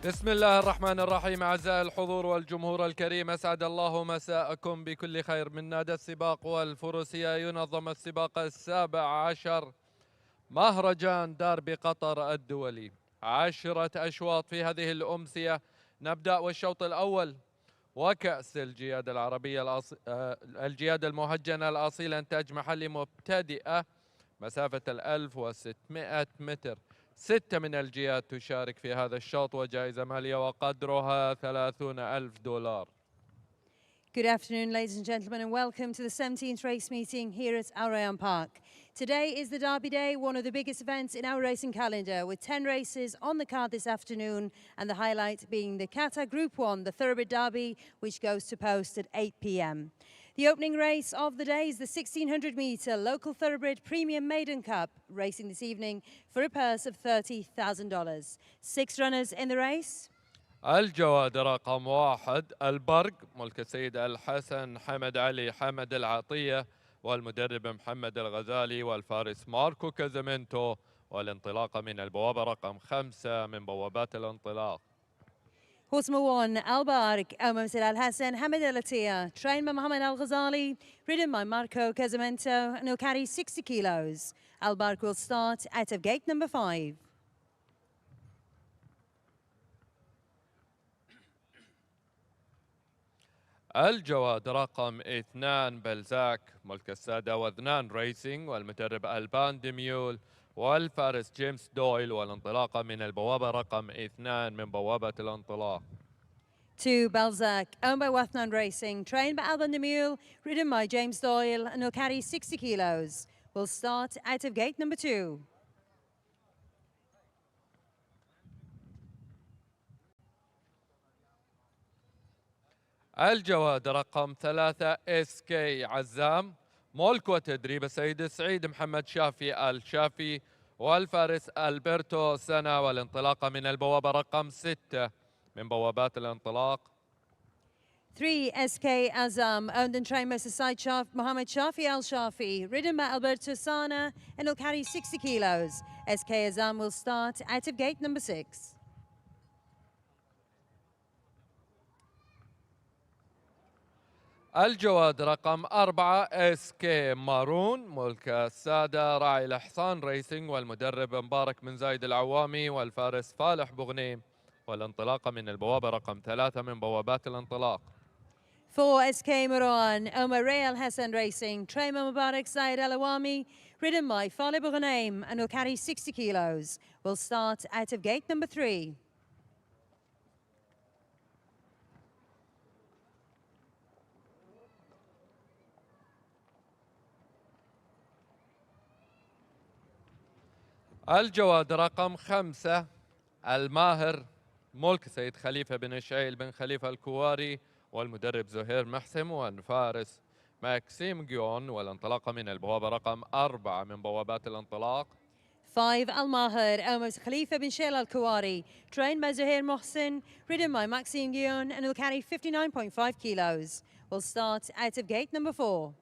بسم الله الرحمن الرحيم. أعزائي الحضور والجمهور الكريم، أسعد الله مساءكم بكل خير. من نادي السباق والفروسية ينظم السباق ال17 مهرجان داربي قطر الدولي. 10 أشواط في هذه الأمسية. نبدأ والشوط الأول وكأس الجيادة العربية الجيادة المهجنة الأصيلة إنتاج محلي مبتدئة، مسافة 1600 متر. 6 من الجياد تشارك في هذا الشوط وجائزة مالية وقدرها $30,000. Good afternoon, ladies and gentlemen, and welcome to the 17th race meeting here at Al Rayyan Park. Today is the Derby Day, one of the biggest events in our racing calendar, with 10 races on the card this afternoon, and the highlight being the Qatar Group 1, the Thoroughbred Derby, which goes to post at 8 p.m. The opening race of the day is the 1600-metre local thoroughbred premium Maiden Cup, racing this evening for a purse of $30,000. 6 runners in the race. الجواد رقم 1 البرق، ملك السيد الحسن حمد علي حمد العطية، والمدرب محمد الغزالي، والفارس ماركو كازامينتو، والانطلاقة من البوابة رقم 5 من بوابات الانطلاق. Horse number 1, Al-Barq, Mohammed Al-Hassan, Hamid Al-Atiyah, trained by Mohammed Al-Ghazali, ridden by Marco Casamento, and will carry 60 kilos. Al-Barq will start out of gate number 5. الجواد رقم 2 بلزاك، ملك السادة وذنان ريسينج، والمدرب ألبان ديميول، والفارس جيمس دويل، والانطلاقة من البوابة رقم 2 من بوابة الانطلاق. 2, Balzac, owned by Wathnan Racing, trained by Alban de Mule, ridden by James Doyle, and will carry 60 kilos. Will start out of gate number 2. الجواد رقم 3 SK عزام، ملك وتدريب السيد السعيد محمد شافي الشافي، والفارس ألبرتو سنا، والانطلاقة من البوابة رقم 6 من بوابات الانطلاق. 3, SK Azam, owned and trained by Said Mohammed Shafi Al-Shafi, ridden by Alberto Sana, and will carry 60 kilos. SK Azam will start out of gate number 6. الجواد رقم 4 SK مارون، ملك السادة راعي الحصان ريسينج، والمدرب مبارك بن زايد العوامي، والفارس فالح بغنيم، والانطلاقة من البوابة رقم 3 من بوابات الانطلاق. 4, SK Marwan, Omar Real Hassan Racing, trained by Mubarak Said Al-Awami, ridden by Faleh Bughaneim, and will carry 60 kilos. Will start out of gate number 3. الجواد رقم 5 الماهر، ملك سيد خليفة بن شعيل بن خليفة الكواري، والمدرب زهير محسم، والفارس ماكسيم جيون، والانطلاقة من البوابة رقم 4 من بوابات الانطلاق. 5, Al-Mahir, Omar Khalifa bin Shail Al-Kawari, trained by Zuhair Mohsin, ridden by Maxime Guillon, and will carry 59.5 kilos. Will start out of gate number 4.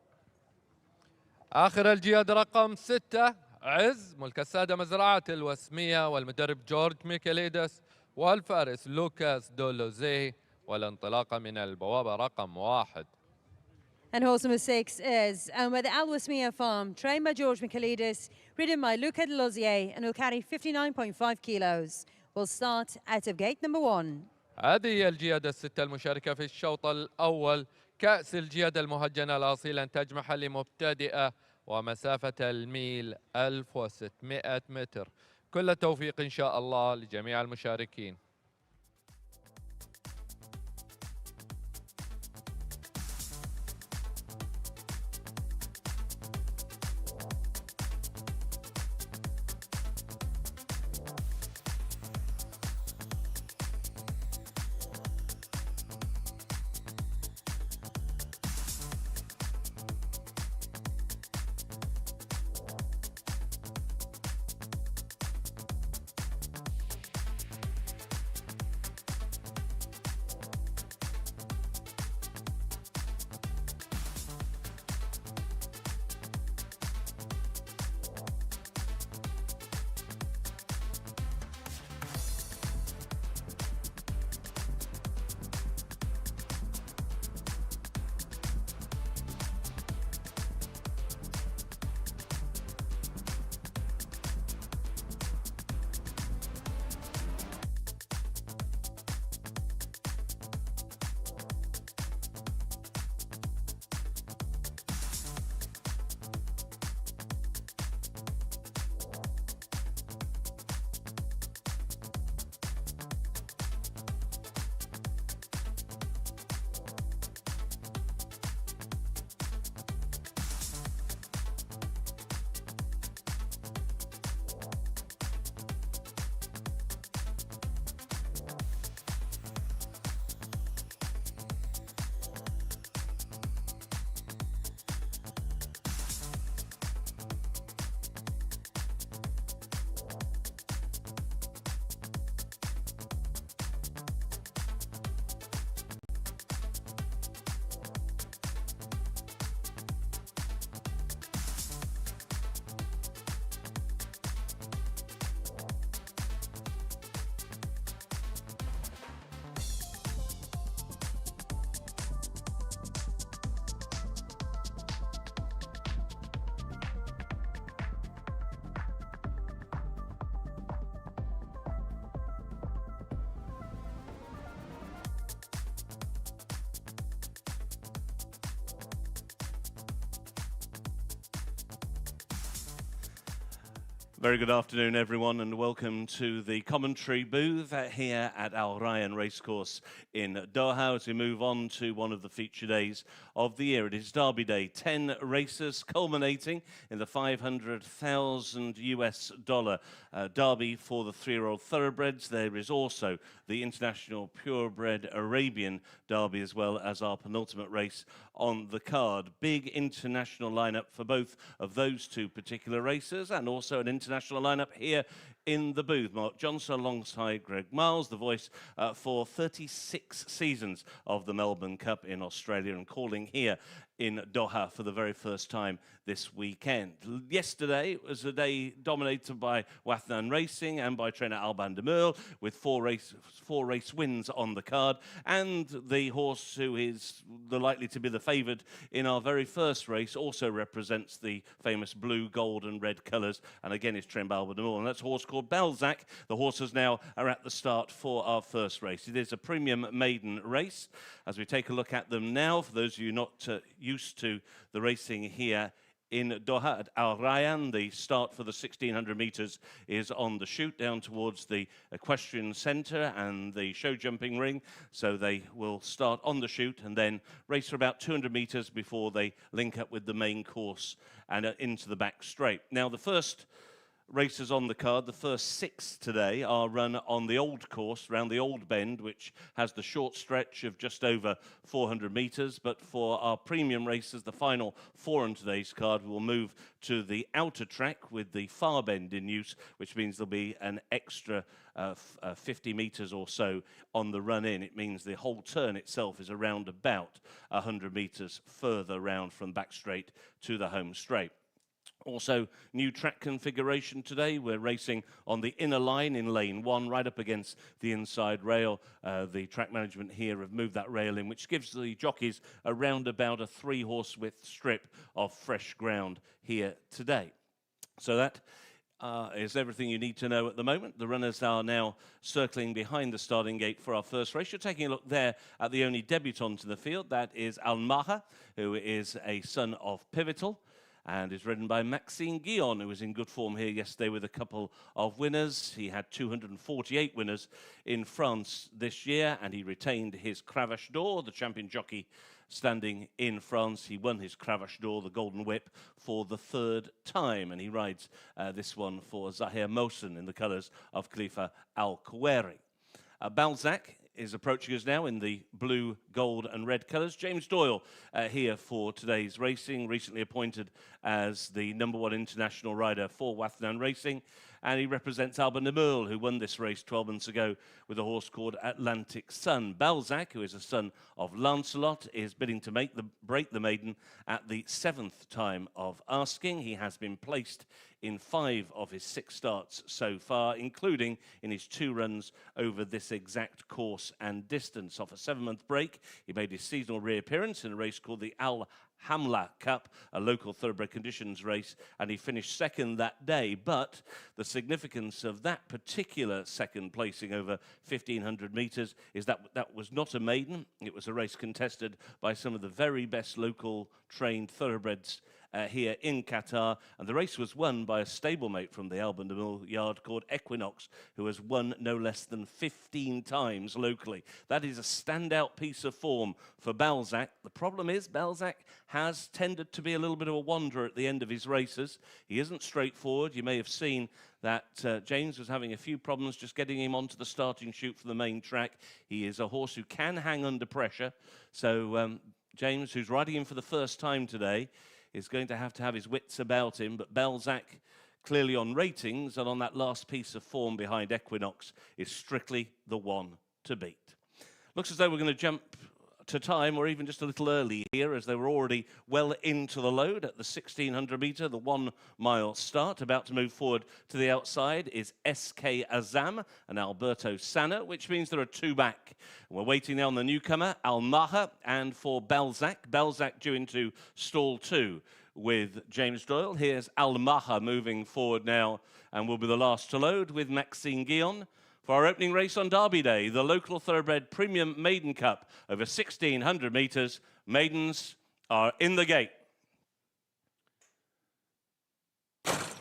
آخر الجياد رقم 6 عز، ملك السادة مزرعة الوسمية، والمدرب جورج ميكاليدس، والفارس لوكاس دولوزي، والانطلاقة من البوابة رقم 1. And horse number 6 is owned by the Al Wasmiya farm, trained by George Michaelidis, ridden by Luca de Lozier, and will carry 59.5 kilos. Will start out of gate number 1. هذه هي الجيادة الستة المشاركة في الشوط الأول. كأس الجيادة المهجنة الأصيلة إنتاج محلي مبتدئة، ومسافة الميل 1600 متر. كل التوفيق إن شاء الله لجميع المشاركين. Very good afternoon, everyone, and welcome to the commentary booth here at Al Rayyan Racecourse in Doha as we move on to one of the feature days of the year. It is Derby Day, 10 races culminating in the $500,000 Derby for the 3-year-old thoroughbreds. There is also the International Purebred Arabian Derby as well as our penultimate race on the card. Big international lineup for both of those two particular races, and also an international lineup here in the booth. Mark Johnson alongside Greg Miles, the voice for 36 seasons of the Melbourne Cup in Australia, and calling here in Doha for the very first time this weekend. Yesterday was a day dominated by Wathnan Racing and by trainer Alban de Merle, with four race wins on the card, and the horse who is likely to be the favoured in our very first race also represents the famous blue, gold and red colours, and again is trained by Alban de Merle, and that's a horse called Balzac. The horses now are at the start for our first race. It is a premium maiden race. As we take a look at them now, for those of you not used to the racing here in Doha at Al Rayyan, the start for the 1600 metres is on the chute down towards the equestrian centre and the show jumping ring. So they will start on the chute and then race for about 200 metres before they link up with the main course and into the back straight. Now, the first races on the card, the first 6 today, are run on the old course around the old bend, which has the short stretch of just over 400 metres. But for our premium races, the final 4 on today's card, we will move to the outer track with the far bend in use, which means there'll be an extra 50 metres or so on the run in. It means the whole turn itself is around about 100 metres further round from back straight to the home straight. Also, new track configuration today. We're racing on the inner line in lane 1, right up against the inside rail. The track management here have moved that rail in, which gives the jockeys around about a 3-horse width strip of fresh ground here today. So that is everything you need to know at the moment. The runners are now circling behind the starting gate for our first race. You're taking a look there at the only debutant in the field. That is Al Maha, who is a son of Pivotal, and is ridden by Maxime Guillon, who was in good form here yesterday with a couple of winners. He had 248 winners in France this year, and he retained his Cravache d'Or, the champion jockey standing in France. He won his Cravache d'Or, the Golden Whip, for the 3rd time, and he rides this one for Zahir Mohsen in the colours of Khalifa Al Kuweri. Balzac is approaching us now in the blue, gold and red colours. James Doyle here for today's racing, recently appointed as the #1 international rider for Wathnan Racing, and he represents Alban de Merle, who won this race 12 months ago with a horse called Atlantic Sun. Balzac, who is a son of Lancelot, is bidding to break the maiden at the 7th time of asking. He has been placed in 5 of his 6 starts so far, including in his 2 runs over this exact course and distance. Off a 7-month break, he made his seasonal reappearance in a race called the Al Hamla Cup, a local thoroughbred conditions race, and he finished 2nd that day. But the significance of that particular 2nd placing over 1,500 metres is that that was not a maiden. It was a race contested by some of the very best local trained thoroughbreds here in Qatar, and the race was won by a stablemate from the Alban de Merle yard called Equinox, who has won no less than 15 times locally. That is a standout piece of form for Balzac. The problem is Balzac has tended to be a little bit of a wanderer at the end of his races. He isn't straightforward. You may have seen that James was having a few problems just getting him onto the starting chute for the main track. He is a horse who can hang under pressure. So James, who's riding him for the first time today, is going to have his wits about him, but Balzac, clearly on ratings and on that last piece of form behind Equinox, is strictly the one to beat. Looks as though we're going to jump to time, or even just a little early here, as they were already well into the load at the 1600 metre, the 1 mile start. About to move forward to the outside is SK Azam and Alberto Sanna, which means there are 2 back. We're waiting now on the newcomer, Al Maha, and for Balzac. Balzac due into stall 2 with James Doyle. Here's Al Maha moving forward now and will be the last to load with Maxime Guillon. For our opening race on Derby Day, the local thoroughbred Premium Maiden Cup over 1,600 metres. Maidens are in the gate.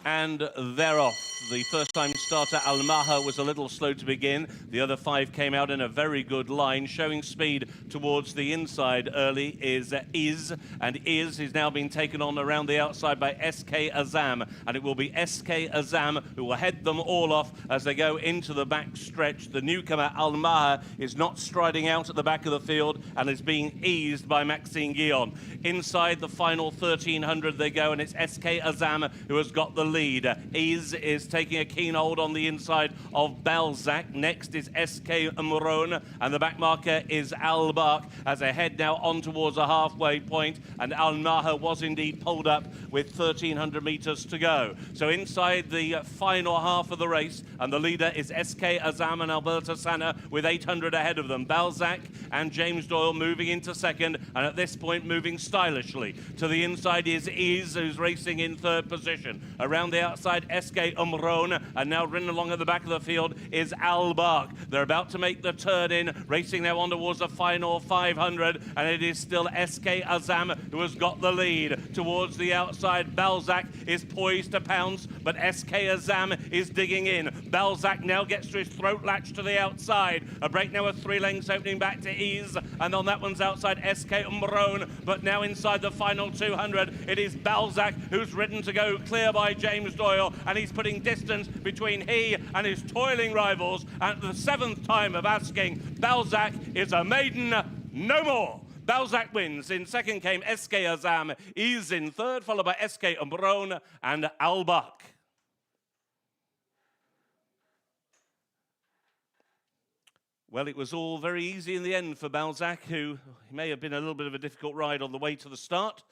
And they're off. The first-time starter, Al Maha, was a little slow to begin. The other 5 came out in a very good line, showing speed towards the inside early is and is now being taken on around the outside by SK Azam, and it will be SK Azam who will head them all off as they go into the back stretch. The newcomer, Al Maha, is not striding out at the back of the field and is being eased by Maxime Guillon. Inside the final 1300 they go, and it's SK Azam who has got the lead. Is taking a keen hold on the inside of Balzac. Next is SK Umron, and the back marker is Al Bark as they head now on towards a halfway point, and Al Maha was indeed pulled up with 1300 meters to go. So inside the final half of the race, and the leader is SK Azam and Alberto Sanna with 800 ahead of them. Balzac and James Doyle moving into second, and at this point moving stylishly. To the inside is who's racing in third position. Around the outside, SK Umron, and now ridden along at the back of the field is Al Bark. They're about to make the turn in, racing now on towards the final 500, and it is still SK Azam who has got the lead. Towards the outside, Balzac is poised to pounce, but SK Azam is digging in. Balzac now gets to his throat latch to the outside. A break now with 3 lengths opening back to Ease, and on that one's outside SK Umron, but now inside the final 200, it is Balzac who's ridden to go clear by James Doyle, and he's putting distance between he and his toiling rivals. At the 7th time of asking, Balzac is a maiden no more. Balzac wins. In second came SK Azam, Ease in third, followed by SK Umron and Al Bark. Well, it was all very easy in the end for Balzac, who may have been a little bit of a difficult ride on the way to the start,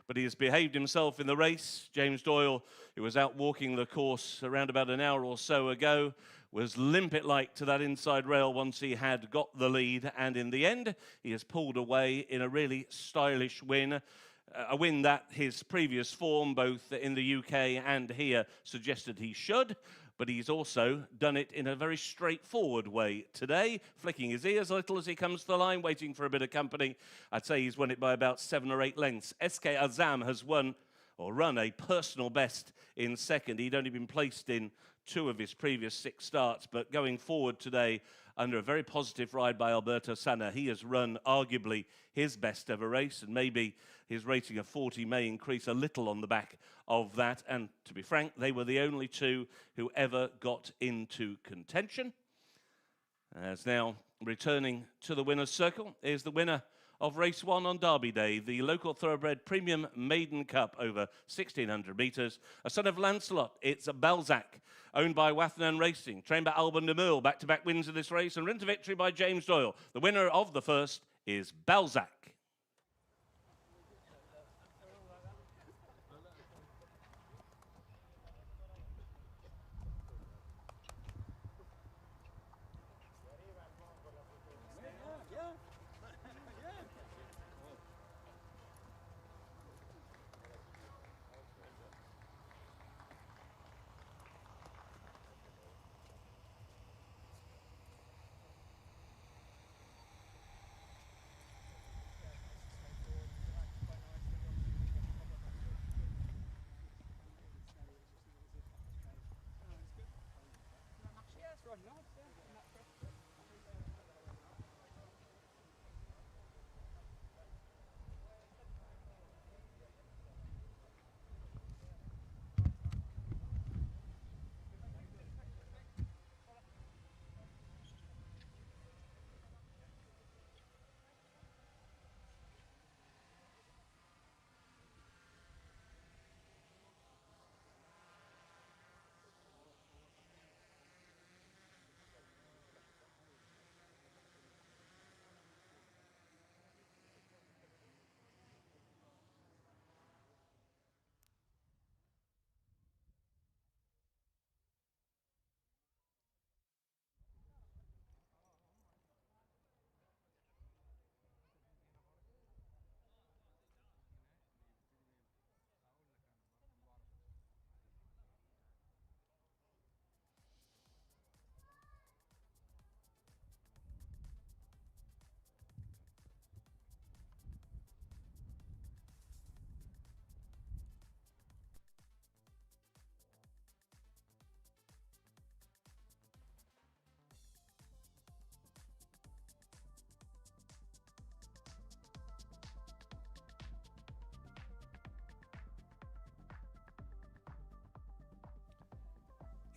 but he has behaved himself in the race. James Doyle, who was out walking the course around about an hour or so ago, was limpet-like to that inside rail once he had got the lead, and in the end, he has pulled away in a really stylish win. A win that his previous form, both in the UK and here, suggested he should. But he's also done it in a very straightforward way today, flicking his ears a little as he comes to the line, waiting for a bit of company. I'd say he's won it by about 7 or 8 lengths. SK Azam has won or run a personal best in second. He'd only been placed in 2 of his previous 6 starts, but going forward today, under a very positive ride by Alberto Sanna, he has run arguably his best ever race, and maybe his rating of 40 may increase a little on the back of that. And to be frank, they were the only 2 who ever got into contention. As now returning to the winner's circle is the winner of race 1 on Derby Day, the local thoroughbred premium Maiden Cup over 1,600 metres. A son of Lancelot, it's Balzac, owned by Wathnan Racing, trained by Alban de Meulle, back-to-back wins in this race, and ridden to victory by James Doyle. The winner of the first is Balzac.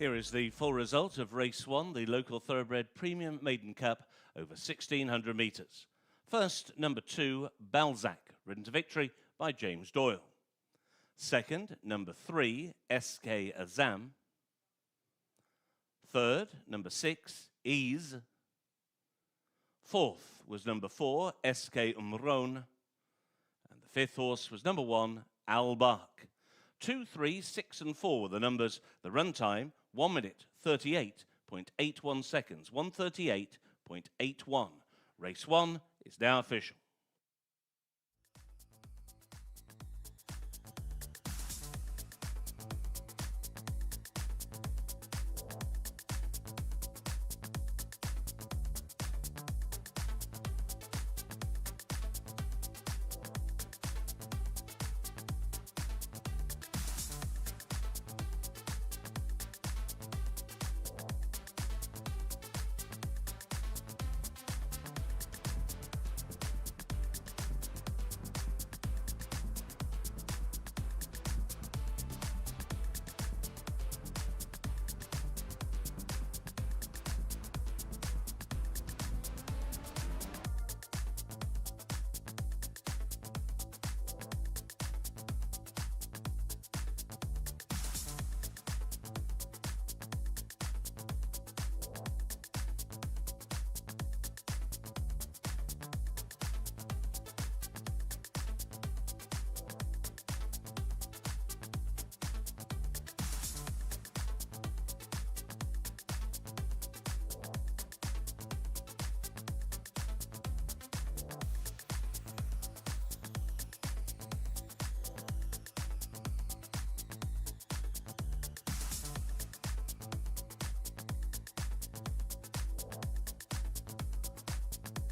Here is the full result of race 1, the local thoroughbred premium Maiden Cup over 1,600 metres. First, number 2, Balzac, ridden to victory by James Doyle. Second, number 3, SK Azam. Third, number 6, Ease. Fourth was number 4, SK Umron. And the fifth horse was number 1, Al Bark. 2, 3, 6 and 4 were the numbers. The run time, 1 minute, 38.81 seconds. 1:38.81. Race 1 is now official.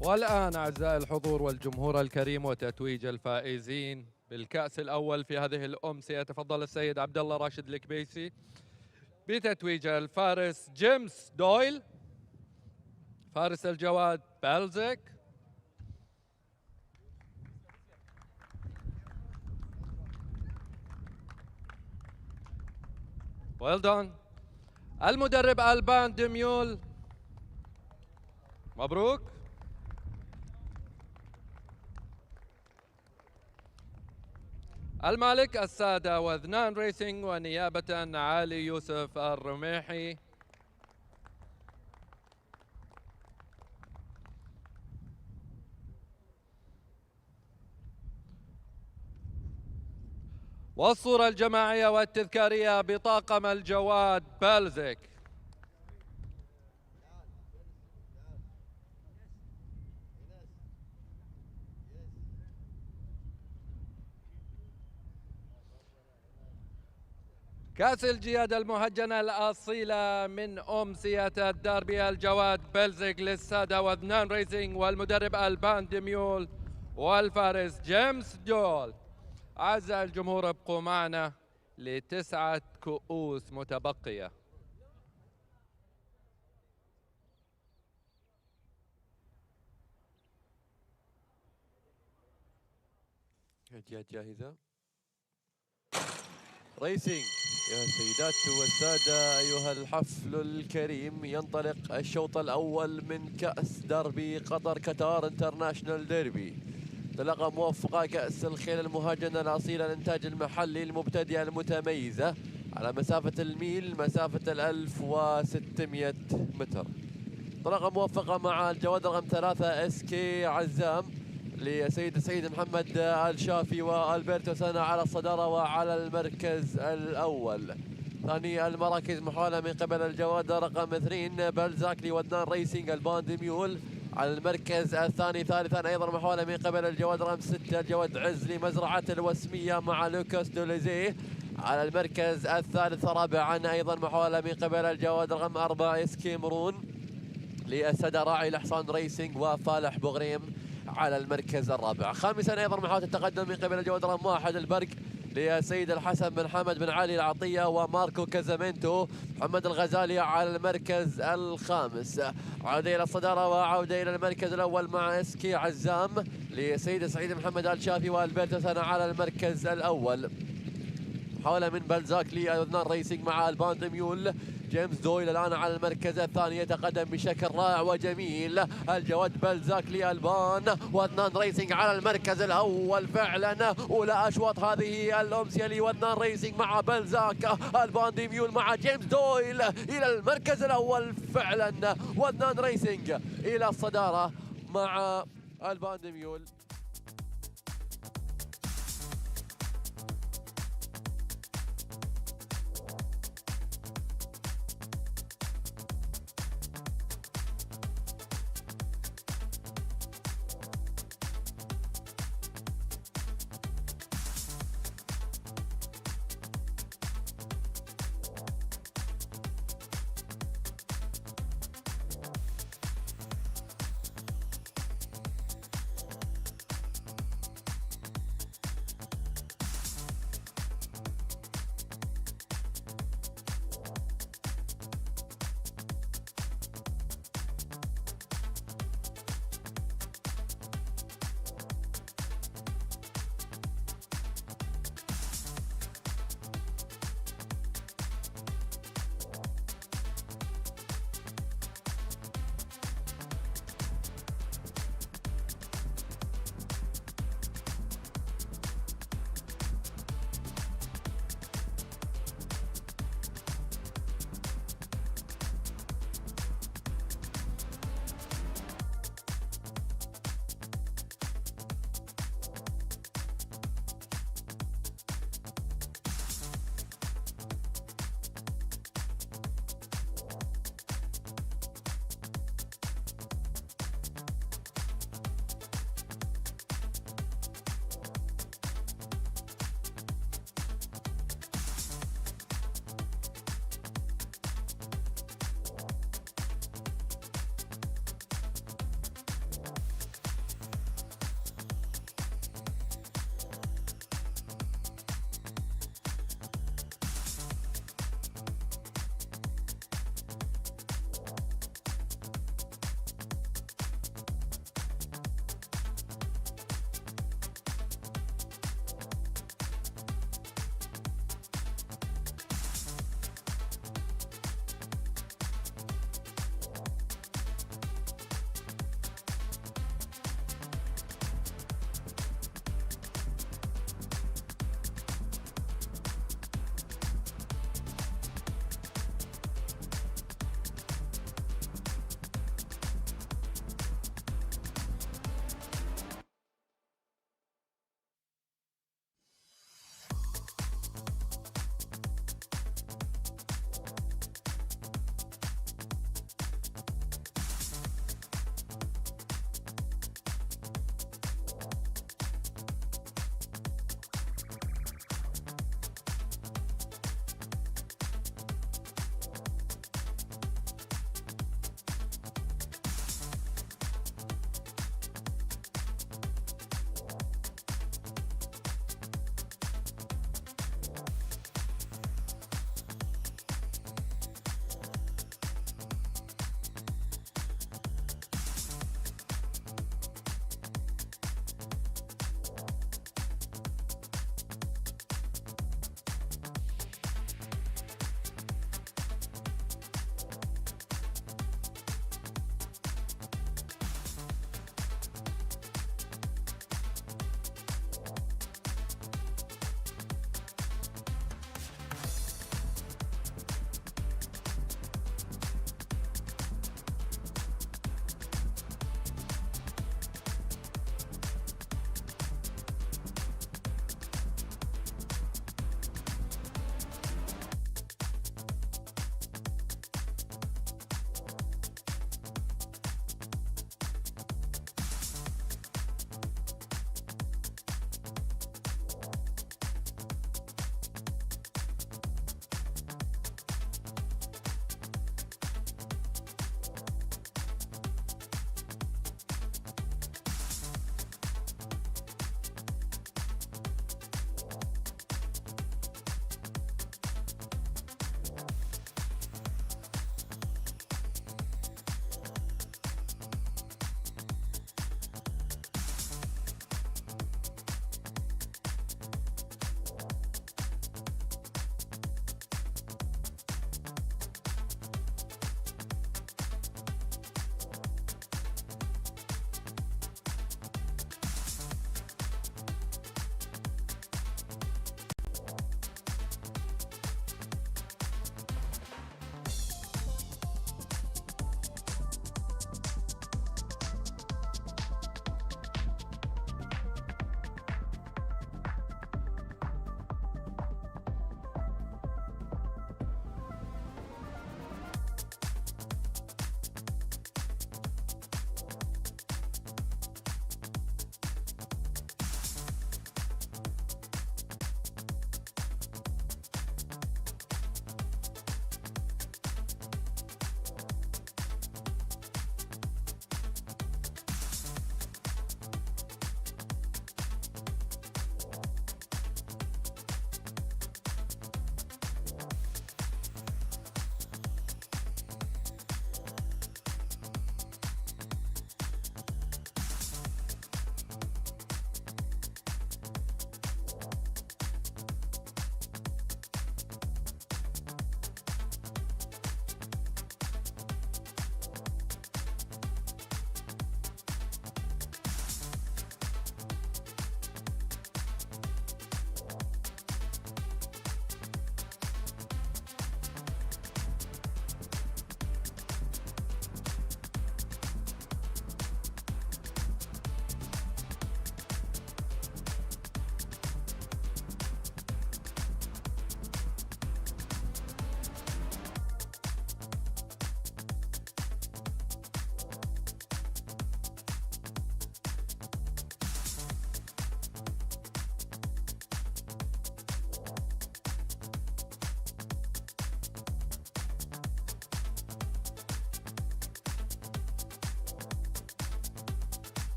والآن أعزائي الحضور والجمهور الكريم وتتويج الفائزين بالكأس الأول في هذه الأمسية. يتفضل السيد عبد الله راشد الكبيسي بتتويج الفارس جيمس دويل، فارس الجواد بالزك، well done. المدرب ألبان دميول، مبروك. المالك السادة وذنان ريسينج ونيابة علي يوسف الرميحي. والصورة الجماعية والتذكارية بطاقم الجواد بالزك. كأس الجيادة المهجنة الأصيلة من أمسية الدربي الجواد بلزق للسادة وذنان ريسينج والمدرب ألبان دميول والفارس جيمس دول. أعزائي الجمهور ابقوا معنا ل9 كؤوس متبقية. الجهات جاهزة. ريسينج. يا سيدات والسادة أيها الحفل الكريم، ينطلق الشوط الأول من كأس دربي قطر انترناشنال ديربي. انطلاقة موفقة كأس الخيل المهاجنة الأصيلة الإنتاج المحلي المبتدئة المتميزة على مسافة الميل، مسافة 1600 متر. انطلاقة موفقة مع الجواد رقم 3 SK عزام لسيد سعيد محمد الشافي والبرتو سنة على الصدارة وعلى المركز الأول. ثاني المراكز محاولة من قبل الجواد رقم 2 بلزاك لودنان ريسينج الباند ميول على المركز الثاني. ثالثا أيضا محاولة من قبل الجواد رقم 6 الجواد عز لمزرعة الوسمية مع لوكاس دوليزيه على المركز الثالث. رابعا أيضا محاولة من قبل الجواد رقم 4 اسكي مرون للسادة راعي الحصان ريسينج وفالح بوغريم على المركز الرابع. خامسا ايضا محاولة التقدم من قبل الجواد رقم 1 البرق لسيد الحسن بن حمد بن علي العطية وماركو كازامينتو. محمد الغزالي على المركز الخامس. عودة الى الصدارة وعودة الى المركز الاول مع اسكي عزام لسيد سعيد محمد الشافي والبرتو سنة على المركز الاول. محاولة من بلزاك لأذنان ريسينج مع الباند ميول جيمس دويل الآن على المركز الثاني يتقدم بشكل رائع وجميل. الجواد بلزاك لألبان، واثنان ريسنج على المركز الأول فعلا. أولى أشواط هذه الأمسية لواثنان ريسنج مع بلزاك. البان ديميول مع جيمس دويل إلى المركز الأول فعلا. واثنان ريسنج إلى الصدارة مع البان ديميول.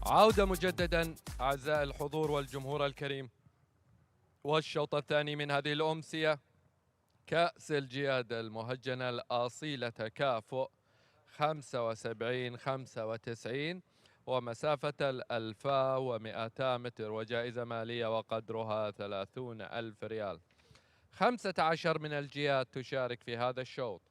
عودة مجددا أعزائي الحضور والجمهور الكريم، والشوط الثاني من هذه الأمسية، كأس الجيادة المهجنة الأصيلة تكافؤ 75-95 ومسافة 1200 متر وجائزة مالية وقدرها 30,000 ريال. 15 من الجيات تشارك في هذا الشوط.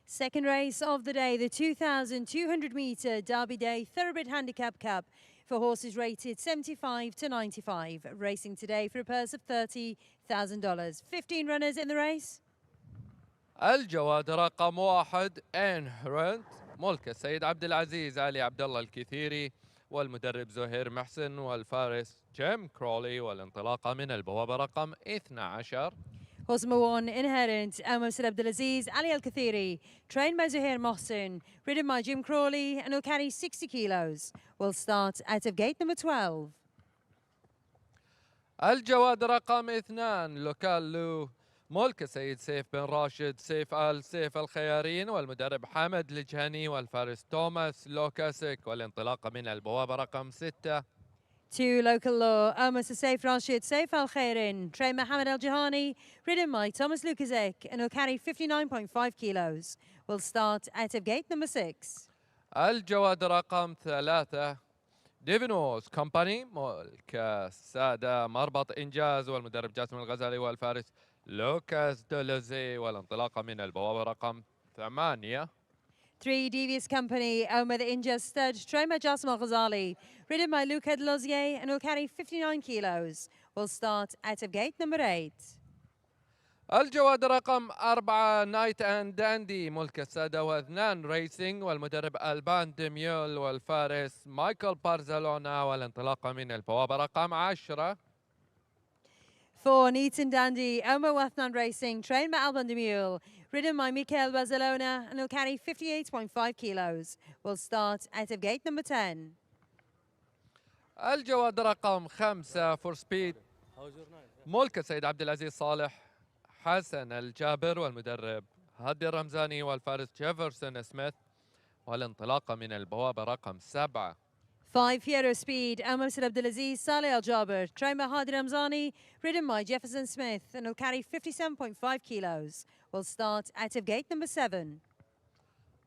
Second race of the day, the 2,200 metre Derby Day Thoroughbred Handicap Cup for horses rated 75 to 95. Racing today for a purse of $30,000. 15 runners in the race. الجواد رقم 1 انهرنت ملك السيد عبد العزيز علي عبد الله الكثيري والمدرب زهير محسن والفارس جيم كرولي، والانطلاقة من البوابة رقم 12. Horse number 1, Inherent, Mr. Abdulaziz Ali Al-Kathiri, trained by Zuhair Mohsin, ridden by Jim Crawley, and will carry 60 kilos. Will start out of gate number 12. الجواد رقم 2 لوكالو ملك السيد سيف بن راشد سيف الخيارين والمدرب حمد الجهني والفارس توماس لوكاسك، والانطلاقة من البوابة رقم 6. 2, Local Law, Mr. Saif Rashid, Saif Al Khairin, trained by Hamid Al Jahani, ridden by Thomas Lukasek, and will carry 59.5 kilos. Will start out of gate number 6. الجواد رقم 3 ديفينوس كومباني ملك السادة مربط إنجاز والمدرب جاسم الغزالي والفارس لوكاس دولوزي، والانطلاقة من البوابة رقم 8. 3, Devious Company, Omar the Inja Stud, trained by Jassim Al-Ghazali, ridden by Luc Lozier, and will carry 59 kilos. Will start out of gate number 8. الجواد رقم 4 نايت اند داندي ملك السادة واذنان ريسينج والمدرب البان ديميول والفارس مايكل بارزالونا، والانطلاقة من البوابة رقم 10. 4, Neat and Dandy, Omar Wathnan Racing, trained by Alban de Mule, ridden by Michael Barcelona, and will carry 58.5 kilos. Will start out of gate number 10. الجواد رقم 5 فور سبيد ملك السيد عبد العزيز صالح حسن الجابر والمدرب هادي الرمزاني والفارس جيفرسون سميث، والانطلاقة من البوابة رقم 7. 5, Hero Speed, Mr. Abdulaziz Saleh Al Jaber, trained by Hadi Ramzani, ridden by Jefferson Smith, and will carry 57.5 kilos. Will start out of gate number 7.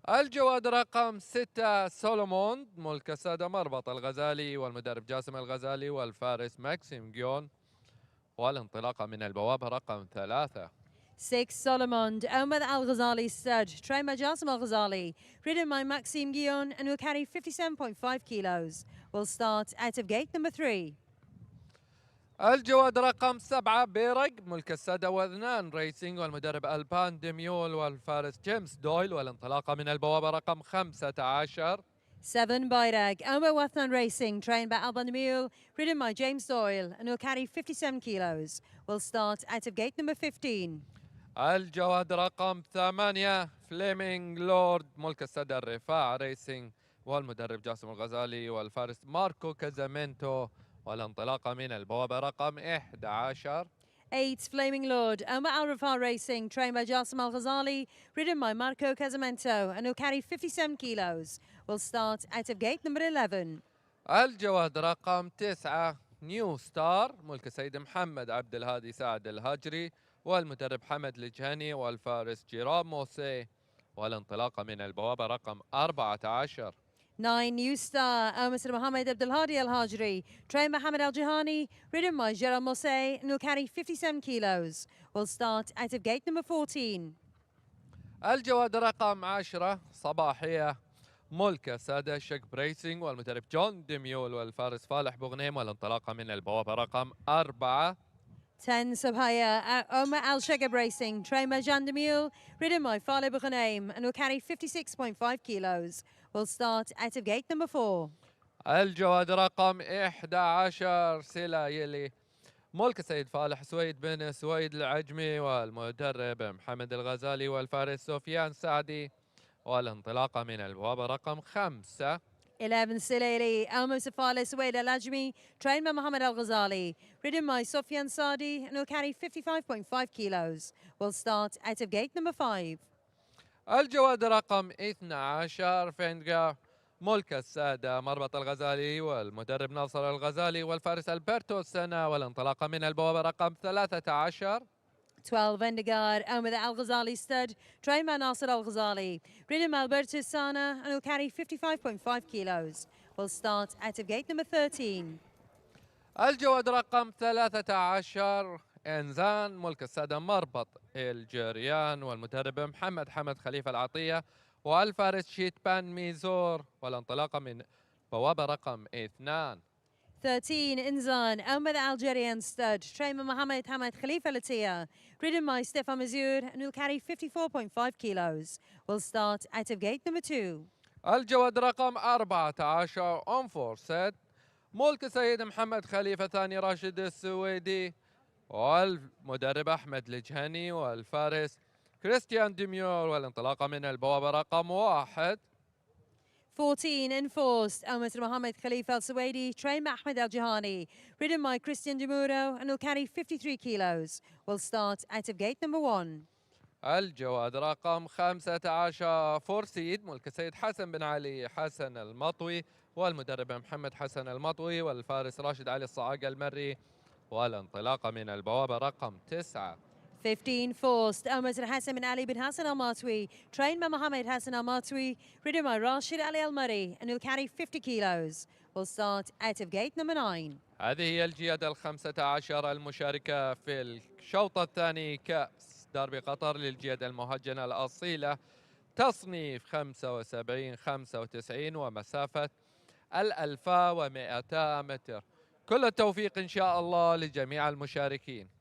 الجواد رقم 6 سولوموند ملك السادة مربط الغزالي والمدرب جاسم الغزالي والفارس ماكسيم جيون، والانطلاقة من البوابة رقم 3. 6, Solomon, Omar Al-Ghazali Stud, trained by Jassim Al-Ghazali, ridden by Maxime Guillon, and will carry 57.5 kilos. Will start out of gate number 3. الجواد رقم 7 بيرق ملك السادة واذنان ريسينج والمدرب البان ديميول والفارس جيمس دويل، والانطلاقة من البوابة رقم 15. 7, Bairag, Omar Wathnan Racing, trained by Alban Mule, ridden by James Doyle, and will carry 57 kilos. Will start out of gate number 15. الجواد رقم 8 فليمينج لورد ملك السادة الرفاع ريسينج والمدرب جاسم الغزالي والفارس ماركو كازامينتو، والانطلاقة من البوابة رقم 11. 8, Flaming Lord, Omar Al-Rafah Racing, trained by Jassim Al-Ghazali, ridden by Marco Casamento, and will carry 57 kilos. Will start out of gate number 11. الجواد رقم 9 نيو ستار ملك السيد محمد عبد الهادي سعد الهاجري والمدرب حمد الجهني والفارس جيرام موسي، والانطلاقة من البوابة رقم 14. 9, New Star, Mr. Mohammed Abdelhadi Al-Hajri, trained by Hamid Al-Jahani, ridden by Jérôme Mosse, and will carry 57 kilos. Will start out of gate number 14. الجواد رقم 10 صباحية ملك السادة شك بريسينج والمدرب جون ديميول والفارس فالح بوغنيم، والانطلاقة من البوابة رقم 4. 10, Subhaya, Omar Al-Shagab Racing, trained by Jean de Mule, ridden by Faleh Boughanaim, and will carry 56.5 kilos. Will start out of gate number 4. الجواد رقم 11 سلايلي ملك السيد فالح سويد بن سويد العجمي والمدرب محمد الغزالي والفارس سفيان سعدي، والانطلاقة من البوابة رقم 5. 11, Silayli, Almo Safale Suwaid Al-Ajmi, trained by Mohammed Al-Ghazali, ridden by Sofyan Sadi, and will carry 55.5 kilos. Will start out of gate number 5. الجواد رقم 12 فينجا ملك السادة مربط الغزالي والمدرب ناصر الغزالي والفارس ألبرتو السنة، والانطلاقة من البوابة رقم 13. 12 Vendigard, Omar Al Ghazali stud, trained by Nasser Al Ghazali. Ridden by Alberto Sana and will carry 55.5 kilos. Will start out of gate number 13. الجواد رقم 13 إنزان، ملك السادة مربط الجريان والمدرب محمد حمد خليفة العطية والفارس شيتبان ميزور، والانطلاقة من بوابة رقم 2. 13 Inzan, Omar Algerian stud, trained by Mohammed Hamad Khalifa Latia. Ridden by Stefan Mazur and will carry 54.5 kilos. Will start out of gate number 2. الجواد رقم 14 أنفورسيت، ملك سيد محمد خليفة ثاني راشد السويدي والمدرب أحمد الجهني والفارس كريستيان ديميور، والانطلاقة من البوابة رقم 1. 14 Enforced, Omar Mohammed Khalifa Al Suwaidi, trained by Ahmed Al Jahani. Ridden by Christian Demuro and will carry 53 kilos. Will start out of gate number 1. الجواد رقم 15 فورسيد، ملك السيد حسن بن علي حسن المطوي والمدرب محمد حسن المطوي والفارس راشد علي الصعاقة المري، والانطلاقة من البوابة رقم 9. 15 Forced, Omar Hassan bin Ali bin Hassan Al Matwi, trained by Mohammed Hassan Al Matwi, ridden by Rashid Ali Al Murray and will carry 50 kilos. Will start out of gate number 9. هذه هي الجيادة 15 المشاركة في الشوط الثاني كأس داربي قطر للجيادة المهجنة الأصيلة، تصنيف 75-95 ومسافة 1200 متر. كل التوفيق إن شاء الله لجميع المشاركين.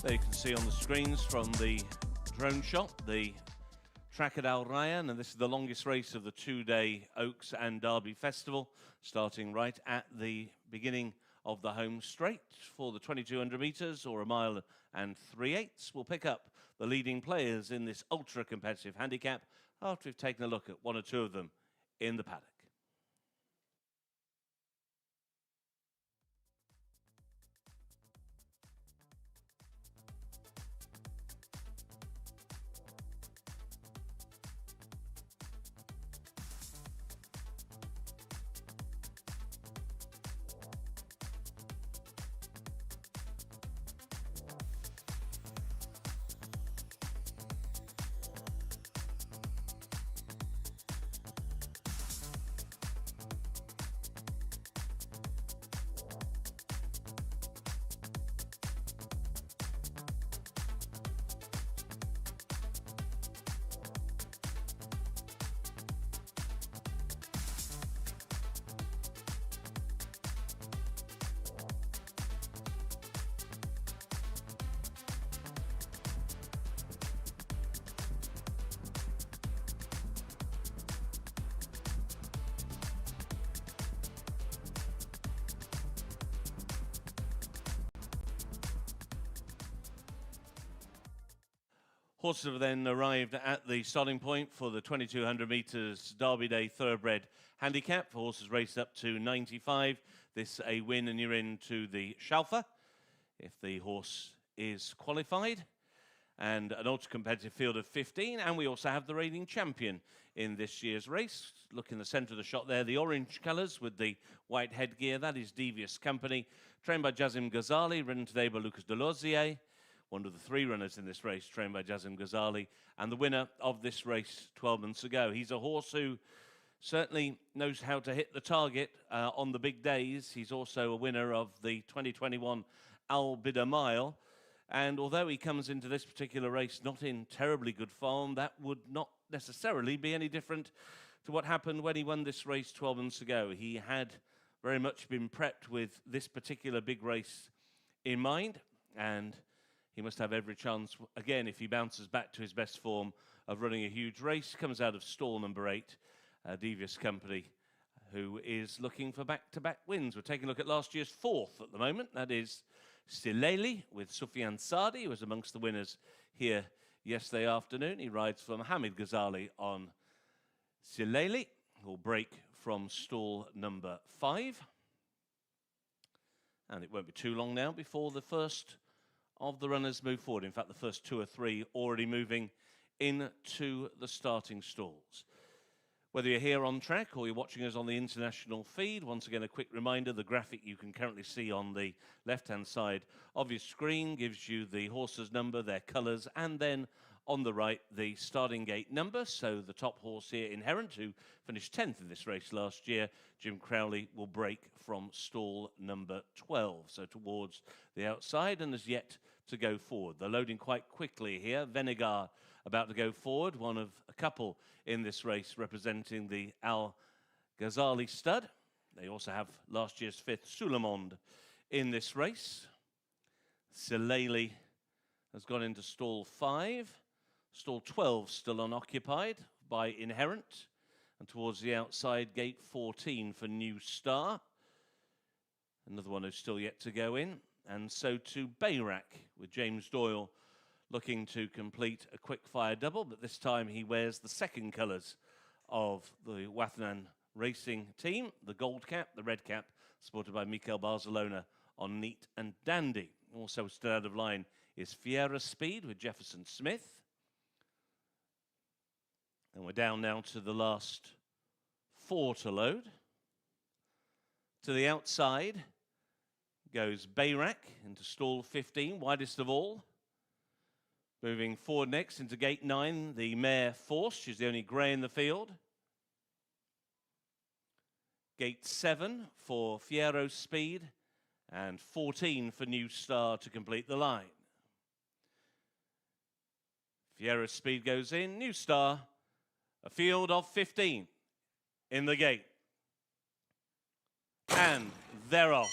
There you can see on the screens from the drone shot the track at Al Rayyan, and this is the longest race of the two-day Oaks and Derby Festival, starting right at the beginning of the home straight for the 2200 metres, or a mile and 3/8. We'll pick up the leading players in this ultra-competitive handicap after we've taken a look at one or two of them in the paddock. Horses have then arrived at the starting point for the 2200 metres Derby Day Thoroughbred Handicap. Horses raced up to 95. This a win and you're into the Shalfa, if the horse is qualified. and an ultra-competitive field of 15. And we also have the reigning champion in this year's race. Look in the centre of the shot there, the orange colours with the white headgear. That is Devious Company, trained by Jazim Ghazali, ridden today by Lucas Delosier, one of the 3 runners in this race, trained by Jazim Ghazali, and the winner of this race 12 months ago. He's a horse who certainly knows how to hit the target on the big days. He's also a winner of the 2021 Al Bidder Mile. And although he comes into this particular race not in terribly good form, that would not necessarily be any different to what happened when he won this race 12 months ago. He had very much been prepped with this particular big race in mind, and he must have every chance, again, if he bounces back to his best form, of running a huge race. Comes out of stall number 8, Devious Company, who is looking for back-to-back wins. We're taking a look at last year's 4th at the moment. That is Sileli with Sufyan Sadi, who was amongst the winners here yesterday afternoon. He rides for Mohammed Ghazali on Sileli, who will break from stall number 5. And it won't be too long now before the first of the runners move forward. In fact, the first 2 or 3 already moving into the starting stalls. Whether you're here on track or you're watching us on the international feed, once again, a quick reminder, the graphic you can currently see on the left-hand side of your screen gives you the horse's number, their colours, and then on the right, the starting gate number. So the top horse here, Inherent, who finished 10th in this race last year, Jim Crowley, will break from stall number 12. So towards the outside and is yet to go forward. They're loading quite quickly here. Venegar about to go forward, one of a couple in this race representing the Al Ghazali stud. They also have last year's 5th Suleiman in this race. Sileli has gone into stall 5. Stall 12 still unoccupied by Inherent. And towards the outside, gate 14 for New Star. Another one who's still yet to go in. And so to Bayrak with James Doyle looking to complete a quick fire double, but this time he wears the second colours of the Wathnan racing team, the gold cap, the red cap, supported by Mikel Barcelona on Neat and Dandy. Also still out of line is Fiera Speed with Jefferson Smith. And we're down now to the last 4 to load. To the outside goes Bayrak into stall 15, widest of all. Moving forward next into gate 9, the mare Force. She's the only grey in the field. Gate 7 for Fiero Speed and 14 for New Star to complete the line. Fiero Speed goes in, New Star, a field of 15 in the gate. And they're off.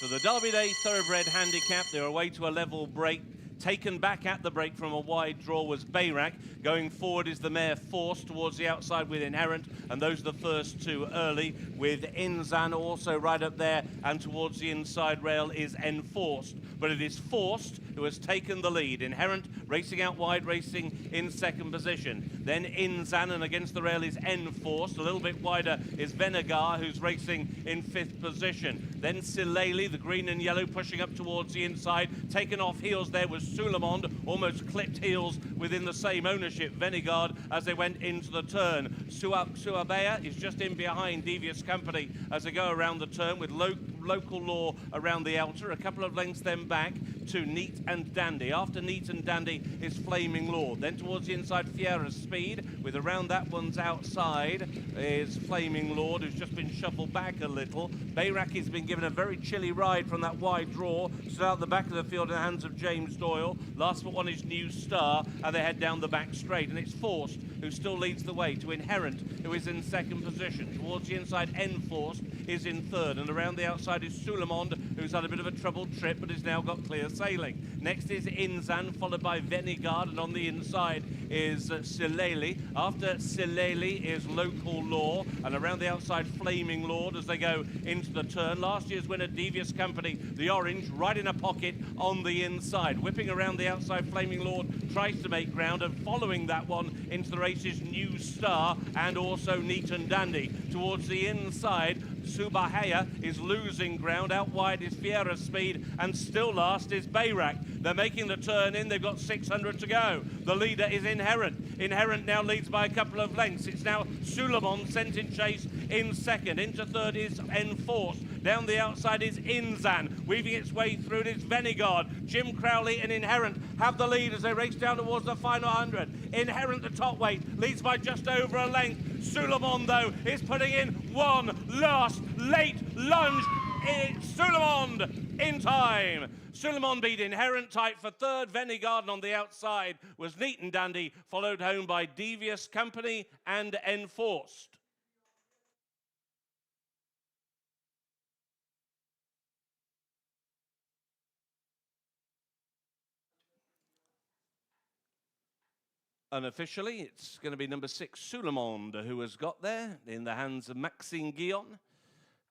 For the Derby Day Thoroughbred Handicap, they're away to a level break. Taken back at the break from a wide draw was Bayrak. Going forward is the mare Force towards the outside with Inherent, and those are the first 2 early, with Inzan also right up there, and towards the inside rail is Enforced. But it is Forced who has taken the lead. Inherent racing out wide, racing in 2nd position. Then Inzan, and against the rail is Enforced. A little bit wider is Venegar, who's racing in 5th position. Then Sileli, the green and yellow, pushing up towards the inside. Taken off heels there was Suleiman, almost clipped heels within the same ownership, Venegard, as they went into the turn. Suabea is just in behind Devious Company as they go around the turn with local law around the outer. A couple of lengths then back to Neat and Dandy. After Neat and Dandy is Flaming Lord. Then towards the inside, Fiera Speed, with around that one's outside is Flaming Lord, who's just been shuffled back a little. Bayrak has been given a very chilly ride from that wide draw. Stood out the back of the field in the hands of James Doyle. Last but one is New Star, and they head down the back straight. And it's Forced who still leads the way to Inherent, who is in 2nd position. Towards the inside, Enforced is in 3rd, and around the outside is Suleiman, who's had a bit of a troubled trip but has now got clear sailing. Next is Inzan, followed by Venegard, and on the inside is Sileli. After Sileli is Local Law, and around the outside Flaming Lord as they go into the turn. Last year's winner, Devious Company, the orange, right in a pocket on the inside. Whipping around the outside, Flaming Lord tries to make ground, and following that one into the race is New Star and also Neat and Dandy. Towards the inside, Subahaya is losing ground. Out wide is Fiera Speed, and still last is Bayrak. They're making the turn in. They've got 600 to go. The leader is Inherent. Inherent now leads by a couple of lengths. It's now Suleiman sent in chase in second. Into third is Enforce. Down the outside is Inzan. Weaving its way through it is Venigard. Jim Crowley and Inherent have the lead as they race down towards the final 100. Inherent, the top weight, leads by just over a length. Suleiman, though, is putting in one last late lunge. It's Suleiman in time. Suleiman beat Inherent tight for third. Venigard on the outside was neat and dandy, followed home by Devious Company and Enforced. Unofficially, it's going to be number 6, Suleiman, who has got there in the hands of Maxime Guillon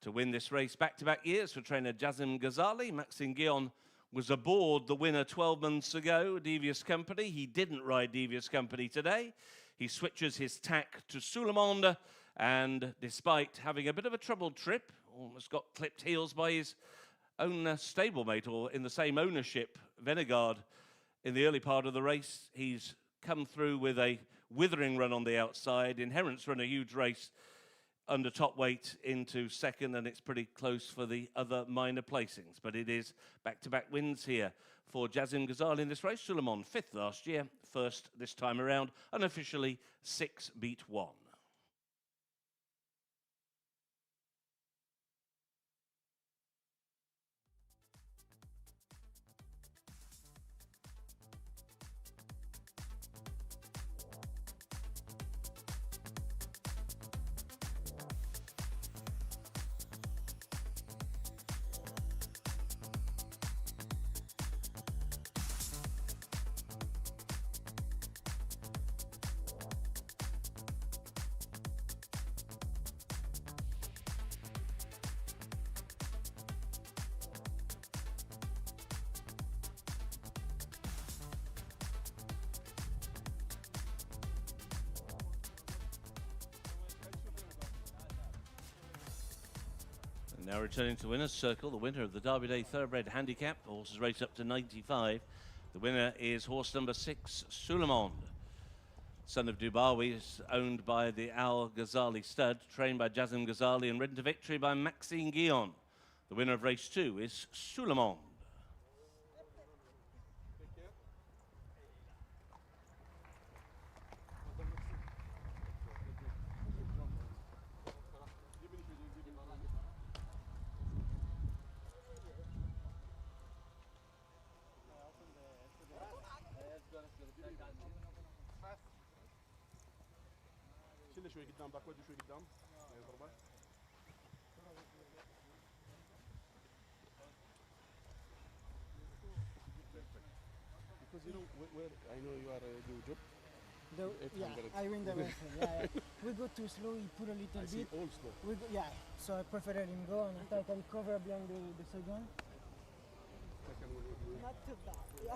to win this race back-to-back years for trainer Jazim Ghazali. Maxime Guillon was aboard the winner 12 months ago, Devious Company. He didn't ride Devious Company today. He switches his tack to Suleiman, and despite having a bit of a troubled trip, almost got clipped heels by his own stablemate, or in the same ownership, Venigard, in the early part of the race. He's come through with a withering run on the outside. Inherent's run a huge race under top weight into second, and it's pretty close for the other minor placings. But it is back-to-back wins here for Jazim Ghazali in this race. Suleiman, 5th last year, 1st this time around, unofficially 6 beat 1. Now returning to winner's circle, the winner of the Derby Day Thoroughbred Handicap. The horses race up to 95. The winner is horse number 6, Suleiman. Son of Dubawi, is owned by the Al Ghazali stud, trained by Jazim Ghazali and ridden to victory by Maxime Guillon. The winner of race 2 is Suleiman. شيل شوي قدام باكورد شوي قدام ضربه because you know where I know you are do job. Yeah, I win the race. Yeah. We go too slow. He put a little bit. All slow. We go, yeah. So I prefer him go and I can cover behind the second. Not too bad. Yeah.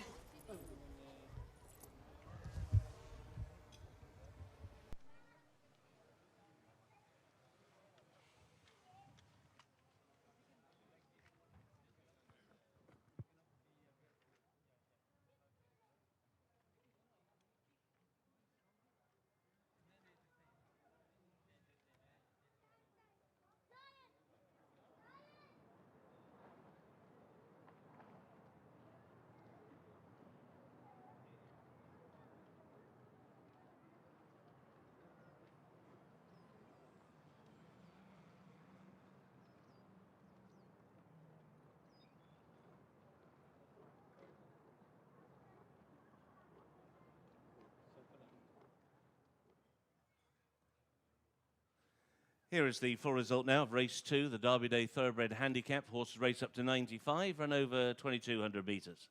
Here is the full result now of race 2, the Derby Day Thoroughbred Handicap. Horses race up to 95, run over 2,200 metres.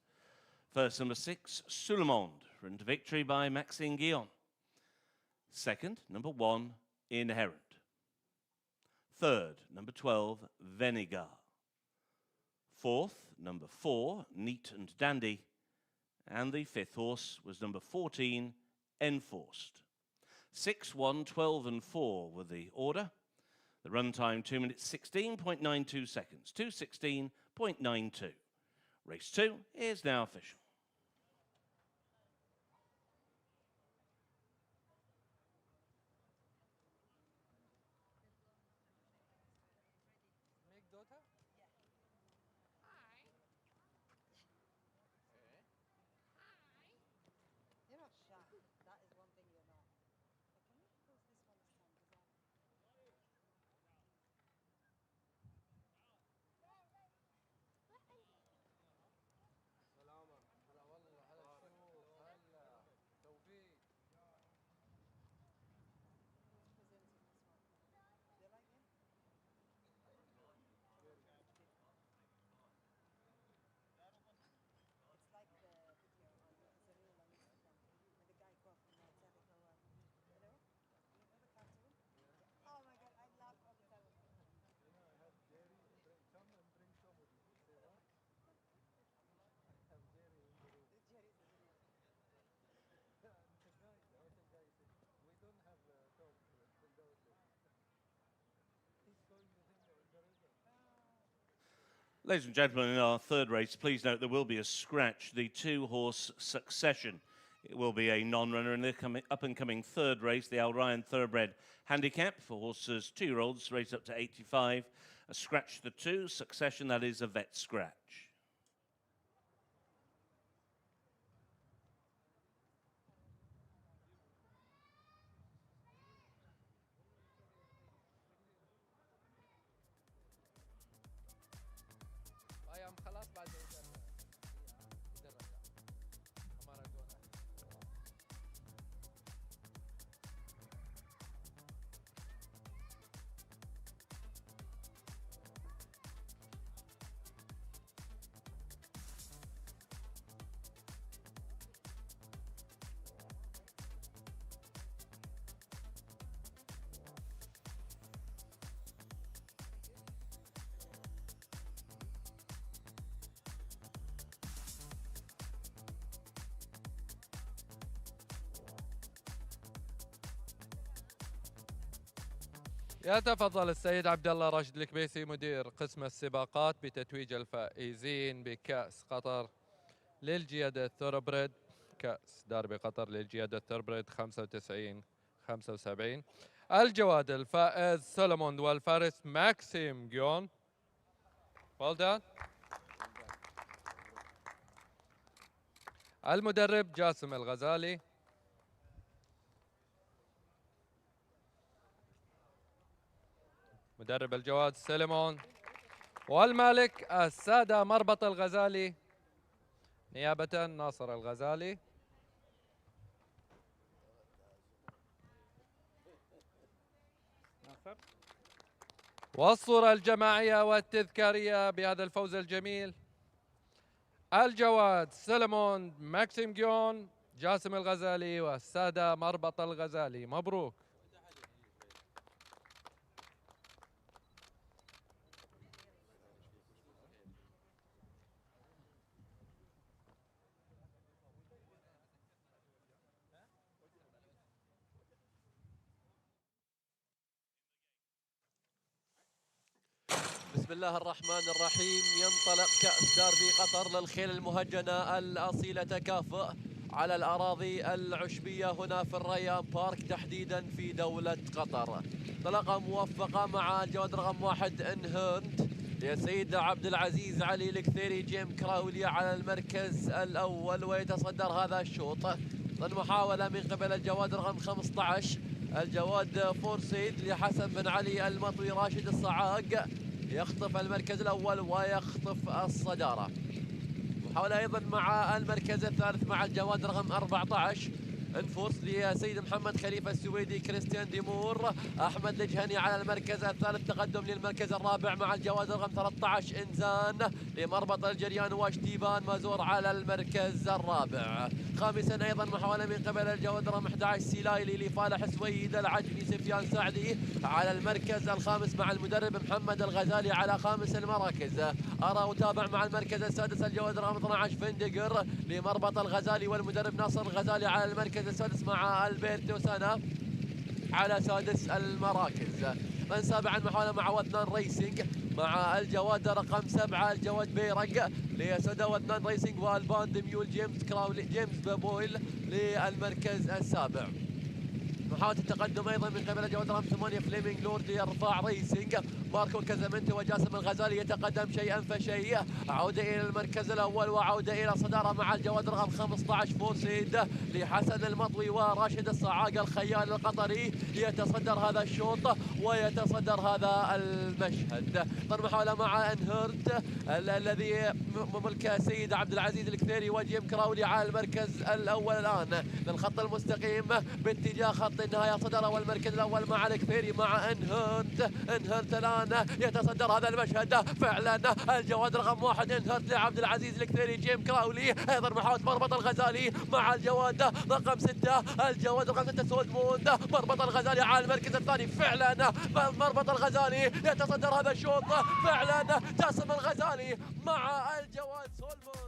First, number 6, Suleiman, ridden to victory by Maxime Guillon. Second, number 1, Inherent. Third, number 12, Venigard. Fourth, number 4, Neat and Dandy. And the 5th horse was number 14, Enforced. 6, 1, 12 and 4 were the order. The run time 2 minutes 16.92 seconds, 2:16.92. Race 2 is now official. You're not shy. That is one thing you're not. But can you close this one this time? It's like the video on Nursery on Instagram with the guy from Paddock Report. You know? You know the cartoon? Yeah. Oh my god, I laugh all the time. Ladies and gentlemen, in our third race, please note there will be a scratch, the 2-horse Succession. It will be a non-runner in the up-and-coming third race, the Al Rayyan Thoroughbred Handicap for horses 2-year-olds, race up to 85. A scratch the 2, Succession, that is a vet scratch. يتفضل السيد عبد الله راشد الكبيسي مدير قسم السباقات بتتويج الفائزين بكأس قطر للجيادة الثوربريد، كأس داربي قطر للجيادة الثوربريد 95-75. الجواد الفائز سولومون والفارس ماكسيم جيون. Well done. المدرب جاسم الغزالي. مدرب الجواد سليمون، والمالك السادة مربط الغزالي نيابة ناصر الغزالي. والصورة الجماعية والتذكارية بهذا الفوز الجميل، الجواد سليمون، ماكسيم جيون، جاسم الغزالي والسادة مربط الغزالي. مبروك. بسم الله الرحمن الرحيم. ينطلق كأس داربي قطر للخيل المهجنة الأصيلة تكافؤ على الأراضي العشبية هنا في الريان بارك تحديدا في دولة قطر. انطلاقة موفقة مع الجواد رقم 1 انهرنت للسيد عبد العزيز علي الكثيري جيم كراولي على المركز الأول، ويتصدر هذا الشوط. محاولة من قبل الجواد رقم 15 الجواد فورسيد لحسن بن علي المطوي راشد الصعاق، يخطف المركز الأول ويخطف الصدارة. محاولة أيضا مع المركز الثالث مع الجواد رقم 14 انفوس لسيد محمد خليفة السويدي كريستيان ديمور. أحمد الجهني على المركز الثالث، تقدم للمركز الرابع مع الجواد رقم 13 إنزان لمربط الجريان واشتيبان مازور على المركز الرابع. خامسا أيضا محاولة من قبل الجواد رقم 11 سيلايلي لفالح سويد العجمي سفيان سعدي على المركز الخامس مع المدرب محمد الغزالي على خامس المراكز. أرى وتابع مع المركز السادس الجواد رقم 12 فندقر لمربط الغزالي والمدرب ناصر الغزالي على المركز السادس مع البيرتو سانا على سادس المراكز. من سابعا محاولة مع وثنان ريسنج مع الجواد رقم 7 الجواد بيرق لسودا وثنان ريسنج والباند ميول جيمس بابويل للمركز السابع. محاولة التقدم ايضا من قبل الجواد رقم 8 فليمينج لورد يرفع ريسنج. ماركو كازامنتي وجاسم الغزالي يتقدم شيئا فشيء. عودة الى المركز الاول وعودة الى الصدارة مع الجواد رقم 15 فورسيد لحسن المطوي وراشد الصعاقة الخيال القطري يتصدر هذا الشوط ويتصدر هذا المشهد. محاولة مع انهرت الذي مملكه سيد عبد العزيز الكثيري وجيم كراولي على المركز الاول الان للخط المستقيم باتجاه خط النهاية. صدر والمركز الاول مع الكثيري مع انهرت الان يتصدر هذا المشهد فعلا. الجواد رقم 1 انهرت لعبد العزيز الكثيري جيم كراولي. ايضا محاولة مربط الغزالي مع الجواد رقم 6 الجواد رقم 6 سولموند. مربط الغزالي على المركز الثاني فعلا. مربط الغزالي يتصدر هذا الشوط فعلا. جاسم الغزالي مع الجواد سولموند.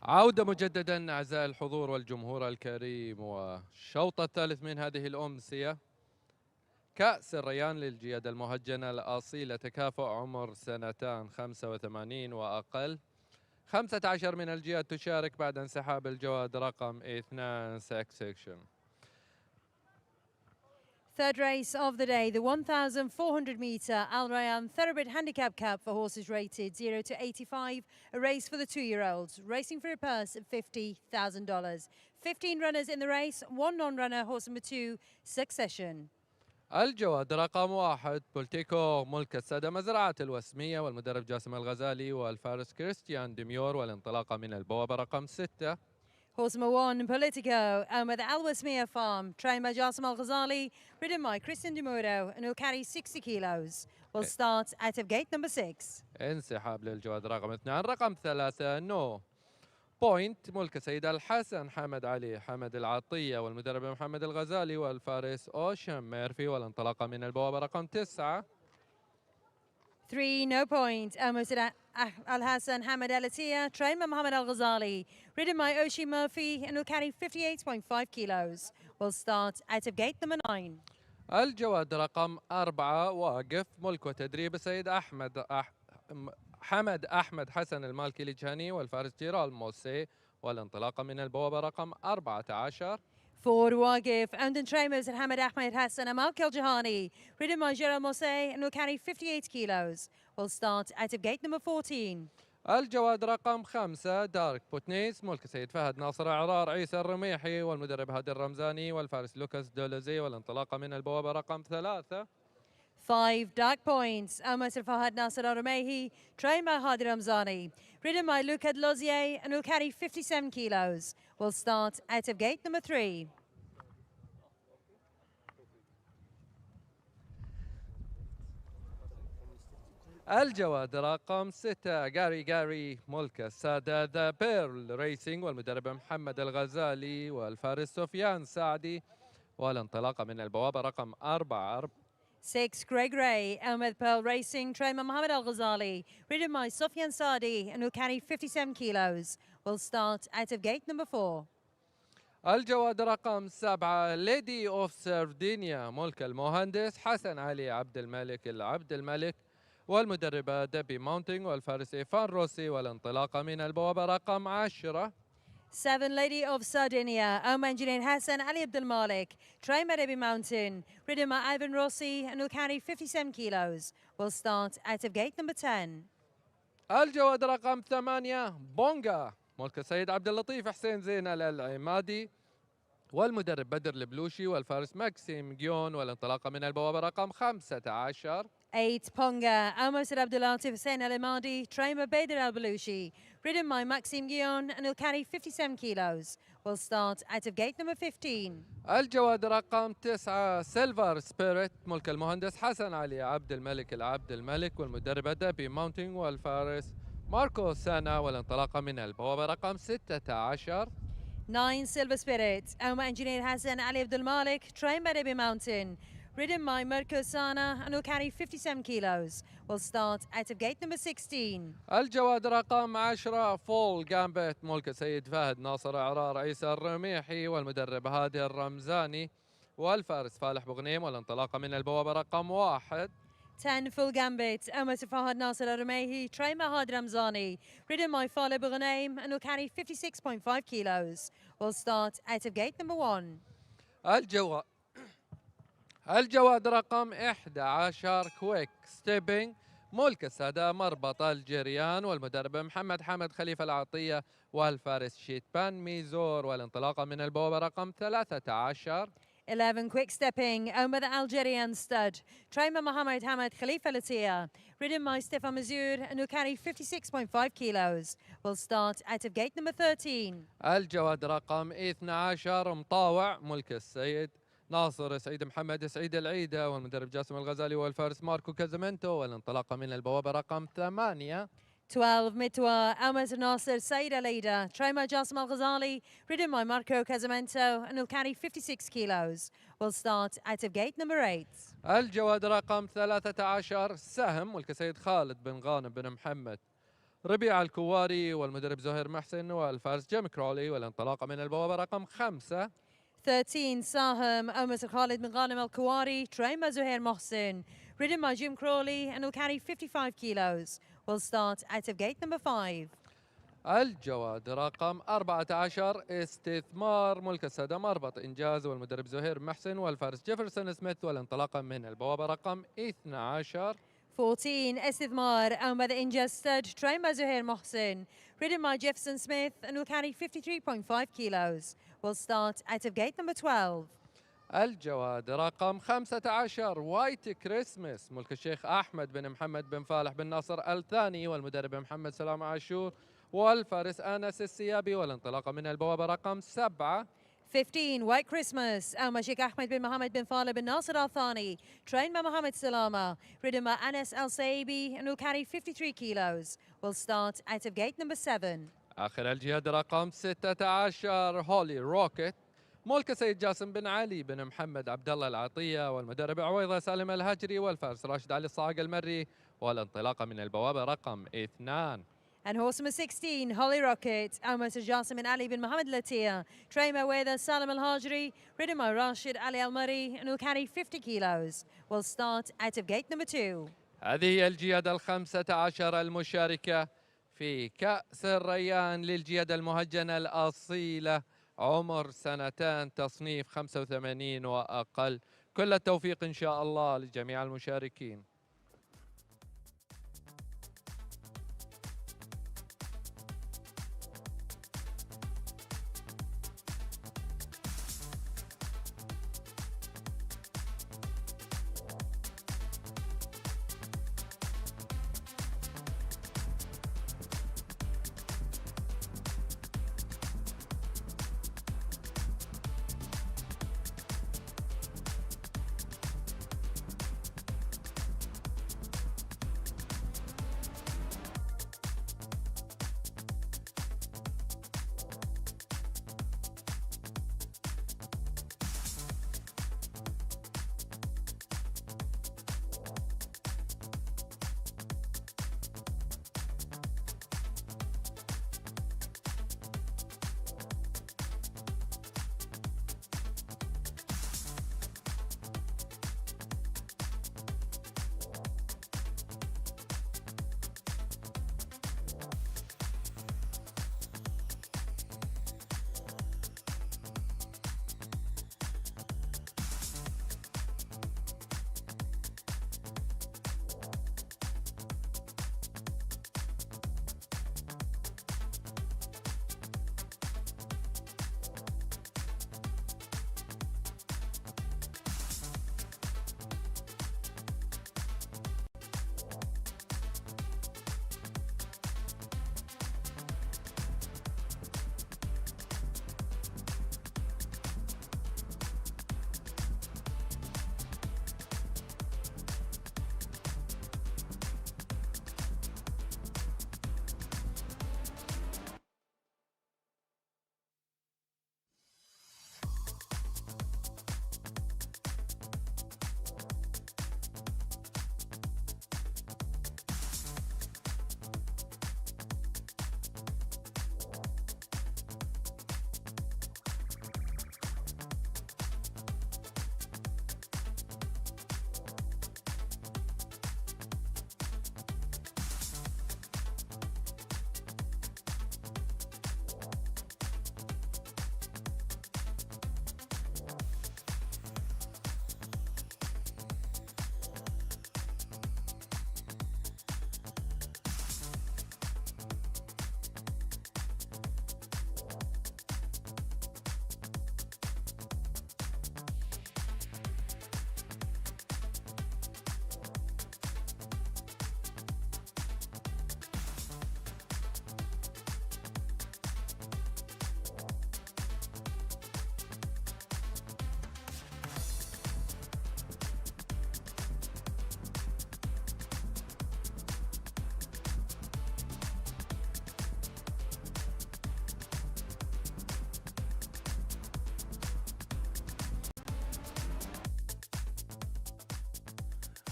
عودة مجددا أعزائي الحضور والجمهور الكريم، والشوط الثالث من هذه الأمسية، كأس الريان للجياد المهجنة الأصيلة، تكافؤ عمر 2 85 وأقل. 15 من الجياد تشارك بعد انسحاب الجواد رقم 2 سكسكشن. Third race of the day, the 1,400 metre Al Rayyan Thoroughbred Handicap Cup for horses rated 0 to 85, a race for the 2-year-olds, racing for a purse of $50,000. 15 runners in the race, one non-runner, horse number 2, Succession. الجواد رقم 1 بولتيكو ملك السادة مزرعة الوسمية، والمدرب جاسم الغزالي، والفارس كريستيان ديميور، والانطلاقة من البوابة رقم 6. Horse number 1, Politico, owned by the Al Wasmiyah Farm, trained by Jassim Al Ghazali, ridden by Christian Demuro, and will carry 60 kilos. Will start out of gate number 6. انسحاب للجواد رقم 2. رقم 3 نو بوينت ملك سيد الحسن حمد علي حمد العطية، والمدرب محمد الغزالي، والفارس أوشن ميرفي، والانطلاقة من البوابة رقم 9. 3, No Point, almost at Al Hassan Hamad Al Attiyah, trained by Muhammad Al Ghazali, ridden by Oshi Murphy, and will carry 58.5 kilos. Will start out of gate number 9. الجواد رقم 4 واقف ملك وتدريب السيد حمد أحمد حسن المالكي الجهني، والفارس جيرال موسي، والانطلاقة من البوابة رقم 14. 4, Wagif, owned and trained by Hamad Ahmed Hassan Amal Jahani, ridden by Gerald Mosse, and will carry 58 kilos. Will start out of gate number 14. الجواد رقم 5 دارك بوتنيس ملك سيد فهد ناصر عرار عيسى الرميحي، والمدرب هادي الرمزاني، والفارس لوكاس دولزي، والانطلاقة من البوابة رقم 3. 5, Dark Points, almost at Fahad Nasser Al-Rumehi, trained by Hadi Ramzani, ridden by Luca Lozier, and will carry 57 kilos. Will start out of gate number 3. الجواد رقم 6 جاري ملك السادة ذا بيرل ريسينج، والمدرب محمد الغزالي، والفارس سفيان سعدي، والانطلاقة من البوابة رقم 4. 6, Greg Ray, Ahmed Pearl Racing, trained by Muhammad Al Ghazali, ridden by Sufyan Saadi, and will carry 57 kilos. Will start out of gate number 4. الجواد رقم 7 ليدي اوف سردينيا ملك المهندس حسن علي عبد الملك، والمدربة دبي ماونتينج، والفارس إيفان روسي، والانطلاقة من البوابة رقم 10. 7, Lady of Sardinia, Engineer Hassan Ali Abdul Malik, trained by Debbie Mountain, ridden by Ivan Rossi, and will carry 57 kilos. Will start out of gate number 10. الجواد رقم 8 بونغا ملك السيد عبد اللطيف حسين زين العمادي، والمدرب بدر البلوشي، والفارس ماكسيم جيون، والانطلاقة من البوابة رقم 15. 8, Ponga, almost at Abdulatif Hussein Al Imadi, trained by Bader Al Balushi, ridden by Maxime Guillon, and he'll carry 57 kilos. Will start out of gate number 15. الجواد رقم 9 سيلفر سبيريت ملك المهندس حسن علي عبد الملك، والمدرب دبي ماونتينج، والفارس ماركو سانا، والانطلاقة من البوابة رقم 16. 9, Silver Spirit, Engineer Hassan Ali Abdul Malik, trained by Debbie Mountain, ridden by Mirko Sana, and will carry 57 kilos. Will start out of gate number 16. الجواد رقم 10 فول جامبت ملك سيد فهد ناصر عرار عيسى الرميحي، والمدرب هادي الرمزاني، والفارس فالح بغنيم، والانطلاقة من البوابة رقم 1. 10, Full Gambit, almost Fahad Nasser Al-Rumehi, trained by Hadi Ramzani, ridden by Faleh Bughaneim, and will carry 56.5 kilos. Will start out of gate number 1. الجواد رقم 11 كويك ستيبينج ملك السادة مربط الجريان، والمدرب محمد حمد خليفة العطية، والفارس شيتبان ميزور، والانطلاقة من البوابة رقم 13. 11, Quick Stepping, owned by the Algerian stud, trained by Mohammed Hamad Khalifa Latia, ridden by Stefan Mazur, and will carry 56.5 kilos. Will start out of gate number 13. الجواد رقم 12 مطاوع ملك السيد ناصر سعيد محمد سعيد العيدة، والمدرب جاسم الغزالي، والفارس ماركو كازامنتو، والانطلاقة من البوابة رقم 8. 12, Mitwa, Ahmed Nasser Said Al-Aida, trained by Jassim Al-Ghazali, ridden by Marco Casamento, and will carry 56 kilos. Will start out of gate number 8. الجواد رقم 13 سهم ملك سيد خالد بن غانم بن محمد ربيع الكواري والمدرب زهير محسن والفارس جيم كرولي، والانطلاقة من البوابة رقم 5. 13 Saham Omar Khalid bin Ghanem Al Kuwari, trained by Zuhair Mohsin, ridden by Jim Crawley, and will carry 55 kilos. Will start out of gate number 5. الجواد رقم 14 استثمار ملك السادة مربط إنجاز، والمدرب زهير محسن والفارس جيفرسون سميث، والانطلاقة من البوابة رقم 12. 14 Estithmar, owned by the Injaz stud, trained by Zuhair Mohsin, ridden by Jefferson Smith, and will carry 53.5 kilos. Will start out of gate number 12. الجواد رقم 15 وايت كريسمس ملك الشيخ أحمد بن محمد بن فالح بن ناصر الثاني، والمدرب محمد سلام عاشور والفارس أنس السيابي، والانطلاقة من البوابة رقم 7. 15 White Christmas, owned by Sheikh Ahmed bin Mohammed bin Faleh bin Nasser Al Thani, trained by Mohammed Salama, ridden by Anas Al Saibi, and will carry 53 kilos. Will start out of gate number 7. آخر الجهاد رقم 16 هولي روكيت ملك سيد جاسم بن علي بن محمد عبد الله العطية، والمدرب عويضة سالم الهجري والفارس راشد علي الصاعق المري، والانطلاقة من البوابة رقم 2. And horse number 16, Holly Rocket, owned by Sir Jassim bin Ali bin Mohammed Latia, trained by Weather Salam Al Hajri, ridden by Rashid Ali Al Mari, and will carry 50 kilos. Will start out of gate number 2. هذه هي الجيادة 15 المشاركة في كأس الريان للجيادة المهجنة الأصيلة، عمر سنتان، تصنيف 85 وأقل. كل التوفيق إن شاء الله لجميع المشاركين.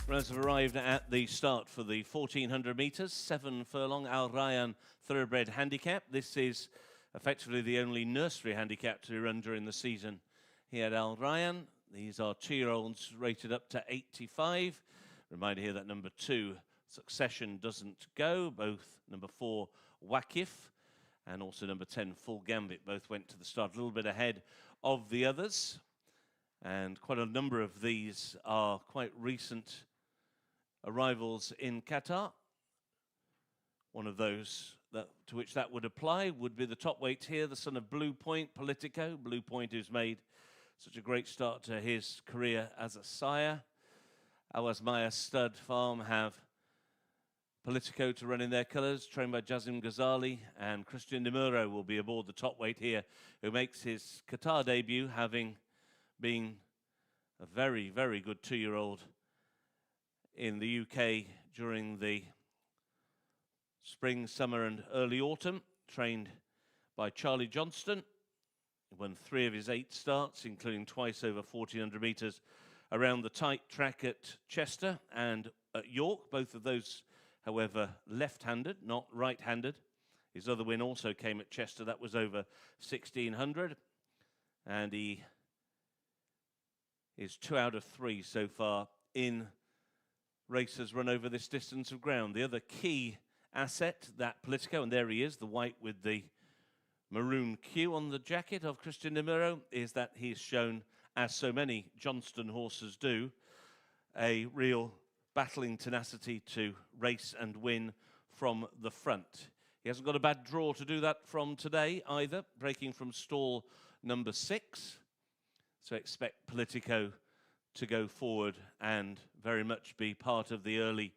Runners have arrived at the start for the 1400 metres, 7 furlong Al Rayyan Thoroughbred Handicap. This is effectively the only nursery handicap to run during the season here at Al Rayyan. These are 2-year-olds rated up to 85. Reminder here that number 2, Succession, doesn't go. Both number 4, Wakif, and also number 10, Full Gambit, both went to the start a little bit ahead of the others. And quite a number of these are quite recent arrivals in Qatar. One of those to which that would apply would be the top weight here, the son of Blue Point, Politico. Blue Point, who's made such a great start to his career as a sire. Awasmaya Stud Farm have Politico to run in their colours, trained by Jazim Ghazali, and Christian Demuro will be aboard the top weight here, who makes his Qatar debut, having been a very, very good 2-year-old in the UK during the spring, summer and early autumn, trained by Charlie Johnston. He won 3 of his 8 starts, including twice over 1400 metres around the tight track at Chester and at York. Both of those, however, left-handed, not right-handed. His other win also came at Chester. That was over 1600. And he is 2 out of 3 so far in races run over this distance of ground. The other key asset, that Politico, and there he is, the white with the maroon Q on the jacket of Christian Demuro, is that he's shown, as so many Johnston horses do, a real battling tenacity to race and win from the front. He hasn't got a bad draw to do that from today either, breaking from stall number 6. So expect Politico to go forward and very much be part of the early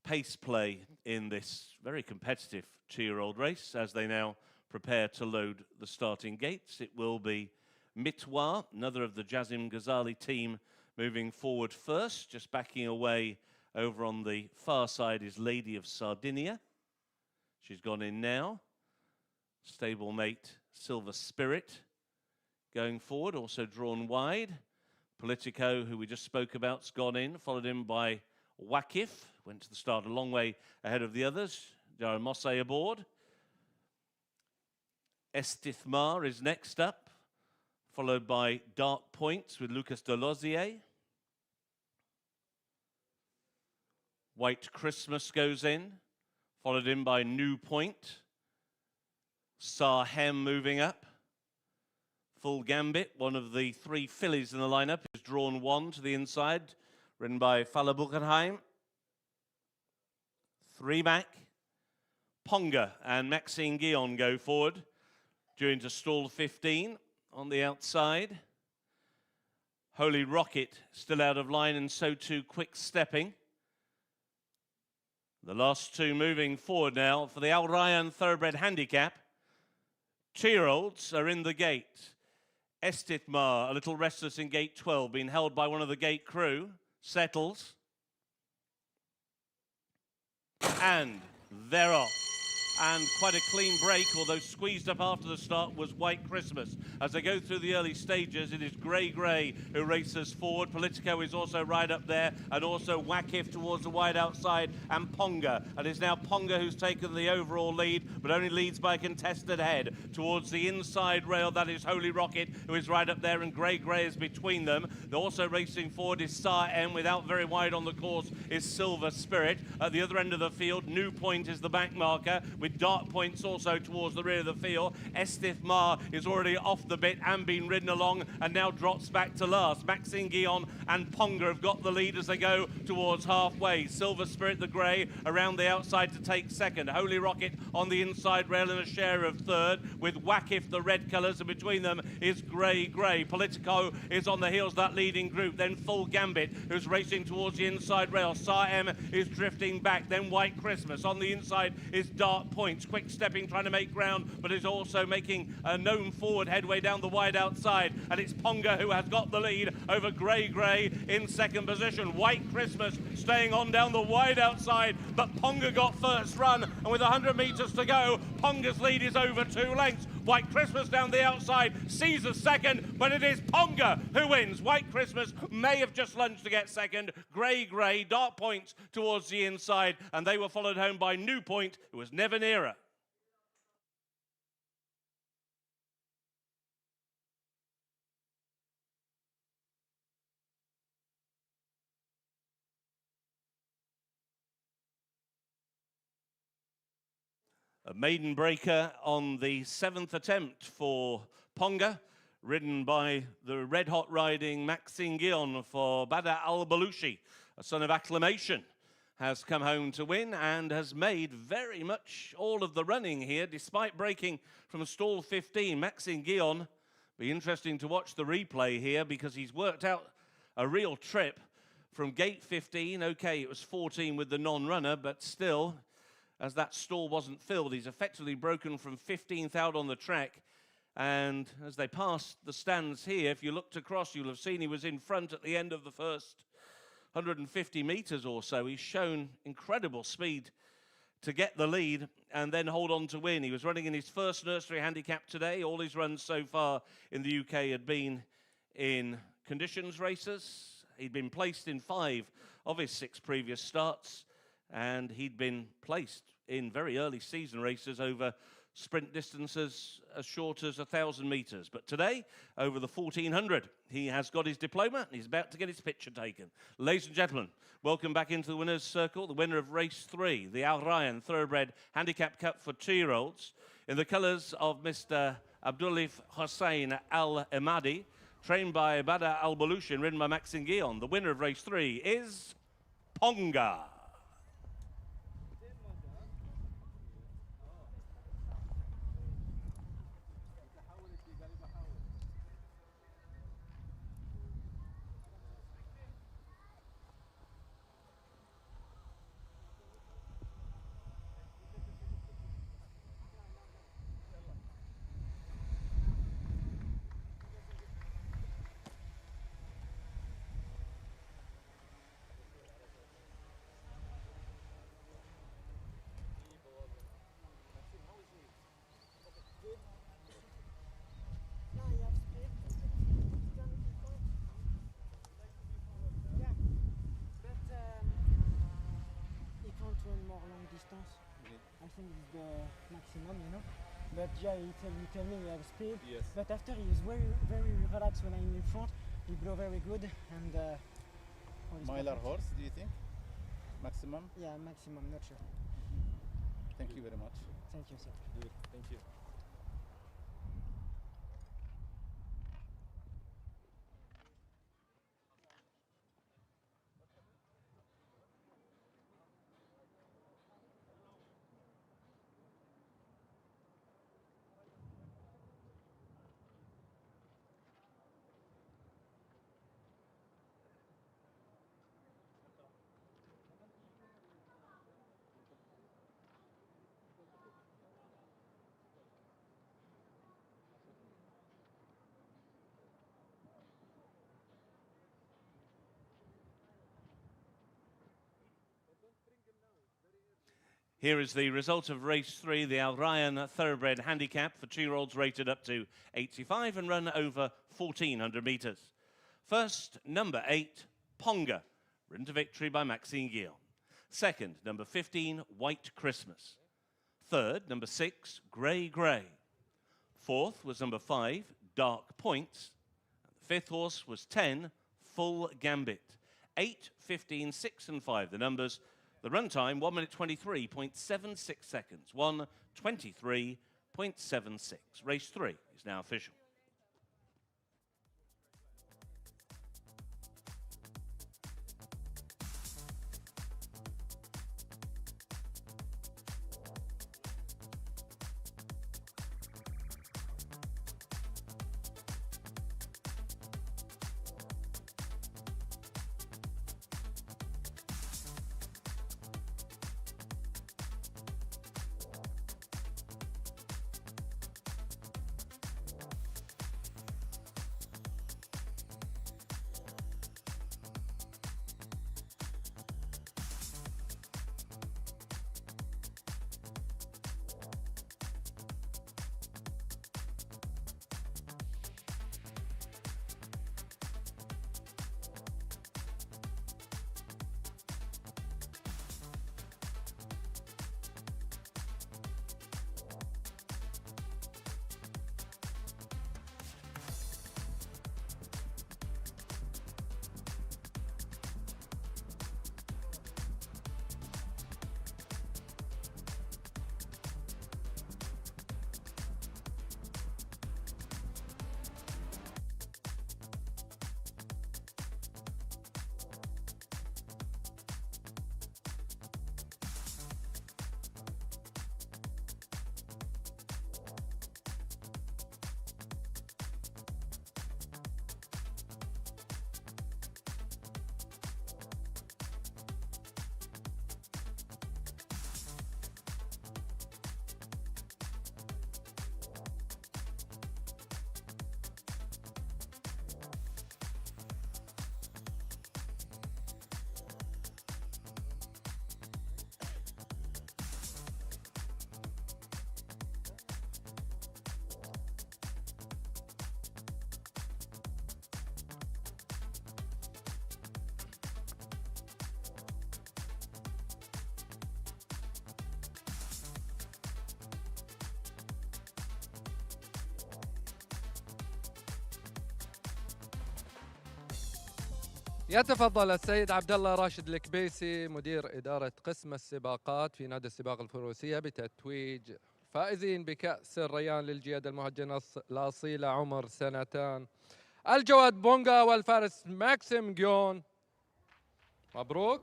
pace play in this very competitive 2-year-old race as they now prepare to load the starting gates. It will be Mitwa, another of the Jazim Ghazali team, moving forward first. Just backing away over on the far side is Lady of Sardinia. She's gone in now. Stablemate Silver Spirit going forward, also drawn wide. Politico, who we just spoke about, has gone in, followed in by Wakif, went to the start a long way ahead of the others. Darren Mosse aboard. Estithmar is next up, followed by Dark Points with Lucas Delosier. White Christmas goes in, followed in by New Point. Sahem moving up. Full Gambit, one of the 3 fillies in the lineup, is drawn 1 to the inside, ridden by Fala Buchenheim. 3 back. Ponga and Maxine Guillon go forward, due into stall 15 on the outside. Holy Rocket still out of line, and so too Quick Stepping. The last 2 moving forward now for the Al Rayyan Thoroughbred Handicap. 2-year-olds are in the gate. Estithmar, a little restless in gate 12, being held by one of the gate crew, settles. And they're off. And quite a clean break, although squeezed up after the start, was White Christmas. As they go through the early stages, it is Grey who races forward. Politico is also right up there, and also Wakif towards the wide outside, and Ponga. And it's now Ponga who's taken the overall lead, but only leads by a contested head. Towards the inside rail, that is Holy Rocket, who is right up there, and Grey is between them. They're also racing forward is Star M, without very wide on the course is Silver Spirit. At the other end of the field, New Point is the back marker, with Dark Points also towards the rear of the field. Estithmar is already off the bit and been ridden along, and now drops back to last. Maxine Guillon and Ponga have got the lead as they go towards halfway. Silver Spirit, the grey, around the outside to take second. Holy Rocket on the inside rail in a share of third, with Wakif, the red colours, and between them is Grey. Politico is on the heels of that leading group. Then Full Gambit, who's racing towards the inside rail. Sar M is drifting back. Then White Christmas. On the inside is Dark Points. Quick Stepping, trying to make ground, but is also making a known forward headway down the wide outside. And it's Ponga who has got the lead over Grey in second position. White Christmas staying on down the wide outside, but Ponga got first run, and with 100 metres to go, Ponga's lead is over 2 lengths. White Christmas down the outside sees a second, but it is Ponga who wins. White Christmas may have just lunged to get second. Grey, Dark Points towards the inside, and they were followed home by New Point, who was never nearer. A maiden breaker on the 7th attempt for Ponga, ridden by the red-hot riding Maxime Guillon for Bada Al-Balushi, a son of acclamation, has come home to win and has made very much all of the running here, despite breaking from stall 15. Maxime Guillon, be interesting to watch the replay here because he's worked out a real trip from gate 15. Okay, it was 14 with the non-runner, but still, as that stall wasn't filled, he's effectively broken from 15th out on the track. And as they passed the stands here, if you looked across, you'll have seen he was in front at the end of the first 150 meters or so. He's shown incredible speed to get the lead and then hold on to win. He was running in his first Nursery handicap today. All his runs so far in the UK had been in conditions races. He'd been placed in 5 of his 6 previous starts, and he'd been placed in very early season races over sprint distances as short as 1,000 meters. But today, over the 1,400, he has got his diploma and he's about to get his picture taken. Ladies and gentlemen, welcome back into the winner's circle, the winner of race 3, the Al Rayyan Thoroughbred Handicap Cup for 2-year-olds, in the colours of Mr. Abdulif Hossein Al Emadi, trained by Bada Al Balushi and ridden by Maxime Guillon. The winner of race 3 is Ponga. I think it's the maximum, you know. But yeah, you tell me he has speed. Yes. But after he is very relaxed when I'm in front. He blow very good and. Mile or horse, do you think? Maximum? Yeah, maximum. Not sure. Thank you very much. Thank you, sir. Good. Thank you. Here is the result of race 3, the Al Rayyan Thoroughbred Handicap for 2-year-olds rated up to 85 and run over 1,400 meters. First, number 8, Ponga, ridden to victory by Maxime Guillon. Second, number 15, White Christmas. Third, number 6, Grey. Fourth was number 5, Dark Points. The fifth horse was 10, Full Gambit. 8, 15, 6 and 5, the numbers. The run time, 1 minute 23.76 seconds. 1:23.76. Race 3 is now official. يتفضل السيد عبد الله راشد الكبيسي مدير إدارة قسم السباقات في نادي السباق الفروسية بتتويج فائزين بكأس الريان للجيادة المهجنة الأصيلة عمر 2 الجواد بونغا والفارس ماكسيم جيون. مبروك.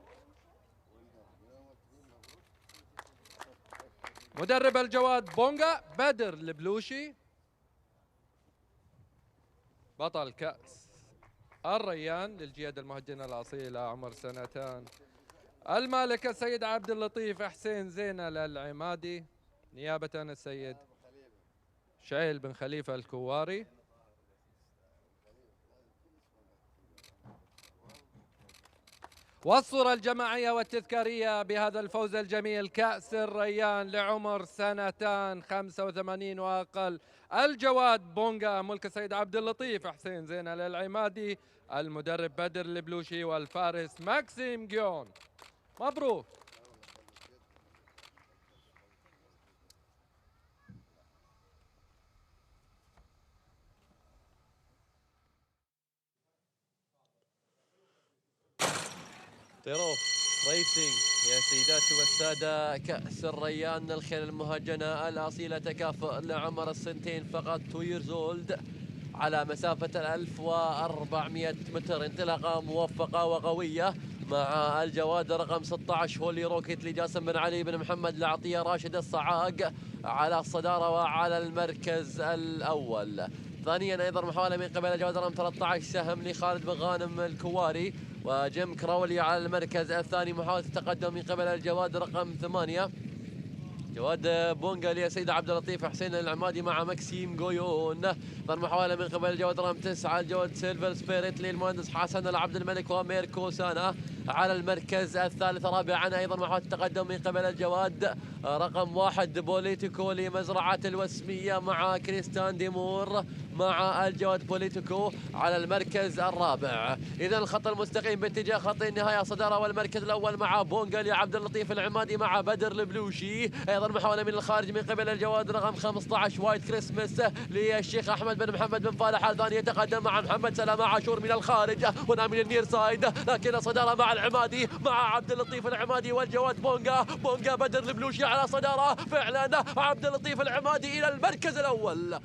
مدرب الجواد بونغا بدر البلوشي بطل كأس الريان للجيادة المهجنة الأصيلة عمر 2. المالك السيد عبد اللطيف حسين زينة العمادي نيابة السيد شعيل بن خليفة الكواري. والصورة الجماعية والتذكارية بهذا الفوز الجميل كأس الريان لعمر 2 85 وأقل الجواد بونغا ملك السيد عبد اللطيف حسين زينة العمادي المدرب بدر البلوشي والفارس ماكسيم جيون. مبروك. طيروف ريسينج يا سيداتي والسادة، كأس الريان الخيل المهجنة الأصيلة تكافؤ لعمر 2 فقط 2 years old على مسافة 1400 متر، انطلاقة موفقة وقوية مع الجواد رقم 16 هولي روكيت لجاسم بن علي بن محمد العطية راشد الصعاق على الصدارة وعلى المركز الأول. ثانيا أيضا محاولة من قبل الجواد رقم 13 سهم لخالد بن غانم الكواري، وجيم كراولي على المركز الثاني. محاولة التقدم من قبل الجواد رقم 8 جواد بونغا لسيد عبد اللطيف حسين العمادي مع ماكسيم جويون. محاولة من قبل الجواد رقم 9 الجواد سيلفر سبيريت للمهندس حسن العبد الملك وميركو سانا على المركز الثالث. رابعا ايضا محاولة التقدم من قبل الجواد رقم 1 بوليتيكو لمزرعة الوسمية مع كريستيان ديمور مع الجواد بوليتيكو على المركز الرابع. اذا الخط المستقيم باتجاه خط النهاية، صدارة والمركز الاول مع بونغا لعبد اللطيف العمادي مع بدر البلوشي. ايضا محاولة من الخارج من قبل الجواد رقم 15 وايت كريسمس للشيخ احمد بن محمد بن فالح الثاني، يتقدم مع محمد سلامة عاشور من الخارج هنا من النير سايد، لكن الصدارة مع العمادي مع عبد اللطيف العمادي والجواد بونغا بدر البلوشي على صدارة فعلا. عبد اللطيف العمادي الى المركز الاول.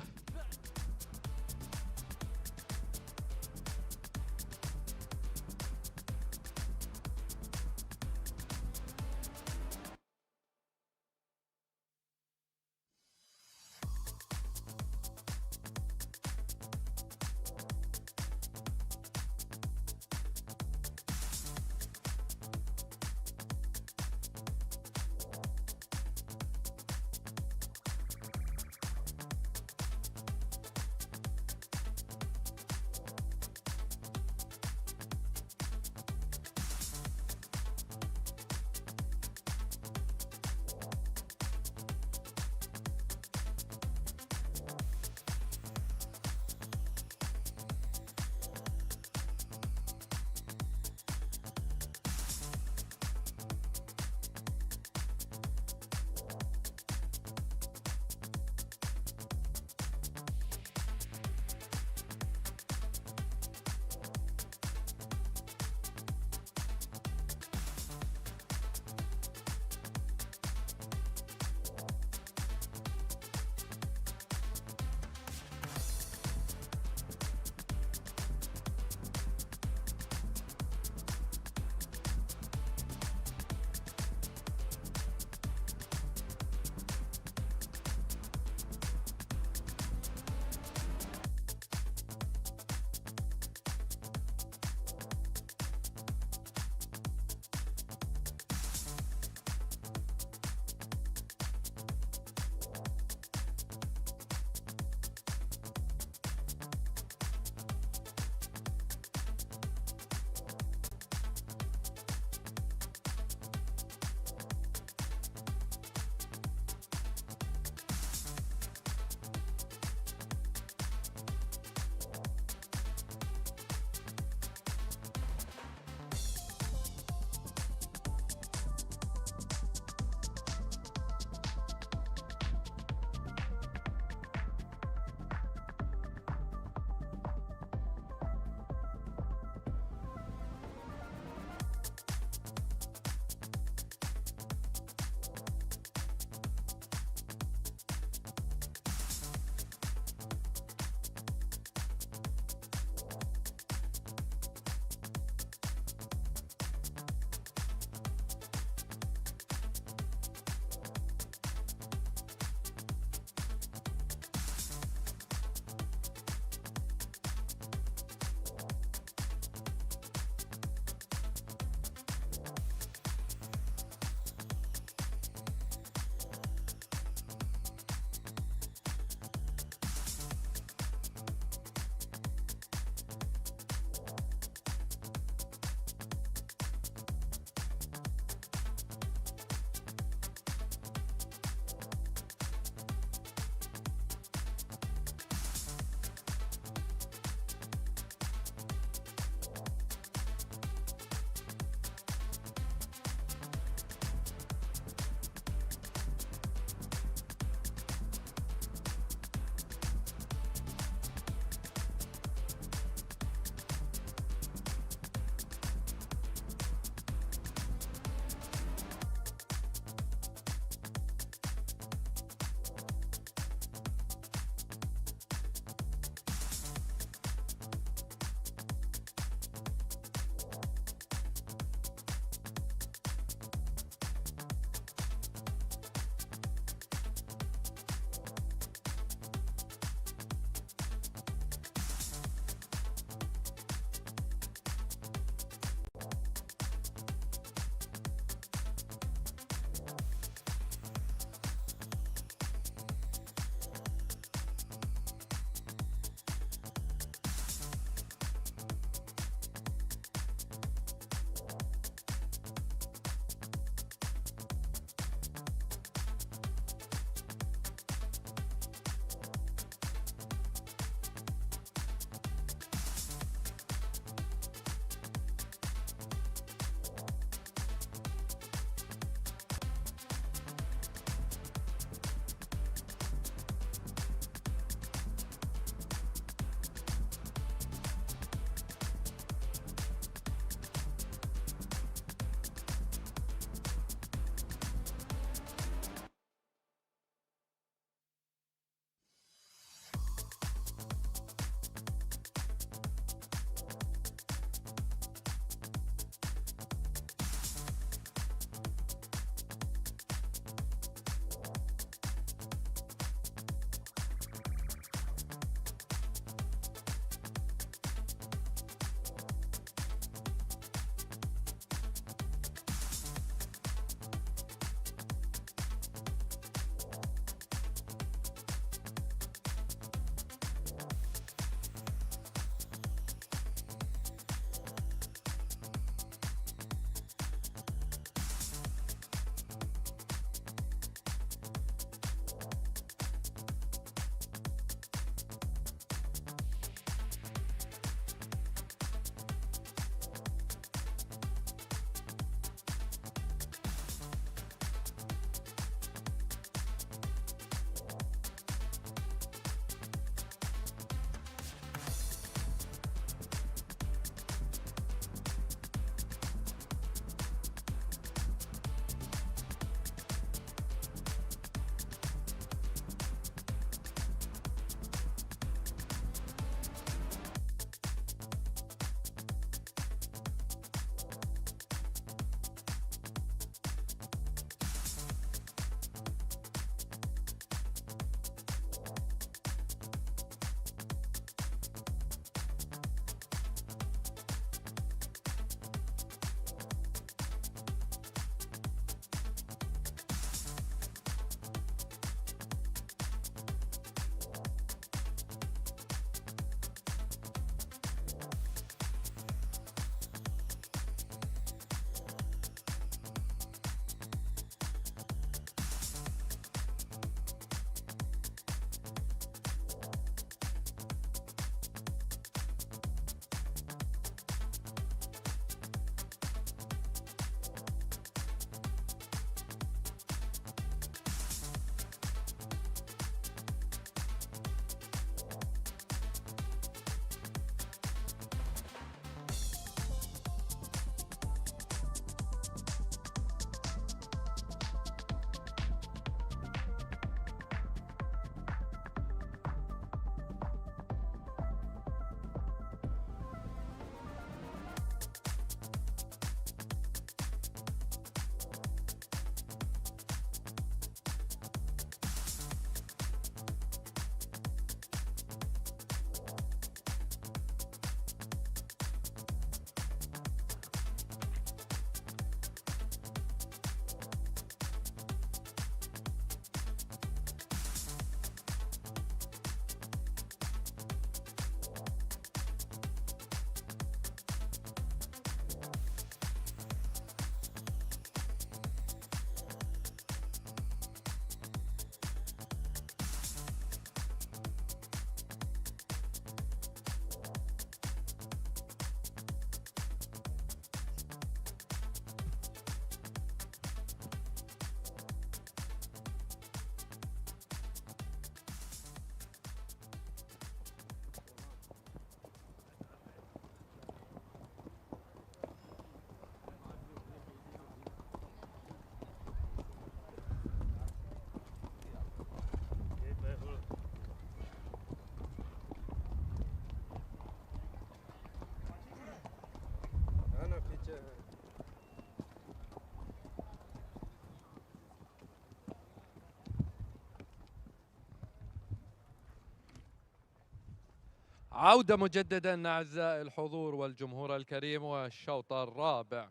عودة مجددا أعزائي الحضور والجمهور الكريم، والشوط الرابع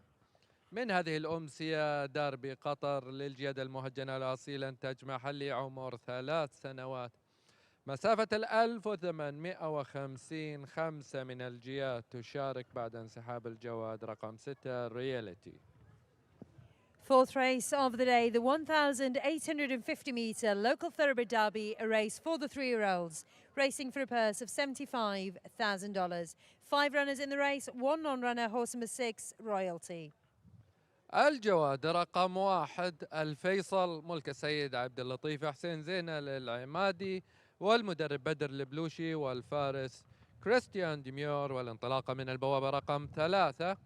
من هذه الأمسية داربي قطر للجيادة المهجنة الأصيلة إنتاج محلي عمر 3 سنوات، مسافة 1850. 5 من الجيات تشارك بعد انسحاب الجواد رقم 6 رياليتي. Fourth race of the day, the 1,850 metre local thoroughbred derby, a race for the 3-year-olds, racing for a purse of $75,000. 5 runners in the race, 1 non-runner, horse number 6, Royalty. الجواد رقم 1 الفيصل ملك السيد عبد اللطيف حسين زينة للعمادي، والمدرب بدر البلوشي، والفارس كريستيان ديميور، والانطلاقة من البوابة رقم 3.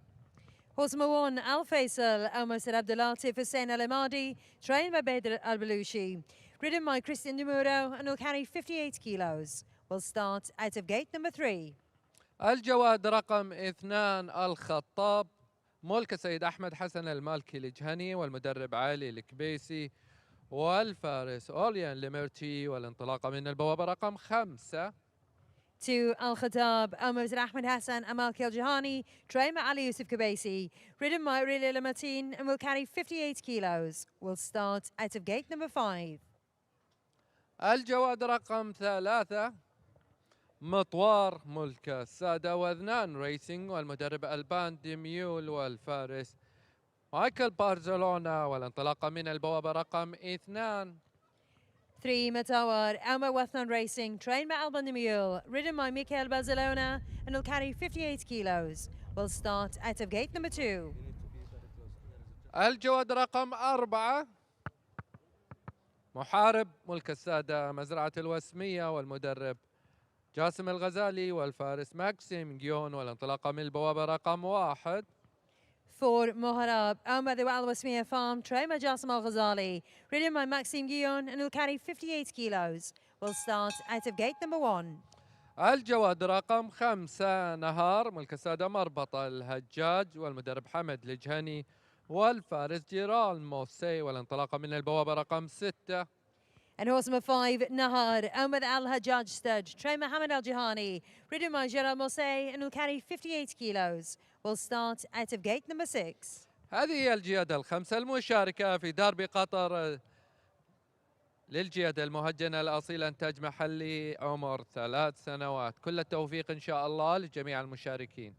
Horse number 1, Al Faisal, almost at Abdulatif Hussein Al Amadi, trained by Badr Al Balushi. Ridden by Christian Demuro and will carry 58 kilos. Will start out of gate number 3. الجواد رقم 2 الخطاب ملك السيد أحمد حسن المالكي الجهني، والمدرب علي الكبيسي، والفارس أوليان ليمرتي، والانطلاقة من البوابة رقم 5. 2, Al Khatab, almost at Ahmed Hassan Amalki Al Jahani, trained by Ali Yusuf Kabesi. Ridden by Aurelia Lamartine and will carry 58 kilos. Will start out of gate number 5. الجواد رقم 3 مطوار ملك السادة وذنان ريسينج، والمدرب البان ديميول، والفارس مايكل بارزلونا، والانطلاقة من البوابة رقم 2. 3, Matawar, Alma Wathnon Racing, trained by Alban de Mule, ridden by Michael Barcelona and will carry 58 kilos. Will start out of gate number 2. الجواد رقم 4 محارب ملك السادة مزرعة الوسمية، والمدرب جاسم الغزالي، والفارس ماكسيم جيون، والانطلاقة من البوابة رقم 1. 4, Moharab, owned by the Al Wasmiya farm, trained by Jassim Al Ghazali, ridden by Maxime Guillon and will carry 58 kilos. Will start out of gate number 1. الجواد رقم 5 نهار ملك السادة مربطة الهجاج، والمدرب حمد الجهني، والفارس جيرال موسي، والانطلاقة من البوابة رقم 6. And horse number 5, Nahar, owned by the Al Hajjaj stud, trained by Hamid Al Jahani, ridden by Gerald Mosse and will carry 58 kilos. Will start out of gate number 6. هذه هي الجيادة الخمسة المشاركة في داربي قطر للجيادة المهجنة الأصيلة إنتاج محلي عمر 3 سنوات. كل التوفيق إن شاء الله لجميع المشاركين.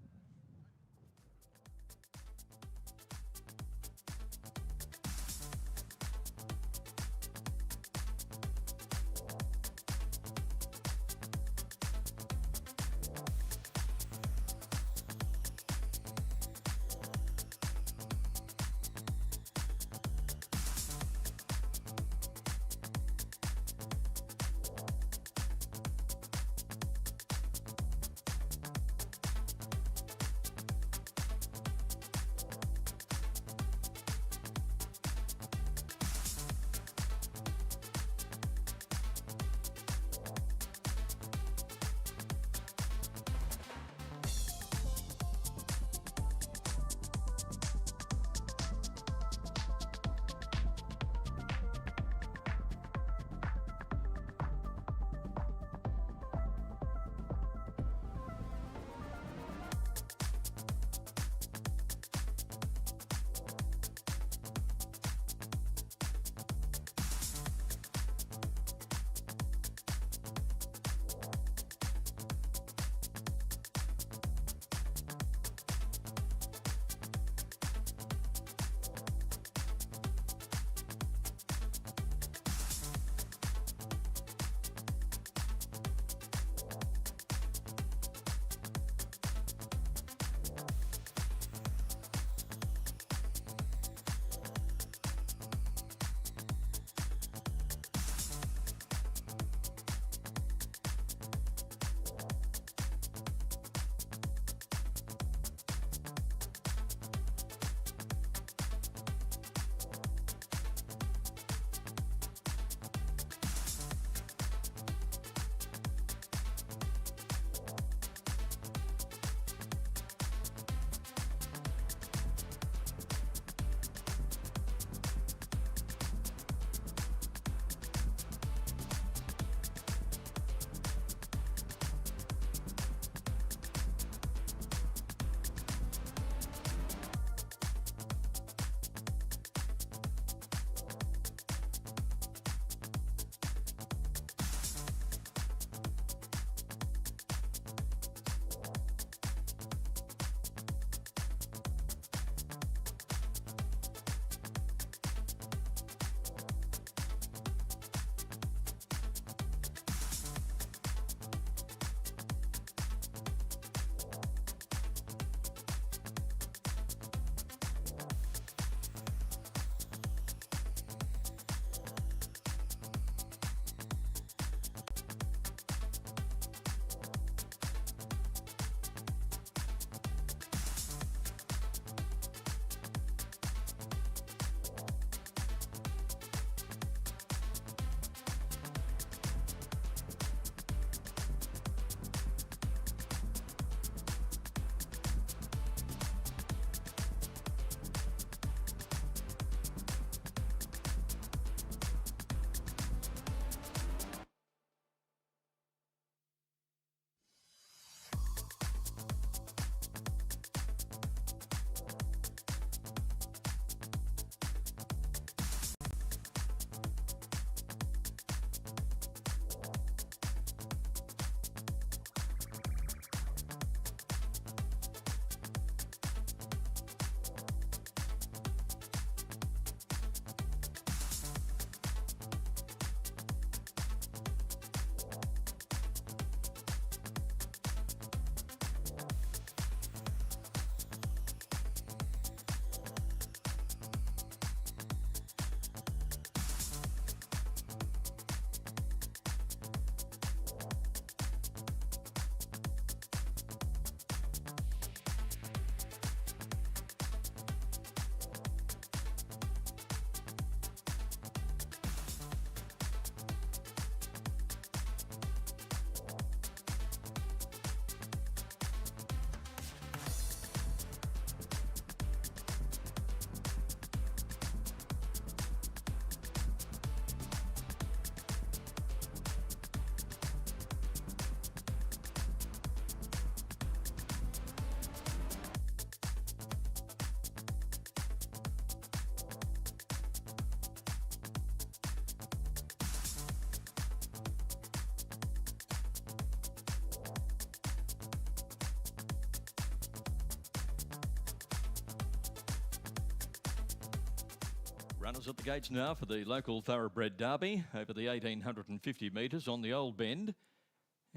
Runners at the gates now for the local thoroughbred derby over the 1850 metres on the Old Bend,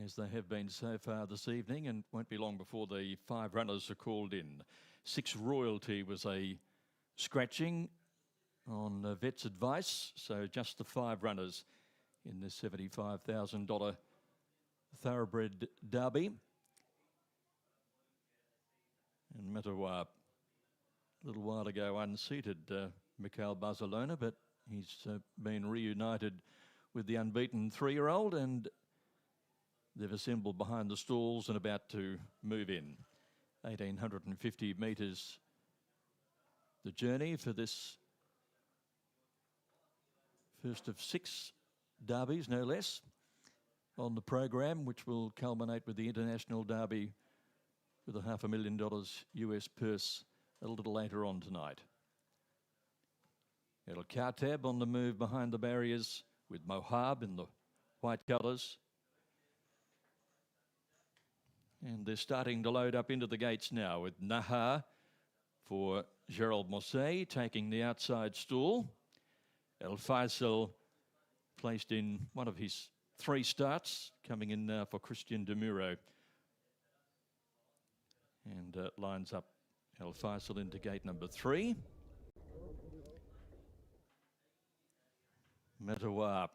as they have been so far this evening, and won't be long before the 5 runners are called in. 6 Royalty was a scratching on vet's advice, so just the 5 runners in this $75,000 thoroughbred derby. And Matawa, a little while ago, unseated Mikhail Barcelona, but he's been reunited with the unbeaten 3-year-old, and they've assembled behind the stalls and about to move in. 1850 metres the journey for this first of 6 derbies, no less, on the program, which will culminate with the International Derby with a $500,000 US purse a little later on tonight. El Khartab on the move behind the barriers with Mohab in the white colours. And they're starting to load up into the gates now with Nahar for Gerald Mosse taking the outside stall. El Faisal placed in one of his 3 starts, coming in now for Christian De Muro. And lines up El Faisal into gate number 3. Matawa,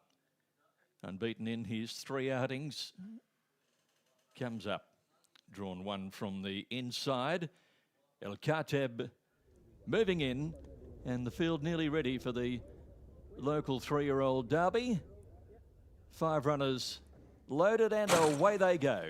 unbeaten in his 3 outings, comes up. Drawn 1 from the inside. El Khartab moving in, and the field nearly ready for the local 3-year-old derby. 5 runners loaded, and away they go.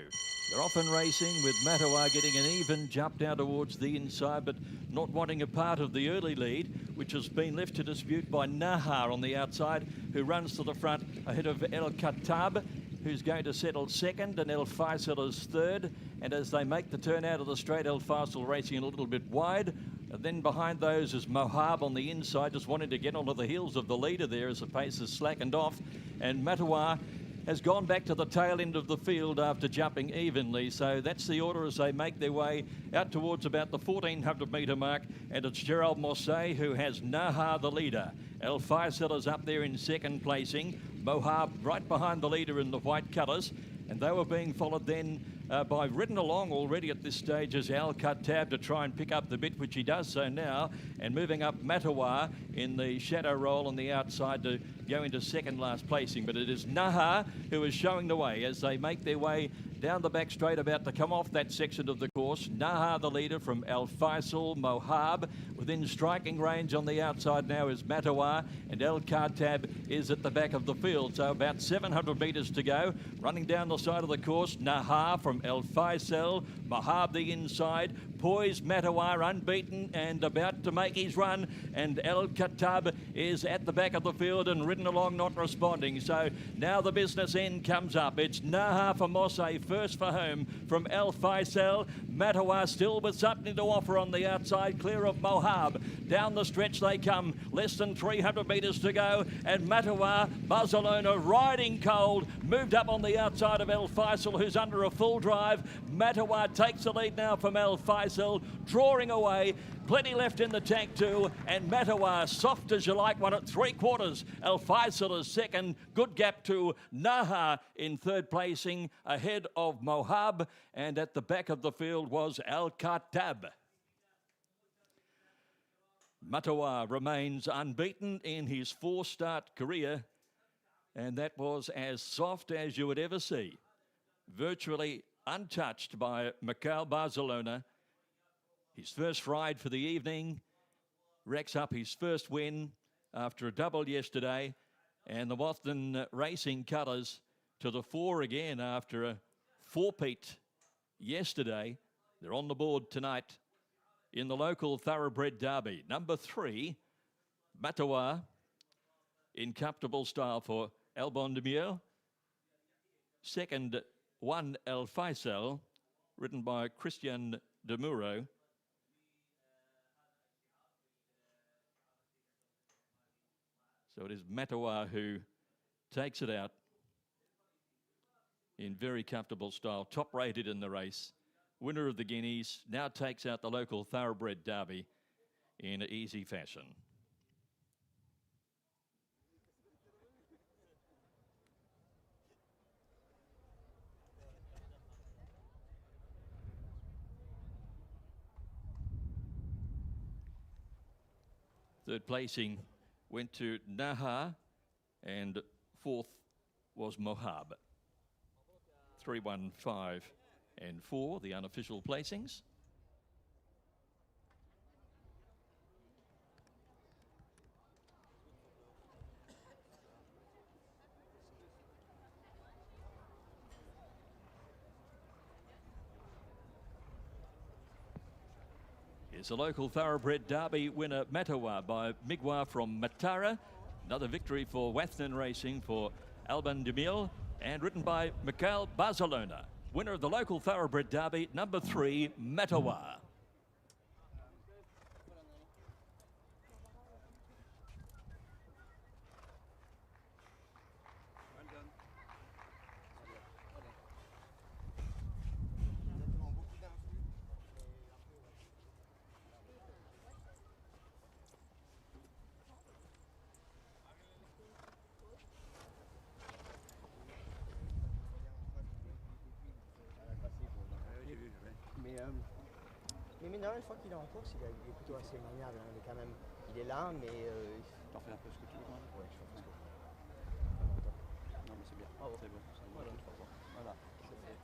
They're off and racing with Matawa getting an even jump down towards the inside, but not wanting a part of the early lead, which has been left to dispute by Nahar on the outside, who runs to the front ahead of El Khartab, who's going to settle second, and El Faisal is third. And as they make the turn out of the straight, El Faisal racing a little bit wide. And then behind those is Mohab on the inside, just wanting to get onto the heels of the leader there as the pace has slackened off. And Matawa has gone back to the tail end of the field after jumping evenly. So that's the order as they make their way out towards about the 1,400 metre mark. And it's Gerald Mosse who has Nahar the leader. El Faisal is up there in second placing. Mohab right behind the leader in the white colours. And they were being followed then by ridden along already at this stage as El Khartab to try and pick up the bit, which he does so now, and moving up Matawa in the shadow roll on the outside to go into second last placing. But it is Nahar who is showing the way as they make their way down the back straight, about to come off that section of the course. Nahar the leader from El Faisal. Mohab within striking range on the outside now is Matawa, and El Khartab is at the back of the field. So about 700 metres to go. Running down the side of the course, Nahar from El Faisal. Mohab the inside. Poised Matawa unbeaten and about to make his run, and El Khartab is at the back of the field and ridden along, not responding. So now the business end comes up. It's Nahar for Mosse, first for home from El Faisal. Matawa still with something to offer on the outside, clear of Mohab. Down the stretch they come, less than 300 metres to go, and Matawa, Barcelona riding cold, moved up on the outside of El Faisal, who's under a full drive. Matawa takes the lead now from El Faisal, drawing away. Plenty left in the tank too, and Matawa, soft as you like, one at 3/4. El Faisal is second. Good gap to Nahar in third placing, ahead of Mohab, and at the back of the field was El Khartab. Matawa remains unbeaten in his 4-start career, and that was as soft as you would ever see. Virtually untouched by Mikhail Barcelona. His first ride for the evening, racks up his first win after a double yesterday, and the Wathen Racing colours to the fore again after a 4-peat yesterday. They're on the board tonight in the local thoroughbred derby. Number 3, Matawa, in comfortable style for Albon de Miel. Second, 1 El Faisal, ridden by Christian De Muro. So it is Matawa who takes it out in very comfortable style, top rated in the race. Winner of the Guineas, now takes out the local thoroughbred derby in easy fashion. Third placing went to Naha, and fourth was Mohab. 3, 1, 5 and 4, the unofficial placings. Here's a local thoroughbred derby winner, Matawa by Migwa from Matara. Another victory for Wathnan Racing for Alban Demille, and ridden by Mikhail Barcelona. Winner of the local thoroughbred derby, number 3, Matawa. Mais mine de rien, une fois qu'il est en course, il est plutôt assez maniable. Hein. Il est quand même, il est là, mais T'en fais un peu ce que tu veux. ouais, je fais un peu ce que je veux. Non, mais c'est bien. Bravo. C'est bon. Voilà. 3 points. Voilà, c'est fait.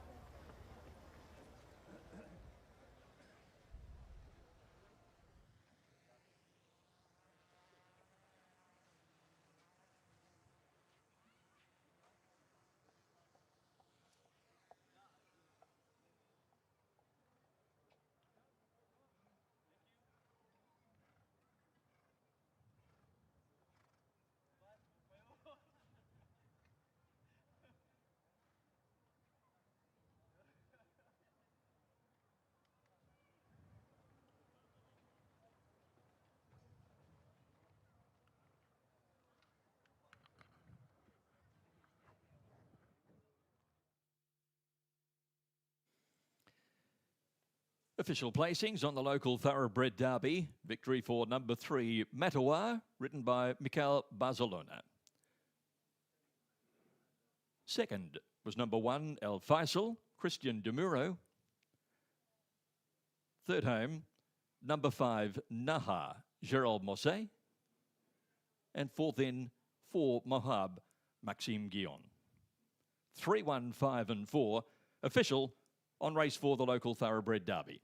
Official placings on the local thoroughbred derby. Victory for number 3, Matawa, ridden by Mikhail Barcelona. Second was number 1, El Faisal, Christian Demuro. Third home, number 5, Naha, Gerald Mosse. And fourth in, 4, Mohab, Maxime Guillon. 3, 1, 5 and 4. Official on race 4, the local thoroughbred derby.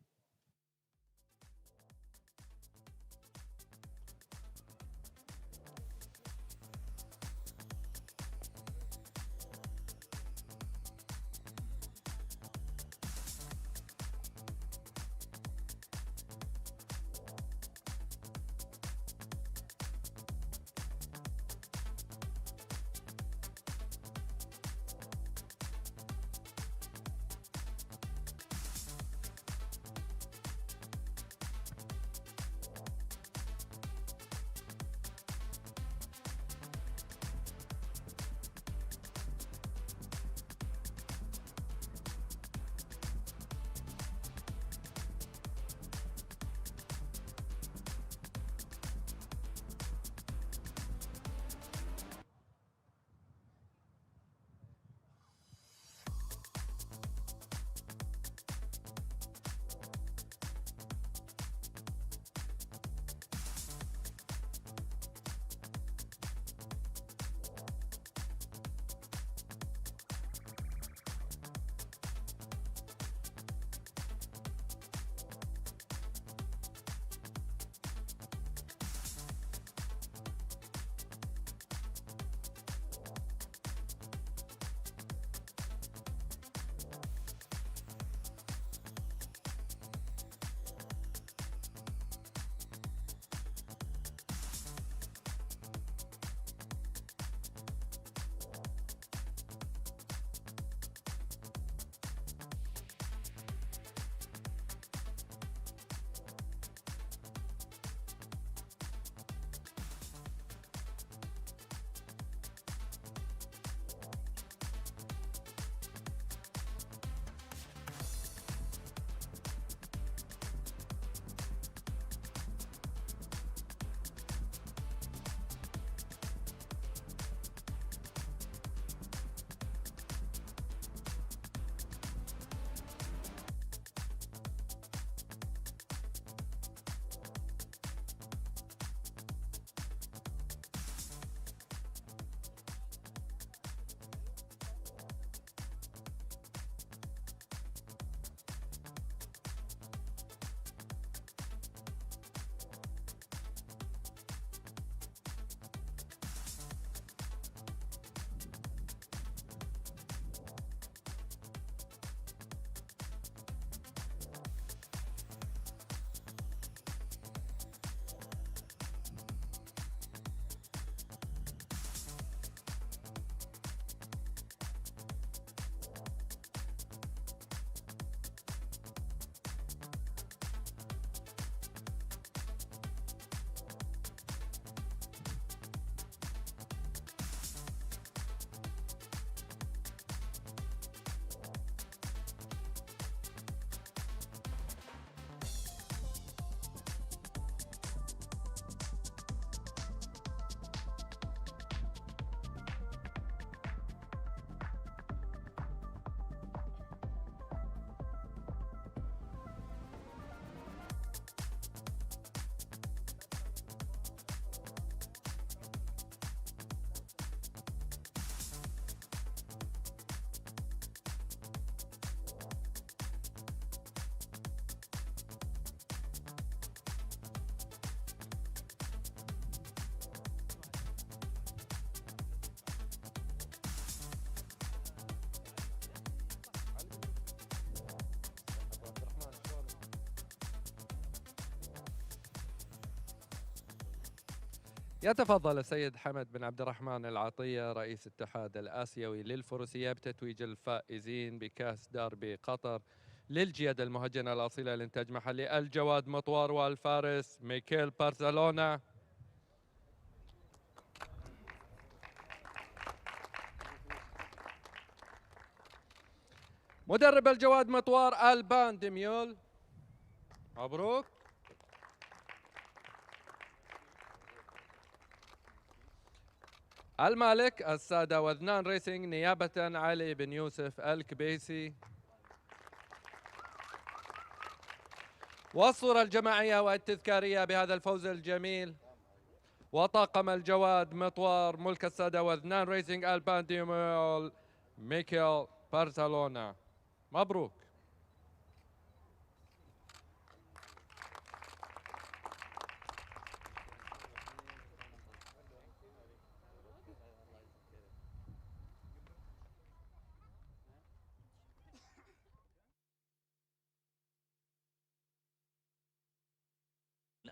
يتفضل السيد حمد بن عبد الرحمن العطية رئيس الاتحاد الآسيوي للفروسية بتتويج الفائزين بكأس داربي قطر للجيادة المهجنة الأصيلة لإنتاج محلي الجواد مطوار والفارس ميكيل بارسلونا. مدرب الجواد مطوار البان ديميول، مبروك. المالك السادة وذنان ريسينج نيابة علي بن يوسف الكبيسي. والصورة الجماعية والتذكارية بهذا الفوز الجميل وطاقم الجواد مطوار ملك السادة وذنان ريسينج البان ديميول ميكيل بارسلونا، مبروك.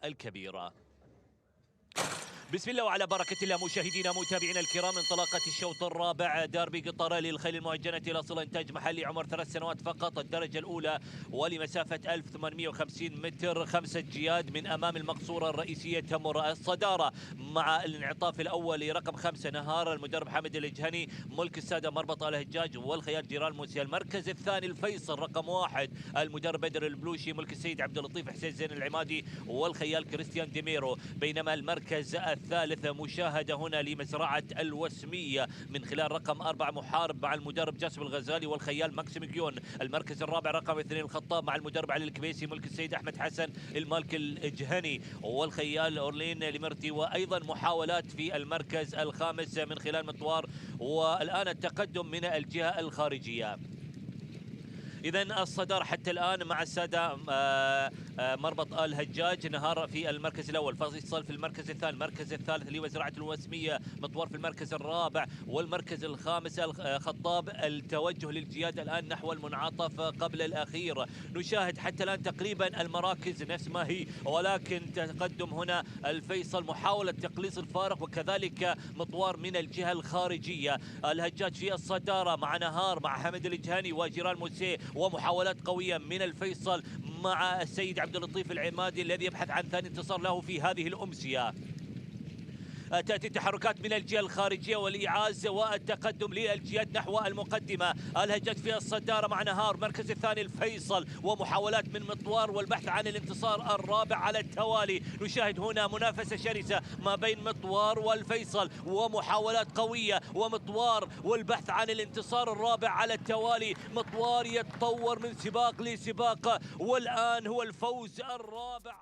الكبيرة. بسم الله وعلى بركة الله. مشاهدينا متابعينا الكرام، انطلاقة الشوط الرابع داربي قطر للخيل المهجنة الأصل إنتاج محلي، عمر 3 سنوات فقط، الدرجة الأولى ولمسافة 1850 متر، 5 جياد. من أمام المقصورة الرئيسية تمر الصدارة مع الانعطاف الأول لرقم 5 نهار المدرب حامد الإجهني، ملك السادة مربط الهجاج والخيال جيران موسى. المركز الثاني الفيصل رقم 1 المدرب بدر البلوشي، ملك السيد عبد اللطيف حسين زين العمادي والخيال كريستيان ديميرو. بينما المركز الثالث مشاهدة هنا لمزرعة الوسمية من خلال رقم 4 محارب مع المدرب جاسم الغزالي والخيال ماكسيم جيون. المركز الرابع رقم 2 الخطاب مع المدرب علي الكبيسي، ملك السيد أحمد حسن المالك الإجهني والخيال أورلين لمرتي. وأيضا محاولات في المركز الخامس من خلال مطوار، والآن التقدم من الجهة الخارجية. إذن الصدارة حتى الآن مع السادة مربط الهجاج نهار في المركز الأول، فيصل في المركز الثاني، المركز الثالث لوزراعة الوسمية مطوار في المركز الرابع، والمركز الخامس خطاب. التوجه للجياد الآن نحو المنعطف قبل الأخير. نشاهد حتى الآن تقريبا المراكز نفس ما هي، ولكن تقدم هنا الفيصل، محاولة تقليص الفارق، وكذلك مطوار من الجهة الخارجية. الهجاج في الصدارة مع نهار مع حمد الإجهاني وجيران موسى، ومحاولات قوية من الفيصل مع السيد عبد اللطيف العمادي الذي يبحث عن ثاني انتصار له في هذه الأمسية. تأتي تحركات من الجهة الخارجية والإيعاز والتقدم للجياد نحو المقدمة. الهجاج في الصدارة مع نهار، مركز الثاني الفيصل، ومحاولات من مطوار والبحث عن الانتصار الرابع على التوالي. نشاهد هنا منافسة شرسة ما بين مطوار والفيصل، ومحاولات قوية، ومطوار والبحث عن الانتصار الرابع على التوالي. مطوار يتطور من سباق لسباق، والآن هو الفوز الرابع.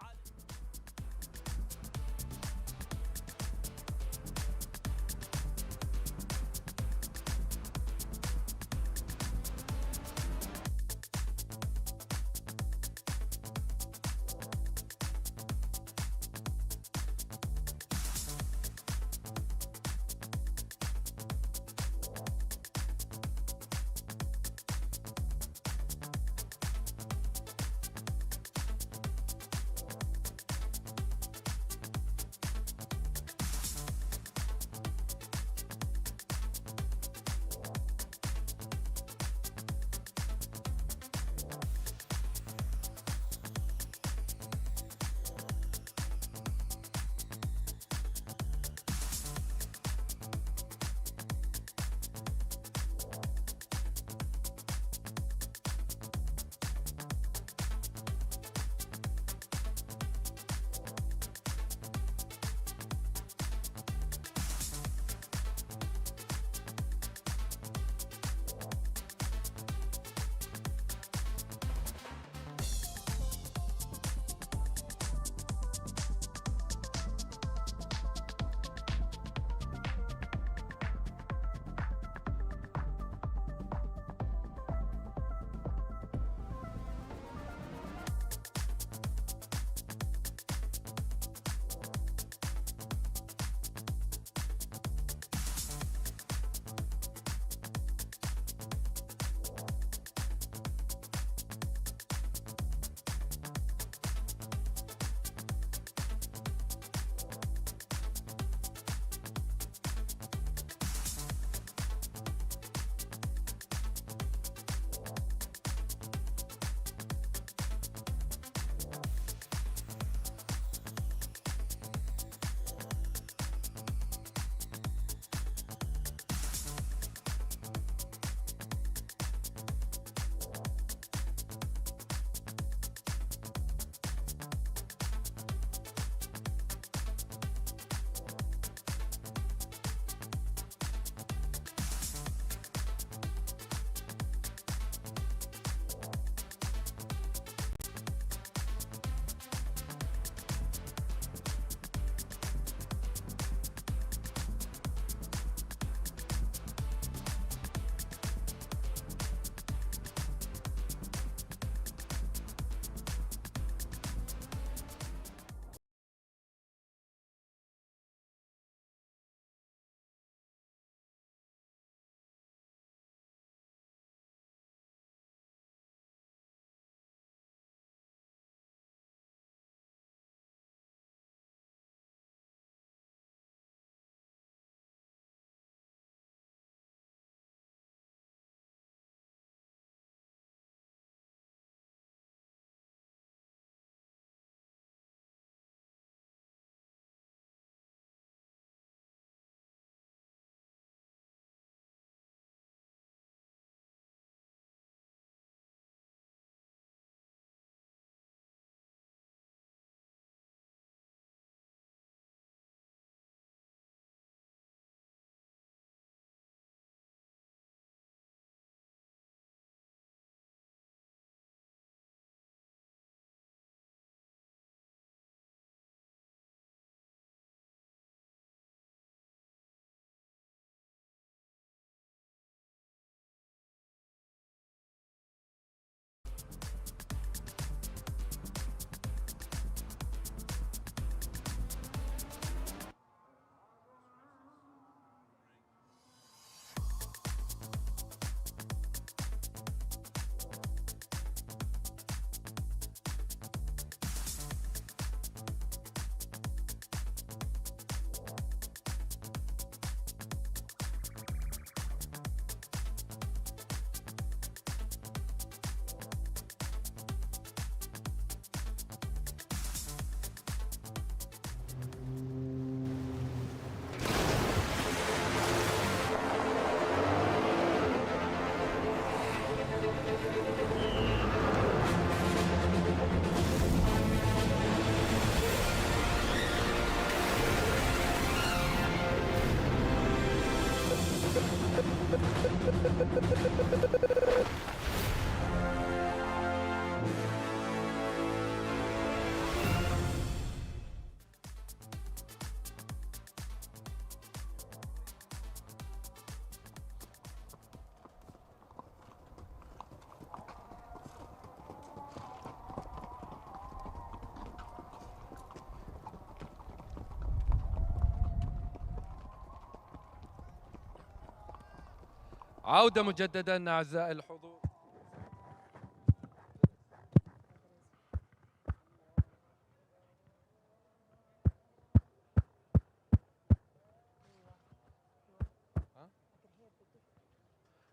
عودة مجددا أعزائي الحضور.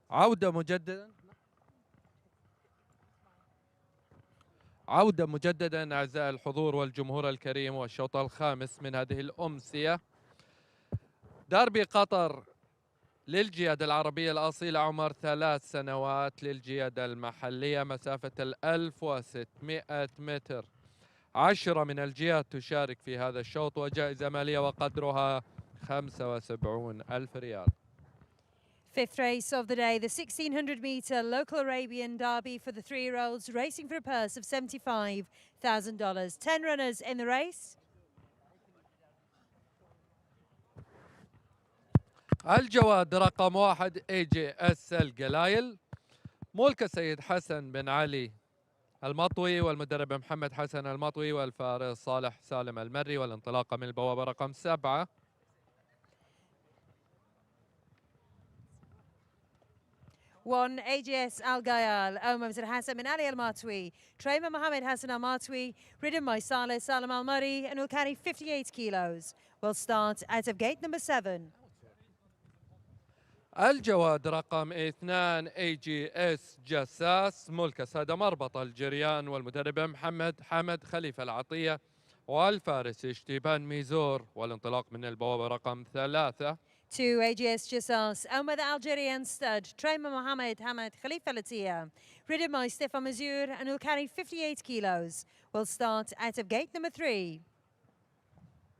عودة مجددا أعزائي الحضور والجمهور الكريم، والشوط الخامس من هذه الأمسية. داربي قطر للجيادة العربية الأصيلة عمر 3 سنوات، للجيادة المحلية مسافة 1600 متر. 10 من الجهات تشارك في هذا الشوط، وجائزة مالية وقدرها 75,000 ريال. Fifth race of the day, the 1600-meter local Arabian derby for the 3-year-olds, racing for a purse of $75,000. 10 runners in the race. الجواد رقم 1 AJS القلايل، ملك السيد حسن بن علي المطوي والمدرب محمد حسن المطوي، والفارس صالح سالم المري، والانطلاقة من البوابة رقم 7. One AGS Al Gayal, Omar Hassan bin Ali Al Matwi, trainer Mohammed Hassan Al Matwi, ridden by Saleh Salam Al Murray, and will carry 58 kilos. Will start out of gate number 7. الجواد رقم 2 AGS جساس، ملك السادة مربط الجريان، والمدرب محمد حمد خليفة العطية، والفارس اشتبان ميزور، والانطلاق من البوابة رقم 3. 2 AGS Jassas, Omar the Algerian stud, trainer Mohammed Hamad Khalifa Latia, ridden by Stefan Mazur, and will carry 58 kilos. Will start out of gate number 3.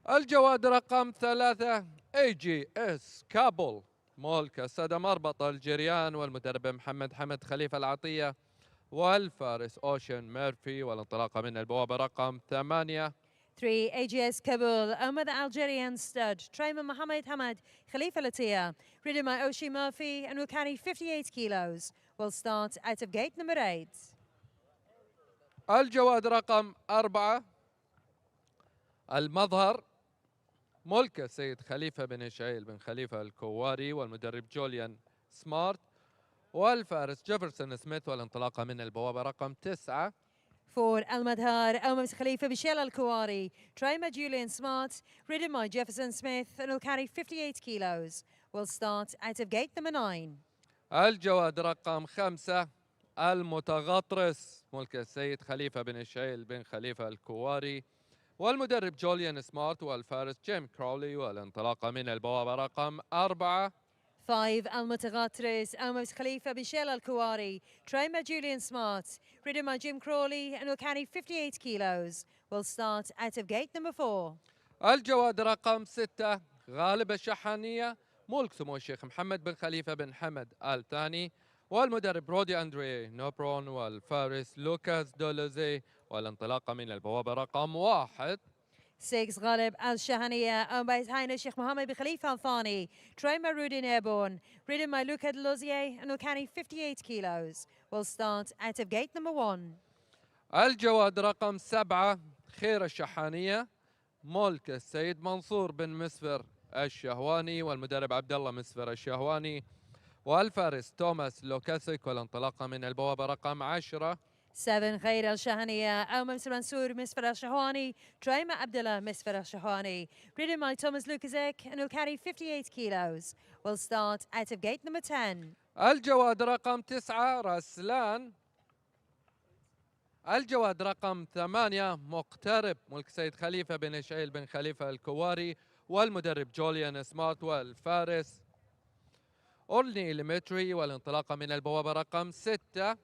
الجواد رقم 3 AGS كابول، ملك السادة مربط الجريان، والمدرب محمد حمد خليفة العطية، والفارس أوشن ميرفي، والانطلاقة من البوابة رقم 8. 3 AGS Kabul, Omar the Algerian stud, trainer Mohammed Hamad Khalifa Latia, ridden by Oshi Murphy, and will carry 58 kilos. Will start out of gate number 8. الجواد رقم 4 المظهر، ملك السيد خليفة بن إشعيل بن خليفة الكواري، والمدرب جوليان سمارت، والفارس جيفرسون سميث، والانطلاقة من البوابة رقم 9. 4 Al Madhar, Omar Khalifa Bishel Al Kawari, trainer Julian Smart, ridden by Jefferson Smith, and will carry 58 kilos. Will start out of gate number 9. الجواد رقم 5 المتغطرس، ملك السيد خليفة بن إشعيل بن خليفة الكواري، والمدرب جوليان سمارت، والفارس جيم كراولي، والانطلاقة من البوابة رقم 4. 5 Al Mutaghatris, Omar Khalifa Bishel Al Kawari, trainer Julian Smart, ridden by Jim Crawley, and will carry 58 kilos. Will start out of gate number 4. الجواد رقم 6 غالب الشحانية، ملك سمو الشيخ محمد بن خليفة بن حمد آل ثاني، والمدرب رودي أندري نوبرون، والفارس لوكاس دولوزي، والانطلاقة من البوابة رقم 1. 6 Ghalib Al Shahaniya, owned by His Highness Sheikh Mohammed bin Khalifa Al Thani, trained by Rudin Airborne, ridden by Luca Delozier, and will carry 58 kilos. Will start out of gate number 1. الجواد رقم 7 خير الشحانية، ملك السيد منصور بن مسفر الشهواني، والمدرب عبد الله مسفر الشهواني، والفارس توماس لوكاسيك، والانطلاقة من البوابة رقم 10. 7 Khair Al Shahaniya, owned by Mr. Mansour Misfar Al Shahwani, trained by Abdullah Misfar Al Shahwani, ridden by Thomas Lukasek, and will carry 58 kilos. Will start out of gate number 10. الجواد رقم 9 رسلان. الجواد رقم 8 مقترب، ملك سيد خليفة بن إشعيل بن خليفة الكواري، والمدرب جوليان سمارت، والفارس أورني ليمتري، والانطلاقة من البوابة رقم 6.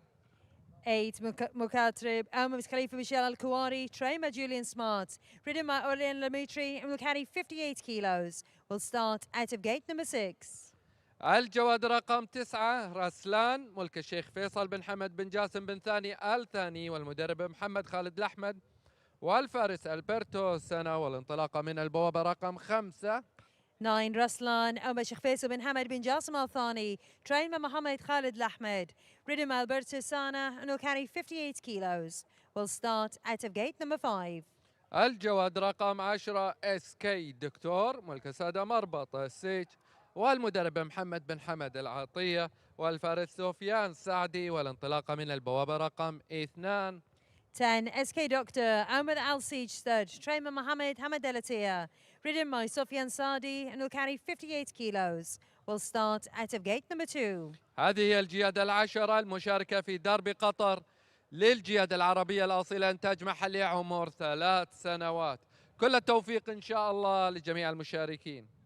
8 Mukatrib, Omar Khalifa Michelle Al Kawari, trained by Julian Smart, ridden by Orlean Lemitri, and will carry 58 kilos. Will start out of gate number 6. الجواد رقم 9 رسلان، ملك الشيخ فيصل بن حمد بن جاسم بن ثاني آل ثاني، والمدرب محمد خالد الأحمد، والفارس ألبرتو سنة، والانطلاقة من البوابة رقم 5. 9 Raslan, Omar Sheikh Faisal bin Hamad bin Jassim Al Thani, trained by Mohammed Khalid Lahmed, ridden by Alberto Sana, and will carry 58 kilos. Will start out of gate number 5. الجواد رقم 10 SK دكتور، ملك السادة مربط السيج، والمدرب محمد بن حمد العطية، والفارس سفيان سعدي، والانطلاقة من البوابة رقم 2. 10 SK Doctor Ahmed Al Siege stud, trainer Mohammed Hamad El Atiyah, ridden by Sufyan Sadi and will carry 58 kilos. Will start out of gate number 2. هذه هي الجيادة العشرة المشاركة في دربي قطر للجيادة العربية الأصيلة إنتاج محلي عمر 3 سنوات. كل التوفيق إن شاء الله لجميع المشاركين.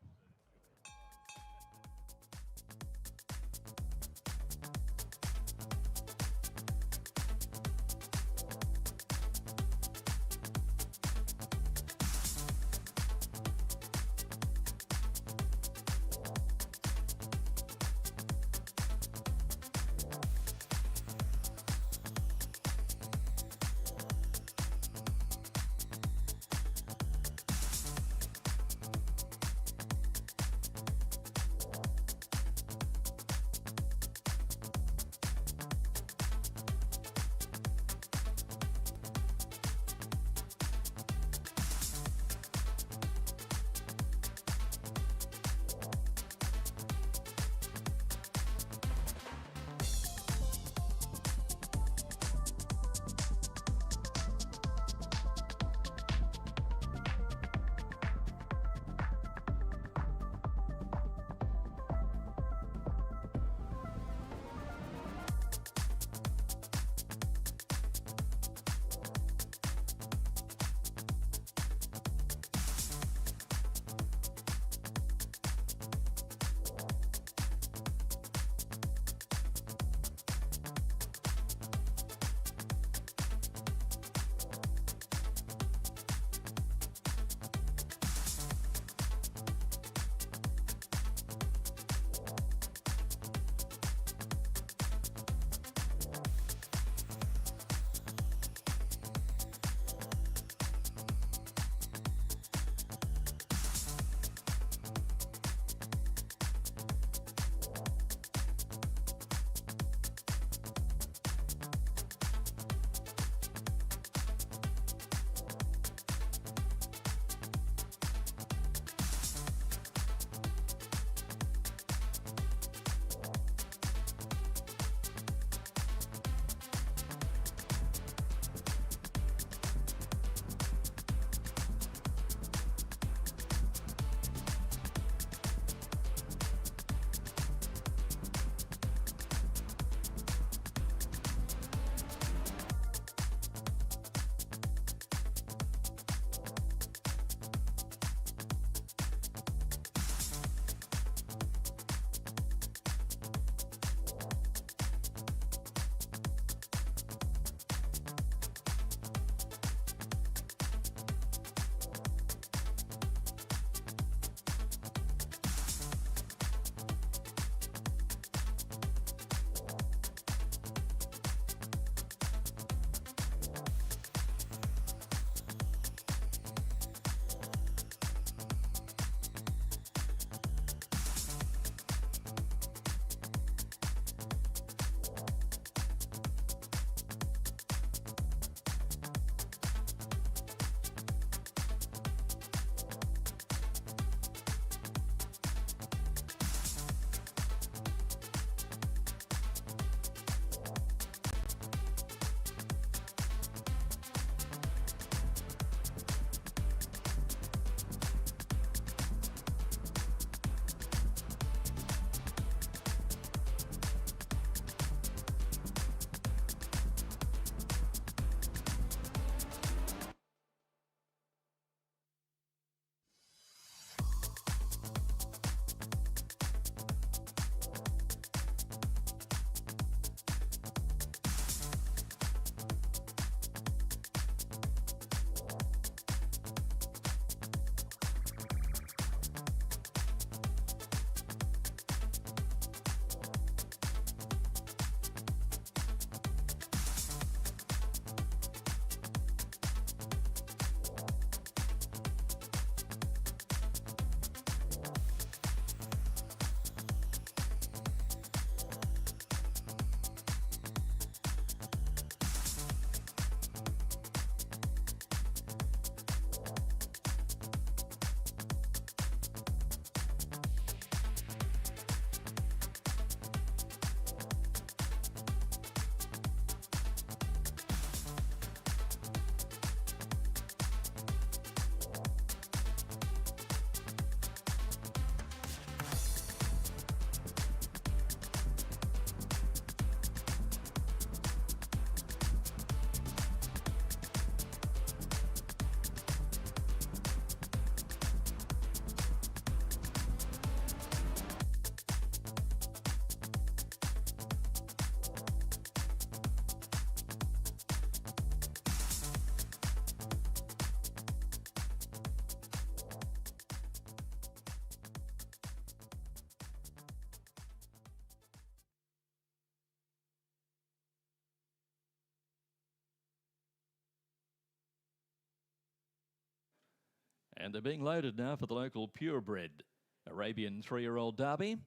And they're being loaded now for the local purebred Arabian 3-year-old derby.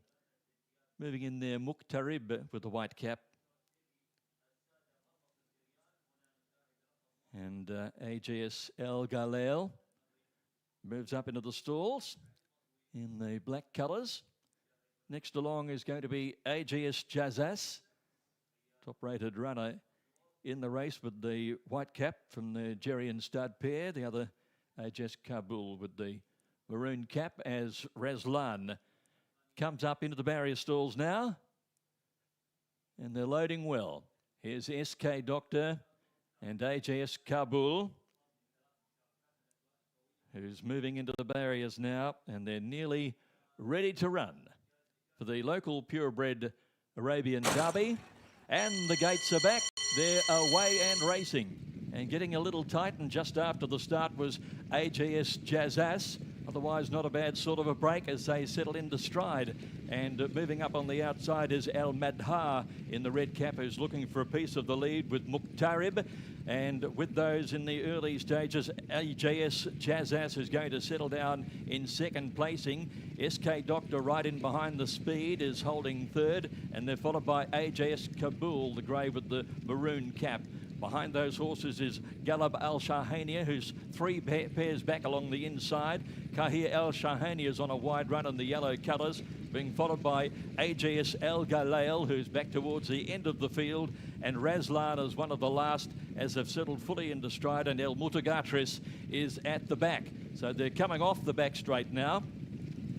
Moving in there, Muqtarib with the white cap. And AGS El Galil moves up into the stalls in the black colours. Next along is going to be AGS Jazas, top-rated runner in the race with the white cap from the Jerry and Stud pair. The other AGS Kabul with the maroon cap as Razlan comes up into the barrier stalls now. And they're loading well. Here's SK Doctor and AJS Kabul, who's moving into the barriers now, and they're nearly ready to run for the local purebred Arabian Derby. And the gates are back. They're away and racing. And getting a little tight, and just after the start was AGS Jazas. Otherwise, not a bad sort of a break as they settle into stride. And moving up on the outside is Al Madha in the red cap, who's looking for a piece of the lead with Muqtarib. And with those in the early stages, AJS Jazas is going to settle down in second placing. SK Doctor right in behind the speed is holding third. And they're followed by AJS Kabul, the grey with the maroon cap. Behind those horses is Galab Al Shahania, who's three pairs back along the inside. Kahir Al Shahania is on a wide run in the yellow colours, being followed by AGS El Galil, who's back towards the end of the field. And Razlan is one of the last as they've settled fully into stride, and El Mutagatris is at the back. So they're coming off the back straight now.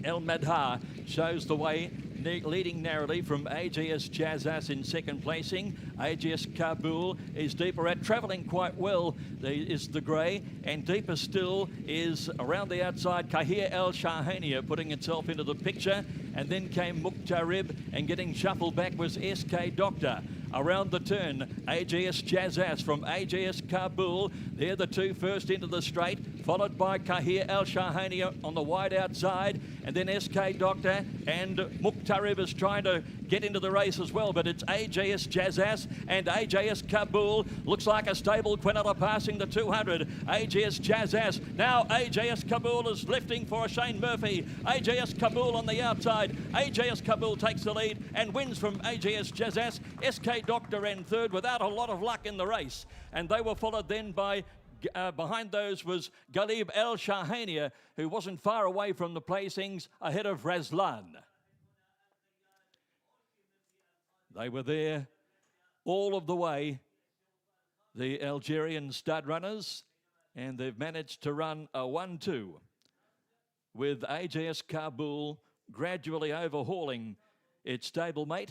El Madha shows the way, leading narrowly from AGS Jazas in second placing. AGS Kabul is deeper at, travelling quite well, is the grey, and deeper still is around the outside Kahir El Shahania putting itself into the picture, and then came Muqtarib, and getting shuffled back was SK Doctor. Around the turn, AGS Jazas from AGS Kabul. They're the two first into the straight, followed by Kahir El Shahania on the wide outside, and then SK Doctor, and Muqtarib is trying to get into the race as well, but it's AGS Jazas and AGS Kabul. Looks like a stable Quinella passing the 200. AGS Jazas. Now AGS Kabul is lifting for Shane Murphy. AGS Kabul on the outside. AGS Kabul takes the lead and wins from AGS Jazas. SK Doctor in third without a lot of luck in the race. And they were followed then by behind those was Galib El Shahania, who wasn't far away from the placings, ahead of Razlan. They were there all of the way, the Algerian stud runners, and they've managed to run a 1-2 with AJS Kabul gradually overhauling its stablemate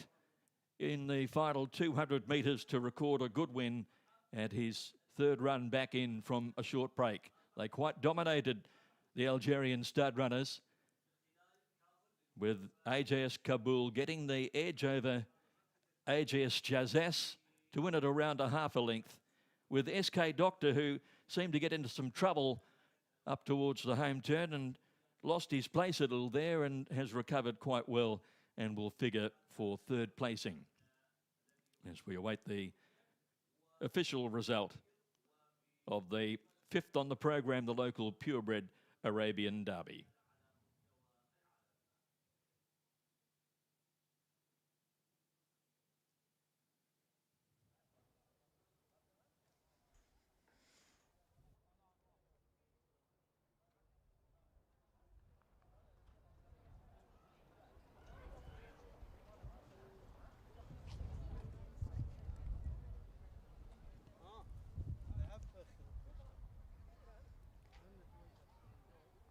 in the final 200 metres to record a good win at his third run back in from a short break. They quite dominated the Algerian stud runners, with AJS Kabul getting the edge over AJS Jazas to win it around a half a length, with SK Doctor, who seemed to get into some trouble up towards the home turn and lost his place a little there, and has recovered quite well and will figure for third placing as we await the official result of the fifth on the program, the local purebred Arabian Derby.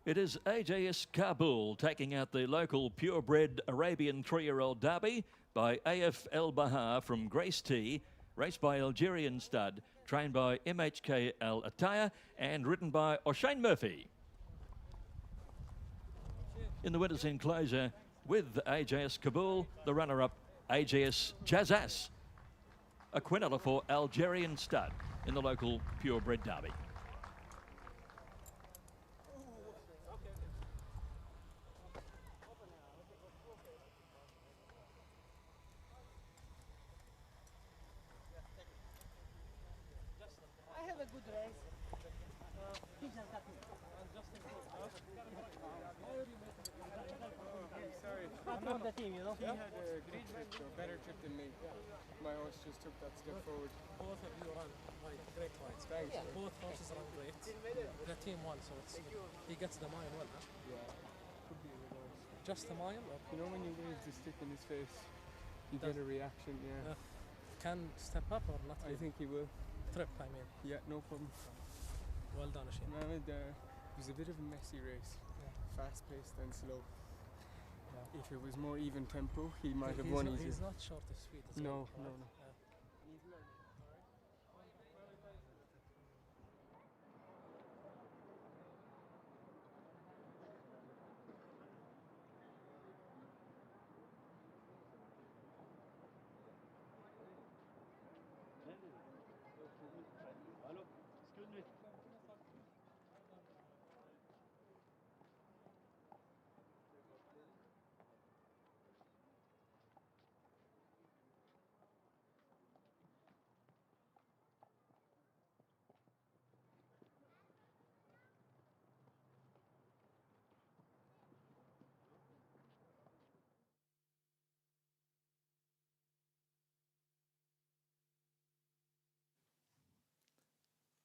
It is AJS Kabul taking out the local purebred Arabian 3-year-old Derby by AF El Bahar from Grace T, raced by Algerian stud, trained by MHK Al Attaya and ridden by O'Shane Murphy. In the winner's enclosure with AJS Kabul, the runner-up AJS Jazas, a Quinella for Algerian stud in the local purebred Derby. Sorry. I'm not the team, you know. He had a great trip, a better trip than me. My horse just took that step forward. Both of you ran great fights. Thanks. Yeah. Both horses ran great. The team won, so he gets the mile well. Huh? Yeah. Could be a reverse. Just a mile? Or? You know when you wave the stick in his face, you get a reaction, yeah. Can step up or not? I think he will. Trip, I mean. Yeah, no problem. Well done, Ashim. Mohammed, it was a bit of a messy race. Yeah. Fast-paced and slow. Yeah. If it was more even tempo, he might have won easier. He's not short of speed. No.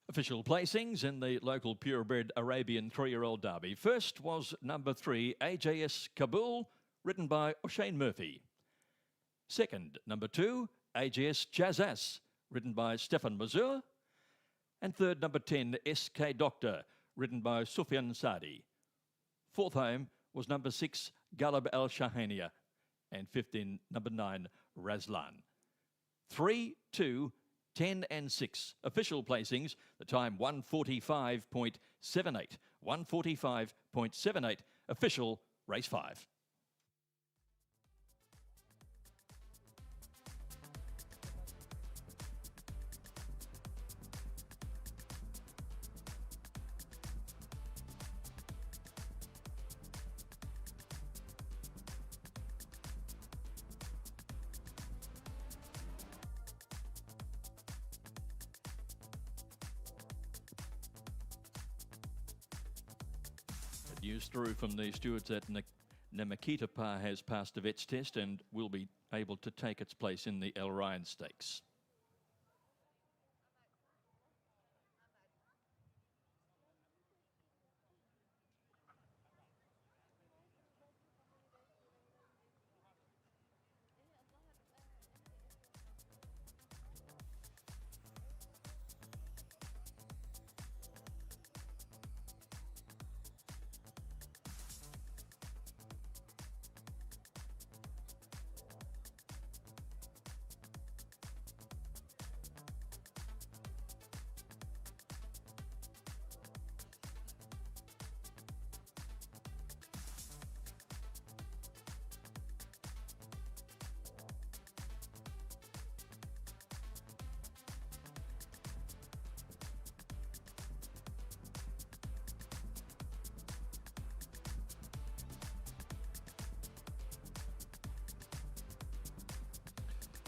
Official placings in the local purebred Arabian 3-year-old derby. First was number 3, AJS Kabul, ridden by O'Shane Murphy. Second, number 2, AJS Jazas, ridden by Stefan Mazur. And third, number 10, SK Doctor, ridden by Sufyan Sadi. Fourth home was number 6, Galab Al Shahania. And fifth in number 9, Razlan. 3, 2, 10 and 6. Official placings, the time 1:45.78. 1:45.78. Official race 5. News through from the stewards that Namakita Par has passed the vet's test and will be able to take its place in the Al Rayyan Stakes.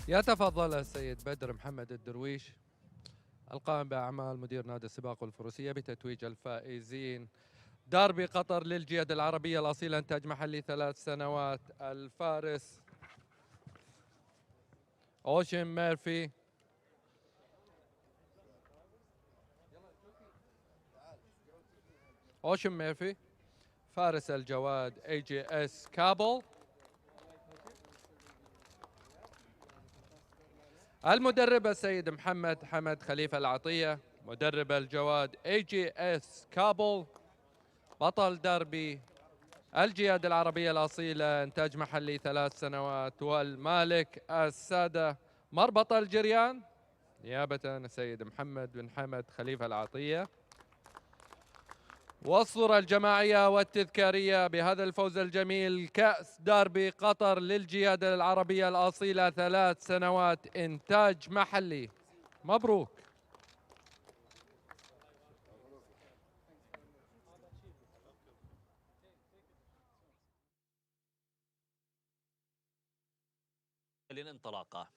يتفضل السيد بدر محمد الدرويش القائم بأعمال مدير نادي السباق والفروسية بتتويج الفائزين داربي قطر للجياد العربية الأصيلة إنتاج محلي 3 سنوات الفارس أوشن ميرفي فارس الجواد AJS كابل. المدرب السيد محمد حمد خليفة العطية، مدرب الجواد AJS كابل، بطل دربي الجياد العربية الأصيلة إنتاج محلي 3 سنوات، والمالك السادة مربط الجريان نيابة السيد محمد بن حمد خليفة العطية. والصورة الجماعية والتذكارية بهذا الفوز الجميل، كأس داربي قطر للجيادة العربية الأصيلة 3 سنوات إنتاج محلي. مبروك. للانطلاقة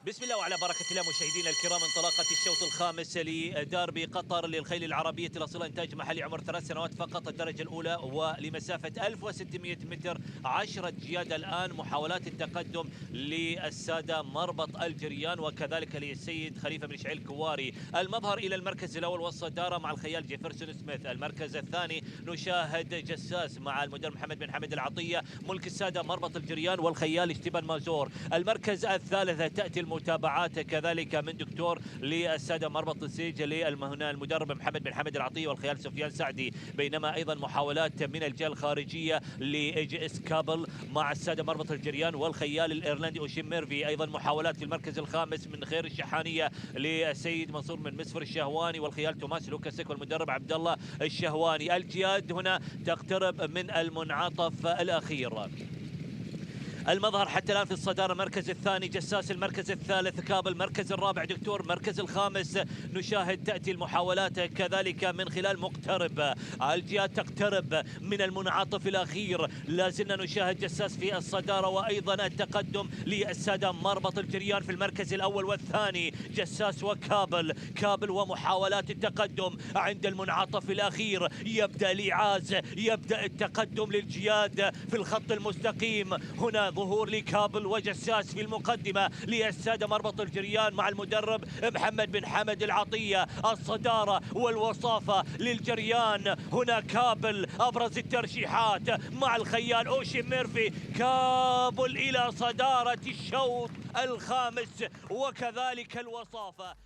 بسم الله وعلى بركة الله مشاهدينا الكرام، انطلاقة الشوط الخامس لداربي قطر للخيل العربية الأصيلة إنتاج محلي، عمر 3 سنوات فقط، الدرجة الأولى ولمسافة 1600 متر. 10 جياد الآن، محاولات التقدم للسادة مربط الجريان وكذلك للسيد خليفة بن شعيل كواري. المظهر إلى المركز الأول والصدارة مع الخيال جيفرسون سميث. المركز الثاني نشاهد جساس مع المدرب محمد بن حمد العطية، ملك السادة مربط الجريان والخيال اشتبان مازور. المركز الثالث تأتي المتابعات كذلك من دكتور للسادة مربط السيج للمهنا المدرب محمد بن حمد العطية والخيال سفيان سعدي، بينما أيضا محاولات من الجهة الخارجية لإيجي إس كابل مع السادة مربط الجريان والخيال الإيرلندي أوشين ميرفي. أيضا محاولات في المركز الخامس من خير الشحانية للسيد منصور من مسفر الشهواني والخيال توماس لوكاسيك والمدرب عبد الله الشهواني. الجياد هنا تقترب من المنعطف الأخير. المظهر حتى الآن في الصدارة، المركز الثاني جساس، المركز الثالث كابل، المركز الرابع دكتور، المركز الخامس نشاهد تأتي المحاولات كذلك من خلال مقترب. الجهات تقترب من المنعطف الأخير، لازلنا نشاهد جساس في الصدارة وأيضا التقدم للسادة مربط الجريان في المركز الأول والثاني، جساس وكابل. كابل ومحاولات التقدم عند المنعطف الأخير، يبدأ الإعاز، يبدأ التقدم للجياد في الخط المستقيم. هنا ظهور لكابل وجساس في المقدمة للسادة مربط الجريان مع المدرب محمد بن حمد العطية. الصدارة والوصافة للجريان، هنا كابل أبرز الترشيحات مع الخيال أوشين ميرفي. كابل إلى صدارة الشوط الخامس وكذلك الوصافة.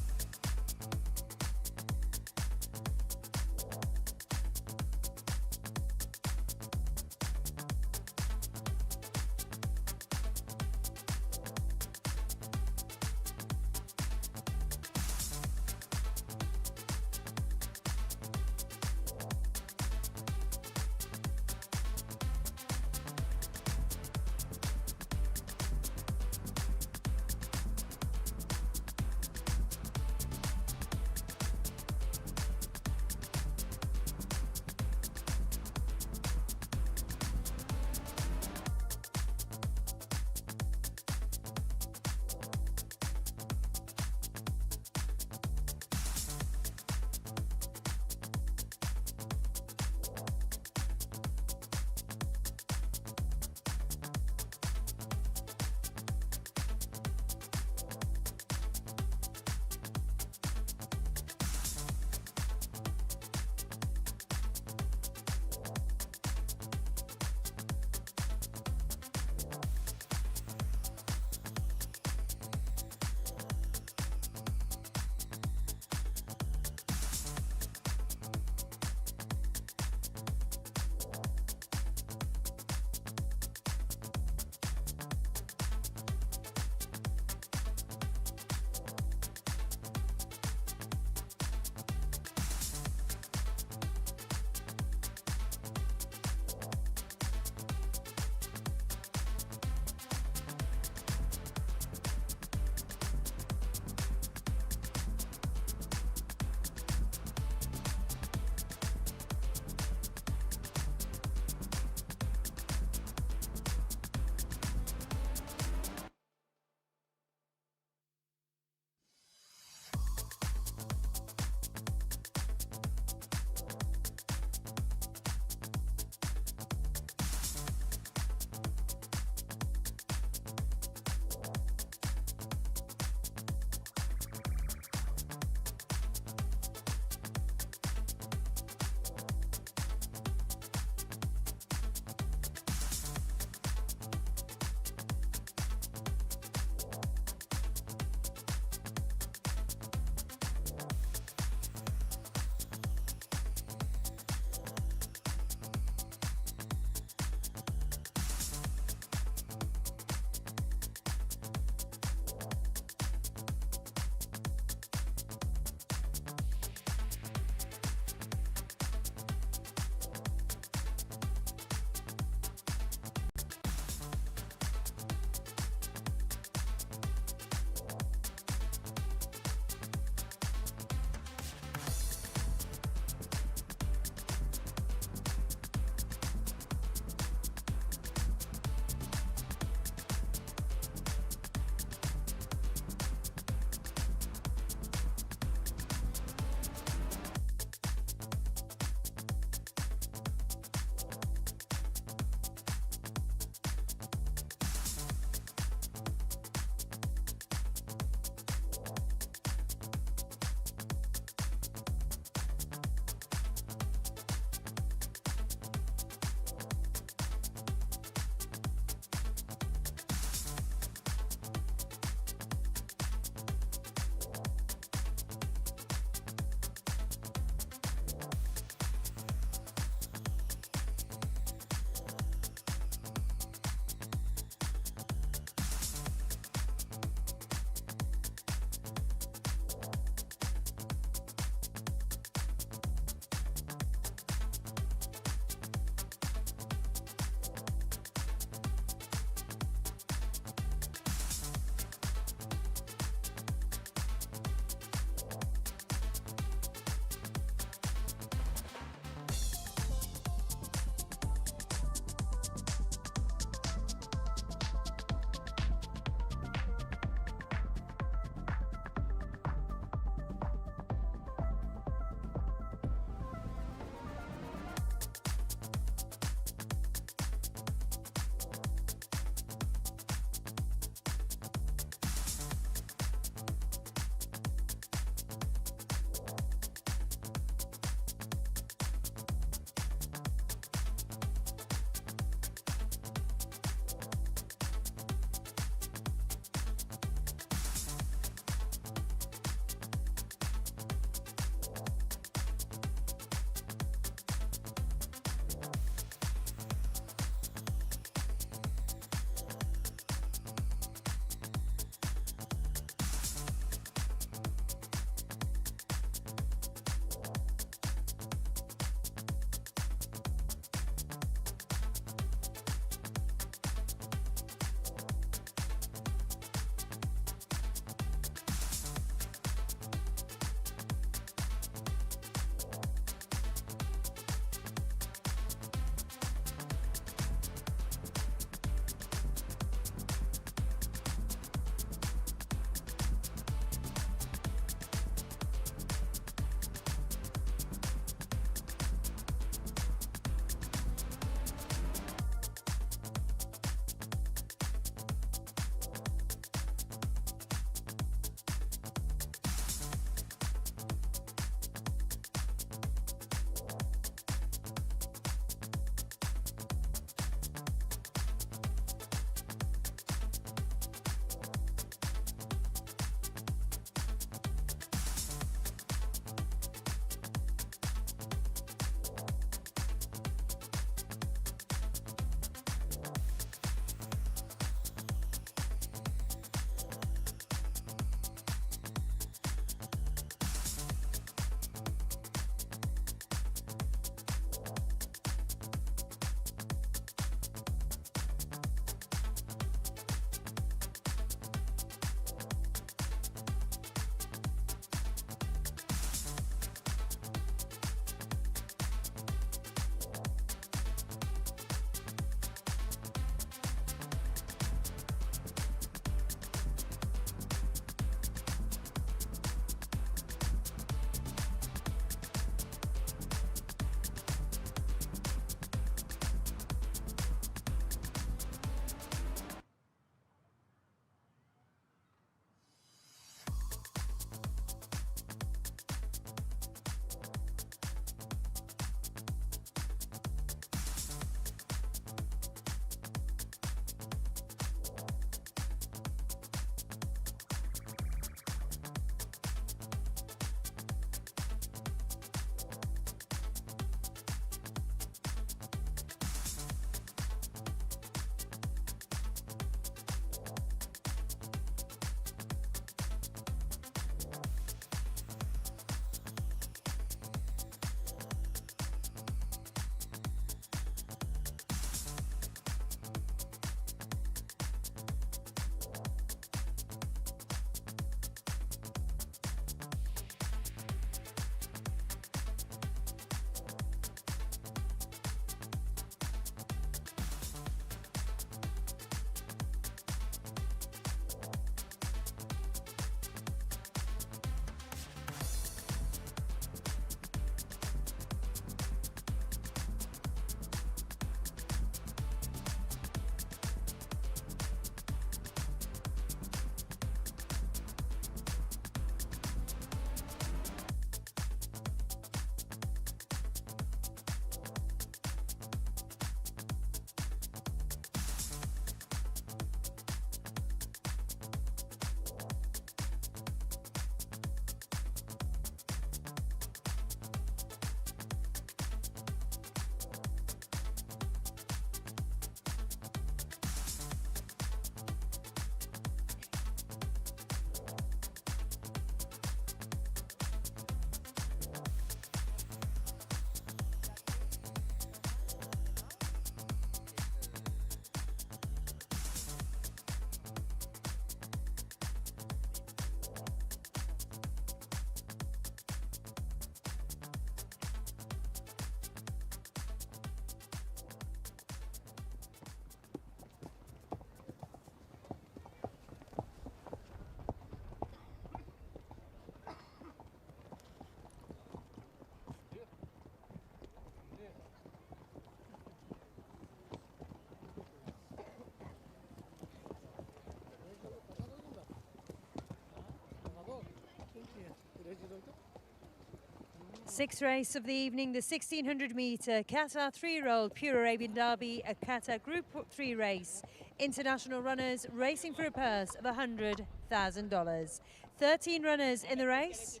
Sixth race of the evening, the 1600 metre Qatar 3-year-old Pure Arabian Derby, a Qatar Group 3 race. International runners racing for a purse of $100,000. 13 runners in the race.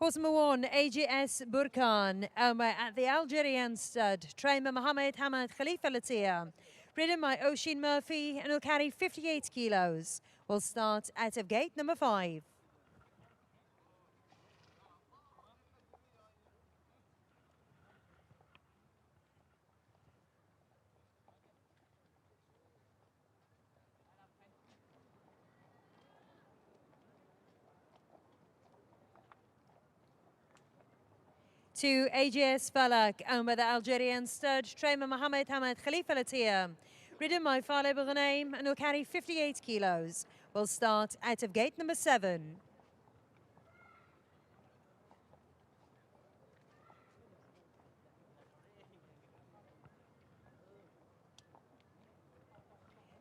Horse number 1, AGS Burkan, at the Algerian stud, trainer Mohammed Hamad Khalifa Latia. Ridden by Oisin Murphy and will carry 58 kilos. Will start out of gate number 5. To AGS Falak, owned by the Algerian stud, trainer Mohammed Hamad Khalifa Latia. Ridden by Faleh Bourghaim and will carry 58 kilos. Will start out of gate number 7.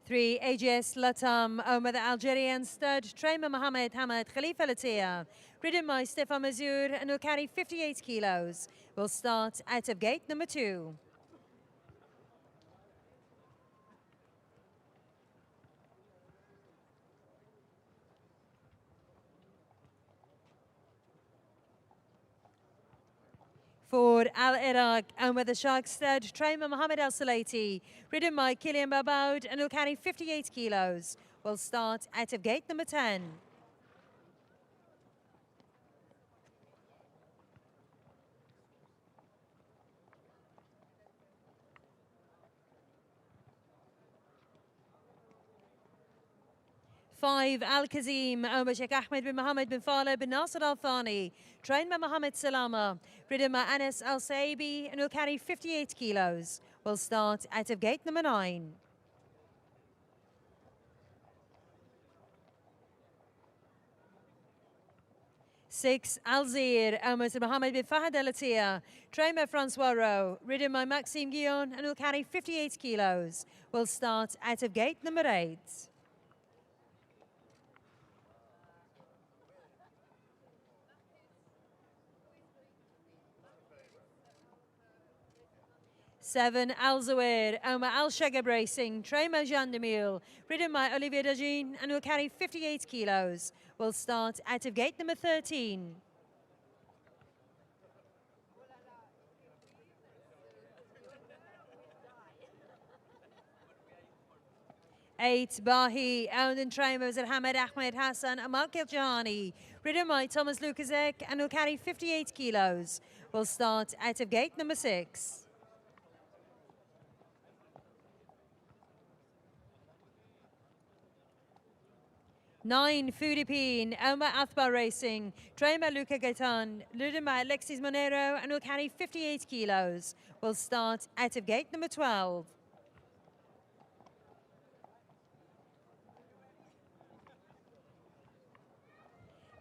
Three, AGS Latam, owned by the Algerian stud, trainer Mohammed Hamad Khalifa Latia. Ridden by Stefan Mazur and will carry 58 kilos. Will start out of gate number 2. For Al Iraq, owned by the Shark stud, trainer Mohammed Al Salati. Ridden by Kilian Babaud and will carry 58 kilos. Will start out of gate number 10. Five, Al Kazim, owned by Sheikh Ahmed bin Mohammed bin Faleh bin Nasser Al Thani. Trained by Mohammed Salama. Ridden by Anas Al Saibi and will carry 58 kilos. Will start out of gate number 9. Six, Alzir, owned by Mohammed bin Fahad Al Atia. Trained by Francois Rowe. Ridden by Maxime Guillon and will carry 58 kilos. Will start out of gate number 8. 7, Al Zawir, owned by Al Shagab Racing, trained by Jean Demille, ridden by Olivier Dagin and will carry 58 kilos. Will start out of gate number 13. Eight, Bahi, owned and trained by Hamad Ahmed Hassan and Malkil Jahani, ridden by Thomas Lukasek and will carry 58 kilos. Will start out of gate number 6. 9, Philippine, owned by Athbar Racing, trained by Luca Gaitan, ridden by Alexis Monero and will carry 58 kilos. Will start out of gate number 12.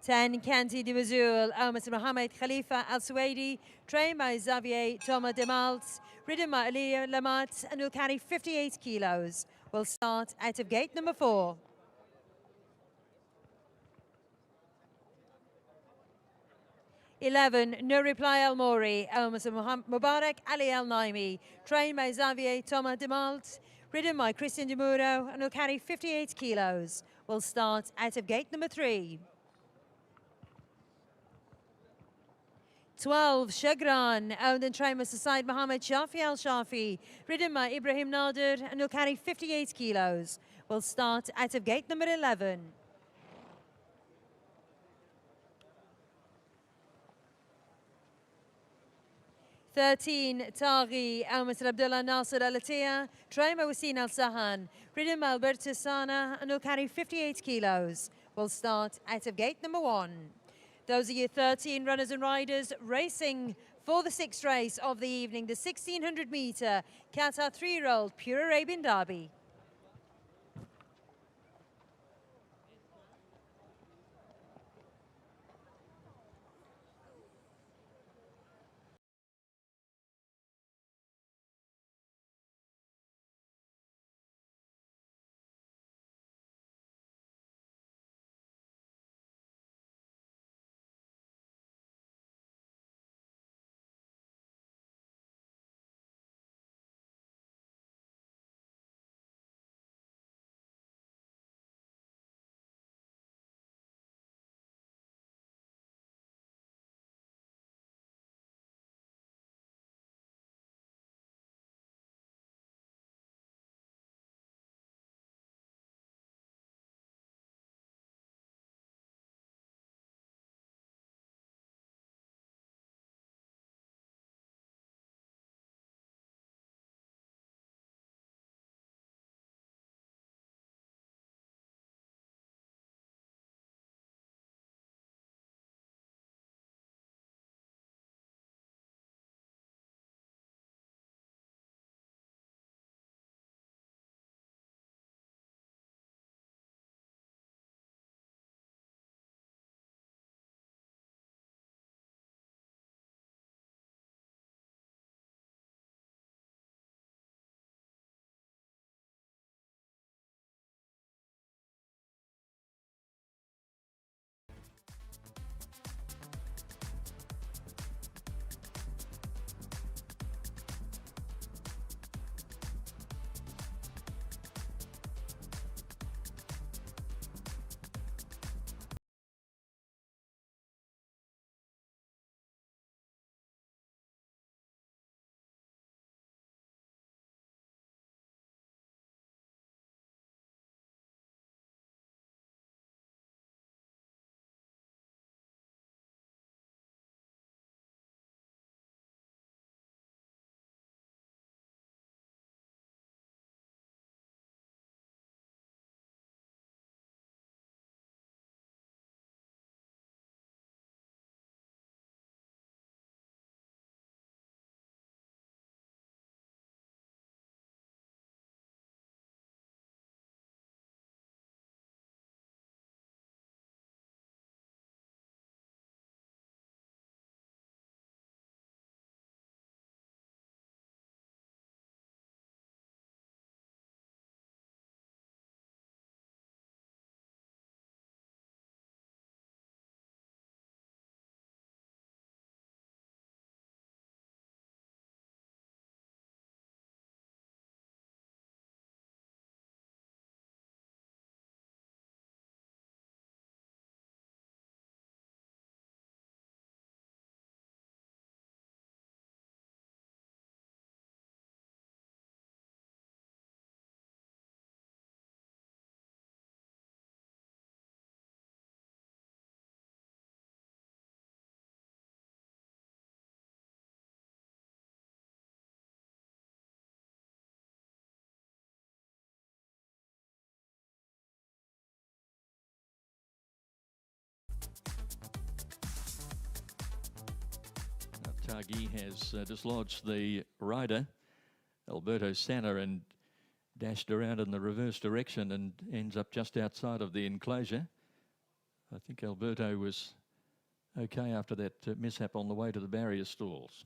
10, Kanti Divazul, owned by Mohammed Khalifa Al Suwaidi, trained by Xavier Thomas Demalt, ridden by Ali Lamat and will carry 58 kilos. Will start out of gate number 4. 11, No Reply Al Mori, owned by Mubarak Ali Al Naimi, trained by Xavier Thomas Demalt, ridden by Christian Demuro and will carry 58 kilos. Will start out of gate number 3. 12, Shagran, owned and trained by Said Mohammed Shafi Al Shafi, ridden by Ibrahim Nader and will carry 58 kilos. Will start out of gate number 11. 13, Taghi, owned by Abdullah Nasser Al Atia, trained by Wasin Al Sahan, ridden by Alberto Sana and will carry 58 kilos. Will start out of gate number 1. Those are your 13 runners and riders racing for the 6th race of the evening, the 1600 metre Qatar 3-year-old Pure Arabian Derby. Tagi has dislodged the rider, Alberto Sanna, and dashed around in the reverse direction and ends up just outside of the enclosure. I think Alberto was okay after that mishap on the way to the barrier stalls.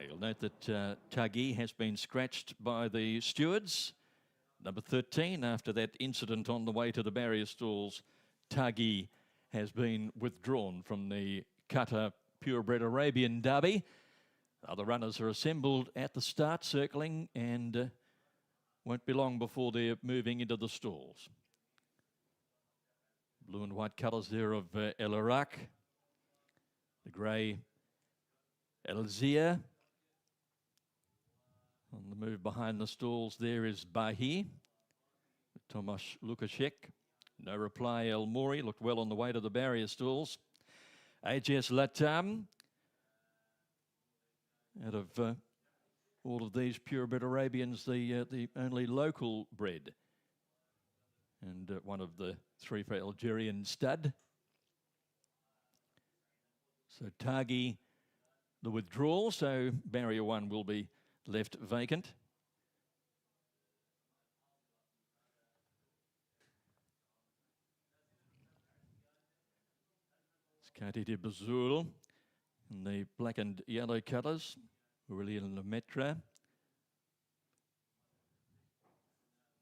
You'll note that Tagi has been scratched by the stewards. Number 13, after that incident on the way to the barrier stalls, Tagi has been withdrawn from the Qatar Purebred Arabian Derby. Other runners are assembled at the start, circling, and won't be long before they're moving into the stalls. Blue and white colours there of El Iraq. The grey El Zia. On the move behind the stalls there is Bahi. Tomasz Lukaszek. No reply, El Mori. Looked well on the way to the barrier stalls. AJS Latam. Out of all of these purebred Arabians, the only local bred. And one of the three for Algerian stud. So Tagi, the withdrawal, so barrier 1 will be left vacant. It's Kati de Bazul in the black and yellow colours, Aurelian Lemaitre.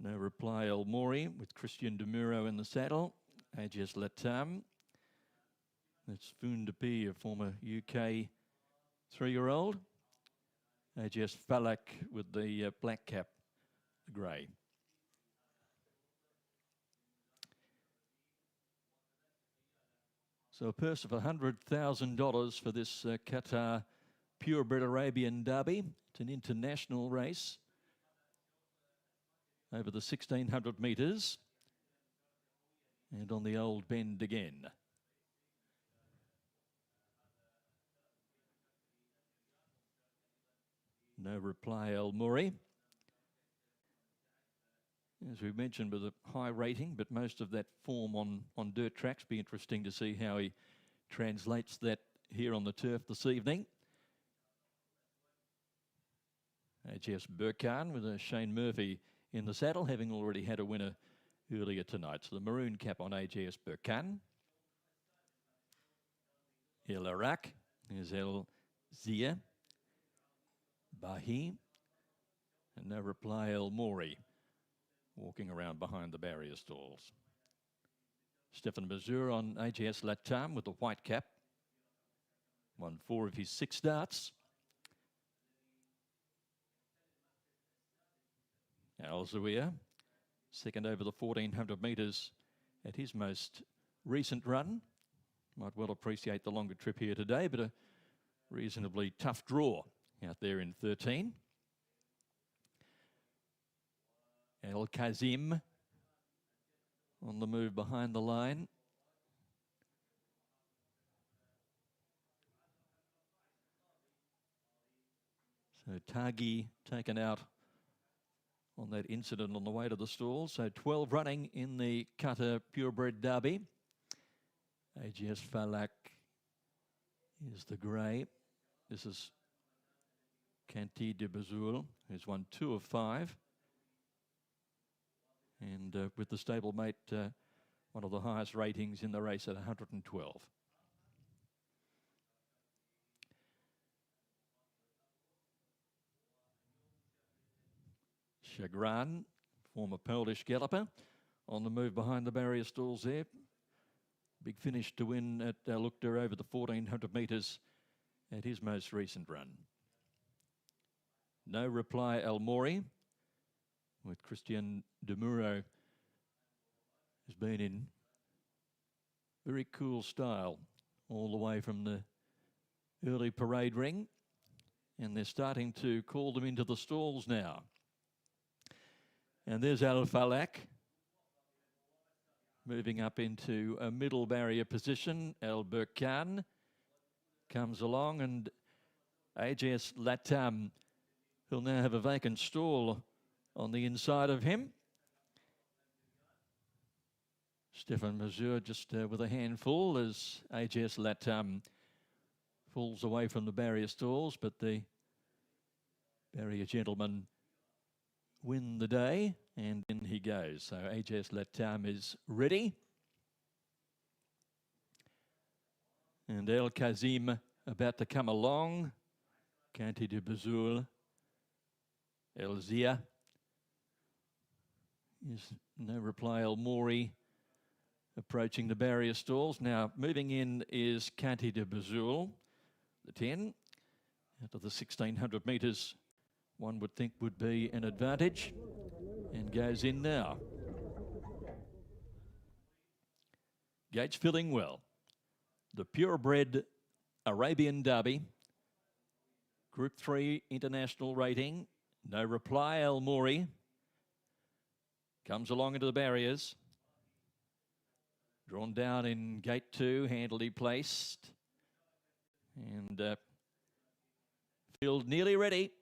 No Reply El Mori with Christian De Muro in the saddle. AGS Latam. That's Fundapi, a former UK 3-year-old. AGS Falak with the black cap, the grey. So a purse of $100,000 for this Qatar Purebred Arabian Derby. It's an international race over the 1,600 metres and on the old bend again. No Reply El Mori. As we mentioned, with a high rating, but most of that form on dirt tracks. Be interesting to see how he translates that here on the turf this evening. AGS Burkhan with a Shane Murphy in the saddle, having already had a winner earlier tonight. So the maroon cap on AGS Burkhan. El Iraq is El Zia. Bahi. And No Reply El Mori, walking around behind the barrier stalls. Stefan Mazur on AGS Latam with the white cap. Won 4 of his 6 starts. Al Zawia, second over the 1,400 metres at his most recent run. Might well appreciate the longer trip here today, but a reasonably tough draw out there in 13. El Kazim on the move behind the line. So Tagi taken out on that incident on the way to the stall. So 12 running in the Qatar Purebred Derby. AGS Falak is the grey. This is Kanti de Bazul, who's won 2 of 5. And with the stablemate, one of the highest ratings in the race at 112. Chagran, former Polish galloper, on the move behind the barrier stalls there. Big finish to win at Lukta over the 1,400 metres at his most recent run. No Reply El Mori with Christian De Muro has been in very cool style all the way from the early parade ring, and they're starting to call them into the stalls now. And there's Al Falak moving up into a middle barrier position. El Burkhan comes along, and AGS Latam, who'll now have a vacant stall on the inside of him. Stefan Mazur just with a handful as AGS Latam falls away from the barrier stalls, but the barrier gentlemen win the day, and in he goes. So AGS Latam is ready. And El Kazim about to come along. Kanti de Bazul. El Zia. Is No Reply El Mori approaching the barrier stalls. Now moving in is Kanti de Bazul, the 10. Out of the 1,600 metres, one would think would be an advantage, and goes in now. Gates filling well. The Purebred Arabian Derby, Group 3 international rating. No Reply El Mori comes along into the barriers. Drawn down in gate 2, handily placed. And field nearly ready.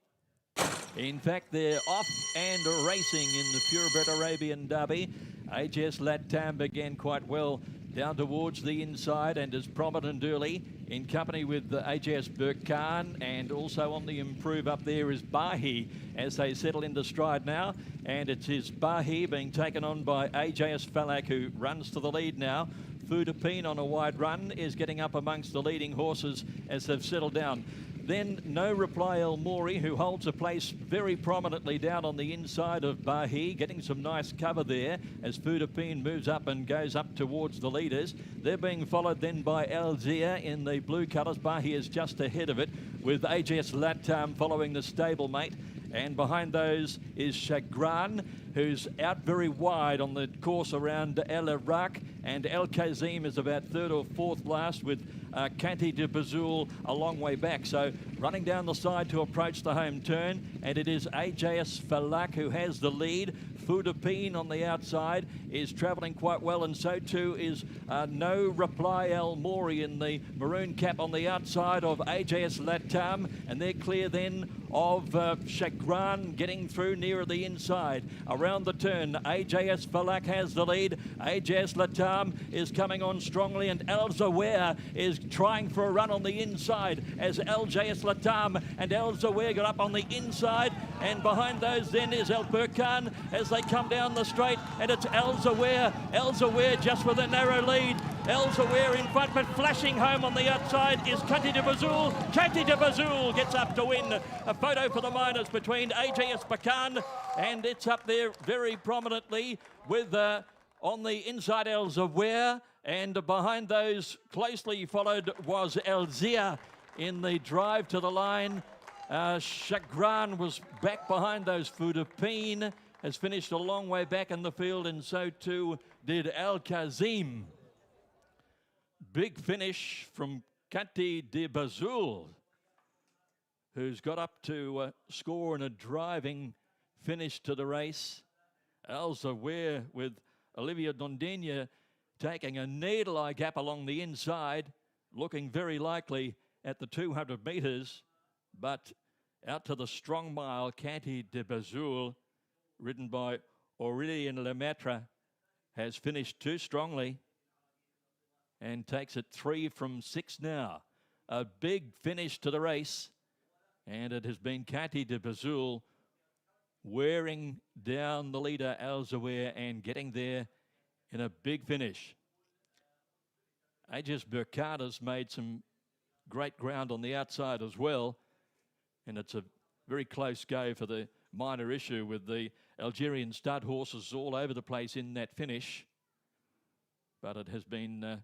In fact, they're off and racing in the Purebred Arabian Derby. AGS Latam began quite well down towards the inside and is prominent early in company with AJS Burkhan, and also on the improve up there is Bahi as they settle into stride now, and it is Bahi being taken on by AJS Falak, who runs to the lead now. Fudapine on a wide run is getting up amongst the leading horses as they've settled down. Then No Reply El Mori, who holds a place very prominently down on the inside of Bahi, getting some nice cover there as Fudapine moves up and goes up towards the leaders. They're being followed then by Alzia in the blue colours. Bahi is just ahead of it, with AJS Latam following the stablemate. And behind those is Chagran, who's out very wide on the course around El Iraq, and El Kazim is about third or fourth last, with Kanti de Bazul a long way back. So running down the side to approach the home turn, and it is AJS Falak who has the lead. Fudapine on the outside is travelling quite well, and so too is No Reply El Mori in the maroon cap on the outside of AJS Latam, and they're clear then of Chagran getting through nearer the inside. Around the turn, AJS Falak has the lead. AJS Latam is coming on strongly, and El Zawer is trying for a run on the inside as AJS Latam and El Zawer got up on the inside, and behind those then is El Burkhan as they come down the straight, and it's El Zawer. El Zawer just with a narrow lead. El Zawer in front, but flashing home on the outside is Kanti de Bazul. Kanti de Bazul gets up to win. A photo for the minors between AJS Bakan, and it's up there very prominently with on the inside El Zawer, and behind those closely followed was El Zia in the drive to the line. Chagran was back behind those. Fudapine has finished a long way back in the field, and so too did Al Kazim. Big finish from Kanti de Bazul, who's got up to score in a driving finish to the race. El Zawer with Olivia Dondenia taking a needle-eye gap along the inside, looking very likely at the 200 metres, but out to the strong mile, Kanti de Bazul, ridden by Aurélien Lemaitre, has finished too strongly and takes it 3 from 6 now. A big finish to the race, and it has been Kanti de Bazul wearing down the leader Al Zawer and getting there in a big finish. AJS Burkada's made some great ground on the outside as well, and it's a very close go for the minor issue with the Algerian stud horses all over the place in that finish. But it has been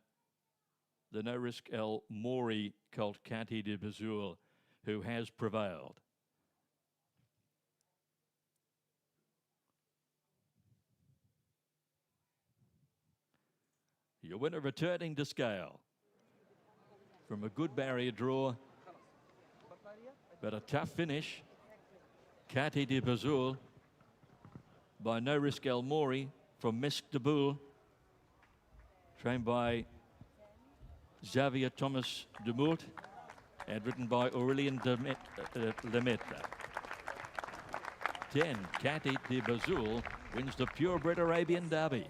the No Risk El Mori colt Kanti de Bazul who has prevailed. Your winner returning to scale from a good barrier draw, but a tough finish. Kanti de Bazul by No Risk El Mori from Mesk de Boule, trained by Xavier Thomas de Moult and written by Aurélien Lemaitre. 10, Kanti de Bazul wins the Purebred Arabian Derby.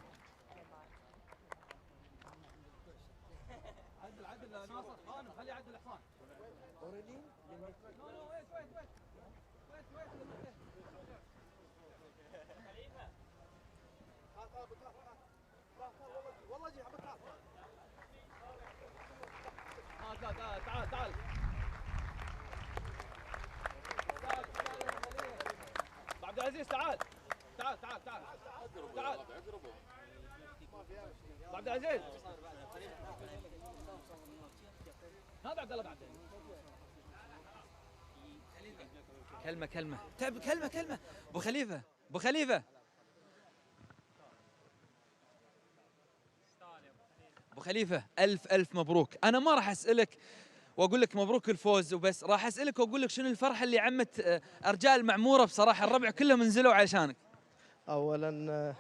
تعال عبد العزيز تعال عبد العزيز هذا عبد الله بعد كلمة ابو خليفة ابو خليفة الف مبروك. انا ما راح اسالك واقول لك مبروك الفوز وبس، راح اسالك واقول لك شنو الفرحه اللي عمت ارجاء المعموره. بصراحه الربع كلهم نزلوا علشانك. اولا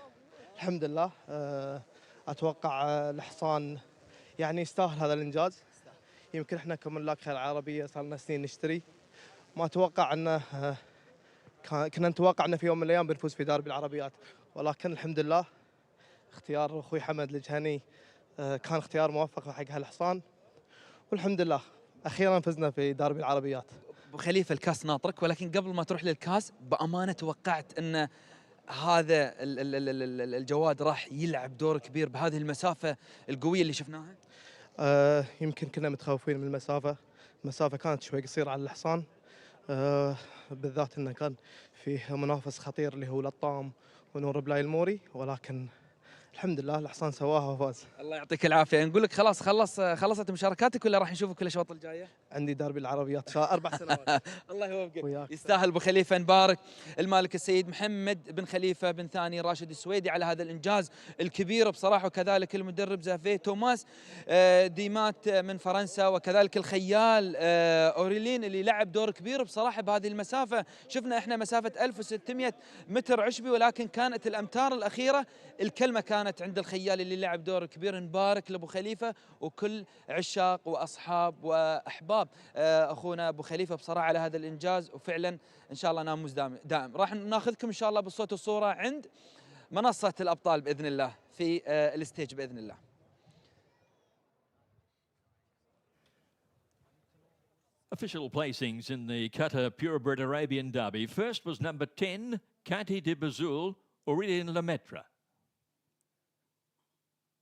الحمد لله، اتوقع الحصان يعني يستاهل هذا الانجاز. يمكن احنا كملاك خيل عربيه صار لنا سنين نشتري، ما اتوقع انه كنا نتوقع انه في يوم من الايام بنفوز في داربي العربيات، ولكن الحمد لله اختيار اخوي حمد الجهني كان اختيار موفق حق هالحصان، والحمد لله اخيرا فزنا في داربي العربيات. ابو خليفه الكاس ناطرك، ولكن قبل ما تروح للكاس بامانه توقعت ان هذا الجواد راح يلعب دور كبير بهذه المسافه القويه اللي شفناها؟ يمكن كنا متخوفين من المسافه كانت شوي قصيره على الحصان، بالذات انه كان فيه منافس خطير اللي هو لطام ونور بلاي الموري، ولكن الحمد لله الحصان سواها وفاز. الله يعطيك العافيه. نقول لك خلاص خلصت مشاركاتك ولا راح نشوفك كل الاشواط الجايه؟ عندي داربي العربيات 4 سنوات. الله يوفقك. يستاهل ابو خليفه. نبارك المالك السيد محمد بن خليفه بن ثاني راشد السويدي على هذا الانجاز الكبير بصراحه، وكذلك المدرب زافي توماس ديمات من فرنسا، وكذلك الخيال اوريلين اللي لعب دور كبير بصراحه بهذه المسافه. شفنا احنا مسافه 1600 متر عشبي، ولكن كانت الامتار الاخيره الكلمه كانت عند الخيال اللي لعب دور كبير. نبارك لابو خليفه وكل عشاق واصحاب واحباب اخونا ابو خليفه بصراحه على هذا الانجاز، وفعلا ان شاء الله ناموس دائم. راح ناخذكم ان شاء الله بالصوت والصوره عند منصه الابطال باذن الله في الستيج باذن الله. Official placings in the Qatar Purebred Arabian Derby. First was number 10, Kanti de Bazul, Aurelien Lemaitre.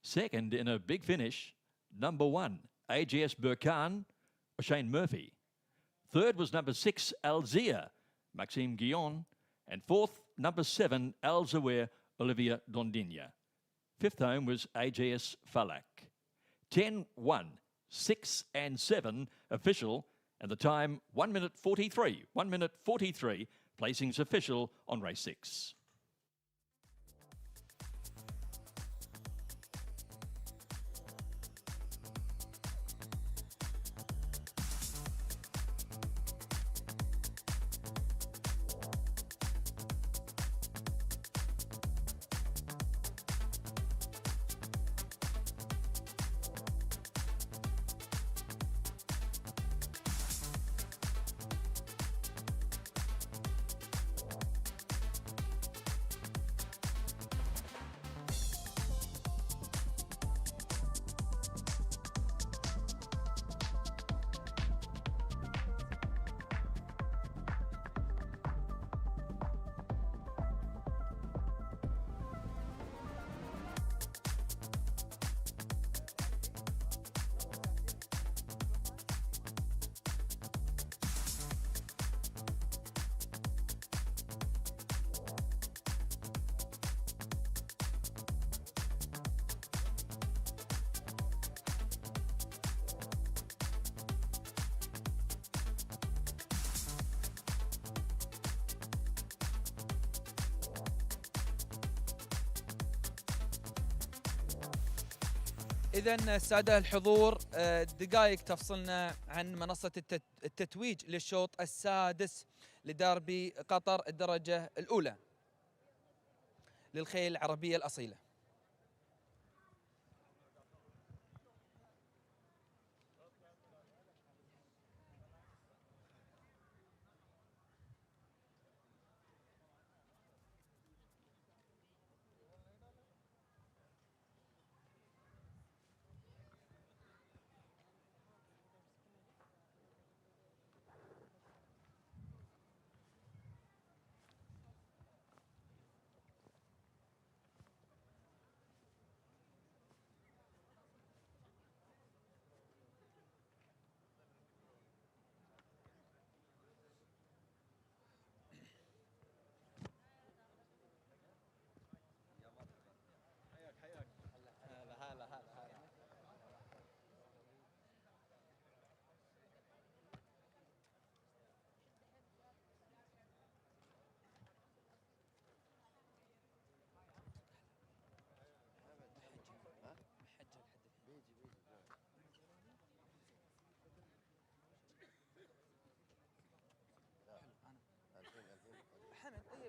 Second, in a big finish, number 1, AGS Burkhan, Shane Murphy. Third was number 6, Alzia, Maxime Guillon. And fourth, number 7, Al Zawer, Olivia Dondinha. Fifth home was AGS Falak. 10, 1, 6 and 7 official, and the time 1 minute 43. 1 minute 43, placings official on race 6. إذا السادة الحضور، دقائق تفصلنا عن منصة التتويج للشوط السادس لداربي قطر الدرجة الأولى للخيل العربية الأصيلة.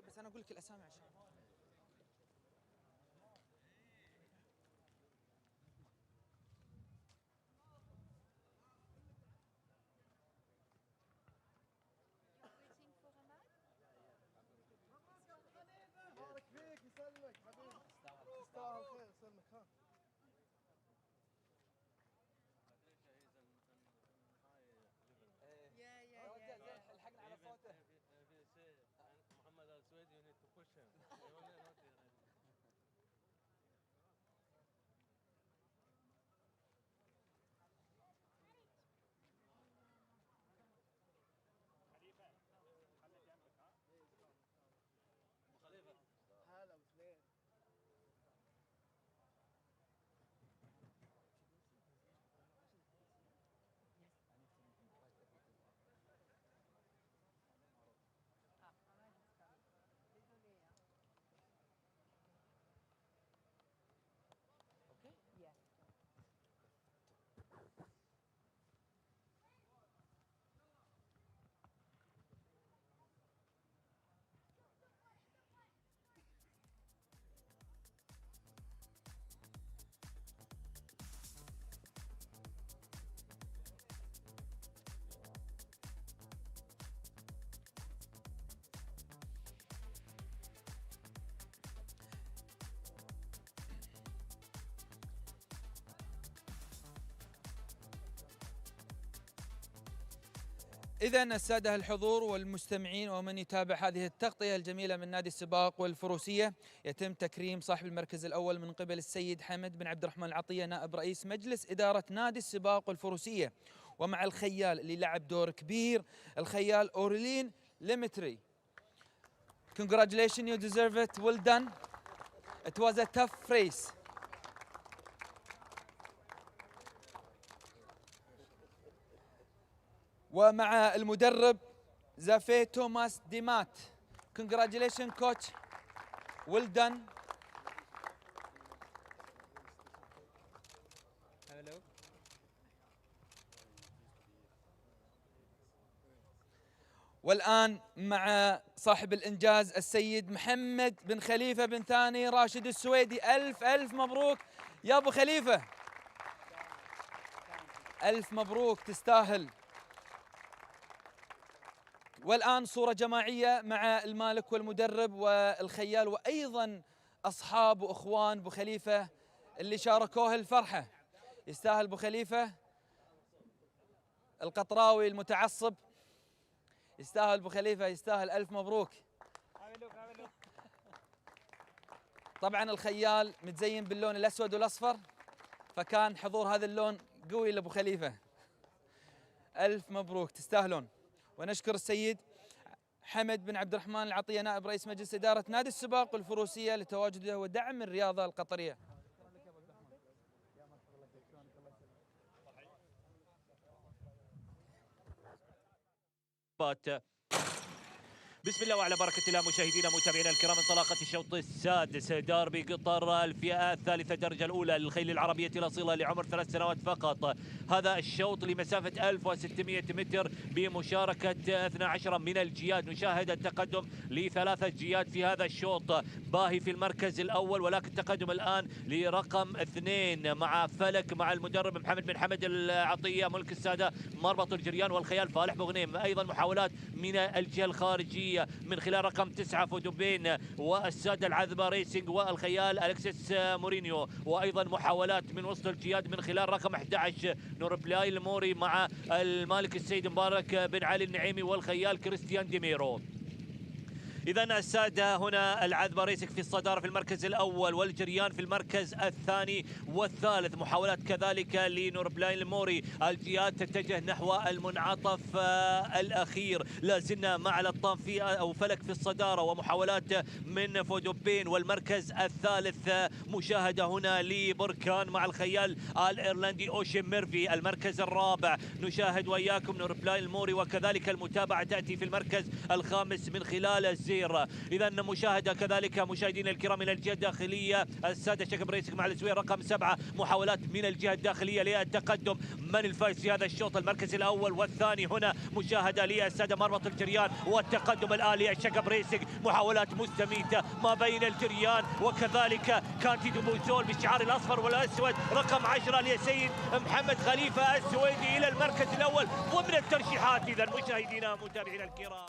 بس أنا أقول لك الأسامي عشان بارك فيك يسلمك حبيبي، تستاهل خير يسلمك. ها إذا السادة الحضور والمستمعين ومن يتابع هذه التغطية الجميلة من نادي السباق والفروسية، يتم تكريم صاحب المركز الأول من قبل السيد حمد بن عبد الرحمن العطية نائب رئيس مجلس إدارة نادي السباق والفروسية، ومع الخيال اللي لعب دور كبير الخيال أورلين ليمتري. Congratulations, you deserve it. Well done. It was a tough race. ومع المدرب زافي توماس ديمات. Congratulations coach. Well done. والآن مع صاحب الإنجاز السيد محمد بن خليفة بن ثاني راشد السويدي. ألف ألف مبروك يا أبو خليفة، ألف مبروك تستاهل. والآن صورة جماعية مع المالك والمدرب والخيال وأيضا أصحاب وأخوان أبو خليفة اللي شاركوه الفرحة. يستاهل أبو خليفة القطراوي المتعصب، يستاهل أبو خليفة، يستاهل. ألف مبروك. طبعا الخيال متزين باللون الأسود والأصفر، فكان حضور هذا اللون قوي لأبو خليفة. ألف مبروك تستاهلون. ونشكر السيد حمد بن عبد الرحمن العطية نائب رئيس مجلس إدارة نادي السباق والفروسية لتواجده ودعم الرياضة القطرية. بسم الله وعلى بركة الله مشاهدينا متابعينا الكرام، انطلاقة الشوط السادس داربي قطر الفئة الثالثة الدرجة الأولى للخيل العربية الأصيلة لعمر 3 سنوات فقط. هذا الشوط لمسافة 1600 متر بمشاركة 12 من الجياد. نشاهد التقدم لثلاثة جياد في هذا الشوط، باهي في المركز الأول، ولكن تقدم الآن لرقم 2 مع فلك مع المدرب محمد بن حمد العطية ملك السادة مربط الجريان والخيال فالح بغنيم. أيضا محاولات من الجهة الخارجية من خلال رقم 9 فودوبين والسادة العذبة ريسينج والخيال ألكسيس مورينيو، وأيضا محاولات من وسط الجياد من خلال رقم 11 نور بلاي الموري مع المالك السيد مبارك بن علي النعيمي والخيال كريستيان ديميرو. إذا السادة هنا العذبة ريسك في الصدارة في المركز الأول والجريان في المركز الثاني والثالث. محاولات كذلك لنور بلاين الموري. الجياد تتجه نحو المنعطف الأخير. لا زلنا مع لطام في أو فلك في الصدارة ومحاولات من فودوبين. والمركز الثالث مشاهدة هنا لبركان مع الخيال الإيرلندي أوشن ميرفي. المركز الرابع نشاهد وإياكم نور بلاين الموري، وكذلك المتابعة تأتي في المركز الخامس من خلال الزير. إذا مشاهدة كذلك مشاهدينا الكرام من الجهة الداخلية السادة شكب ريسك مع الزوير رقم 7. محاولات من الجهة الداخلية للتقدم. من الفائز في هذا الشوط؟ المركز الأول والثاني. هنا مشاهدة للسادة مربط الجريان والتقدم الآن للشكب ريسك. محاولات مستميتة ما بين الجريان وكذلك كانتي دوبوزول بالشعار الأصفر والأسود رقم 10 لسيد محمد خليفة السويدي إلى المركز الأول ضمن الترشيحات. إذا مشاهدينا متابعينا الكرام،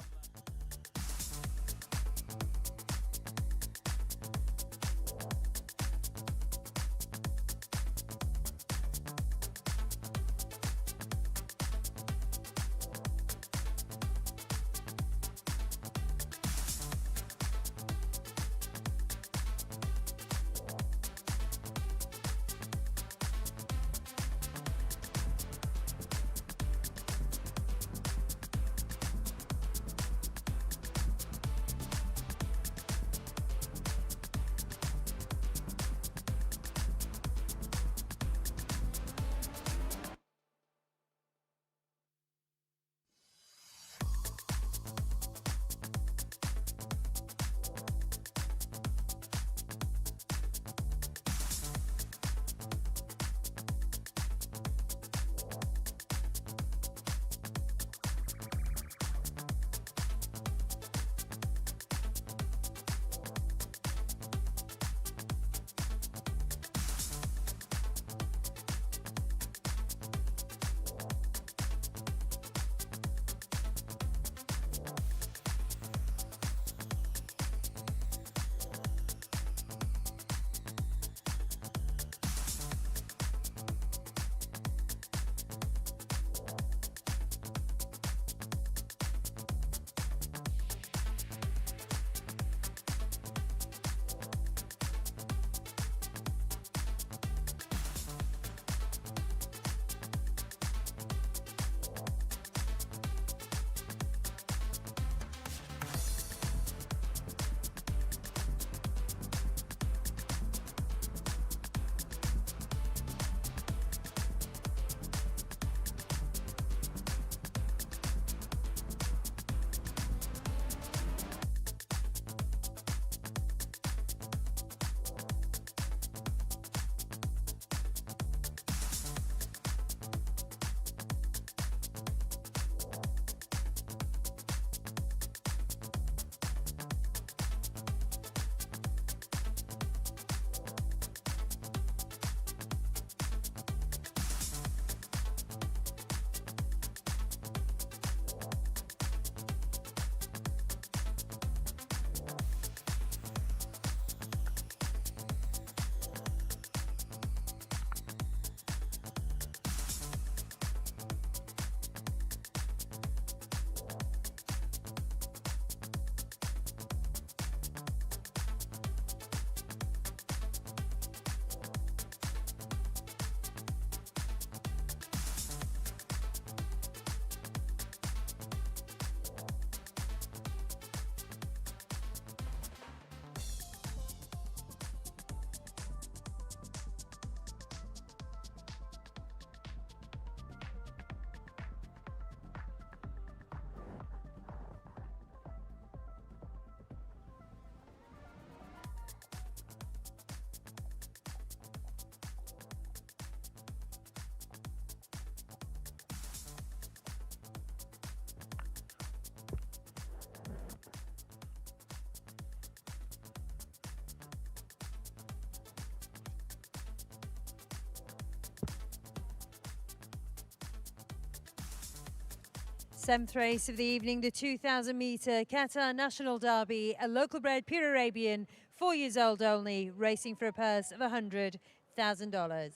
7th race of the evening, the 2,000 metre Qatar National Derby, a local bred pure Arabian, 4 years old only, racing for a purse of $100,000.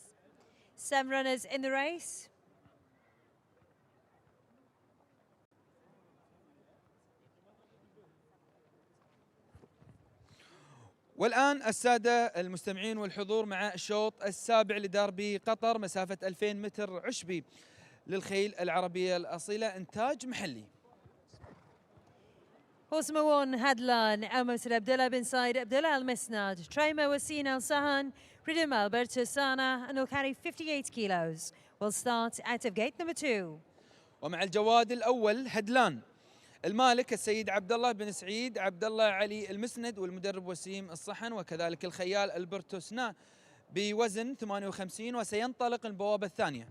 7 runners in the race. والآن السادة المستمعين والحضور مع الشوط السابع لدربي قطر، مسافة 2000 متر عشبي للخيل العربية الأصيلة، إنتاج محلي. Horse number 1, Hadlan, Almost Abdullah bin Said Abdullah Al Misnad, Trainer Wasin Al Sahan, ridden by Alberto Sana, and will carry 58 kilos. Will start out of gate number 2. ومع الجواد الأول هدلان، المالك السيد عبد الله بن سعيد عبد الله علي المسند، والمدرب وسيم الصحن، وكذلك الخيال البرتو سنا بوزن 58، وسينطلق البوابة الثانية.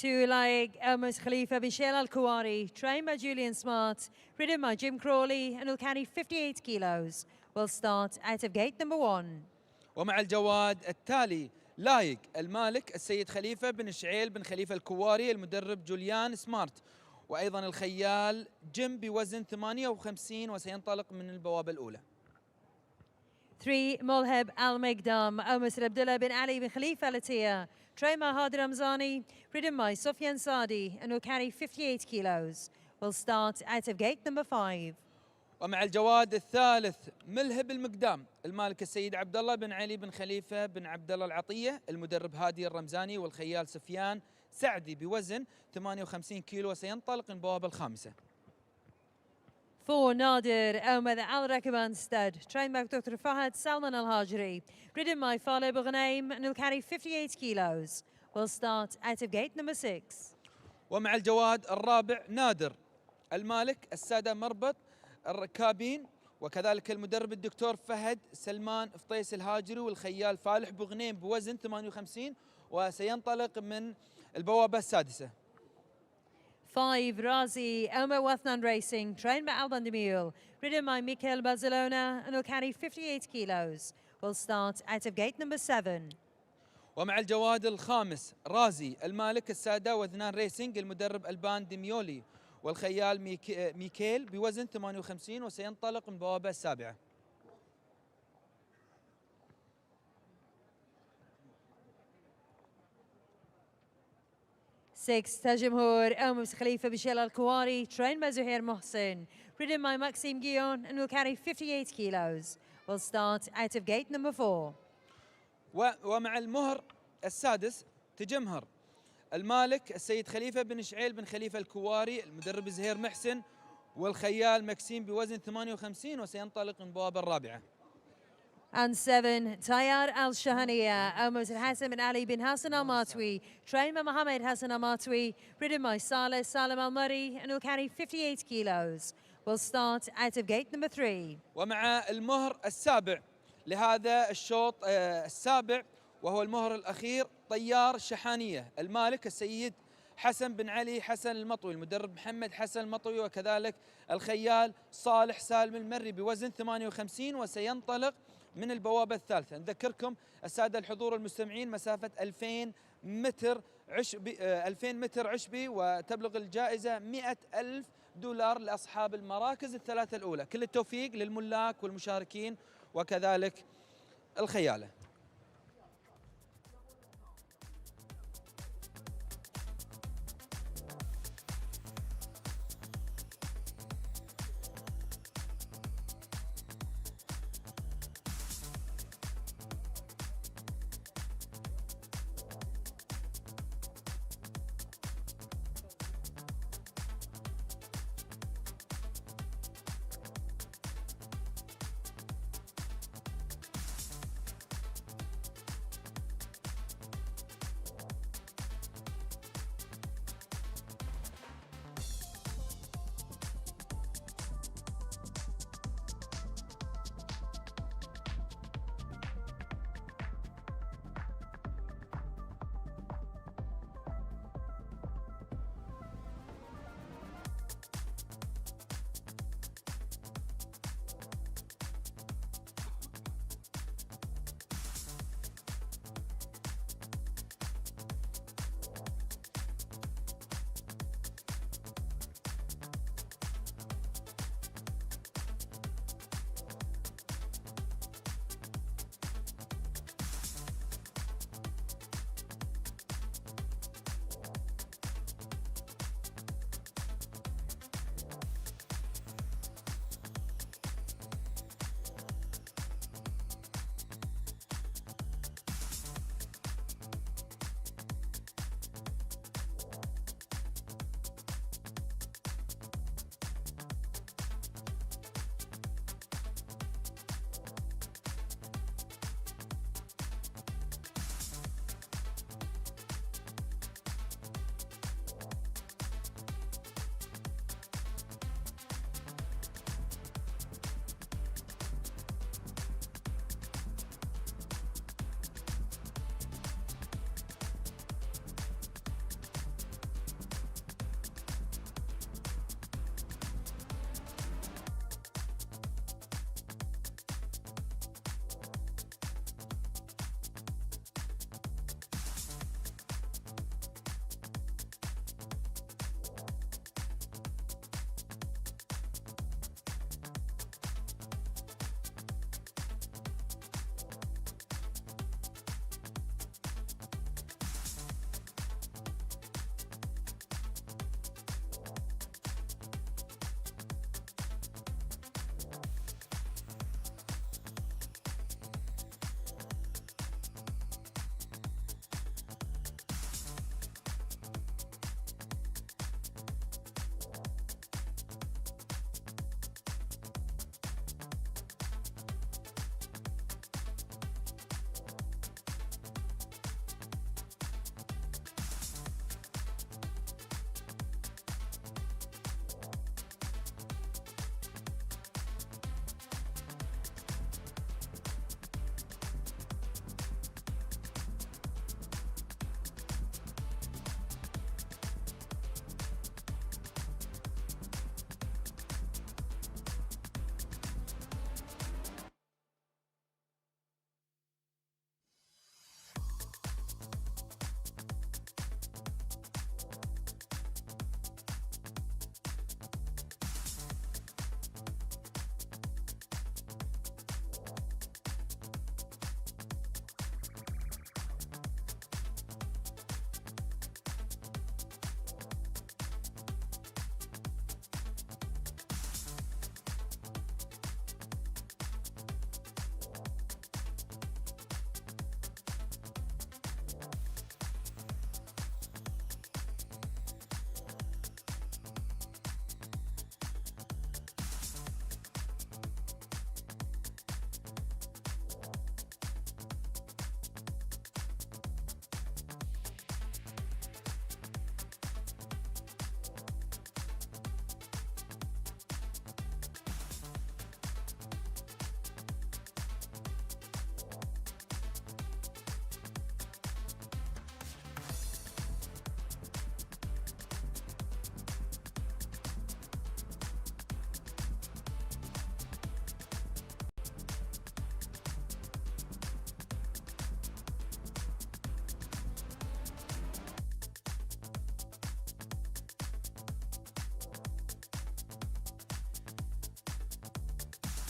Two like Almost Khalifa bin Shail Al Kuwari, trained by Julian Smart, ridden by Jim Crawley, and will carry 58 kilos. Will start out of gate number 1. ومع الجواد التالي لايق، المالك السيد خليفة بن شعيل بن خليفة الكواري، المدرب جوليان سمارت، وأيضا الخيال جيم بوزن 58، وسينطلق من البوابة الأولى. 3 Molheb Al Megdam, Almost Abdullah bin Ali bin Khalifa Al Atiyah, trained by Hadi Ramzani, ridden by Sufyan Sadi, and will carry 58 kilos. Will start out of gate number 5. ومع الجواد الثالث ملهب المقدام، المالك السيد عبد الله بن علي بن خليفة بن عبد الله العطية، المدرب هادي الرمزاني، والخيال سفيان سعدي بوزن 58 كيلو، وسينطلق البوابة الخامسة. 4 Nadir Ahmed Al Rakaban Stud, trained by Dr. Fahad Salman Al Hajri, ridden by Faleh Bughaim, and will carry 58 kilos. Will start out of gate number 6. ومع الجواد الرابع نادر، المالك السادة مربط الركابين، وكذلك المدرب الدكتور فهد سلمان فطيس الهاجري، والخيال فالح بغنيم بوزن 58، وسينطلق من البوابة السادسة. 5 Razi Elmer Wathnan Racing, trained by Alban de Mule, ridden by Mikel Barcelona, and will carry 58 kilos. Will start out of gate number 7. ومع الجواد الخامس رازي، المالك السادة وذنان ريسينج، المدرب البان ديميولي، والخيال ميكيل بوزن 58، وسينطلق من البوابة السابعة. 6 Tajamhur Almost Khalifa Bishal Al Kuwari, trained by Zuhair Mohsen, ridden by Maxime Guillon, and will carry 58 kilos. Will start out of gate number 4. ومع المهر السادس تجمهر، المالك السيد خليفة بن شعيل بن خليفة الكواري، المدرب زهير محسن، والخيال مكسيم بوزن 58، وسينطلق من البوابة الرابعة. And 7 Tayyar Al Shahaniya, Almost Hassan bin Ali bin Hassan Al Matwi, trained by Mohammed Hassan Al Matwi, ridden by Saleh Salam Al Murray, and will carry 58 kilos. Will start out of gate number 3. ومع المهر السابع لهذا الشوط السابع، وهو المهر الأخير، طيار شحانية، المالك السيد حسن بن علي حسن المطوي، المدرب محمد حسن المطوي، وكذلك الخيال صالح سالم المري بوزن 58، وسينطلق من البوابة الثالثة. نذكركم السادة الحضور المستمعين، مسافة 2000 متر عشبي، وتبلغ الجائزة $100,000 لأصحاب المراكز الثلاثة الأولى. كل التوفيق للملاك والمشاركين وكذلك الخيالة.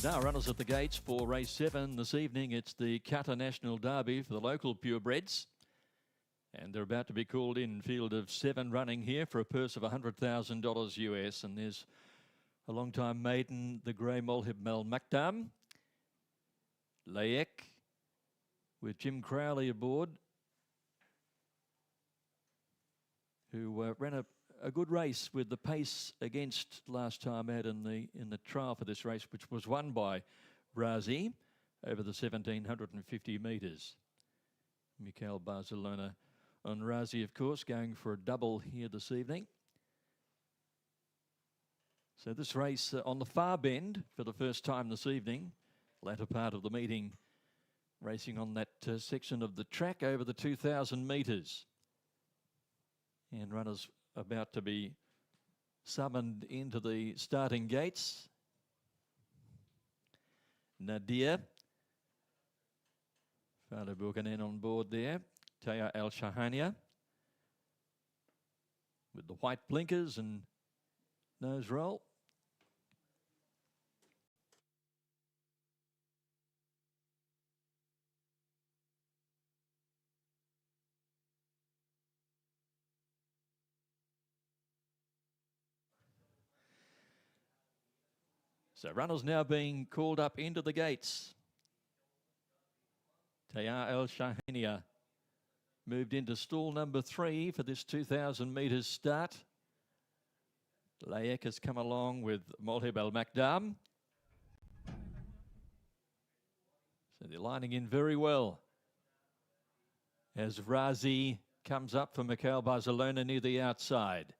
Now runners at the gates for race 7 this evening. It's the Qatar National Derby for the local purebreds. And they're about to be called in. Field of 7 running here for a purse of $100,000 US. And there's a long-time maiden, the grey Molhib Al Makdam. Layek with Jim Crowley aboard, who ran a good race with the pace against last time out in the trial for this race, which was won by Razi over the 1,750 metres. Mikhail Barcelona on Razi, of course, going for a double here this evening. So this race on the far bend for the first time this evening, latter part of the meeting, racing on that section of the track over the 2,000 metres. And runners about to be summoned into the starting gates. Nadia, Fado Buchanan on board there. Taya Al Shahania with the white blinkers and nose roll. So runners now being called up into the gates. Taya Al Shahania moved into stall number 3 for this 2,000 metres start. Layek has come along with Molhib Al Makdam. So they're lining in very well as Razi comes up for Mikhail Barcelona near the outside.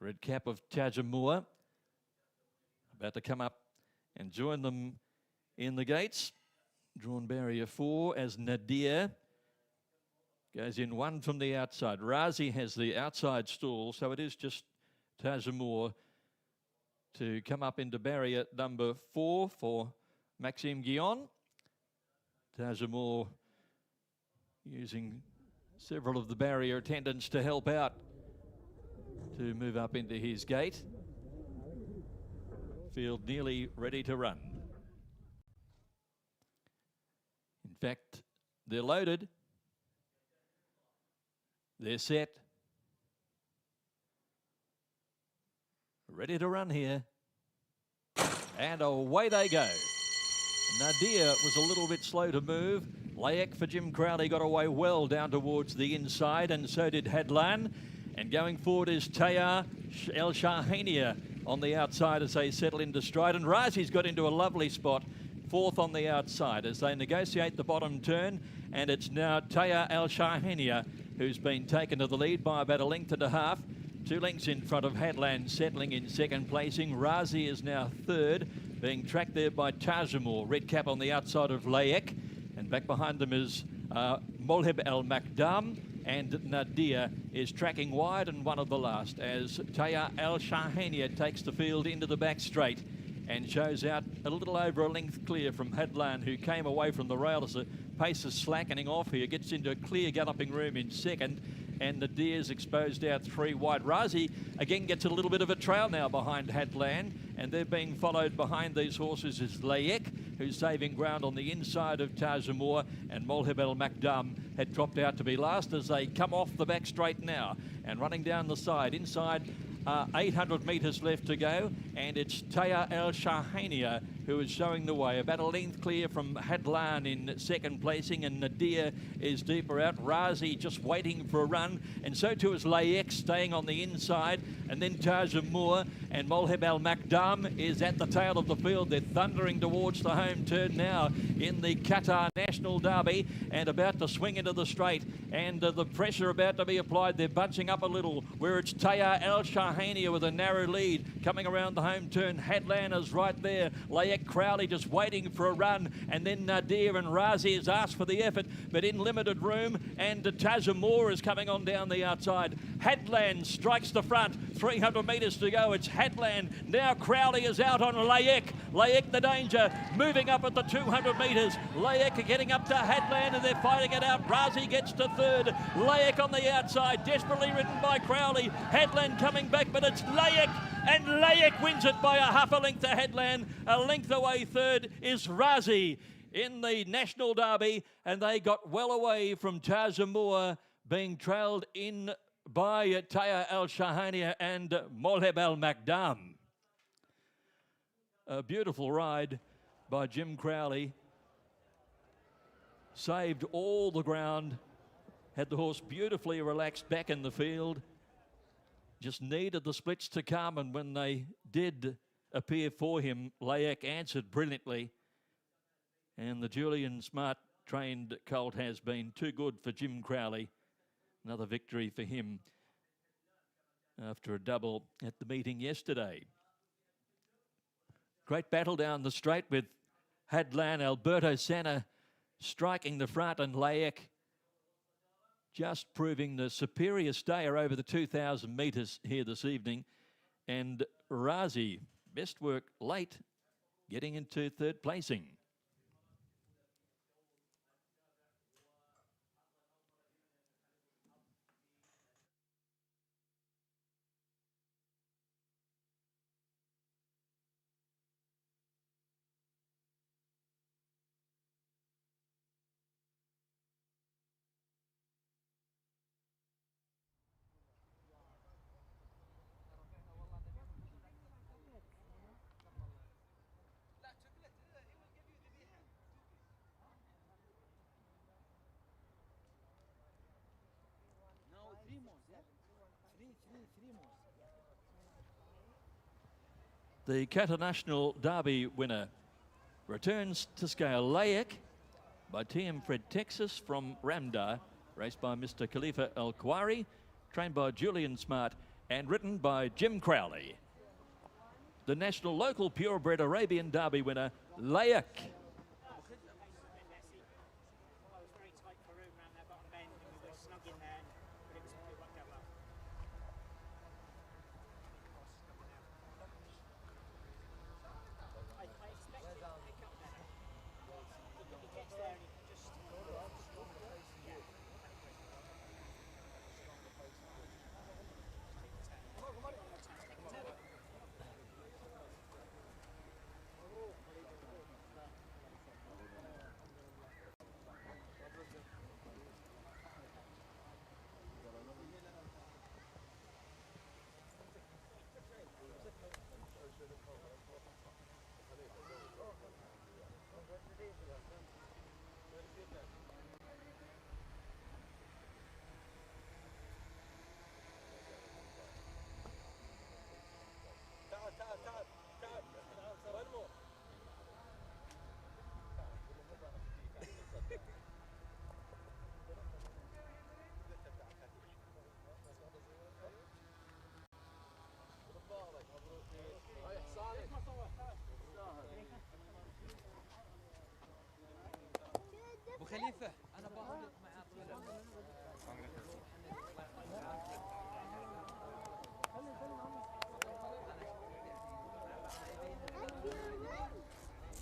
Red cap of Tajamur about to come up and join them in the gates. Drawn barrier 4 as Nadir goes in 1 from the outside. Razi has the outside stall, so it is just Tajamur to come up into barrier number 4 for Maxime Guillon. Tajamur using several of the barrier attendants to help out to move up into his gate. Field nearly ready to run. In fact, they're loaded. They're set. Ready to run here. And away they go. Nadir was a little bit slow to move. Layek for Jim Crowley got away well down towards the inside, and so did Hadlan. And going forward is Taya El Shahania on the outside as they settle into stride. And Razi's got into a lovely spot, 4th on the outside as they negotiate the bottom turn. And it's now Taya El Shahania who's been taken to the lead by about 1.5 lengths. 2 lengths in front of Hadlan, settling in 2nd placing. Razi is now 3rd, being tracked there by Tajamur. Red cap on the outside of Layek. And back behind them is Molhib Al Makdam. And Nadir is tracking wide and one of the last as Taya Al Shahania takes the field into the back straight and shows out a little over 1 length clear from Hadlan, who came away from the rail as the pace is slackening off here. Gets into a clear galloping room in 2nd, and Nadir's exposed out 3 wide. Razi again gets a little bit of a trail now behind Hadlan, and they're being followed behind these horses is Layek, who's saving ground on the inside of Tajamur, and Molhib Al Makdam had dropped out to be last as they come off the back straight now and running down the side. Inside 800 metres left to go, and it's Taya El Shahania who is showing the way. About 1 length clear from Hadlan in 2nd placing, and Nadir is deeper out. Razi just waiting for a run, and so too is Layek staying on the inside, and then Tajamur and Molhib Al Makdam is at the tail of the field. They're thundering towards the home turn now in the Qatar National Derby and about to swing into the straight, and the pressure about to be applied. They're bunching up a little where it's Taya El Shahania with a narrow lead coming around the home turn. Hadlan is right there. Layek Crowley just waiting for a run, and then Nadir and Razi has asked for the effort but in limited room, and Tajamur is coming on down the outside. Hadland strikes the front, 300 metres to go. It's Hadland. Now Crowley is out on Layek. Layek the danger, moving up at the 200 metres. Layek getting up to Hadland and they're fighting it out. Razi gets to third. Layek on the outside, desperately ridden by Crowley. Hadland coming back, but it's Layek, and Layek wins it by a half a length to Hadland. A length away third is Razi in the National Derby, and they got well away from Tarzamur, being trailed in by Taya Al Shahania and Molheb Al Makdam. A beautiful ride by Jim Crowley. Saved all the ground, had the horse beautifully relaxed back in the field. Just needed the splits to come, and when they did appear for him, Layek answered brilliantly. And the Julian Smart trained colt has been too good for Jim Crowley. Another victory for him after a double at the meeting yesterday. Great battle down the straight with Hadlan, Alberto Senna striking the front, and Layek just proving the superior stayer over the 2,000 metres here this evening. And Razi, best work late, getting into third placing. The Qatar National Derby winner returns to scale. Layek by TM Fred Texas from Ramdar, raced by Mr. Khalifa Al Kwari, trained by Julian Smart and ridden by Jim Crowley. The National Local Purebred Arabian Derby winner, Layek. خليفة أنا باخذك معاه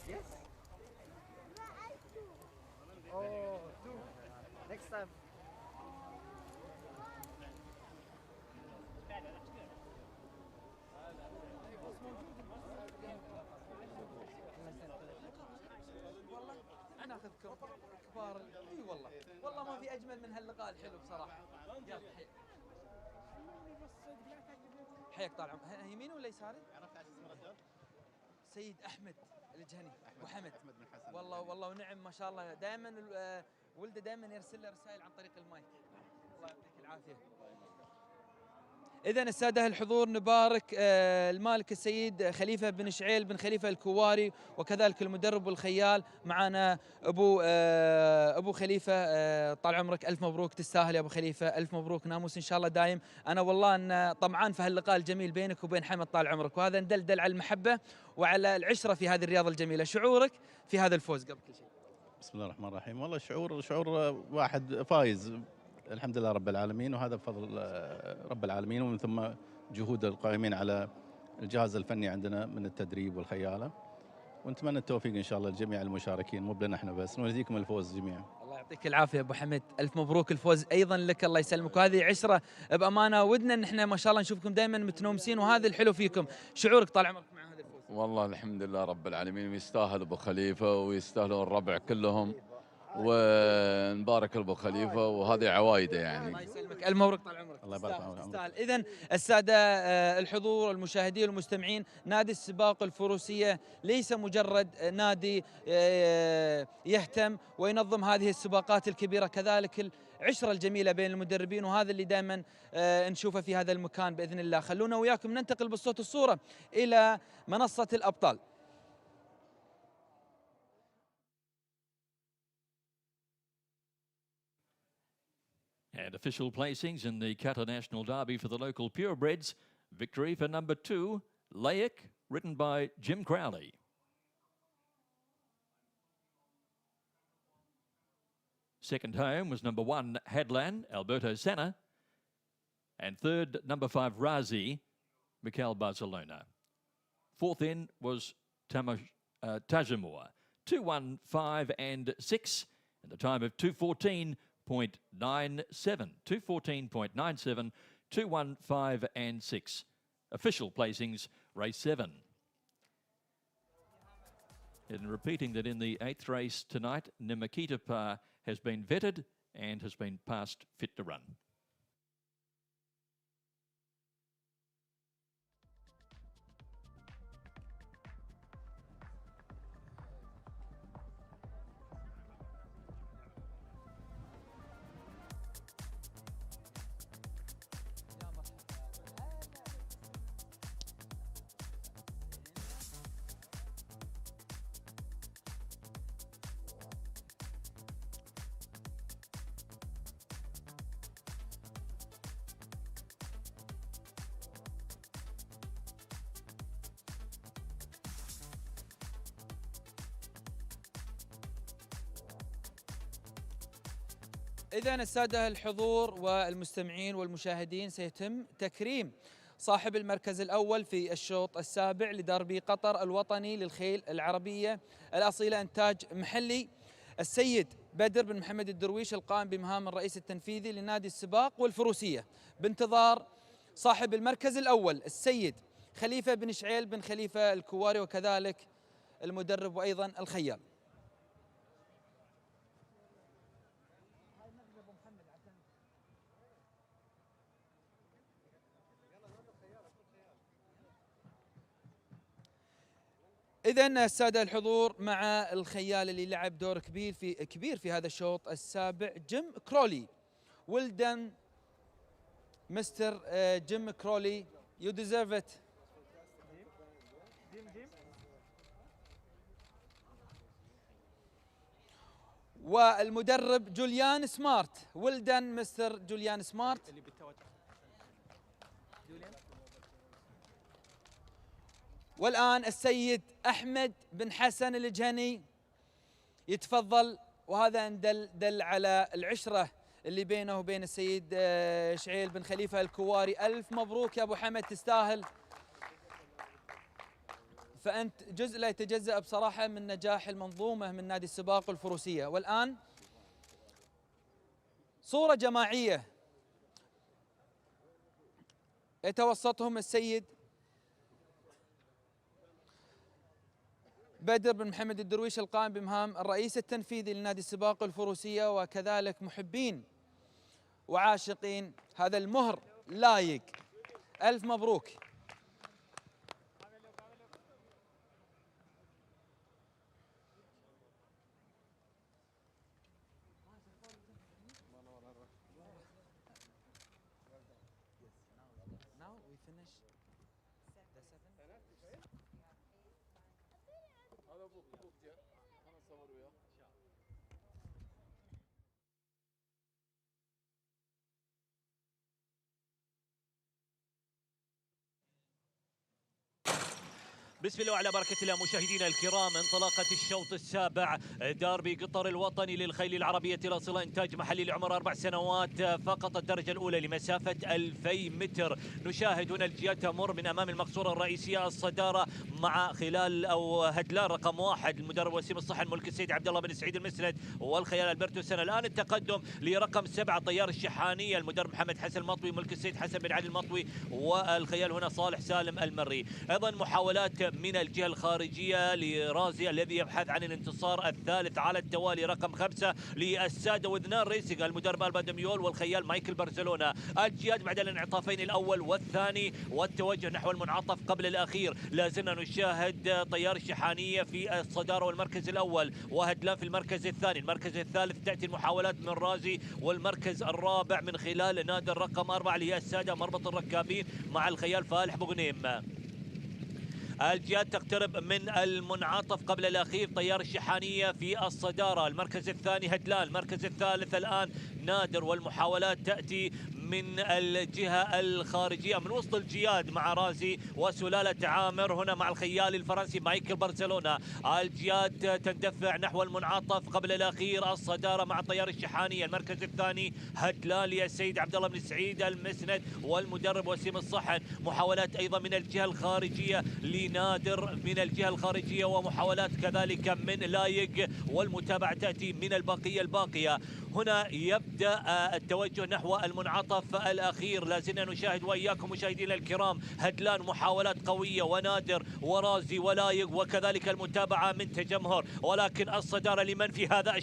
Yes. Oh, two. Next time. أنا أخذكم كبار. اي والله والله ما في اجمل من هاللقاء الحلو بصراحه. يلا حياك طال عمرك. يمين ولا يساري؟ عرفت ايش اسمه الرجال؟ سيد احمد الجهني ابو حمد. والله والله ونعم ما شاء الله. دائما ولده دائما يرسل له رسائل عن طريق المايك. الله يعطيك العافيه. إذن السادة الحضور نبارك المالك السيد خليفة بن شعيل بن خليفة الكواري، وكذلك المدرب والخيال. معنا أبو خليفة. طال عمرك ألف مبروك، تستاهل يا أبو خليفة، ألف مبروك، ناموس إن شاء الله دايم. أنا والله أن طمعان في هاللقاء الجميل بينك وبين حمد طال عمرك، وهذا ندل على المحبة وعلى العشرة في هذه الرياضة الجميلة. شعورك في هذا الفوز قبل كل شيء؟ بسم الله الرحمن الرحيم. والله شعور واحد فايز الحمد لله رب العالمين، وهذا بفضل رب العالمين ومن ثم جهود القائمين على الجهاز الفني عندنا من التدريب والخيالة، ونتمنى التوفيق إن شاء الله لجميع المشاركين، مو لنا احنا بس، ونهديكم الفوز جميعا. الله يعطيك العافيه ابو حمد، الف مبروك الفوز ايضا لك، الله يسلمك. وهذه عشره بامانه، ودنا ان احنا ما شاء الله نشوفكم دائما متنومسين، وهذا الحلو فيكم. شعورك طال عمرك مع هذا الفوز؟ والله الحمد لله رب العالمين، ويستاهل ابو خليفه ويستاهلون الربع كلهم، ونبارك لابو خليفه، وهذه عوايده يعني. الله يسلمك، الف مبروك طال عمرك. الله يبارك فيك. اذا الساده الحضور المشاهدين والمستمعين، نادي السباق الفروسيه ليس مجرد نادي يهتم وينظم هذه السباقات الكبيره، كذلك العشره الجميله بين المدربين، وهذا اللي دائما نشوفه في هذا المكان باذن الله. خلونا وياكم ننتقل بالصوت والصوره الى منصه الابطال. And official placings in the Qatar National Derby for the local purebreds. Victory for number 2, Laik, ridden by Jim Crowley. Second home was number 1, Hadlan, Alberto Senna. And third, number 5, Razi, Mikel Barcelona. Fourth in was Tajamur. 2, 1, 5 and 6, and the time of 2:14.97, 2:14.97, 2, 1, 5 and 6. Official placings, race 7. And repeating that in the 8th race tonight, Nimakita Pa has been vetted and has been passed fit to run. إذا السادة الحضور والمستمعين والمشاهدين، سيتم تكريم صاحب المركز الأول في الشوط السابع لدربي قطر الوطني للخيل العربية الأصيلة إنتاج محلي، السيد بدر بن محمد الدرويش، القائم بمهام الرئيس التنفيذي لنادي السباق والفروسية، بانتظار صاحب المركز الأول السيد خليفة بن شعيل بن خليفة الكواري، وكذلك المدرب وأيضا الخيال. إذن السادة الحضور، مع الخيال اللي لعب دور كبير في هذا الشوط السابع، جيم كرولي. ويل مستر جيم كرولي، يو ديزيرف ات. والمدرب جوليان سمارت. ويل مستر جوليان سمارت. والآن السيد أحمد بن حسن الجهني يتفضل، وهذا دل على العشرة اللي بينه وبين السيد شعيل بن خليفة الكواري. ألف مبروك يا أبو حمد، تستاهل، فأنت جزء لا يتجزأ بصراحة من نجاح المنظومة من نادي السباق والفروسية. والآن صورة جماعية يتوسطهم السيد بدر بن محمد الدرويش، القائم بمهام الرئيس التنفيذي لنادي السباق والفروسية، وكذلك محبين وعاشقين هذا المهر لايق. ألف مبروك. بسم الله وعلى بركة الله مشاهدينا الكرام، انطلاقة الشوط السابع، داربي قطر الوطني للخيل العربية الأصيلة، إنتاج محلي لعمر 4 سنوات فقط، الدرجة الأولى لمسافة 2000 متر. نشاهد هنا الجياد تمر من أمام المقصورة الرئيسية، الصدارة مع خلال أو هدلان رقم 1 المدرب وسيم الصحن، ملك السيد عبد الله بن سعيد المسند والخيال ألبرتو سنة. الآن التقدم لرقم 7 طيار الشحانية، المدرب محمد حسن المطوي، ملك السيد حسن بن علي المطوي، والخيال هنا صالح سالم المري. أيضا محاولات من الجهة الخارجية لرازي الذي يبحث عن الانتصار الثالث على التوالي، رقم 5 للسادة وذنان ريسنج، المدرب ألبان دميول والخيال مايكل برشلونة. الجياد بعد الانعطافين الأول والثاني والتوجه نحو المنعطف قبل الأخير، لازلنا نشاهد طيار الشحانية في الصدارة والمركز الأول، وهدلان في المركز الثاني. المركز الثالث تأتي المحاولات من رازي، والمركز الرابع من خلال نادر رقم 4 اللي هي السادة مربط الركابين مع الخيال فالح بوغنيم. الجياد تقترب من المنعطف قبل الأخير، طيار الشحانية في الصدارة، المركز الثاني هدلان، المركز الثالث الآن نادر، والمحاولات تأتي من الجهة الخارجية من وسط الجياد مع رازي وسلالة عامر، هنا مع الخيال الفرنسي مايكل برشلونة. الجياد تندفع نحو المنعطف قبل الأخير، الصدارة مع طيار الشحانية، المركز الثاني هدلان للسيد عبد الله بن سعيد المسند والمدرب وسيم الصحن. محاولات أيضا من الجهة الخارجية لنادر من الجهة الخارجية، ومحاولات كذلك من لايق، والمتابعة تأتي من الباقية. هنا يبدأ التوجه نحو المنعطف الأخير، لازلنا نشاهد وإياكم مشاهدينا الكرام هدلان، محاولات قوية ونادر ورازي ولايق، وكذلك المتابعة من تجمهر، ولكن الصدارة لمن في هذا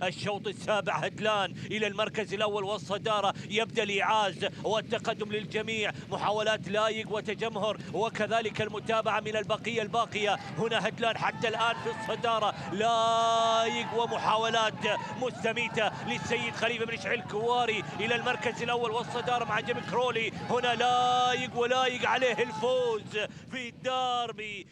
الشوط السابع؟ هدلان إلى المركز الأول، والصدارة يبدأ الإعاز والتقدم للجميع، محاولات لايق وتجمهر، وكذلك المتابعة من الباقية. هنا هدلان حتى الآن في الصدارة، لايق ومحاولات مستميتة للسيد خليفة بن شعيل الكواري إلى المركز الأول، والصدارة مع جيم كرولي، هنا لايق عليه الفوز في الداربي.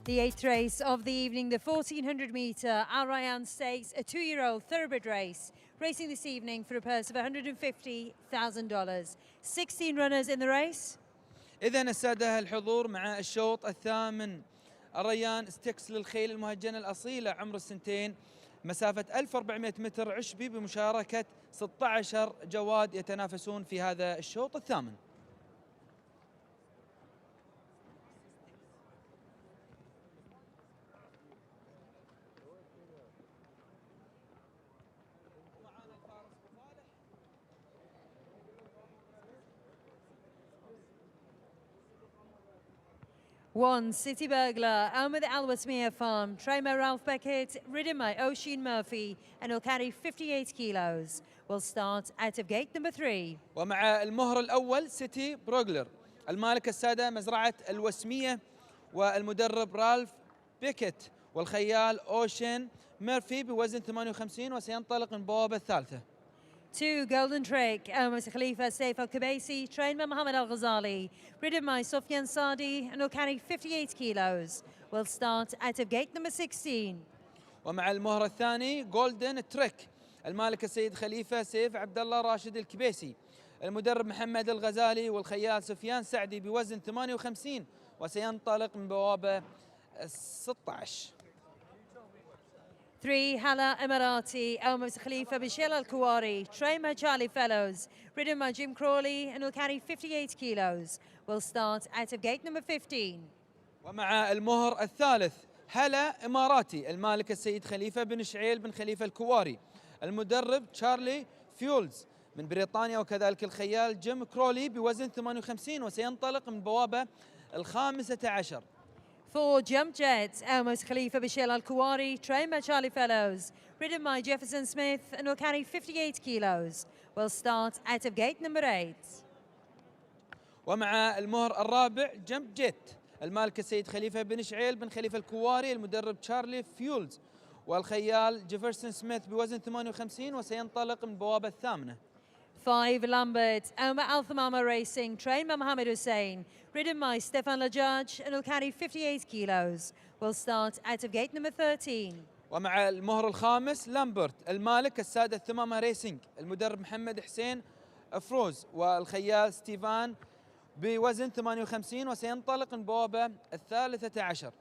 The 8th race of the evening, the 1400 metre Al Rayyan Stakes, a 2-year-old thoroughbred race, racing this evening for a purse of $150,000. 16 runners in the race. إذن السادة الحضور مع الشوط الثامن الريان ستكس للخيل المهجنة الأصيلة عمر السنتين، مسافة 1400 متر عشبي بمشاركة 16 جواد يتنافسون في هذا الشوط الثامن. One, City Burglar, owned by the Alwasmere Farm, trained by Ralph Beckett, ridden by Oisin Murphy, and will carry 58 kilos. Will start out of gate number 3. ومع المهر الأول سيتي بروغلر، المالك السادة مزرعة الوسمية والمدرب رالف بيكيت، والخيال أوشين ميرفي بوزن 58 وسينطلق من البوابة الثالثة. 2, Golden Trick, owned by Khalifa Saif Al-Kubaisi, trained by Mohammed Al-Ghazali, ridden by Sufyan Sadi, and will carry 58 kilos. Will start out of gate number 16. ومع المهر الثاني جولدن تريك، المالك السيد خليفة سيف عبد الله راشد الكبيسي، المدرب محمد الغزالي، والخيال سفيان سعدي بوزن 58 وسينطلق من بوابة 16. 3, Hala Emirati, owned by Khalifa Bishil Al-Kuwari, trained by Charlie Fellows, ridden by Jim Crawley, and will carry 58 kilos. Will start out of gate number 15. ومع المهر الثالث هلا إماراتي، المالك السيد خليفة بن شعيل بن خليفة الكواري، المدرب تشارلي فيولز من بريطانيا، وكذلك الخيال جيم كرولي بوزن 58 وسينطلق من بوابة 15. 4, Jump Jet, owned by Khalifa Bishil Al-Kuwari, trained by Charlie Fellows, ridden by Jefferson Smith, and will carry 58 kilos. Will start out of gate number 8. ومع المهر الرابع جمب جيت، المالك السيد خليفة بن شعيل بن خليفة الكواري، المدرب تشارلي فيولز، والخيال جيفرسون سميث بوزن 58 وسينطلق من البوابة الثامنة. 5, Lambert, owned by Alpha Mama Racing, trained by Mohammed Hussein, ridden by Stefan Lajaj, and will carry 58 kilos. Will start out of gate number 13. ومع المهر الخامس لامبرت، المالك السادة الثمامة ريسينج، المدرب محمد حسين فروز، والخيال ستيفان بوزن 58 وسينطلق من بوابة 13.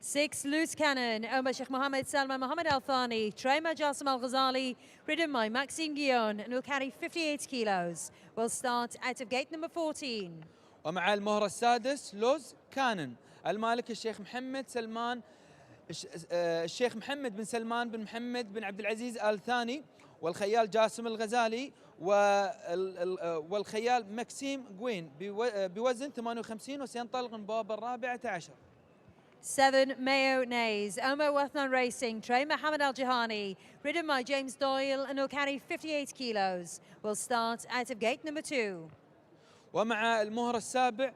6, Loose Cannon, owned by Sheikh Mohammed Salman Mohammed Al Thani, trained by Jassim Al Ghazali, ridden by Maxime Guillon, and will carry 58 kilos. Will start out of gate number 14. ومع المهر السادس لوز كانن، المالك الشيخ محمد سلمان الشيخ محمد بن سلمان بن محمد بن عبد العزيز آل ثاني، والخيال جاسم الغزالي، والخيال ماكسيم جوين بوزن 58 وسينطلق من بوابة 14. 7, Mayo Nays, owned by Wathnan Racing, trained by Hamid Al Jahani, ridden by James Doyle, and will carry 58 kilos. Will start out of gate number 2. ومع المهر السابع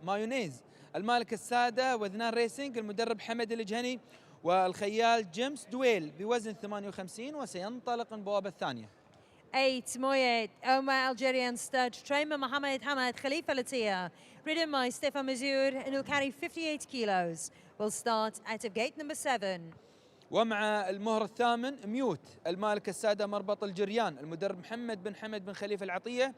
مايونيز، المالك السادة وذنان ريسينج، المدرب حمد الجهني، والخيال جيمس دويل بوزن 58 وسينطلق من بوابة الثانية. 8, Moyed, owned by Algerian stud, trained by Mohammed Hamad Khalifa Latia, ridden by Stefan Mazur, and will carry 58 kilos. Will start out of gate number 7. ومع المهر الثامن ميوت، المالك السادة مربط الجريان، المدرب محمد بن حمد بن خليفة العطية،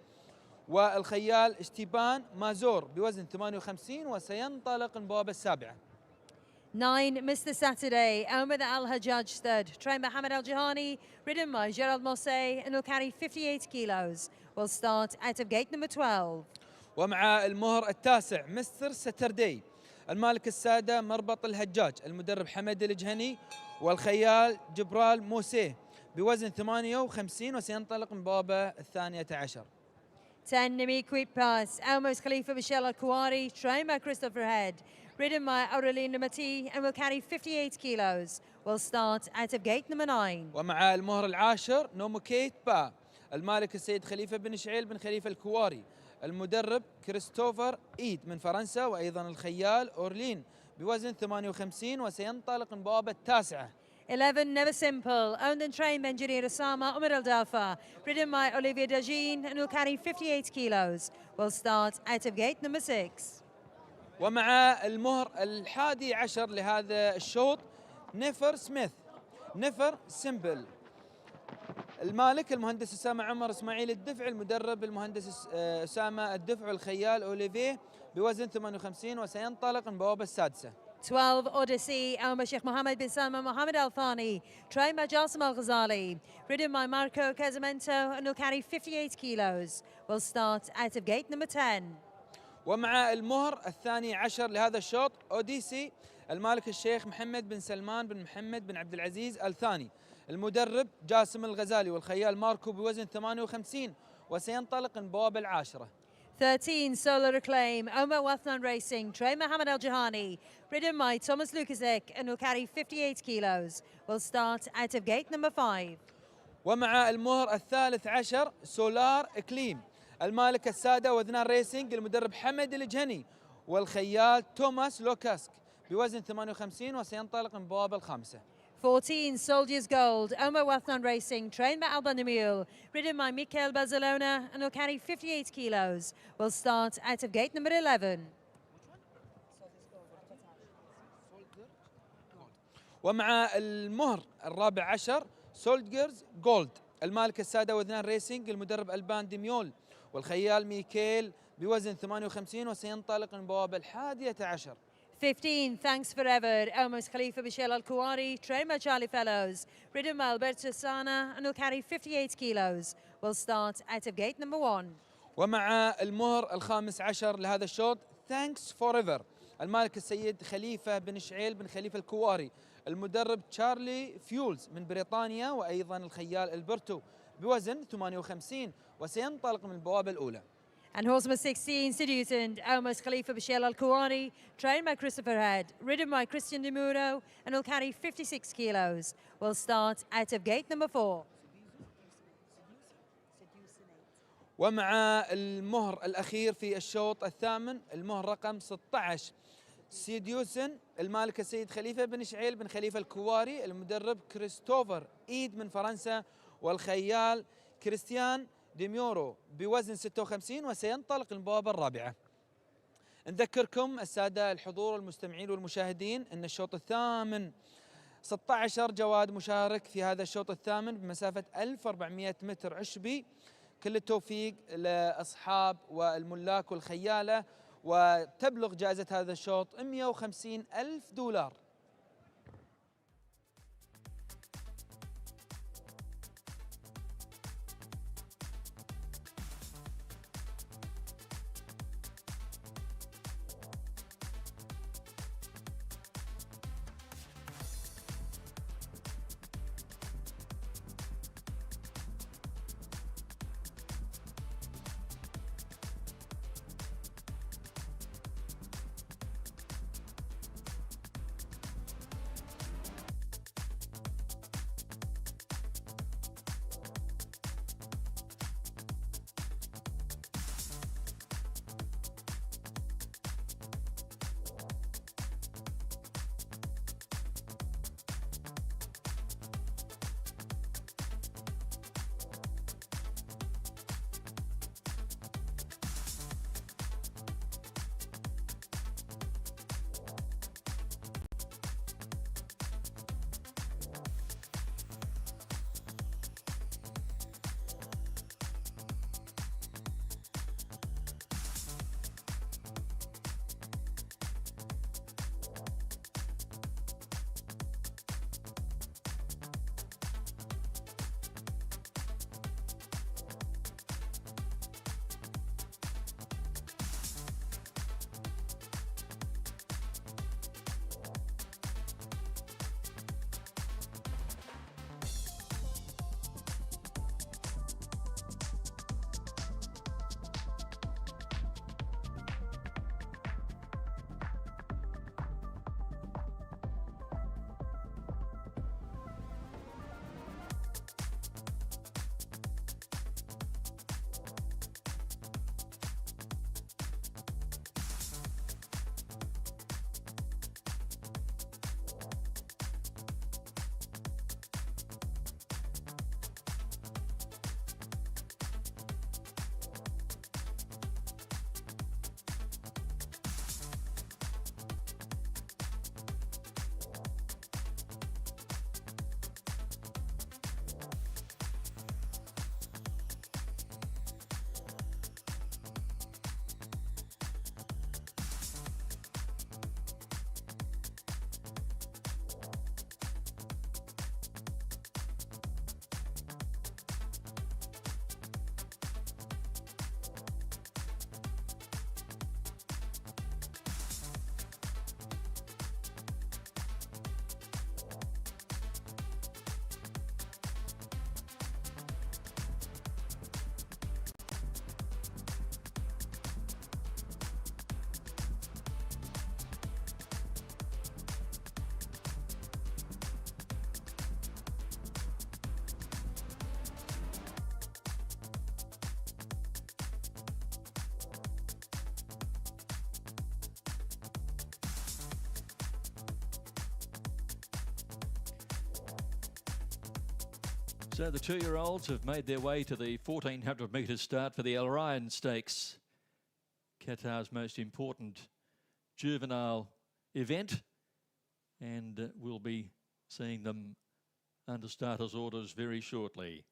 والخيال اشتيبان مازور بوزن 58 وسينطلق من بوابة 7. 9, Mr. Saturday, owned by the Al Hajjaj stud, trained by Hamad Al Jahani, ridden by Gerald Mosse, and will carry 58 kilos. Will start out of gate number 12. ومع المهر التاسع مستر ساتردي، المالك السادة مربط الهجاج، المدرب حمد الجهني، والخيال جبرال موسيه بوزن 58 وسينطلق من بوابة 12. 10, Nimi Pass, owned by Khalifa Michel Al-Kuwari, trained by Christopher Head, ridden by Aurelien Namati, and will carry 58 kilos. Will start out of gate number 9. ومع المهر العاشر نوموكيت با، المالك السيد خليفة بن شعيل بن خليفة الكواري، المدرب كريستوفر إيد من فرنسا، وأيضا الخيال أورلين بوزن 58 وسينطلق من بوابة 9. 11, Never Simple, owned and trained by engineer Osama Umar Al Dafa, ridden by Olivier Dagin, and will carry 58 kilos. Will start out of gate number 6. ومع المهر 11 لهذا الشوط نفر سميث، نفر سمبل. المالك المهندس أسامة عمر إسماعيل الدفع، المدرب المهندس أسامة الدفع، والخيال أوليفيه بوزن 58، وسينطلق من بوابة السادسة. 12 Odyssey, Omar Sheikh Mohammed bin Salman Mohammed Al Thani, trained by Jasim Al Ghazali, ridden by Marco Casamento, and will carry 58 kilos. Will start out of gate number 10. ومع المهر 12 لهذا الشوط أوديسي، المالك الشيخ محمد بن سلمان بن محمد بن عبد العزيز الثاني، المدرب جاسم الغزالي، والخيال ماركو بوزن 58، وسينطلق من بوابة العاشرة. 13 Solar Acclaim, Omar Wathnan Racing, trained Mohammed Al Jahani, ridden by Thomas Lukasek, and will carry 58 kilos. Will start out of gate number 5. ومع المهر 13 سولار إكليم، المالك السادة وذنان ريسينج، المدرب حمد الجهني، والخيال توماس لوكاسك بوزن 58، وسينطلق من بوابة الخامسة. 14 Soldiers Gold, Omar Wathnan Racing, trained by Alban Emil, ridden by Mikel Barcelona, and will carry 58 kilos. Will start out of gate number 11. ومع المهر 14 سولدجرز جولد، المالك السادة وذنان ريسينج، المدرب ألبان ديميول، والخيال ميكيل بوزن 58، وسينطلق من بوابة 11. 15 Thanks Forever, Omar Khalifa Bashir Al Kuwari, trained by Charlie Fellows, ridden by Alberto Sana, and will carry 58 kilos. Will start out of gate number 1. ومع المهر 15 لهذا الشوط Thanks Forever، المالك السيد خليفة بن شعيل بن خليفة الكواري، المدرب تشارلي فيولز من بريطانيا، وأيضا الخيال البرتو بوزن 58، وسينطلق من البوابة الأولى. And horse number 16, Seducent, Omar Khalifa Bashir Al Kuwari, trained by Christopher Head, ridden by Christian De Muro, and will carry 56 kilos. Will start out of gate number 4. ومع المهر الأخير في الشوط الثامن، المهر رقم 16 سيديوسن، المالك السيد خليفة بن شعيل بن خليفة الكواري، المدرب كريستوفر إيد من فرنسا، والخيال كريستيان ديميورو بوزن 56، وسينطلق البوابة الرابعة. نذكركم السادة الحضور والمستمعين والمشاهدين أن الشوط الثامن 16 جواد مشارك في هذا الشوط الثامن بمسافة 1400 متر عشبي. كل التوفيق لأصحاب والملاك والخيالة، وتبلغ جائزة هذا الشوط 150,000 دولار. So the 2-year-olds have made their way to the 1400 metre start for the Al Rayyan Stakes, Qatar's most important juvenile event, and we'll be seeing them under starters' orders very shortly.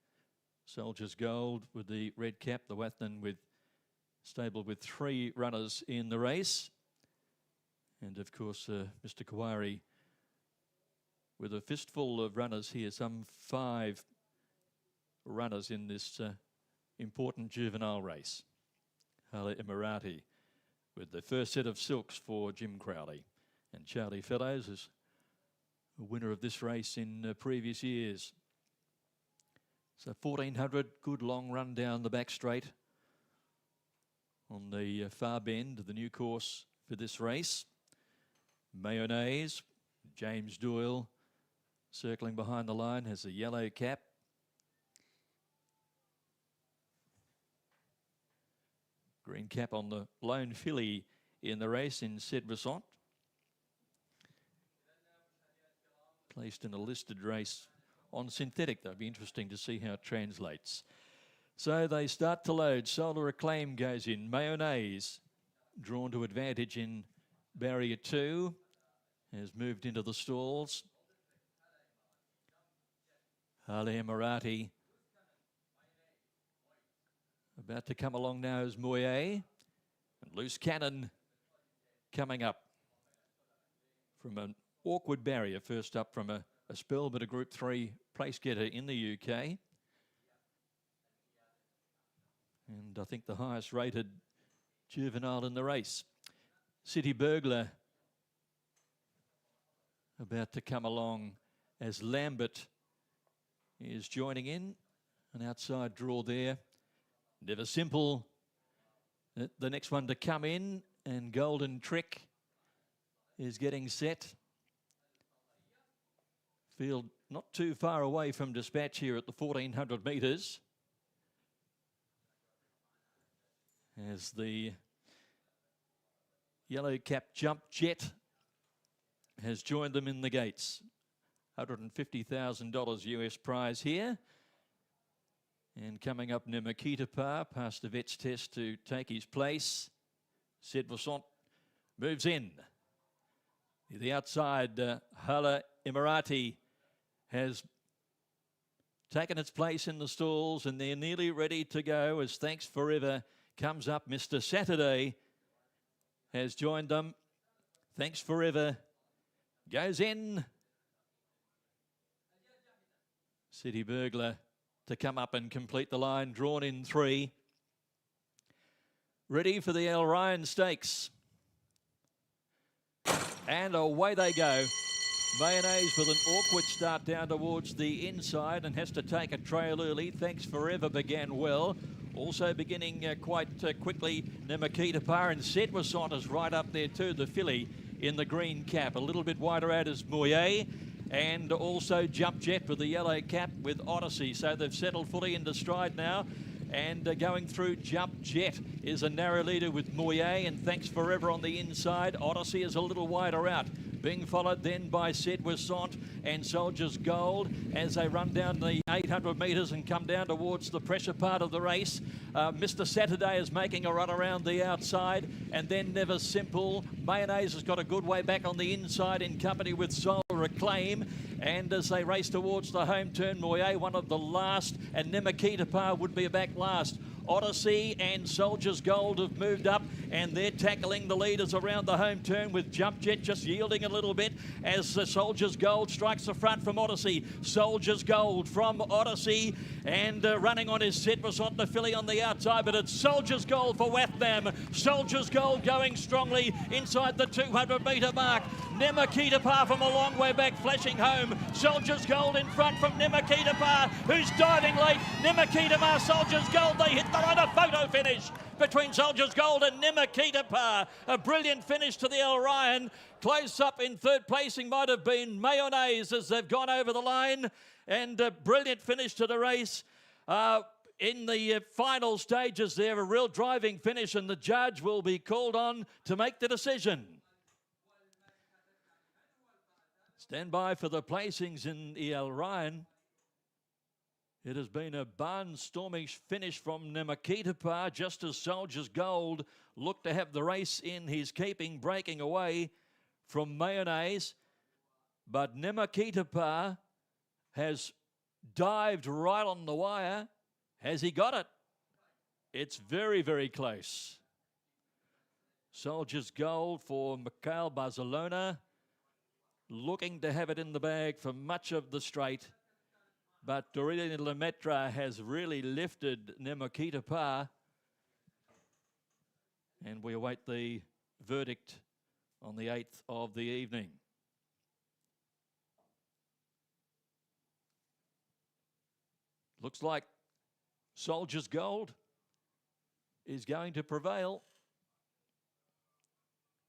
Soldier's Gold with the red cap, the Wathnan with stable with 3 runners in the race, and of course Mr. Kawari with a fistful of runners here, some 5 runners in this important juvenile race. Hala Emirati with the first set of silks for Jim Crowley, and Charlie Fellows is a winner of this race in previous years. So 1400, good long run down the back straight on the far bend, the new course for this race. Mayonnaise, James Doyle circling behind the line, has a yellow cap. Green cap on the lone filly in the race in Sedvasant. Placed in a listed race on synthetic. That'll be interesting to see how it translates. So they start to load. Solar Acclaim goes in. Mayonnaise drawn to advantage in barrier 2. Has moved into the stalls. Ali Emirati about to come along now is Moyer. And Loose Cannon coming up from an awkward barrier, first up from a spell, but a Group 3 place getter in the UK. And I think the highest rated juvenile in the race. City Burglar about to come along as Lambert is joining in. An outside draw there. Never Simple, the next one to come in, and Golden Trick is getting set. Field not too far away from dispatch here at the 1400 metres, as the yellow cap Jump Jet has joined them in the gates. $150,000 US prize here. And coming up, Nemakita Par past the vet's test to take his place. Sedvasant moves in. The outside, Hala Emirati has taken its place in the stalls, and they're nearly ready to go as Thanks Forever comes up. Mr. Saturday has joined them. Thanks Forever goes in. City Burglar to come up and complete the line, drawn in 3. Ready for the Al Rayyan Stakes. And away they go. Mayonnaise with an awkward start down towards the inside and has to take a trail early. Thanks Forever began well. Also beginning quite quickly, Nemakita Par, and Sedvasant is right up there too, the filly in the green cap. A little bit wider out is Moyer, and also Jump Jet with the yellow cap with Odyssey. So they've settled fully into stride now. And going through, Jump Jet is a narrow leader with Moyer, and Thanks Forever on the inside. Odyssey is a little wider out, being followed then by Sedvasant and Soldier's Gold as they run down the 800 metres and come down towards the pressure part of the race. Mr. Saturday is making a run around the outside, and then Never Simple. Mayonnaise has got a good way back on the inside in company with Solar Acclaim. And as they race towards the home turn, Moyer, one of the last, and Nemakita Par would be back last. Odyssey and Soldier's Gold have moved up, and they're tackling the leaders around the home turn, with Jump Jet just yielding a little bit as the Soldier's Gold strikes the front from Odyssey. Soldier's Gold from Odyssey, and running on his Sedvasant, the filly on the outside, but it's Soldier's Gold for Watham. Soldier's Gold going strongly inside the 200 metre mark. Nemakita Par from a long way back, flashing home. Soldier's Gold in front from Nemakita Par, who's diving late. Nemakita Par, Soldier's Gold, they hit the line, a photo finish between Soldier's Gold and Nemakita Par. A brilliant finish to the Al Rayyan. Close up in third placing might have been Mayonnaise as they've gone over the line, and a brilliant finish to the race. In the final stages there, a real driving finish, and the judge will be called on to make the decision. Stand by for the placings in the Al Rayyan. It has been a barnstorming finish from Nemakitapa, just as Soldier's Gold looked to have the race in his keeping, breaking away from Mayonnaise. But Nemakitapa has dived right on the wire. Has he got it? It's very, very close. Soldier's Gold for Mikhail Barcelona, looking to have it in the bag for much of the straight. But Doreen Lemaitre has really lifted Nemakitapa. And we await the verdict on the 8th of the evening. Looks like Soldier's Gold is going to prevail.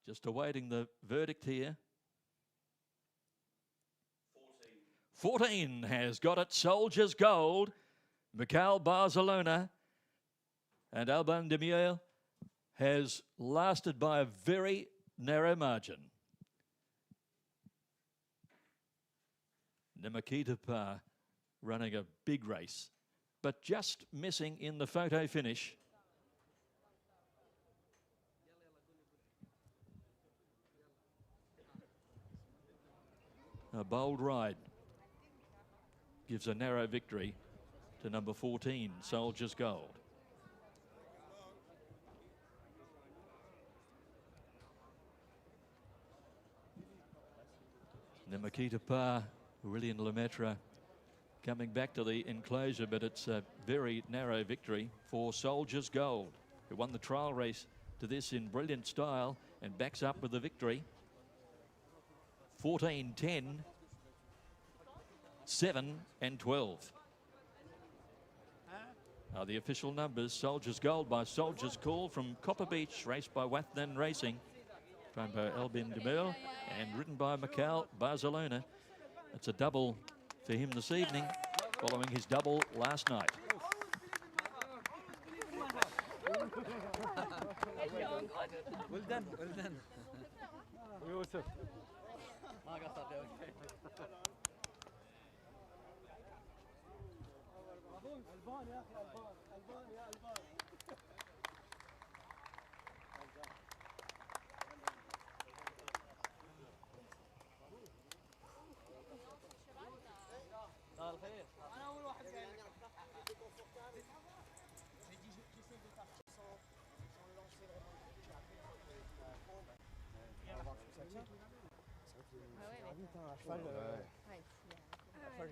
Just awaiting the verdict here. 14 has got it. Soldier's Gold, Mikhail Barcelona, and Alban de Miel has lasted by a very narrow margin. Nemakitapa running a big race, but just missing in the photo finish. A bold ride gives a narrow victory to number 14, Soldier's Gold. Nemakitapa, Aurélien Lemaitre coming back to the enclosure, but it's a very narrow victory for Soldier's Gold, who won the trial race to this in brilliant style and backs up with the victory. 14, 10, 7 and 12 are the official numbers. Soldier's Gold by Soldier's Call from Copper Beach, raced by Wathnan Racing, trained by Albin de Mille and ridden by Mikhail Barcelona. It's a double for him this evening, following his double last night. Well done, well done. يوسف ما قصرت. البان يا اخي البان البان يا البان مساء الخير. انا اول واحد جاي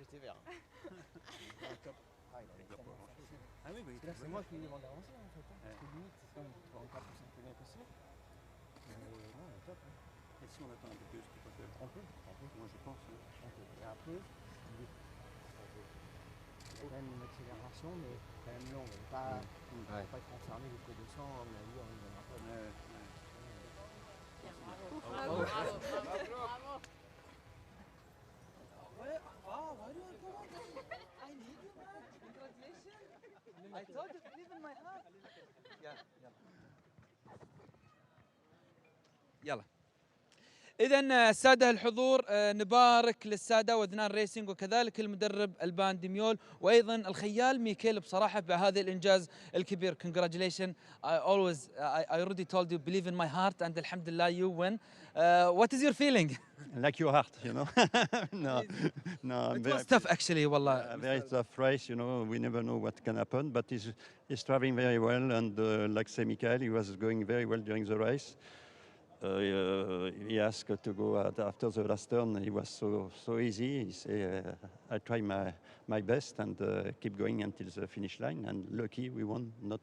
j'étais vert. Ah oui, bah, c'est moi qui lui demande d'avancer en fait. Parce que limite, c'est quand même pour encore plus imprégné possible. Non, on est top. Et si on attend un peu plus, tu peux faire? On peut. Moi je pense. Et après, il y a quand même une accélération, mais quand même longue. Pas être enfermé jusqu'au 200, à mon avis, on ne viendra pas. Bravo. Bravo. Why do I go on that? I need you, man. Congratulations. I told you, believe in my heart. يلا. إذا السادة الحضور، نبارك للسادة وذنان ريسنج وكذلك المدرب البان ديميول وأيضا الخيال ميكيل بصراحة بهذا الإنجاز الكبير. Congratulations. I already told you, believe in my heart, and alhamdulillah you win. What is your feeling? Like your heart, you know. no. It was tough actually, wallah. Very tough race, you know. We never know what can happen, but he's traveling very well, and like say Michael, he was going very well during the race. He asked to go after the last turn. It was so easy. He said, "I try my best and keep going until the finish line." And lucky we won, not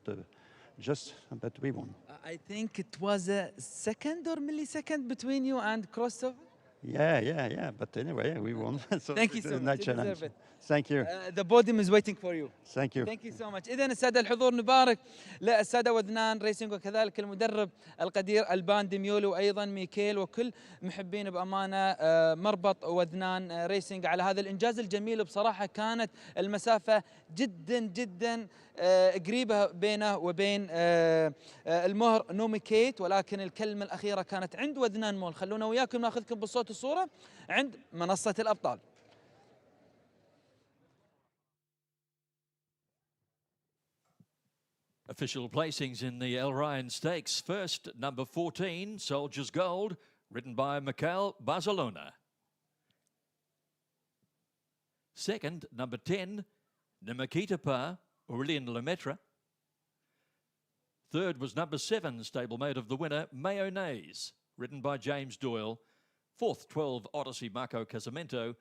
just, but we won. I think it was a second or millisecond between you and Krostov. Yeah. But anyway, we won. So Thank you so much. You deserve it. Thank you. The podium is waiting for you. Thank you. Thank you so much. إذن السادة الحضور، نبارك للسادة وذنان ريسنج وكذلك المدرب القدير البان ديميول وأيضا ميكيل وكل محبين بأمانة مربط وذنان ريسنج على هذا الإنجاز الجميل. بصراحة كانت المسافة جدا قريبة بينه وبين المهر نوميكيت، ولكن الكلمة الأخيرة كانت عند وذنان مول. خلونا وياكم ناخذكم بالصوت والصورة عند منصة الأبطال. Official placings in the Al Rayyan Stakes. First, number 14, Soldier's Gold, ridden by Mikel Barcelona. Second, number 10, Nimakita Aurélien Lemaitre. Third was number 7, stablemate of the winner, Mayonnaise, ridden by James Doyle. Fourth, 12, Odyssey Marco Casamento.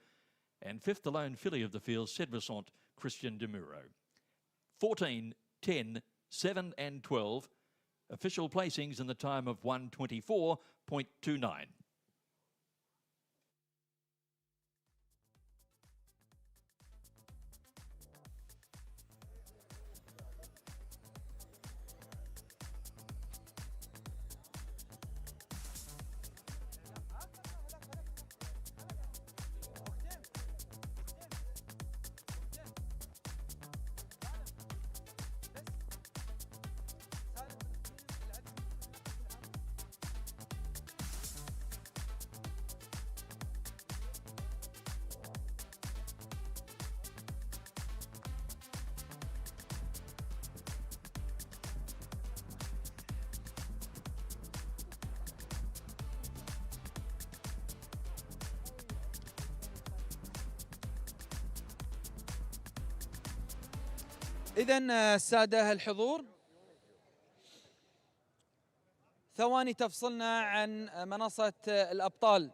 And fifth, the lone filly of the field, Sedvissant Christian de Muro. 14, 10, 7 and 12. Official placings in the time of 1:24.29. إذن السادة الحضور، ثواني تفصلنا عن منصة الأبطال.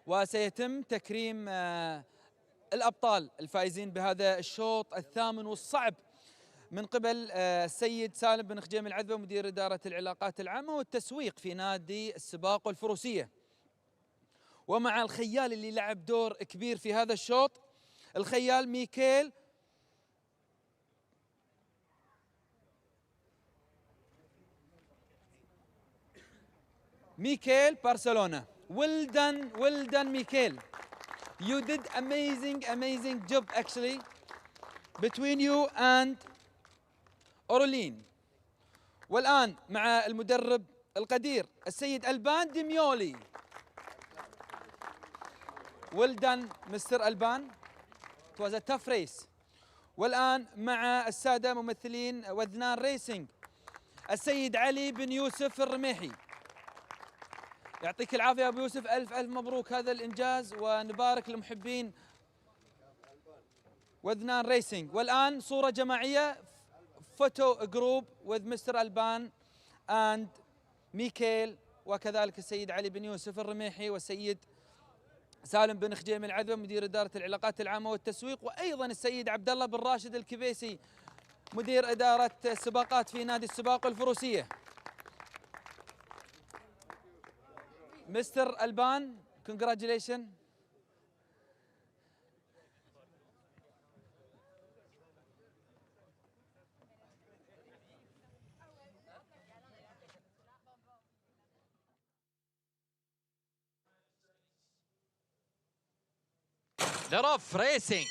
وسيتم تكريم الأبطال الفائزين بهذا الشوط الثامن والصعب من قبل السيد سالم بن خجيم العذبة، مدير إدارة العلاقات العامة والتسويق في نادي السباق والفروسية. ومع الخيال اللي لعب دور كبير في هذا الشوط، الخيال ميكيل بارسلونا. Well done Mikel. You did amazing job actually between you and أورولين. والآن مع المدرب القدير السيد ألبان ديميولي. Well done Mr. ألبان. It was a tough race. والآن مع السادة ممثلين وذنان ريسينج السيد علي بن يوسف الرميحي. يعطيك العافية يا أبو يوسف، ألف مبروك هذا الإنجاز، ونبارك لمحبين وذنان ريسينج. والآن صورة جماعية، فوتو جروب with Mr. ألبان and ميكيل، وكذلك السيد علي بن يوسف الرميحي والسيد سالم بن خجيم العذبة مدير إدارة العلاقات العامة والتسويق، وأيضا السيد عبد الله بن راشد الكبيسي مدير إدارة السباقات في نادي السباق والفروسية. مستر ألبان congratulations. لرف ريسينج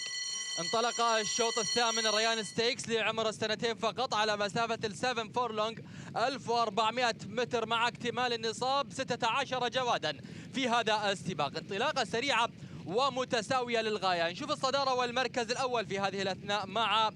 انطلق الشوط الثامن الريان ستيكس لعمر السنتين فقط على مسافة ال7 فورلونج 1400 متر مع اكتمال النصاب 16 جوادا في هذا السباق. انطلاقة سريعة ومتساوية للغاية. نشوف الصدارة والمركز الأول في هذه الأثناء مع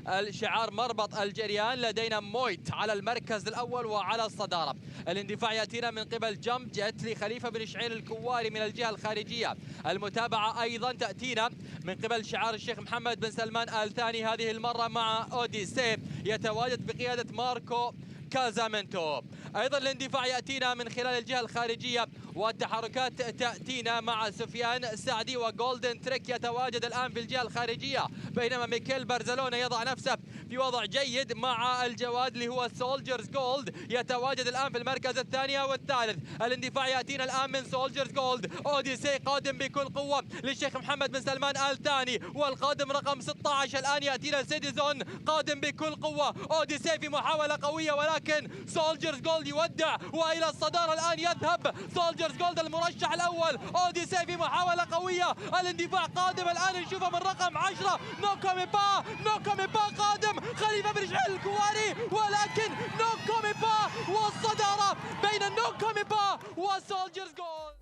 الشعار مربط الجريان. لدينا مويت على المركز الأول وعلى الصدارة. الاندفاع يأتينا من قبل جمب جيت لخليفة بن شعير الكواري من الجهة الخارجية. المتابعة أيضا تأتينا من قبل شعار الشيخ محمد بن سلمان آل ثاني، هذه المرة مع أوديسي يتواجد بقيادة ماركو كازامنتو. ايضا الاندفاع ياتينا من خلال الجهه الخارجيه، والتحركات تاتينا مع سفيان السعدي وجولدن تريك يتواجد الان في الجهه الخارجيه، بينما ميكيل بارزلونا يضع نفسه في وضع جيد مع الجواد اللي هو سولجرز جولد يتواجد الان في المركز الثاني والثالث. الاندفاع ياتينا الان من سولجرز جولد. اوديسي قادم بكل قوه للشيخ محمد بن سلمان آل ثاني، والقادم رقم 16 الان ياتينا سيديزون قادم بكل قوه. اوديسي في محاوله قويه ولكن سولجرز جولد يودع، والى الصداره الان يذهب سولجرز جولد المرشح الاول. اوديسي في محاوله قويه، الاندفاع قادم الان نشوفه من رقم 10 نوكوميبا قادم خليفه بن شعير الكواري، ولكن نوكوميبا والصداره بين نوكوميبا وسولجرز جولد.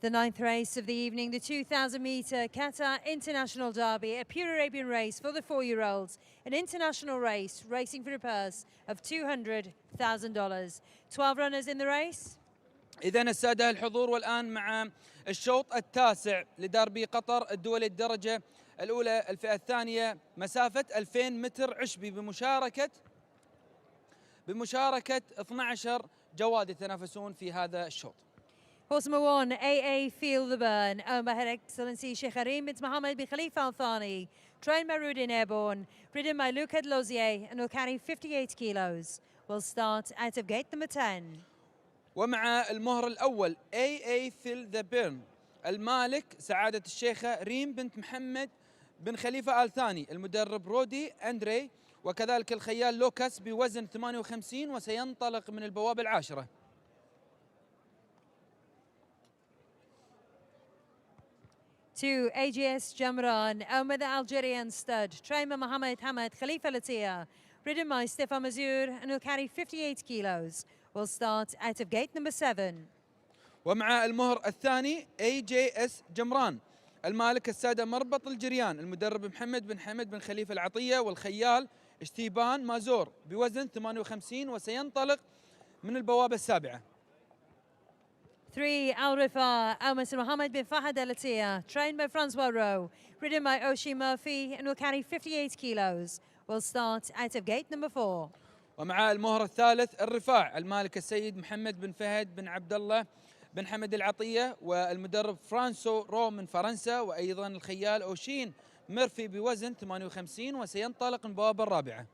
The 9th race of the evening, the 2,000-metre Qatar International Derby, a pure Arabian race for the 4-year-olds, an international race racing for a purse of $200,000. 12 runners in the race. إذا السادة الحضور والآن مع الشوط التاسع لدربي قطر الدولي الدرجة الأولى الفئة الثانية مسافة 2000 متر عشبي بمشاركة 12 جواد يتنافسون في هذا الشوط. Horse number 1, AA Feel the Burn, owned by Her Excellency Sheikh Karim bin Mohammed bin Khalifa Al Thani, trained by Rudin Airborne, ridden by Luc Lozier, and will carry 58 kilos. Will start out of gate number 10. ومع المهر الأول AA Feel the Burn المالك سعادة الشيخة ريم بنت محمد بن خليفة آل ثاني، المدرب رودي أندري، وكذلك الخيال لوكاس بوزن 58 وسينطلق من البوابة العاشرة. 2, AGS Jamran, owned by the Algerian stud, trained by Mohammed Hamad Khalifa Latia, ridden by Stefan Mazur, and will carry 58 kilos. Will start out of gate number 7. ومع المهر الثاني AJS جمران المالك السادة مربط الجريان، المدرب محمد بن حمد بن خليفة العطية، والخيال اشتيبان مازور بوزن 58 وسينطلق من البوابة السابعة. 3, Al Rifa, owned by Mohammed bin Fahad Al Latia, trained by Francois Rowe, ridden by Oshie Murphy, and will carry 58 kilos. Will start out of gate number 4. ومع المهر الثالث الرفاع المالك السيد محمد بن فهد بن عبد الله بن حمد العطية، والمدرب فرانسو رو من فرنسا، وأيضا الخيال أوشين ميرفي بوزن 58 وسينطلق من البوابة الرابعة.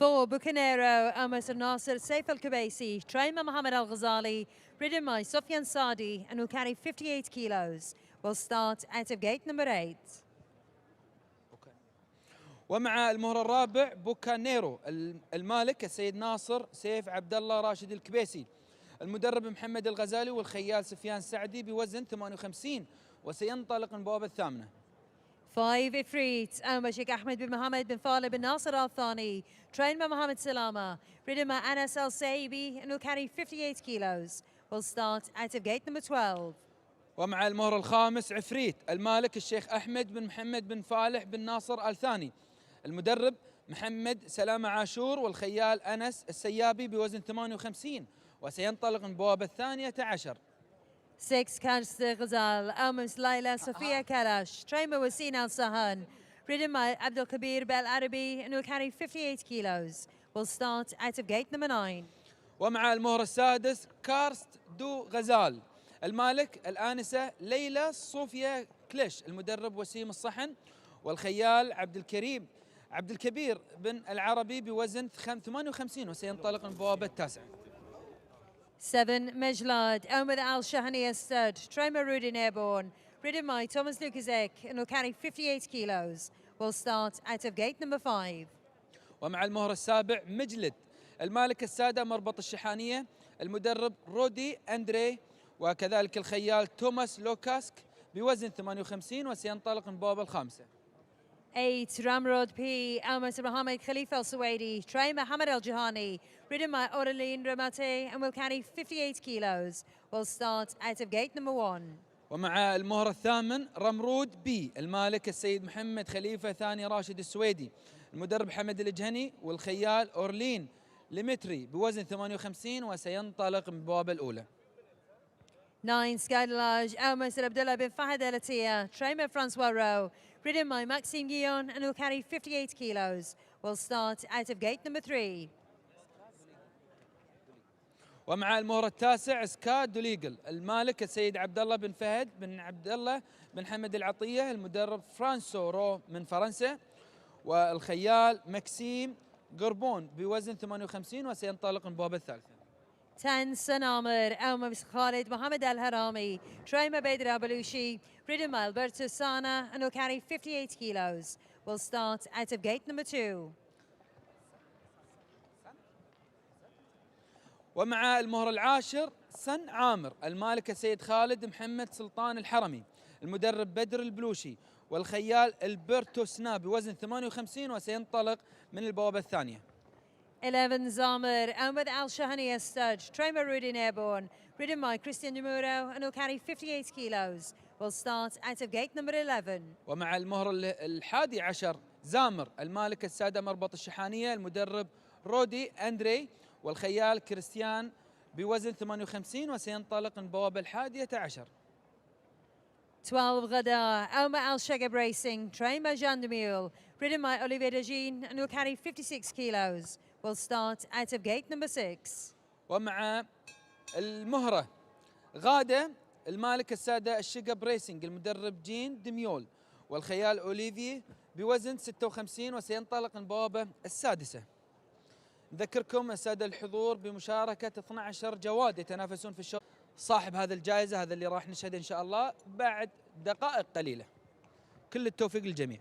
4, Bucanero, owned by Nasser Saif Al Kubaisi, trained by Mohammed Al Ghazali, ridden by Sofyan Sadi, and will carry 58 kilos. Will start out of gate number 8. ومع المهر الرابع بوكانيرو المالك السيد ناصر سيف عبد الله راشد الكبيسي، المدرب محمد الغزالي، والخيال سفيان سعدي بوزن 58 وسينطلق من البوابة الثامنة. 5, Ifrit, owned by Sheikh Ahmed bin Mohammed bin Faleh bin Nasser Al Thani, trained by Mohammed Salama, ridden by Anas Al Saibi, and will carry 58 kilos. Will start out of gate number 12. ومع المهر الخامس عفريت المالك الشيخ أحمد بن محمد بن فالح بن ناصر آل ثاني، المدرب محمد سلامة عاشور، والخيال أنس السيابي بوزن 58 وسينطلق من البوابة الثانية عشر. 6, Kajsa Ghazal, owned by Laila Sofia Kalash, trained by Wasin Al Sahan, ridden by Abdul Kabir Bel Arabi, and will carry 58 kilos. Will start out of gate number 9. ومع المهر السادس كارست دو غزال المالك الآنسة ليلى صوفيا كليش، المدرب وسيم الصحن، والخيال عبد الكبير بن العربي بوزن 58 وسينطلق من البوابة التاسعة. 7, Mejlad, owned by the Al Shahaniya stud, trained by Rudin Airborne, ridden by Thomas Lukasek, and will carry 58 kilos. Will start out of gate number 5. ومع المهر السابع مجلد المالك السادة مربط الشحانية، المدرب رودي أندري، وكذلك الخيال توماس لوكاسك بوزن 58 وسينطلق من البوابة الخامسة. 8, Ramrod P, owned by Mohammed Khalifa Al Suwaidi, trained by Hamad Al Jahani, ridden by Aurelien Ramate, and will carry 58 kilos. Will start out of gate number 1. ومع المهر الثامن رمرود بي المالك السيد محمد خليفة ثاني راشد السويدي، المدرب حمد الجهني، والخيال أورلين ليمتري بوزن 58 وسينطلق من البوابة الأولى. 9, Skydalage, owned by Abdullah bin Fahad Al Latia, trained by Francois Rowe, ridden by Maxime Guillon, and will carry 58 kilos. Will start out of gate number 3. ومع المهر التاسع سكا دوليجل المالك السيد عبد الله بن فهد بن عبد الله بن حمد العطية، المدرب فرانسو رو من فرنسا، والخيال مكسيم قربون بوزن 58 وسينطلق من البوابة الثالثة. 10, Sun Ahmed, owned by Khalid Mohammed Al Harami, trained by Badr Al Balushi, ridden by Alberto Sana, and will carry 58 kilos. Will start out of gate number 2. ومع المهر العاشر سن عامر المالك السيد خالد محمد سلطان الحرمي، المدرب بدر البلوشي، والخيال البرتو سنا بوزن 58 وسينطلق من البوابة الثانية. 11, Zamir, owned by Al Shahaniya stud, trained by Rudin Airborne, ridden by Christian De Muro and will carry 58 kilos. Will start out of gate number 11. ومع المهر الحادي عشر زامر المالك السادة مربط الشحانية، المدرب رودي أندري، والخيال كريستيان بوزن 58 وسينطلق من بوابة الحادية عشر. 12 غدار Omar Al Shagab Racing, trained by Jean de Mule, ridden by Olivier Degine and will carry 56 kilos. Will start out of gate number 6. ومع المهرة غادة المالك السادة الشقب ريسنج، المدرب جين دميول، والخيال أوليفي بوزن 56 وسينطلق من بوابة السادسة. نذكركم السادة الحضور بمشاركة 12 جواد يتنافسون في الشوط. صاحب هذا الجائزة هذا اللي راح نشهده إن شاء الله بعد دقائق قليلة. كل التوفيق للجميع.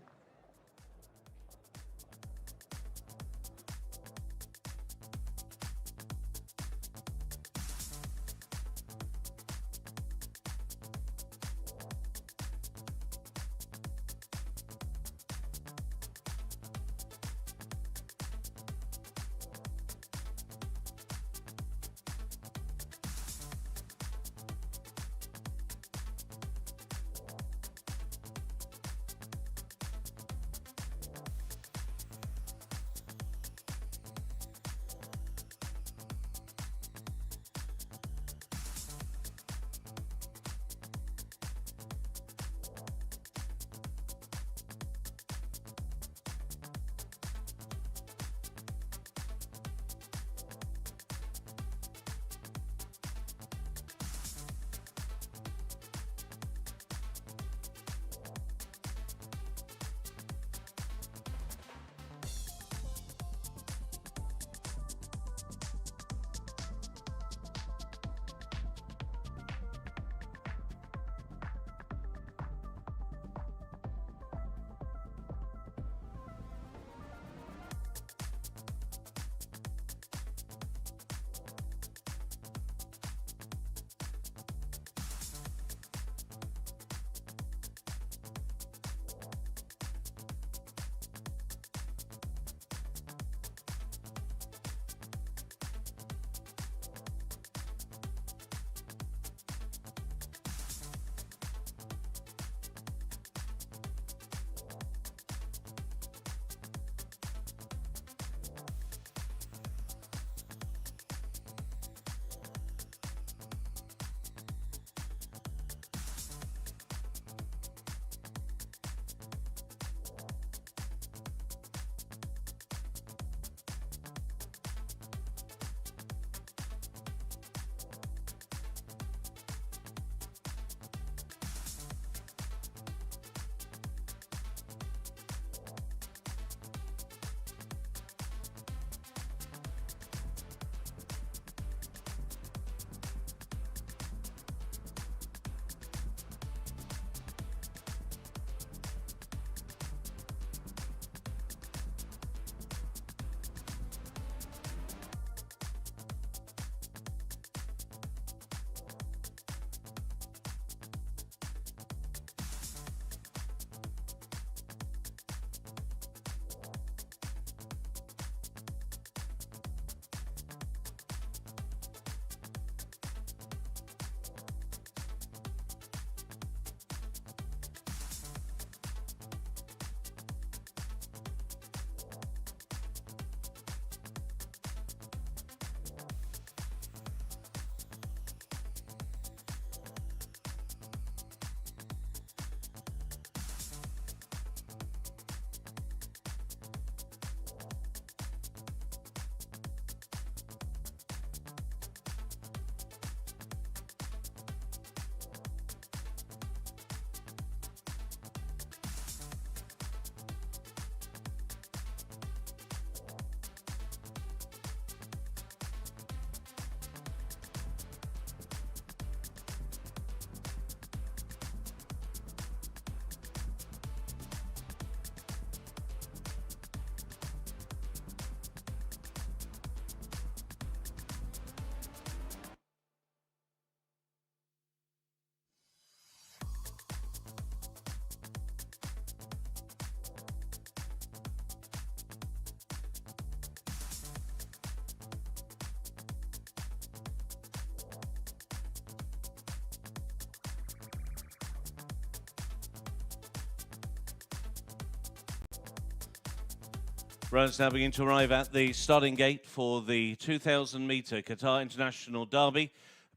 Runners now begin to arrive at the starting gate for the 2,000-metre Qatar International Derby.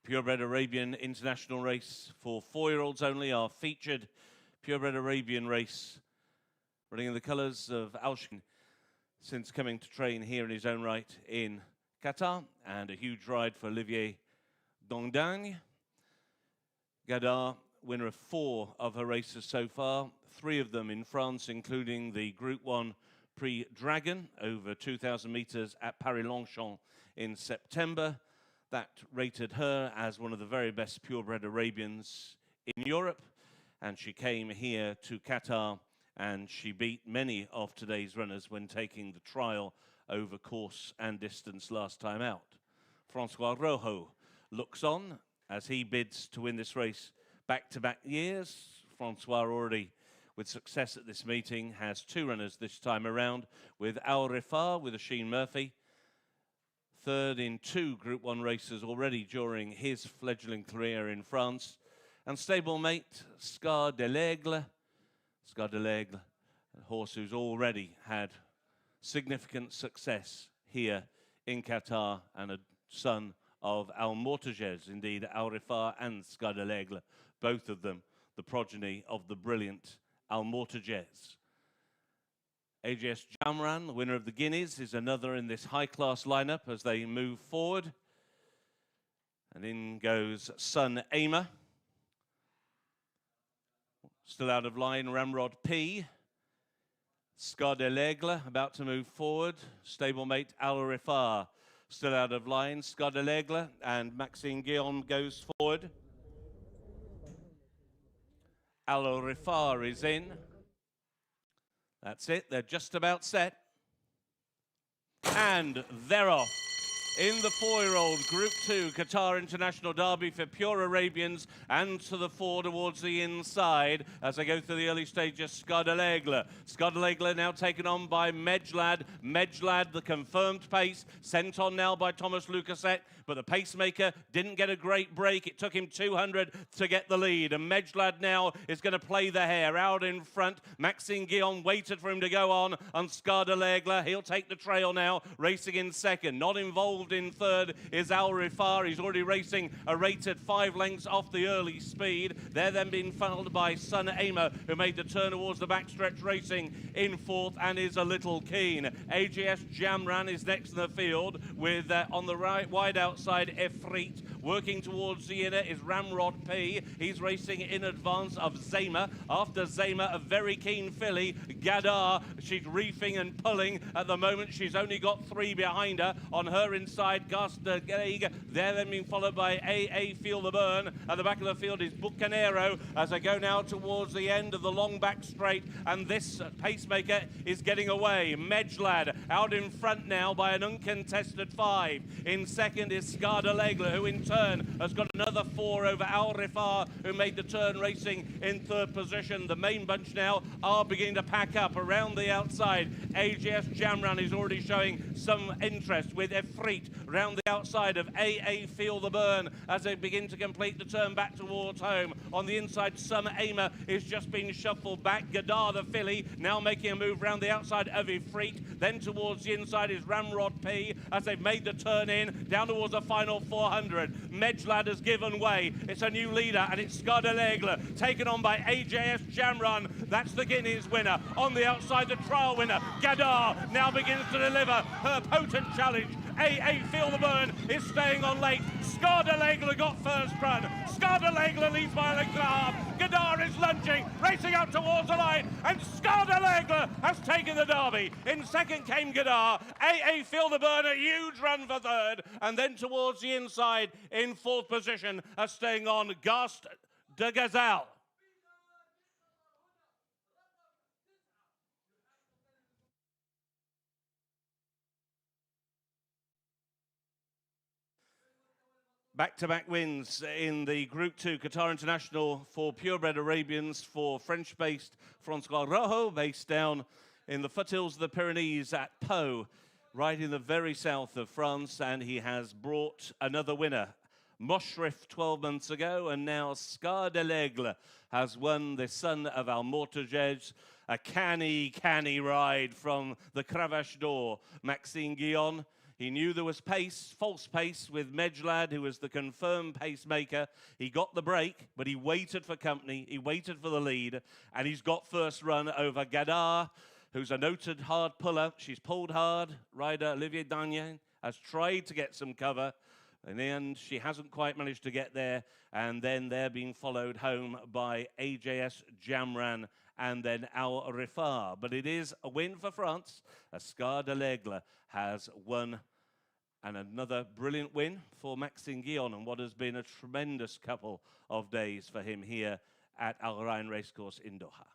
Purebred Arabian international race for 4-year-olds only, our featured Purebred Arabian race, running in the colours of Al Rayyan since coming to train here in his own right in Qatar, and a huge ride for Olivier Dongdagne. Gadar, winner of 4 of her races so far, 3 of them in France, including the Group 1 Prix Dragon over 2,000 metres at Paris-Longchamp in September. That rated her as one of the very best purebred Arabians in Europe, and she came here to Qatar and she beat many of today's runners when taking the trial over course and distance last time out. Francois Rojo looks on as he bids to win this race back-to-back years. Francois already with success at this meeting has 2 runners this time around, with Al Rayyan with Oisin Murphy, third in 2 Group 1 races already during his fledgling career in France, and stablemate Scar de l'Aigle. Scar de l'Aigle, a horse who's already had significant success here in Qatar, and a son of Al Mortages, indeed Al Rayyan and Scar de l'Aigle, both of them the progeny of the brilliant Al Mortages. AJS Jamran, the winner of the Guineas, is another in this high-class lineup as they move forward. And in goes Sun Aimer. Still out of line, Ramrod P. Scar de l'Aigle about to move forward. Stablemate Al Rayyan still out of line. Scar de l'Aigle and Maxime Guillaume goes forward. Al Rayyan is in. That's it, they're just about set. And they're off. In the 4-year-old Group 2 Qatar International Derby for pure Arabians, and to the 4 towards the inside as they go through the early stages. Scar de l'Aigle. Scar de l'Aigle now taken on by Medjlad. Medjlad, the confirmed pace, sent on now by Thomas Lucasette, but the pacemaker didn't get a great break. It took him 200 to get the lead, and Medjlad now is going to play the hare out in front. Maxime Guillaume waited for him to go on Scar de l'Aigle. He'll take the trail now, racing in second. Not involved in third is Al Rayyan. He's already racing a rated 5 lengths off the early speed. They're then being followed by Sun Aimer, who made the turn towards the backstretch, racing in 4th and is a little keen. AJS Jamran is next in the field with on the right wide outside Efreet. Working towards the inner is Ramrod P. He's racing in advance of Zayma. After Zayma, a very keen filly, Gadar. She's reefing and pulling at the moment. She's only got 3 behind her. On her inside, Gaster Gaig. They're then being followed by AA Feel the Burn. At the back of the field is Bucanero as they go now towards the end of the long back straight, and this pacemaker is getting away. Medjlad out in front now by an uncontested 5. In second is Scar de l'Aigle, who in turn has got another 4 over Al Rayyan, who made the turn, racing in 3rd position. The main bunch now are beginning to pack up around the outside. AJS Jamran is already showing some interest with Efreet round the outside of AA Feel the Burn as they begin to complete the turn back towards home. On the inside, Sun Aimer is just being shuffled back. Gadar, the filly, now making a move round the outside of Efreet. Then towards the inside is Ramrod P as they've made the turn in, down towards the final 400. Medjlad has given way. It's a new leader, and it's Scar de l'Aigle, taken on by AJS Jamran. That's the Guineas winner. On the outside, the trial winner, Gadar, now begins to deliver her potent challenge. AA Feel the Burn is staying on late. Scar de l'Aigle got first run. Scar de l'Aigle leads by a length and a half. Gadar is lunging, racing out towards the line, and Scar de l'Aigle has taken the derby. In second came Gadar. AA Feel the Burn, a huge run for third, and then towards the inside in 4th position, staying on Gast de Gazelle. Back-to-back wins in the Group 2 Qatar International for purebred Arabians for French-based Francois Rojo, based down in the foothills of the Pyrenees at Pau, right in the very south of France, and he has brought another winner Moshrif 12 months ago, and now Scar de l'Aigle has won the son of Al Mortajej. A canny ride from the Cravache d'Or, Maxime Guillon. He knew there was pace, false pace with Mejlad, who was the confirmed pacemaker. He got the break, but he waited for company, he waited for the lead, and he's got first run over Gadar, who's a noted hard puller. She's pulled hard. Rider Olivier Dagnan has tried to get some cover. In the end, she hasn't quite managed to get there, and then they're being followed home by AJS Jamran and then Al Rifar. But it is a win for France. Scar de l'Aigle has won, and another brilliant win for Maxime Guillon, and what has been a tremendous couple of days for him here at Al Rayyan Racecourse in Doha.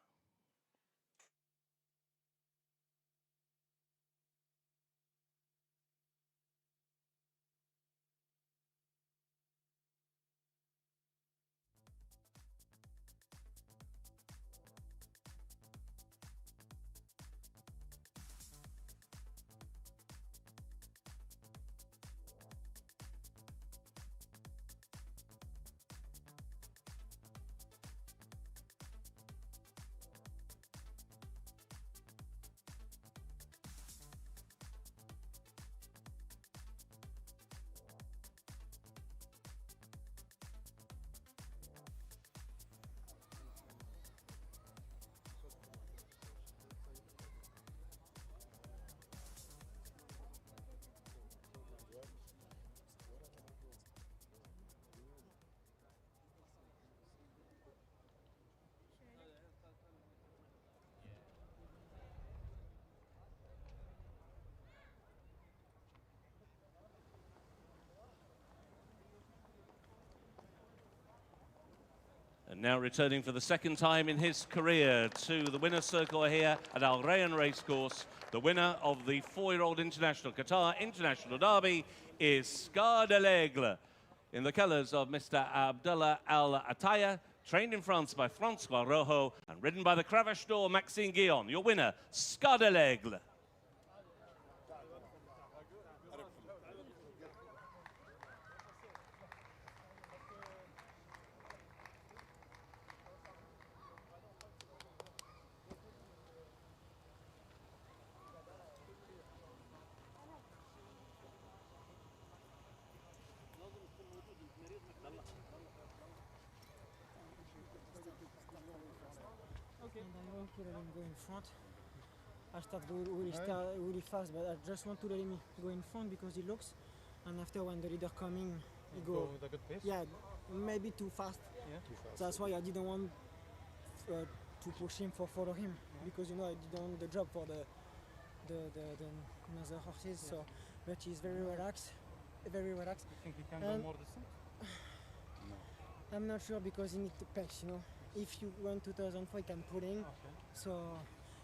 And now returning for the second time in his career to the winner's circle here at Al Rayyan Racecourse, the winner of the 4-year-old International Qatar International Derby is Scar de l'Aigle in the colours of Mr. Abdullah Al Attaya, trained in France by Francois Rojo and ridden by the Cravache d'Or Maxime Guillon. Your winner, Scar de l'Aigle. To let him go in front. I start really fast, but I just want to let him go in front because he looks. And after when the leader coming, he go with a good pace. Yeah, maybe too fast. Yeah, too fast. That's why I didn't want to push him for follow him because I didn't want the job for the other horses. Yeah. So, but he's very relaxed, very relaxed. You think he can go more distance? No. I'm not sure because he needs to pace, If you run 2004, you can pull in. Okay. So,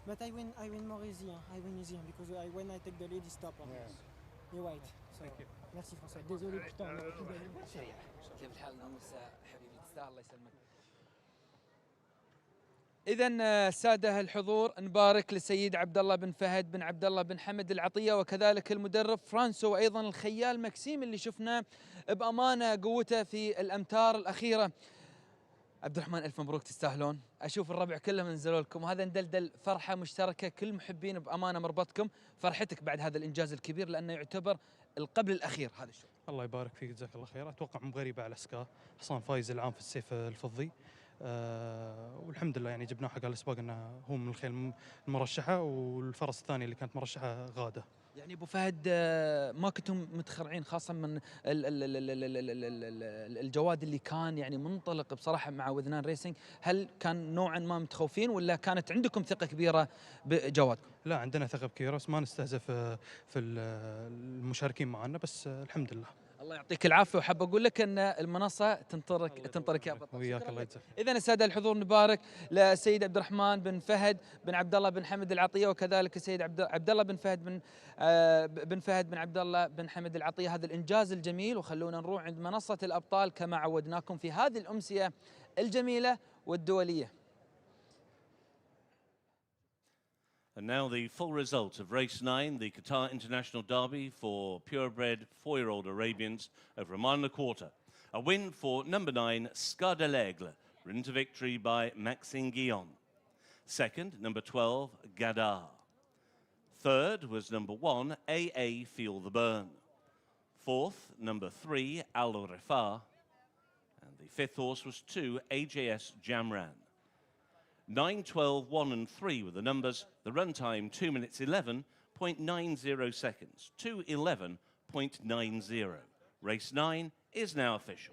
but I win more easy. I win easy because when I take the lead, he stop. He wait. So, thank you. Merci François. Désolé putain. كيف الحال ناموس حبيبي تستاهل الله يسلمك. إذا سادة الحضور نبارك للسيد عبد الله بن فهد بن عبد الله بن حمد العطية وكذلك المدرب فرانسو وأيضا الخيال مكسيم اللي شفناه بأمانة قوته في الأمتار الأخيرة. عبد الرحمن ألف مبروك تستاهلون. أشوف الربع كلهم نزلوا لكم وهذا ندلدل فرحة مشتركة كل محبين بأمانة مربطكم. فرحتك بعد هذا الإنجاز الكبير لأنه يعتبر القبل الأخير هذا الشيء. الله يبارك فيك جزاك الله خير. أتوقع مغربة على سكا حصان فايز العام في السيف الفضي. والحمد لله يعني جبناه حق الاسباق انه هو من الخيل المرشحه والفرس الثاني اللي كانت مرشحه غاده. يعني ابو فهد ما كنتم متخرعين خاصه من الجواد اللي كان يعني منطلق بصراحه مع وذنان ريسنج، هل كان نوعا ما متخوفين ولا كانت عندكم ثقه كبيره بجوادكم؟ لا عندنا ثقه كبيره بس ما نستهزف في المشاركين معنا بس الحمد لله. الله يعطيك العافيه وحاب اقول لك ان المنصه تنطرك يا بطل. وياك الله يجزاك. اذا الساده الحضور نبارك للسيد عبد الرحمن بن فهد بن عبد الله بن حمد العطيه وكذلك السيد عبد الله بن فهد بن عبد الله بن حمد العطيه هذا الانجاز الجميل، وخلونا نروح عند منصه الابطال كما عودناكم في هذه الامسيه الجميله والدوليه. And now the full result of race 9, the Qatar International Derby for purebred 4-year-old Arabians over a mile and a quarter. A win for number 9, Ska de l'Aigle, ridden to victory by Maxime Guillon. Second, number 12, Gadar. Third was number 1, AA Feel the Burn. Fourth, number 3, Al Rayyan. And the fifth horse was 2, AJS Jamran. 9, 12, 1 and 3 were the numbers. The run time 2 minutes 11.90 seconds. 2:11.90. Race 9 is now official.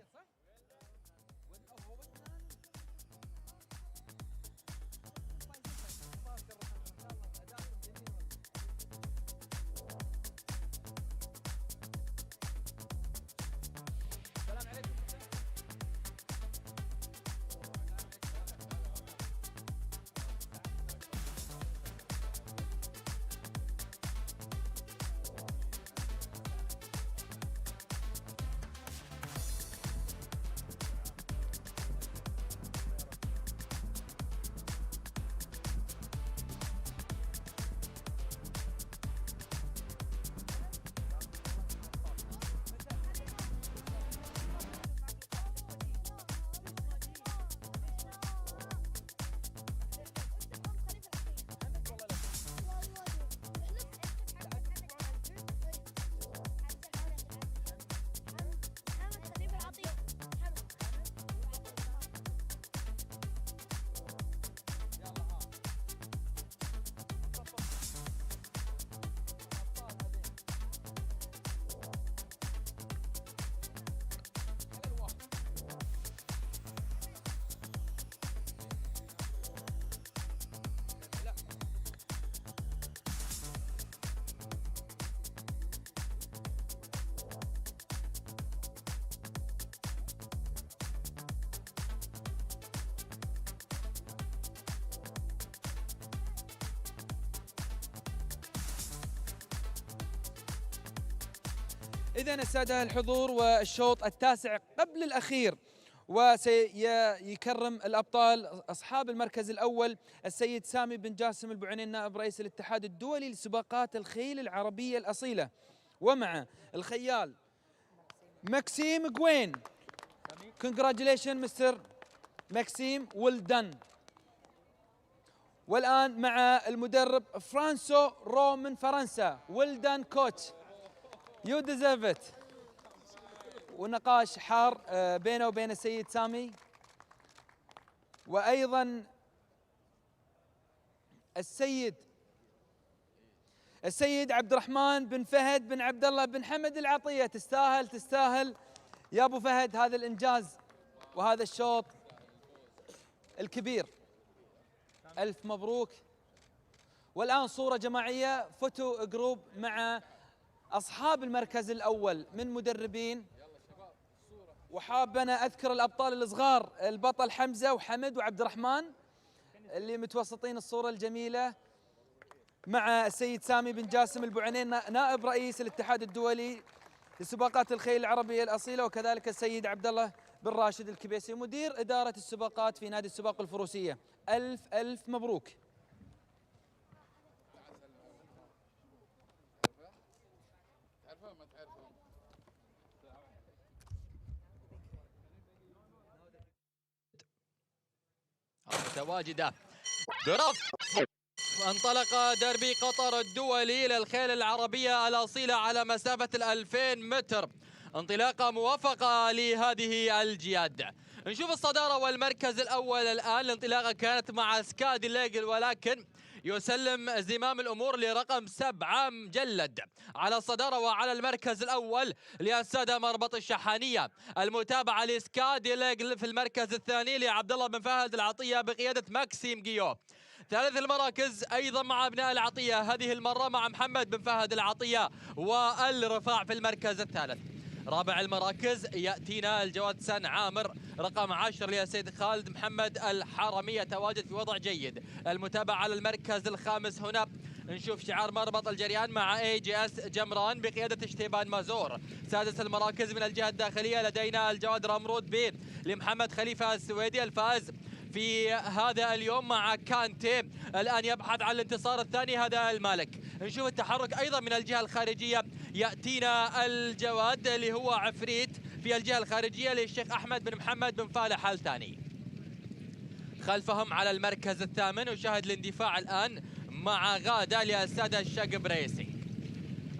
إذن السادة الحضور، والشوط التاسع قبل الأخير، وسيكرم الأبطال أصحاب المركز الأول السيد سامي بن جاسم البعنين نائب رئيس الاتحاد الدولي لسباقات الخيل العربية الأصيلة، ومع الخيال ماكسيم جوين. Congratulations مستر ماكسيم، well done. والآن مع المدرب فرانسو رو من فرنسا، well done coach. You deserve it. ونقاش حار بينه وبين السيد سامي، وأيضا السيد عبد الرحمن بن فهد بن عبد الله بن حمد العطية. تستاهل يا أبو فهد هذا الإنجاز وهذا الشوط الكبير. ألف مبروك. والآن صورة جماعية، فوتو جروب مع أصحاب المركز الأول من مدربين، وحاب أنا أذكر الأبطال الصغار، البطل حمزة وحمد وعبد الرحمن اللي متوسطين الصورة الجميلة، مع السيد سامي بن جاسم البعنين نائب رئيس الاتحاد الدولي لسباقات الخيل العربية الأصيلة، وكذلك السيد عبد الله بن راشد الكبيسي مدير إدارة السباقات في نادي السباق الفروسية. ألف مبروك. متواجدة برف. انطلق دربي قطر الدولي للخيل العربية الأصيلة على مسافة 2000 متر، انطلاقة موفقة لهذه الجياد. نشوف الصدارة والمركز الأول الآن. الانطلاقة كانت مع سكا دي ل'Aigle، ولكن يسلم زمام الأمور لرقم 7 مجلد على الصدارة وعلى المركز الأول للسادة مربط الشحانية. المتابعة لسكا دي ل'Aigle في المركز الثاني لعبد الله بن فهد العطية بقيادة ماكسيم جيو. ثالث المراكز أيضا مع أبناء العطية، هذه المرة مع محمد بن فهد العطية والرفاع في المركز الثالث. رابع المراكز يأتينا الجواد سان عامر رقم 10 للسيد خالد محمد الحرمي، يتواجد في وضع جيد. المتابعة على المركز الخامس هنا نشوف شعار مربط الجريان مع AJS جمران بقيادة اشتيبان مازور. سادس المراكز من الجهة الداخلية لدينا الجواد رمرود بين لمحمد خليفة السويدي الفائز في هذا اليوم مع كانتي، الآن يبحث عن الانتصار الثاني هذا المالك. نشوف التحرك أيضا من الجهة الخارجية، يأتينا الجواد اللي هو عفريت في الجهة الخارجية للشيخ أحمد بن محمد بن فالح الثاني. خلفهم على المركز الثامن وشاهد الاندفاع الآن مع غادة للسادة الشقب ريسينج.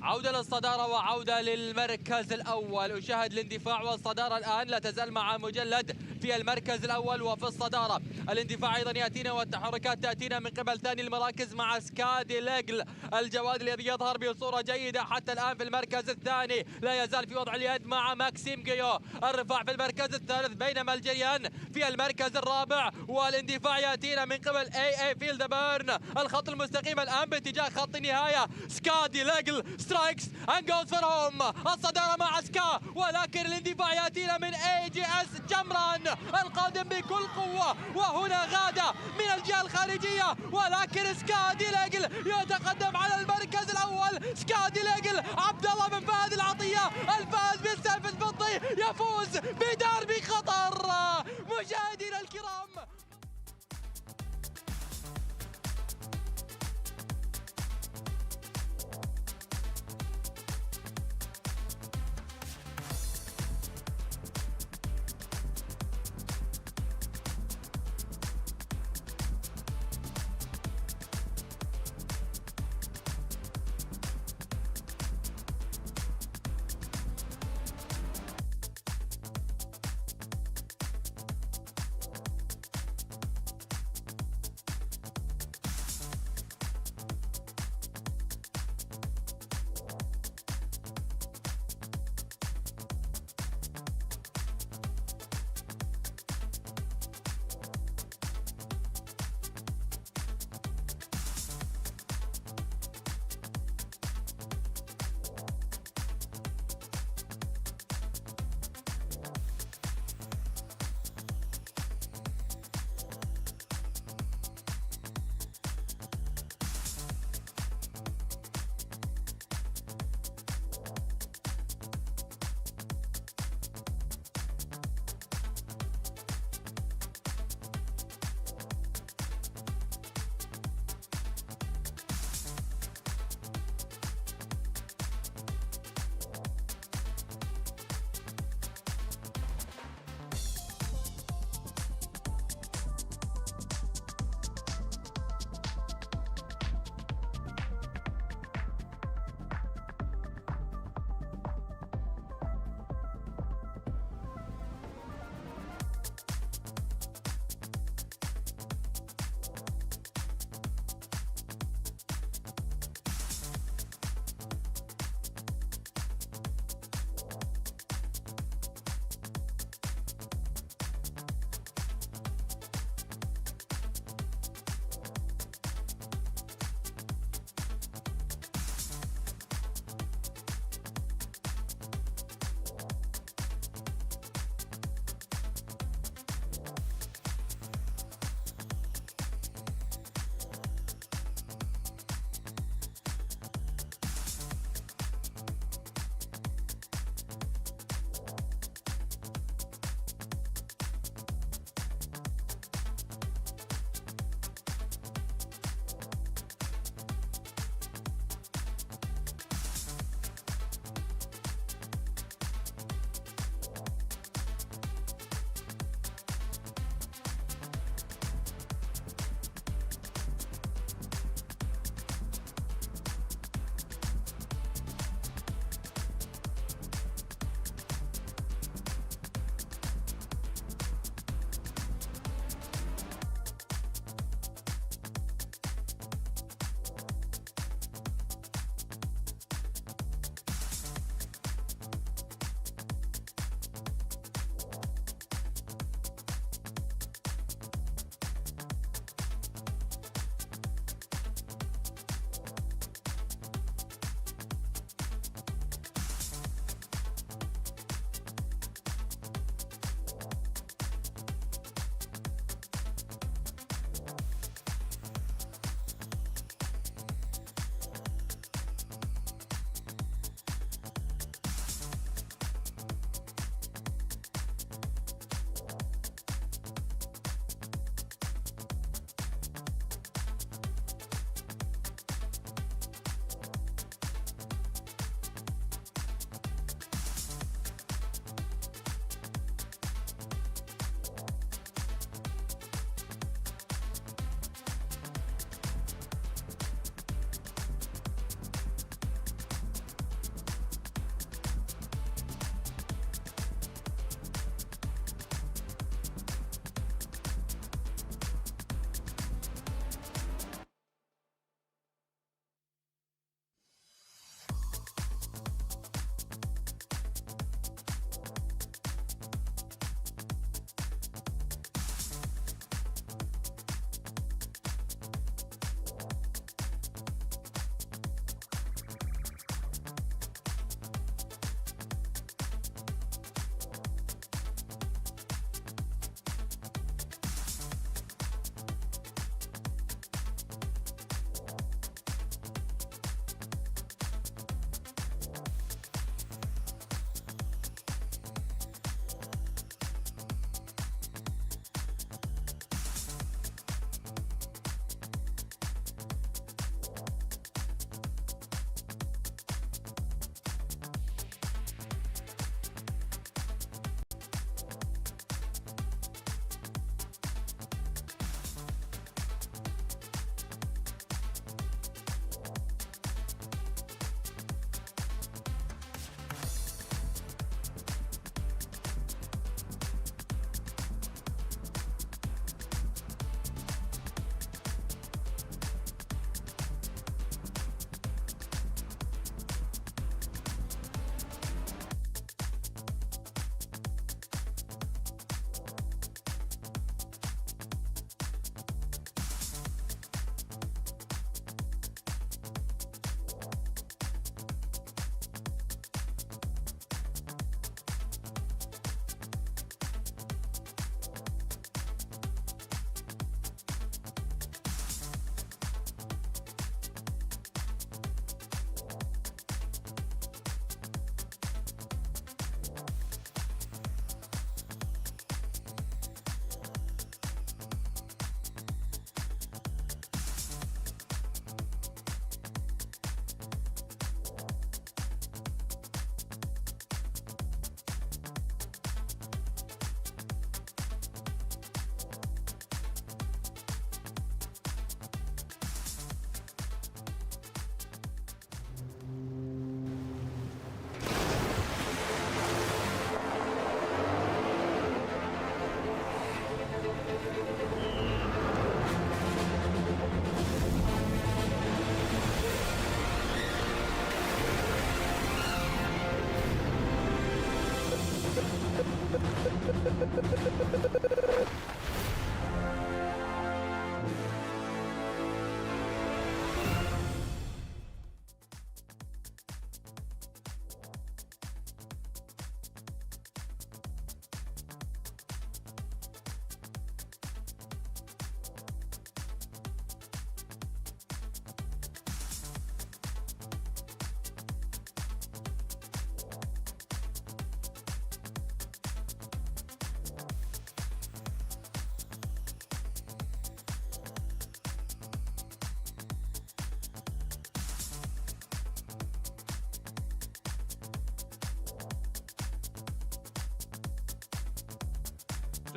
عودة للصدارة وعودة للمركز الأول، وشاهد الاندفاع والصدارة الآن لا تزال مع مجلد في المركز الأول وفي الصدارة. الاندفاع أيضا يأتينا والتحركات تأتينا من قبل ثاني المراكز مع سكادي ليجل الجواد الذي يظهر بصورة جيدة حتى الآن في المركز الثاني، لا يزال في وضع اليد مع ماكسيم جيو. الرفاع في المركز الثالث، بينما الجريان في المركز الرابع، والاندفاع يأتينا من قبل اي فيلد بيرن. الخط المستقيم الآن باتجاه خط النهاية. سكادي ليجل سترايكس اند جوز فور هوم. الصدارة مع سكا، ولكن الاندفاع يأتينا من AGS جمران القادم بكل قوة. وهنا غادة من الجهة الخارجية، ولكن سكادي ليجل يتقدم على المركز الأول. سكادي ليجل عبد الله بن فهد العطية الفائز بالسيف الفضي يفوز بدربي قطر. مشاهدينا الكرام،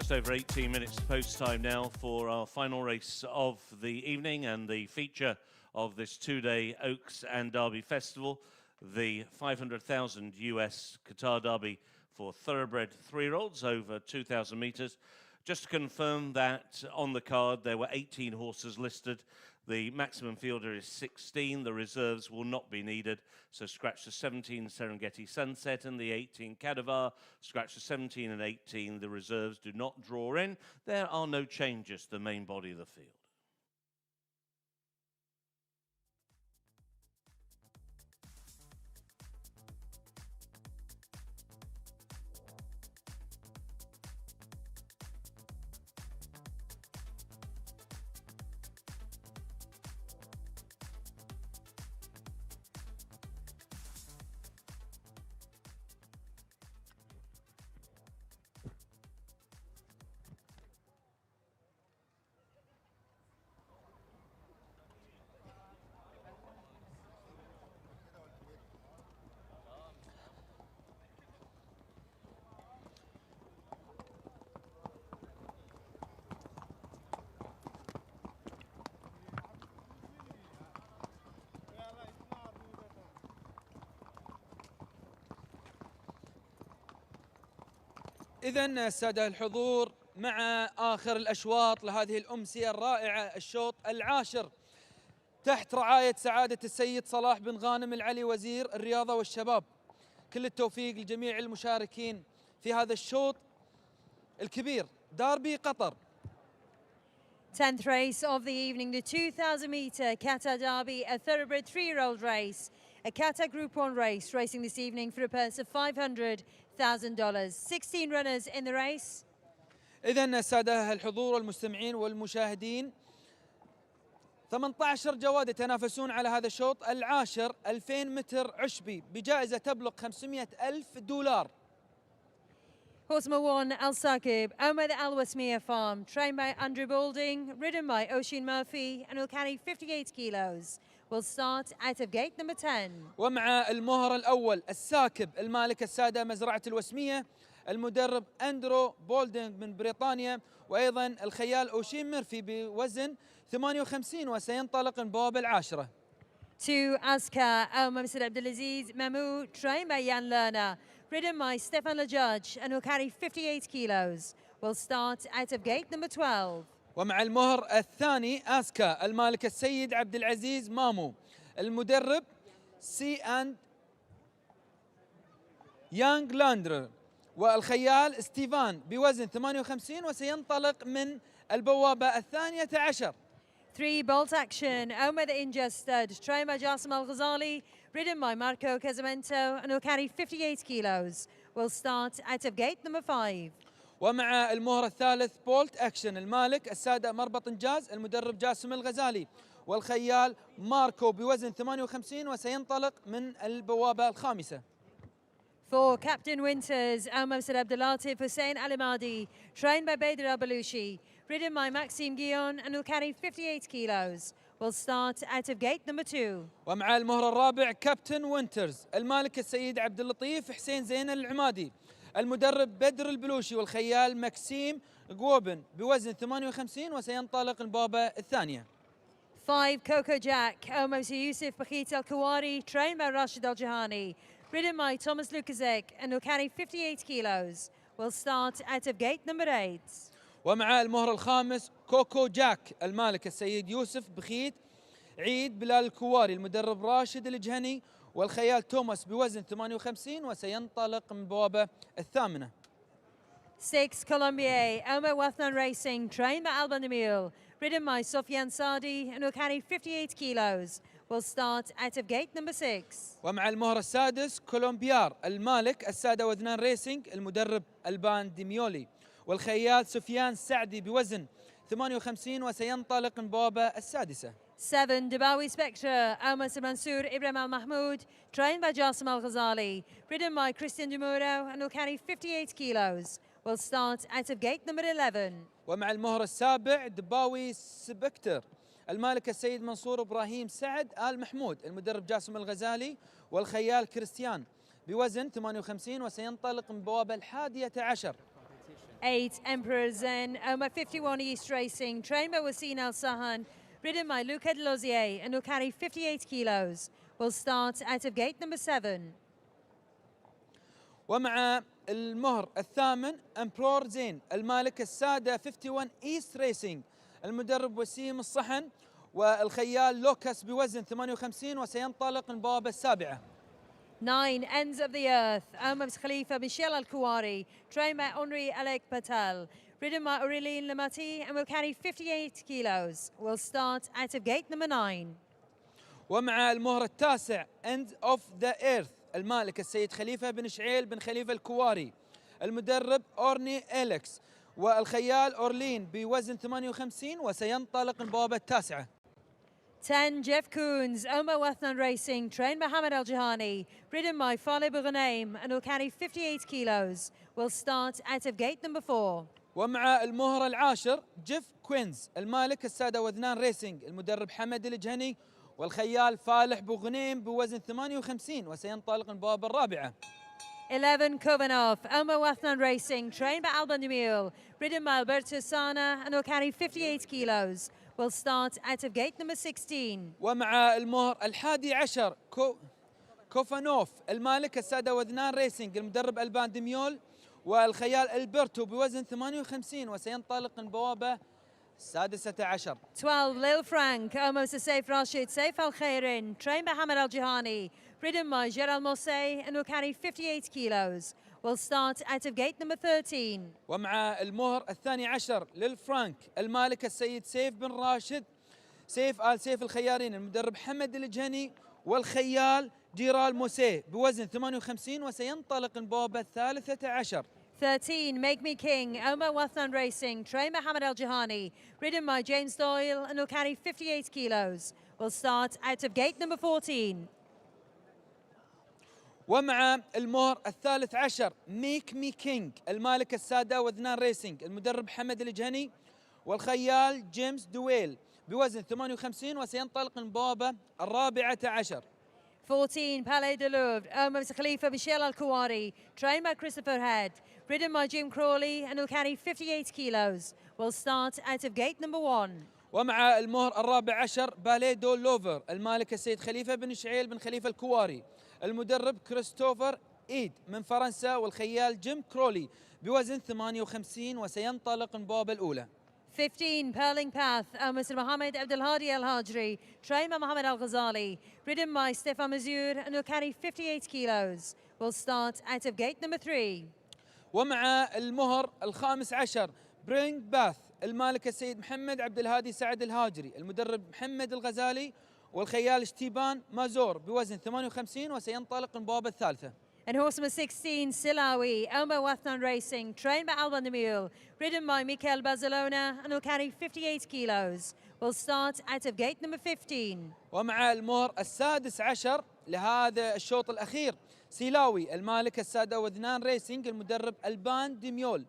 Just over 18 minutes post time now for our final race of the evening and the feature of this two-day Oaks and Derby Festival, the 500,000 US Qatar Derby for thoroughbred three-year-olds over 2,000 metres. Just to confirm that on the card there were 18 horses listed. The maximum fielder is 16. The reserves will not be needed. So scratch the 17 Serengeti Sunset and the 18 Kadivar. Scratch the 17 and 18. The reserves do not draw in. There are no changes to the main body of the field. إذن السادة الحضور مع آخر الأشواط لهذه الأمسية الرائعة، الشوط العاشر تحت رعاية سعادة السيد صلاح بن غانم العلي وزير الرياضة والشباب. كل التوفيق لجميع المشاركين في هذا الشوط الكبير، داربي قطر. 10th race of the evening, the 2,000 metre Qatar Derby, a thoroughbred three-year-old race, a Qatar Group 1 race, racing this evening for a purse of $500,000. 16 runners in the race. إذن السادة الحضور والمستمعين والمشاهدين، 18 جواد يتنافسون على هذا الشوط العاشر، 2000 متر عشبي بجائزة تبلغ $500,000. Horse number 1, Al Saqib, owned by the Al Wasmia farm, trained by Andrew Balding, ridden by Oisin Murphy, and will carry 58 kilos. Will start out of gate number 10. ومع المهر الأول الساكب المالك السادة مزرعة الوسمية، المدرب أندرو بولدينغ من بريطانيا، وأيضا الخيال أوشين ميرفي بوزن 58 وسينطلق من بوابة العاشرة. 2, Aska, owned by Mr. Abdulaziz Mamou, trained by Jan Lerner, ridden by Stefan Lajudge, and will carry 58 kilos. Will start out of gate number 12. ومع المهر الثاني أسكا المالك السيد عبد العزيز مامو، المدرب سي أند يانغ لاندر، والخيال ستيفان بوزن 58 وسينطلق من البوابة الثانية عشر. 3, Bolt Action, owned by the Inja stud, trained by Jassim Al-Ghazali, ridden by Marco Casamento, and will carry 58 kilos. Will start out of gate number 5. ومع المهر الثالث بولت أكشن المالك السادة مربط إنجاز، المدرب جاسم الغزالي، والخيال ماركو بوزن 58 وسينطلق من البوابة الخامسة. 4, Captain Winters, owned by Mr. Abdulatif Hussein Alimadi, trained by Bader Al-Balushi, ridden by Maxime Guillon, and will carry 58 kilos. Will start out of gate number 2. ومع المهر الرابع كابتن وينترز المالك السيد عبد اللطيف حسين زين العمادي، المدرب بدر البلوشي، والخيال مكسيم قوبن بوزن 58 وسينطلق البوابة الثانية. 5, Coco Jack, owned by Mr. Yusuf Bakhit Al-Kawari, trained by Rashid Al-Jahani, ridden by Thomas Lukasek, and will carry 58 kilos. Will start out of gate number 8. ومع المهر الخامس كوكو جاك المالك السيد يوسف بخيت عيد بلال الكواري، المدرب راشد الجهني، والخيال توماس بوزن 58 وسينطلق من البوابة الثامنة. 6, Colombier, owned by Wathnan Racing, trained by Alban Emil, ridden by Sofian Sadi, and will carry 58 kilos. Will start out of gate number 6. ومع المهر السادس كولومبيار المالك السادة وذنان ريسينج، المدرب البان ديميولي، والخيال سفيان سعدي بوزن 58 وسينطلق من بوابة السادسة. 7, Dubawi Spectre, owned by Sir Mansour Ibrahim Al Mahmoud, trained by Jassim Al Ghazali, ridden by Christian Demuro, and will carry 58 kilos. Will start out of gate number 11. ومع المهر السابع دباوي سبكتر المالك السيد منصور إبراهيم سعد آل محمود، المدرب جاسم الغزالي، والخيال كريستيان بوزن 58 وسينطلق من بوابة الحادية عشر. 8 Emperor Zen, Omar 51 East Racing, trained by Wasim Al Sahan, ridden by Luca de Lozier, and will carry 58 kilos. Will start out of gate number 7. ومع المهر الثامن امبرور زين المالك السادة 51 ايست ريسينج، المدرب وسيم الصحن، والخيال لوكاس بوزن 58 وسينطلق من بوابة السابعة. 9 Ends of the Earth, Omar Khalifa Michel Al-Kuwari, trained by Henri Alec Patel, ridden by Aurélien Lamati, and will carry 58 kilos. Will start out of gate number 9. ومع المهر التاسع End of the Earth المالك السيد خليفة بن شعيل بن خليفة الكواري، المدرب أورني إليكس، والخيال أورلين بوزن 58 وسينطلق من بوابة التاسعة. 10 Jeff Koons, Omar Wathnan Racing, trained by Hamad Al-Jahani, ridden by Faleh Boughanem, and will carry 58 kilos. Will start out of gate number 4. ومع المهر العاشر جيف كوينز المالك السادة وذنان ريسينج، المدرب حمد الجهني، والخيال فالح بوغنيم بوزن 58 وسينطلق من البوابة الرابعة. 11 Kovanov, Omar Wathnan Racing, trained by Alban de Mule, ridden by Alberto Sana, and will carry 58 kilos. Will start out of gate number 16. ومع المهر الحادي عشر كوفانوف المالك السادة وذنان ريسينج، المدرب ألبان دي ميول، والخيال ألبرتو بوزن 58 وسينطلق من البوابة السادسة عشر. 12 Lil Frank, Omar Saif Rashid, Saif Al Khairin, trained by Hamad Al Jahani, ridden by Gerald Mosse, and will carry 58 kilos. Will start out of gate number 13. ومع المهر الثاني عشر للفرانك المالك السيد سيف بن راشد، سيف آل سيف الخيارين، المدرب حمد الجهني، والخيال جيرال موسيه بوزن 58 وسينطلق من بوابة الثالثة عشر. 13 Make Me King, Omar Wathnan Racing, trained by Hamad Al Jahani, ridden by James Doyle, and will carry 58 kilos. Will start out of gate number 14. ومع المهر الثالث عشر ميك مي كينج المالك السادة وذنان ريسينج، المدرب حمد الجهني، والخيال جيمس دويل بوزن 58 وسينطلق من بوابة الرابعة عشر. 14 Palais de Louvre, Omar Khalifa Michel Al-Kuwari, trained by Christopher Head, ridden by Jim Crawley, and will carry 58 kilos. Will start out of gate number 1. ومع المهر الرابع عشر باليه دو لوفر المالك السيد خليفة بن شعيل بن خليفة الكواري، المدرب كريستوفر إيد من فرنسا، والخيال جيم كرولي بوزن 58 وسينطلق من البوابة الأولى. 15 Pearling Path, Mr. Mohammed Abdelhadi Al Hajri, trained by Mohammed Al Ghazali, ridden by Stefan Mazur, and will carry 58 kilos. Will start out of gate number 3. ومع المهر الخامس عشر برينج باث المالك السيد محمد عبد الهادي سعد الهاجري، المدرب محمد الغزالي، والخيال اشتيبان مازور بوزن 58 وسينطلق من البوابة الثالثة. And horse number 16, Silawi, Omar Wathnan Racing, trained by Alban de Mule, ridden by Mikel Barcelona, and will carry 58 kilos. Will start out of gate number 15. ومع المهر السادس عشر لهذا الشوط الأخير سيلاوي المالك السادة وذنان ريسينج، المدرب ألبان دي ميول،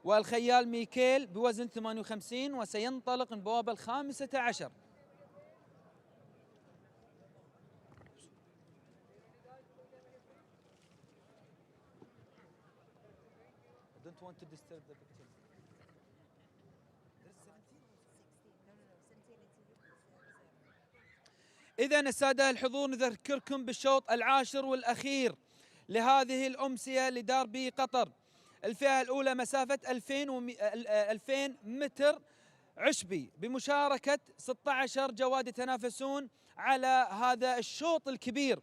والخيال ميكيل بوزن 58 وسينطلق من البوابة الخامسة عشر. want to disturb the picture. إذا السادة الحضور نذكركم بالشوط العاشر والأخير لهذه الأمسية لداربي قطر. الفئة الأولى مسافة 2000 متر عشبي بمشاركة 16 جواد يتنافسون على هذا الشوط الكبير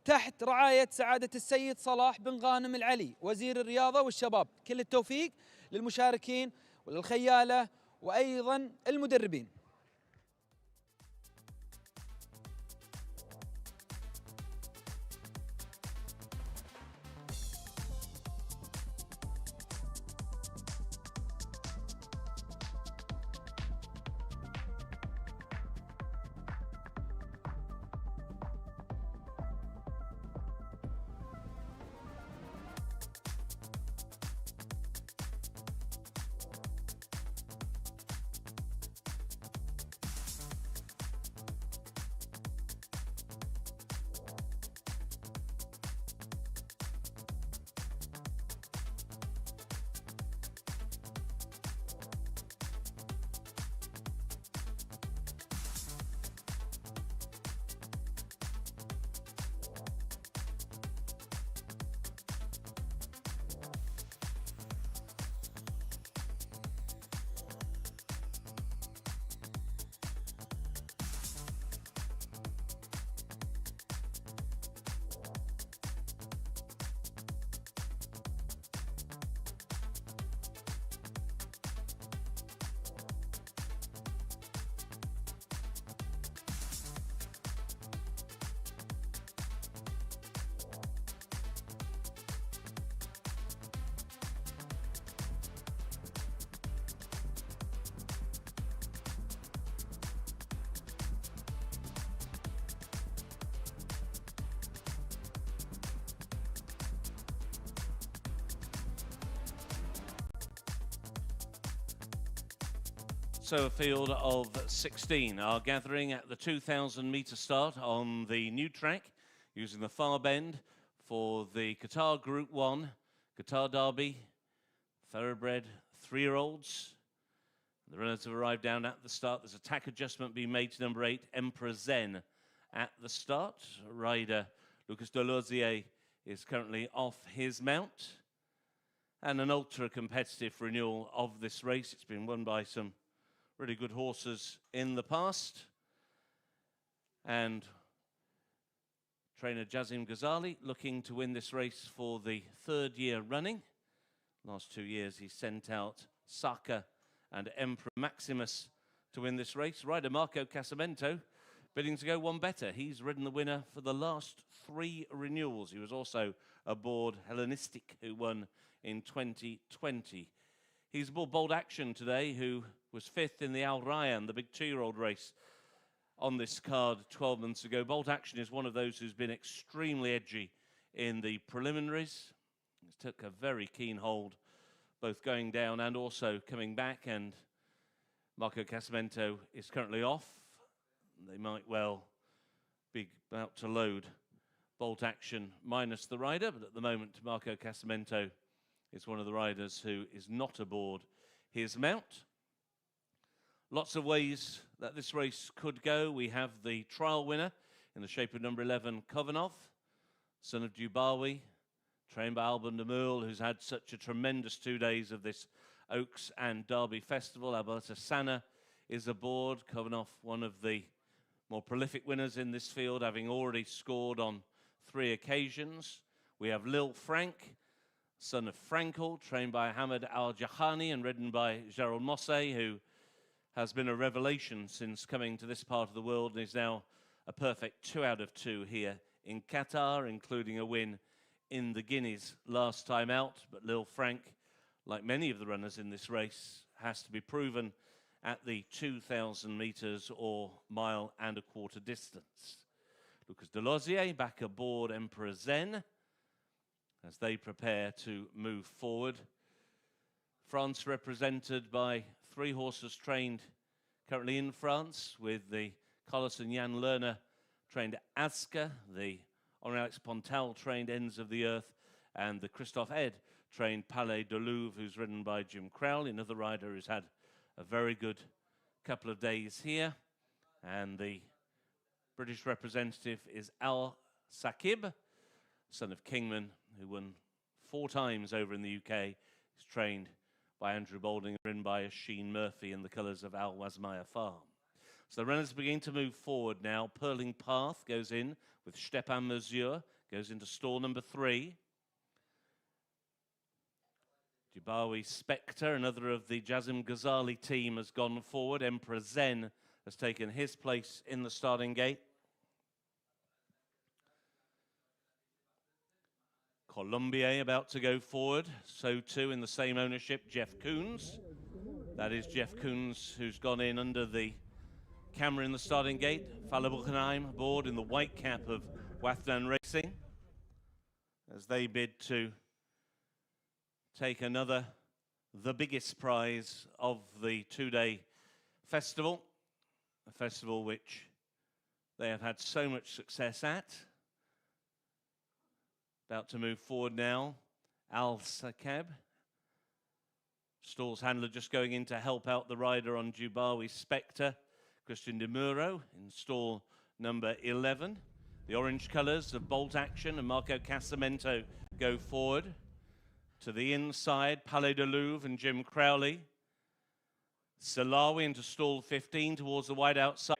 تحت رعاية سعادة السيد صلاح بن غانم العلي وزير الرياضة والشباب. كل التوفيق للمشاركين وللخيالة وأيضا المدربين. So a field of 16 are gathering at the 2,000 metre start on the new track using the far bend for the Qatar Group 1 Qatar Derby thoroughbred 3-year-olds. The runners have arrived down at the start. There's a tack adjustment being made to number 8 Emperor Zen at the start. Rider Lucas Delosier is currently off his mount, and an ultra competitive renewal of this race. It's been won by some really good horses in the past, and trainer Jazim Ghazali looking to win this race for the 3rd year running. Last 2 years he sent out Saka and Emperor Maximus to win this race. Rider Marco Casamento bidding to go one better. He's ridden the winner for the last 3 renewals. He was also aboard Hellenistic, who won in 2020. He's aboard Bold Action today, who was 5th in the Al Rayyan, the big 2-year-old race on this card 12 months ago. Bold Action is one of those who's been extremely edgy in the preliminaries. He took a very keen hold, both going down and also coming back, and Marco Casamento is currently off. They might well be about to load Bolt Action minus the rider, but at the moment Marco Casamento is one of the riders who is not aboard his mount. Lots of ways that this race could go. We have the trial winner in the shape of number 11 Kovanov, son of Dubawi, trained by Alban de Meul, who's had such a tremendous 2 days of this Oaks and Derby Festival. Alberto Sanna is aboard. Kovanov, one of the more prolific winners in this field, having already scored on 3 occasions. We have Lil Frank, son of Frankel, trained by Hamad Al-Jahani and ridden by Gerald Mosse, who has been a revelation since coming to this part of the world and is now a perfect 2 out of 2 here in Qatar, including a win in the Guineas last time out. But Lil Frank, like many of the runners in this race, has to be proven at the 2,000 metres or 1.25 miles distance. Lucas Delosier back aboard Emperor Zen as they prepare to move forward. France represented by 3 horses trained currently in France, with the Carlos and Jan Lerner trained Aska, the Henri Alex Pontal trained Ends of the Earth, and the Christophe Ed trained Palais de Louvre, who's ridden by Jim Crowley, another rider who's had a very good couple of days here. And the British representative is Al Sakib, son of Kingman, who won 4 times over in the UK. He's trained by Andrew Balding, ridden by Sheen Murphy in the colours of Al Wasmaya Farm. So the runners begin to move forward now. Purling Path goes in with Stepan Mesure, goes into stall number 3. Dubawi Spectre, another of the Jazim Ghazali team, has gone forward. Emperor Zen has taken his place in the starting gate. Colombier about to go forward. So too in the same ownership, Jeff Koons. That is Jeff Koons, who's gone in under the camera in the starting gate. Fala Buchenheim aboard in the white cap of Wathdan Racing as they bid to take another, the biggest prize of the 2-day festival, a festival which they have had so much success at. About to move forward now, Al Sakab. Stall's handler just going in to help out the rider on Dubawi Spectre, Christian De Muro, in stall number 11. The orange colours of Bolt Action and Marco Casamento go forward. To the inside, Palais de Louvre and Jim Crowley. Salawi into stall 15 towards the wide outside.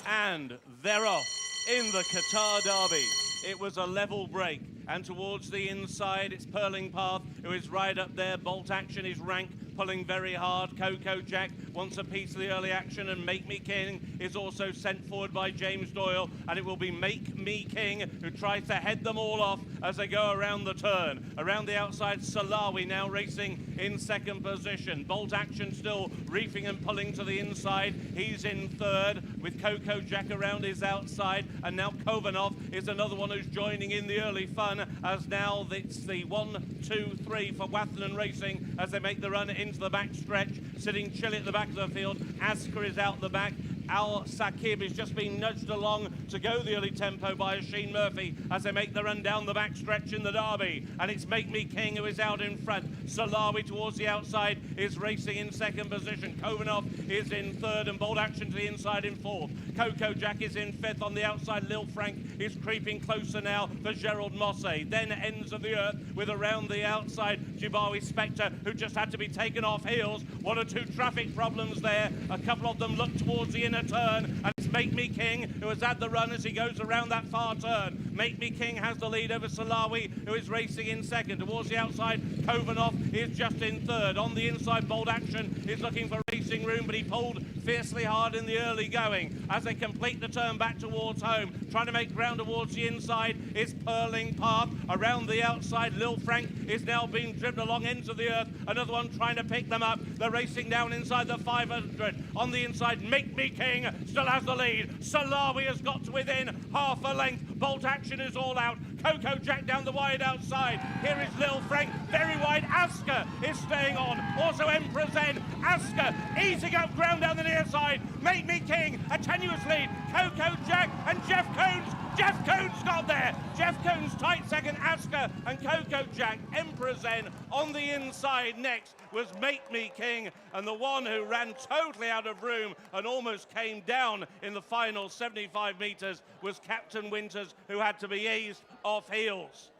And they're off in the Qatar Derby. It was a level break, and towards the inside it's Purling Path, who is right up there. Bolt Action is rank, pulling very hard. Coco Jack wants a piece of the early action, and Make Me King is also sent forward by James Doyle, and it will be Make Me King who tries to head them all off as they go around the turn. Around the outside, Salawi now racing in 2nd position. Bolt Action still reefing and pulling to the inside. He's in 3rd. with Coco Jack around his outside, and now Kovanov is another one who's joining in the early fun, as now it's the 1, 2, 3 for Wathlen Racing as they make the run into the back stretch. Sitting chilly at the back of the field, Asker is out the back. Al Sakib is just being nudged along to go the early tempo by Sheen Murphy as they make the run down the back stretch in the Derby. And it's Make Me King who is out in front. Salawi towards the outside is racing in second position. Kovanov is in third and Bold Action to the inside in fourth. Coco Jack is in fifth on the outside. Lil Frank is creeping closer now for Gerald Mosse. Then Ends of the Earth with around the outside Jibawi Spectre, who just had to be taken off heels. One or two traffic problems there. A couple of them look towards the inner turn, and it's Make Me King who has had the run as he goes around that far turn. Make Me King has the lead over Salawi, who is racing in second. Towards the outside, Kovanov is just in third. On the inside, Bold Action is looking for racing room, but he pulled fiercely hard in the early going. As they complete the turn back towards home, trying to make ground towards the inside is Purling Path. Around the outside, Lil Frank is now being driven along Ends of the Earth. Another one trying to pick them up. They're racing down inside the 500. On the inside, Make Me King still has the lead. Salawi has got to within half a length. Bolt Action is all out. Coco Jack down the wide outside. Here is Lil Frank, very wide. Asker is staying on. Also Emperor Zen. Asker easing up ground down the near side. Make Me King, a tenuous lead. Coco Jack and Jeff Coons. Jeff Coons got there. Jeff Coons tight second. Asker and Coco Jack. Emperor Zen on the inside. Next was Make Me King, and the one who ran totally out of room and almost came down in the final 75 metres was Captain Winters, who had to be eased off heels.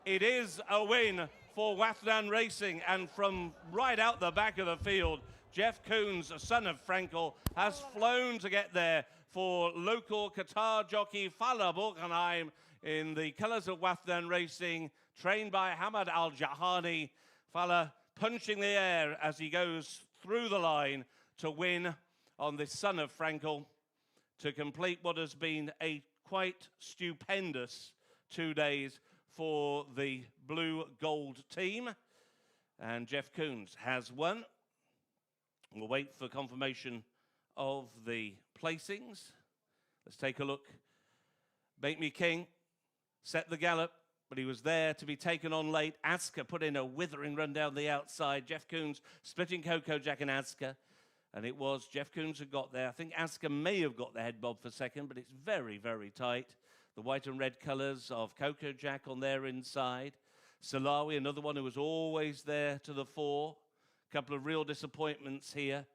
It is a win for Wathlen Racing, and from right out the back of the field, Jeff Coons, son of Frankel, has flown to get there for local Qatar jockey Fala Borgenheim in the colours of Wathlen Racing, trained by Hamad Al-Jahani. Fala punching the air as he goes through the line to win on this son of Frankel, to complete what has been a quite stupendous 2 days for the blue gold team. And Jeff Coons has won. We'll wait for confirmation of the placings. Let's take a look. Make Me King set the gallop, but he was there to be taken on late. Asker put in a withering run down the outside. Jeff Coons splitting Coco Jack and Asker, and it was Jeff Coons who got there. I think Asker may have got the head bob for second, but it's very, very tight. The white and red colours of Coco Jack on their inside. Salawi, another one who was always there to the fore. A couple of real disappointments here.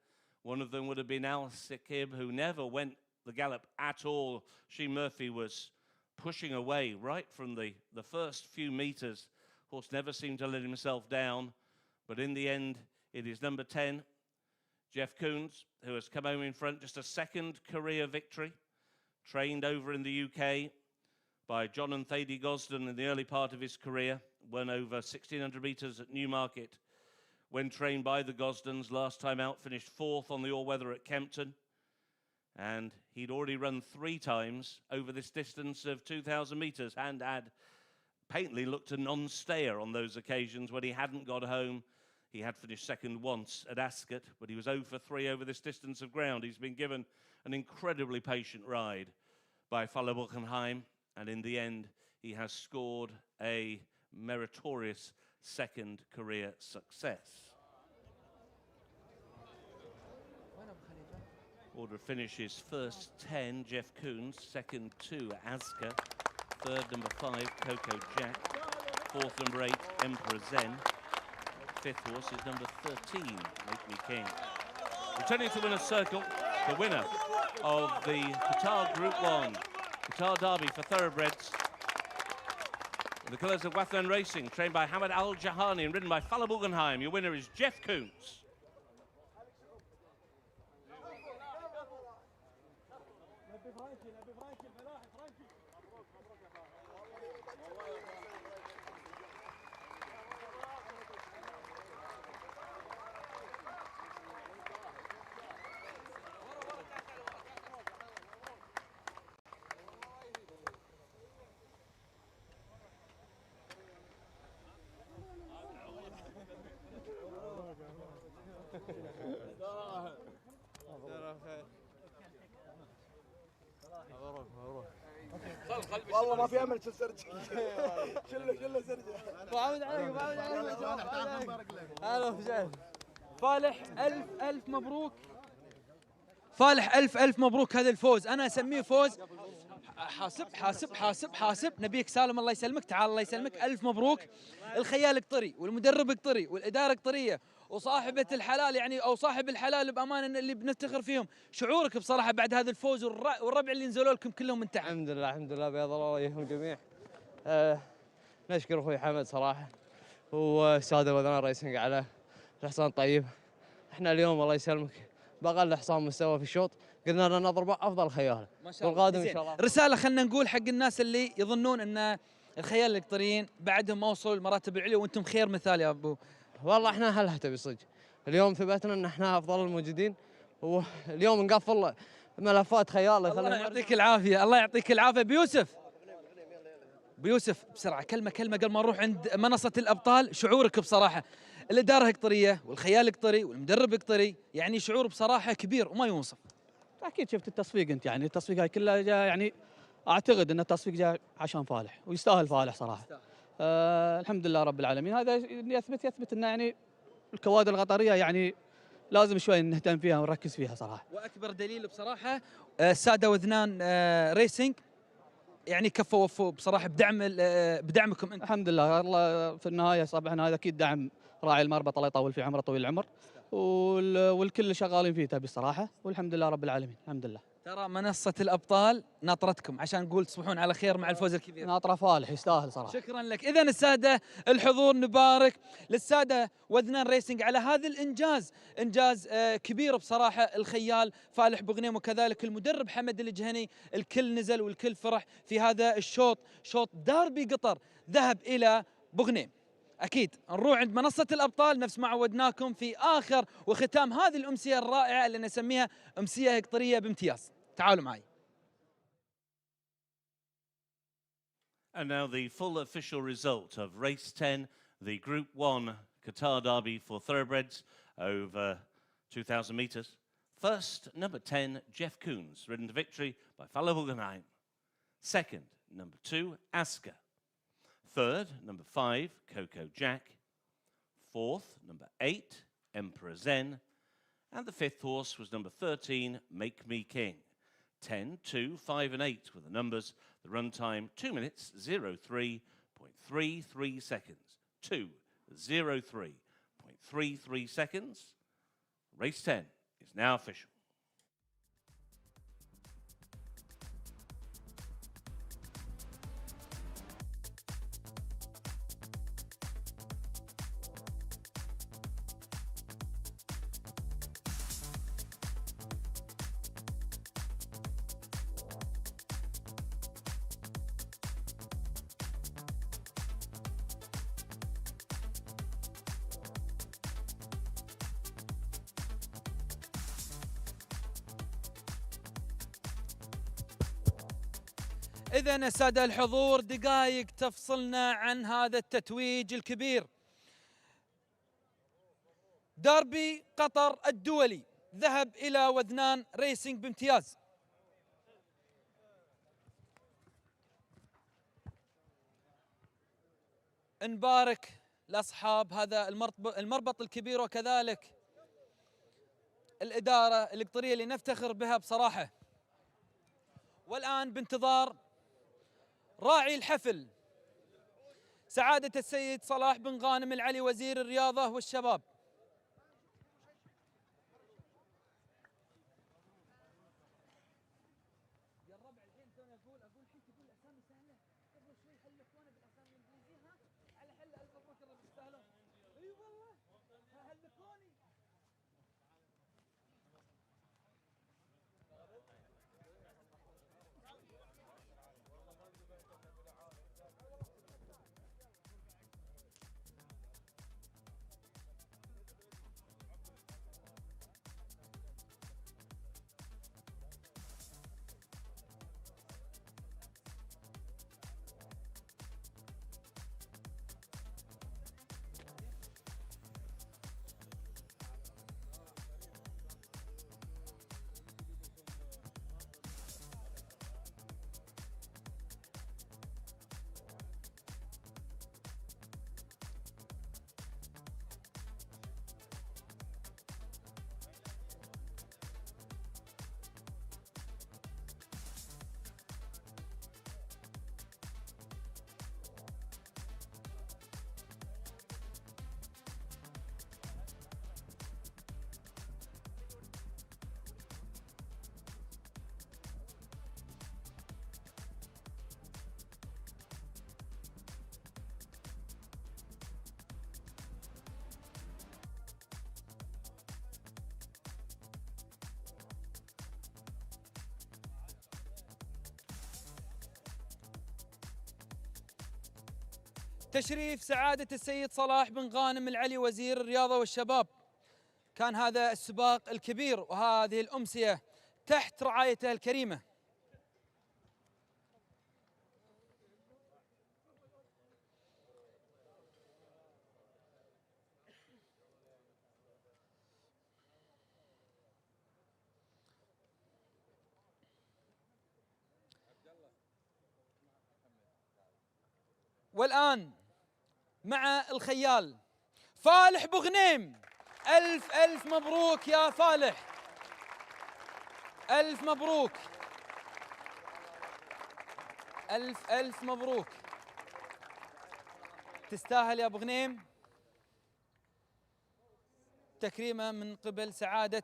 One of them would have been Al Sakib, who never went the gallop at all. Sheen Murphy was pushing away right from the first few metres. Horse never seemed to let himself down. But in the end, it is number 10, Jeff Coons, who has come home in front. Just a second career victory. Trained over in the UK by John and Thady Gosden in the early part of his career. Won over 1,600 metres at Newmarket when trained by the Gosdens. Last time out, finished fourth on the all-weather at Kempton. And he'd already run 3 times over this distance of 2,000 metres and had patently looked a non-stayer on those occasions when he hadn't got home. He had finished second once at Ascot, but he was 0 for 3 over this distance of ground. He's been given an incredibly patient ride by Fala Borgenheim, and in the end, he has scored a meritorious second career success. Order of finish is first 10, Jeff Coons, second 2, Asker, third number 5, Coco Jack, fourth number 8, Emperor Zen, fifth horse is number 13, Make Me King. Returning to winner's circle, the winner of the Qatar Group 1, Qatar Derby for thoroughbreds. In the colours of Wathlen Racing, trained by Hamad Al-Jahani and ridden by Fala Borgenheim. Your winner is Jeff Coons. والله ما في امل سرج شله سرج بعود عليك بعود عليك هلا وسهلا فالح ألف مبروك فالح ألف مبروك هذا الفوز أنا أسميه فوز حاسب نبيك سالم الله يسلمك تعال الله يسلمك ألف مبروك الخيال قطري والمدرب قطري والإدارة قطرية وصاحبة الحلال يعني أو صاحب الحلال بأمانة اللي بنفتخر فيهم شعورك بصراحة بعد هذا الفوز والربع اللي نزلوا لكم كلهم من تحت الحمد لله بيض الله وجههم جميع نشكر أخوي حمد صراحة والسادة وذنان ريسنج على الحصان طيب احنا اليوم الله يسلمك بأقل حصان مستوى في الشوط قلنا لنا نضرب افضل خيال ما شاء الله والقادم ان شاء الله رساله خلينا نقول حق الناس اللي يظنون ان الخيال القطريين بعدهم ما وصلوا المراتب العليا وانتم خير مثال يا ابو والله احنا هلها تبي صدق اليوم ثبتنا ان احنا افضل الموجودين واليوم نقفل ملفات خيال الله يعطيك العافيه الله يعطيك العافيه بيوسف بسرعه كلمه قبل ما نروح عند منصه الابطال شعورك بصراحه الاداره قطريه والخيال قطري والمدرب قطري يعني شعور بصراحه كبير وما يوصف اكيد شفت التصفيق انت يعني التصفيق هاي كلها جاء يعني اعتقد ان التصفيق جاء عشان فالح ويستاهل فالح صراحه الحمد لله رب العالمين هذا يثبت ان يعني الكوادر القطريه يعني لازم شوي نهتم فيها ونركز فيها صراحه واكبر دليل بصراحه الساده وذنان ريسنج يعني كفوا وفوا بصراحه بدعمكم انت الحمد لله الله في النهايه صبحنا هذا اكيد دعم راعي المربط الله يطول في عمره طويل العمر والكل شغالين فيه تبي الصراحه والحمد لله رب العالمين الحمد لله ترى منصه الابطال ناطرتكم عشان نقول تصبحون على خير مع الفوز الكبير ناطره فالح يستاهل صراحه شكرا لك اذا الساده الحضور نبارك للساده وذنان ريسنج على هذا انجاز كبير بصراحه الخيال فالح بغنيم وكذلك المدرب حمد الجهني الكل نزل والكل فرح في هذا الشوط شوط داربي قطر ذهب الى بغنيم أكيد نروح عند منصة الأبطال نفس ما عودناكم في آخر وختام هذه الأمسية الرائعة اللي نسميها أمسية قطرية بامتياز تعالوا معي And now the full official result of race 10, the Group 1 Qatar Derby for thoroughbreds over 2,000 metres. First, number 10, Jeff Koons, ridden to victory by Fala Guggenheim. Second, number 2, Asker. Third, number 5, Coco Jack. Fourth, number 8, Emperor Zen. And the fifth horse was number 13, Make Me King. 10, 2, 5 and 8 were the numbers. The run time, 2 minutes, 03.33 seconds. 2:03.33 seconds. Race 10 is now official. إذا السادة الحضور دقائق تفصلنا عن هذا التتويج الكبير. داربي قطر الدولي ذهب إلى وذنان ريسنج بامتياز. نبارك لأصحاب هذا المربط الكبير وكذلك الإدارة القطرية اللي نفتخر بها بصراحة. والآن بانتظار راعي الحفل سعادة السيد صلاح بن غانم العلي وزير الرياضة والشباب. تشريف سعادة السيد صلاح بن غانم العلي وزير الرياضة والشباب. كان هذا السباق الكبير وهذه الأمسية تحت رعايته الكريمة. والآن مع الخيال فالح بغنيم. ألف ألف مبروك يا فالح، ألف مبروك، ألف ألف مبروك، تستاهل يا أبو غنيم. تكريمة من قبل سعادة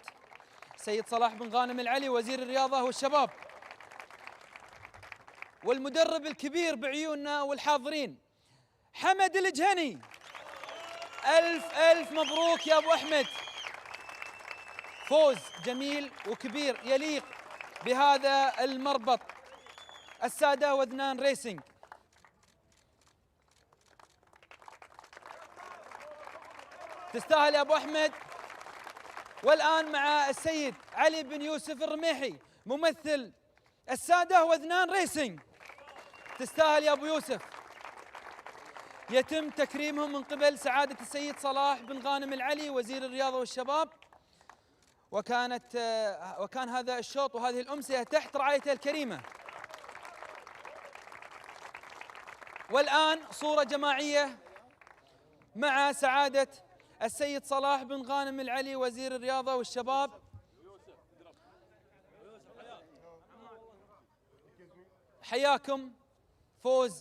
سيد صلاح بن غانم العلي وزير الرياضة والشباب والمدرب الكبير بعيوننا والحاضرين حمد الجهني. ألف ألف مبروك يا أبو أحمد، فوز جميل وكبير يليق بهذا المربط السادة وذنان ريسنج. تستاهل يا أبو أحمد. والآن مع السيد علي بن يوسف الرميحي ممثل السادة وذنان ريسنج. تستاهل يا أبو يوسف. يتم تكريمهم من قبل سعادة السيد صلاح بن غانم العلي وزير الرياضة والشباب. وكان هذا الشوط وهذه الأمسية تحت رعايته الكريمة. والآن صورة جماعية مع سعادة السيد صلاح بن غانم العلي وزير الرياضة والشباب. حياكم. فوز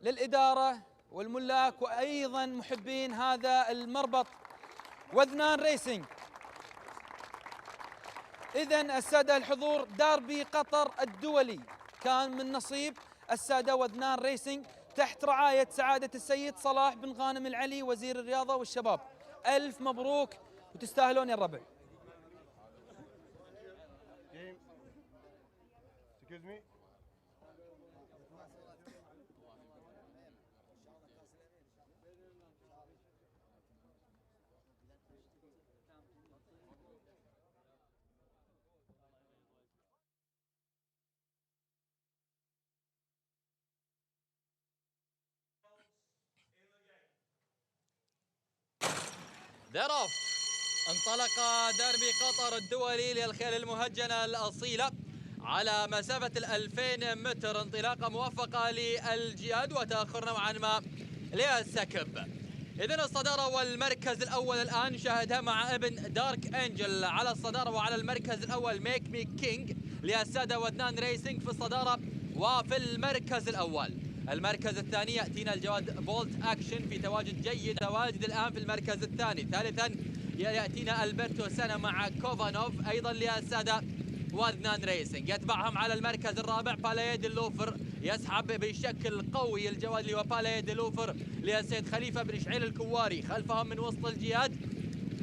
للإدارة والملاك وأيضا محبين هذا المربط وذنان ريسنج. إذن السادة الحضور، داربي قطر الدولي كان من نصيب السادة وذنان ريسنج تحت رعاية سعادة السيد صلاح بن غانم العلي وزير الرياضة والشباب. ألف مبروك وتستاهلون يا الربع. ذرف انطلق ديربي قطر الدولي للخيل المهجنة الأصيلة على مسافة 2000 متر، انطلاقة موفقة للجياد وتأخر نوعا ما للسكب. إذن الصدارة والمركز الأول الآن نشاهدها مع ابن دارك أنجل على الصدارة، وعلى المركز الأول ميك مي كينج للسادة وذنان ريسنج في الصدارة وفي المركز الأول. المركز الثاني يأتينا الجواد بولت أكشن في تواجد جيد، تواجد الآن في المركز الثاني. ثالثا يأتينا ألبرتو سنة مع كوفانوف أيضا للسادة وذنان ريسنج. يتبعهم على المركز الرابع بالايد اللوفر، يسحب بشكل قوي الجواد اللي هو بالايد اللوفر للسيد خليفة بن شعيل الكواري. خلفهم من وسط الجياد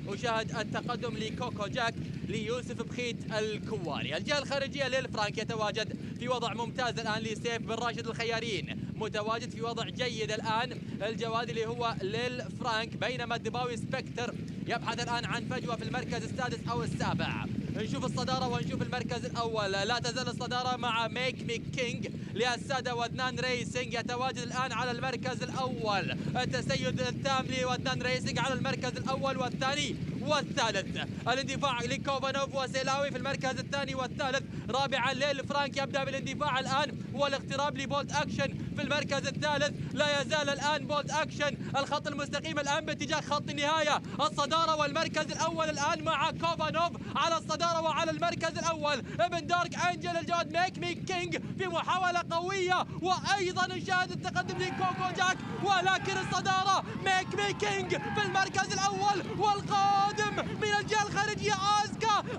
وشاهد التقدم لكوكو جاك ليوسف بخيت الكواري. الجهة الخارجية للفرانك يتواجد في وضع ممتاز الآن لسيف بن راشد الخيارين، متواجد في وضع جيد الآن الجواد اللي هو للفرانك، بينما الدباوي سبكتر يبحث الآن عن فجوة في المركز السادس أو السابع. نشوف الصدارة ونشوف المركز الأول. لا تزال الصدارة مع ميك مي كينج للسادة وذنان ريسنج، يتواجد الآن على المركز الأول. التسيد التام لوذنان ريسنج على المركز الأول والثاني والثالث. الاندفاع لكوفانوف وسيلاوي في المركز الثاني والثالث. رابعا للفرانك يبدأ بالاندفاع الآن والاقتراب لبولت أكشن في المركز الثالث. لا يزال الآن بولت أكشن الخط المستقيم الآن باتجاه خط النهاية. الصدارة والمركز الأول الآن مع كوفانوف على الصدارة وعلى المركز الأول ابن دارك أنجل الجواد ميك مي كينج في محاولة قوية، وأيضا نشاهد التقدم لكوكو جاك، ولكن الصدارة ميك مي كينج في المركز الأول. والقادم من الجهة الخارجية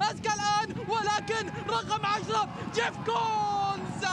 أسكا الآن، ولكن رقم 10 جيف كونز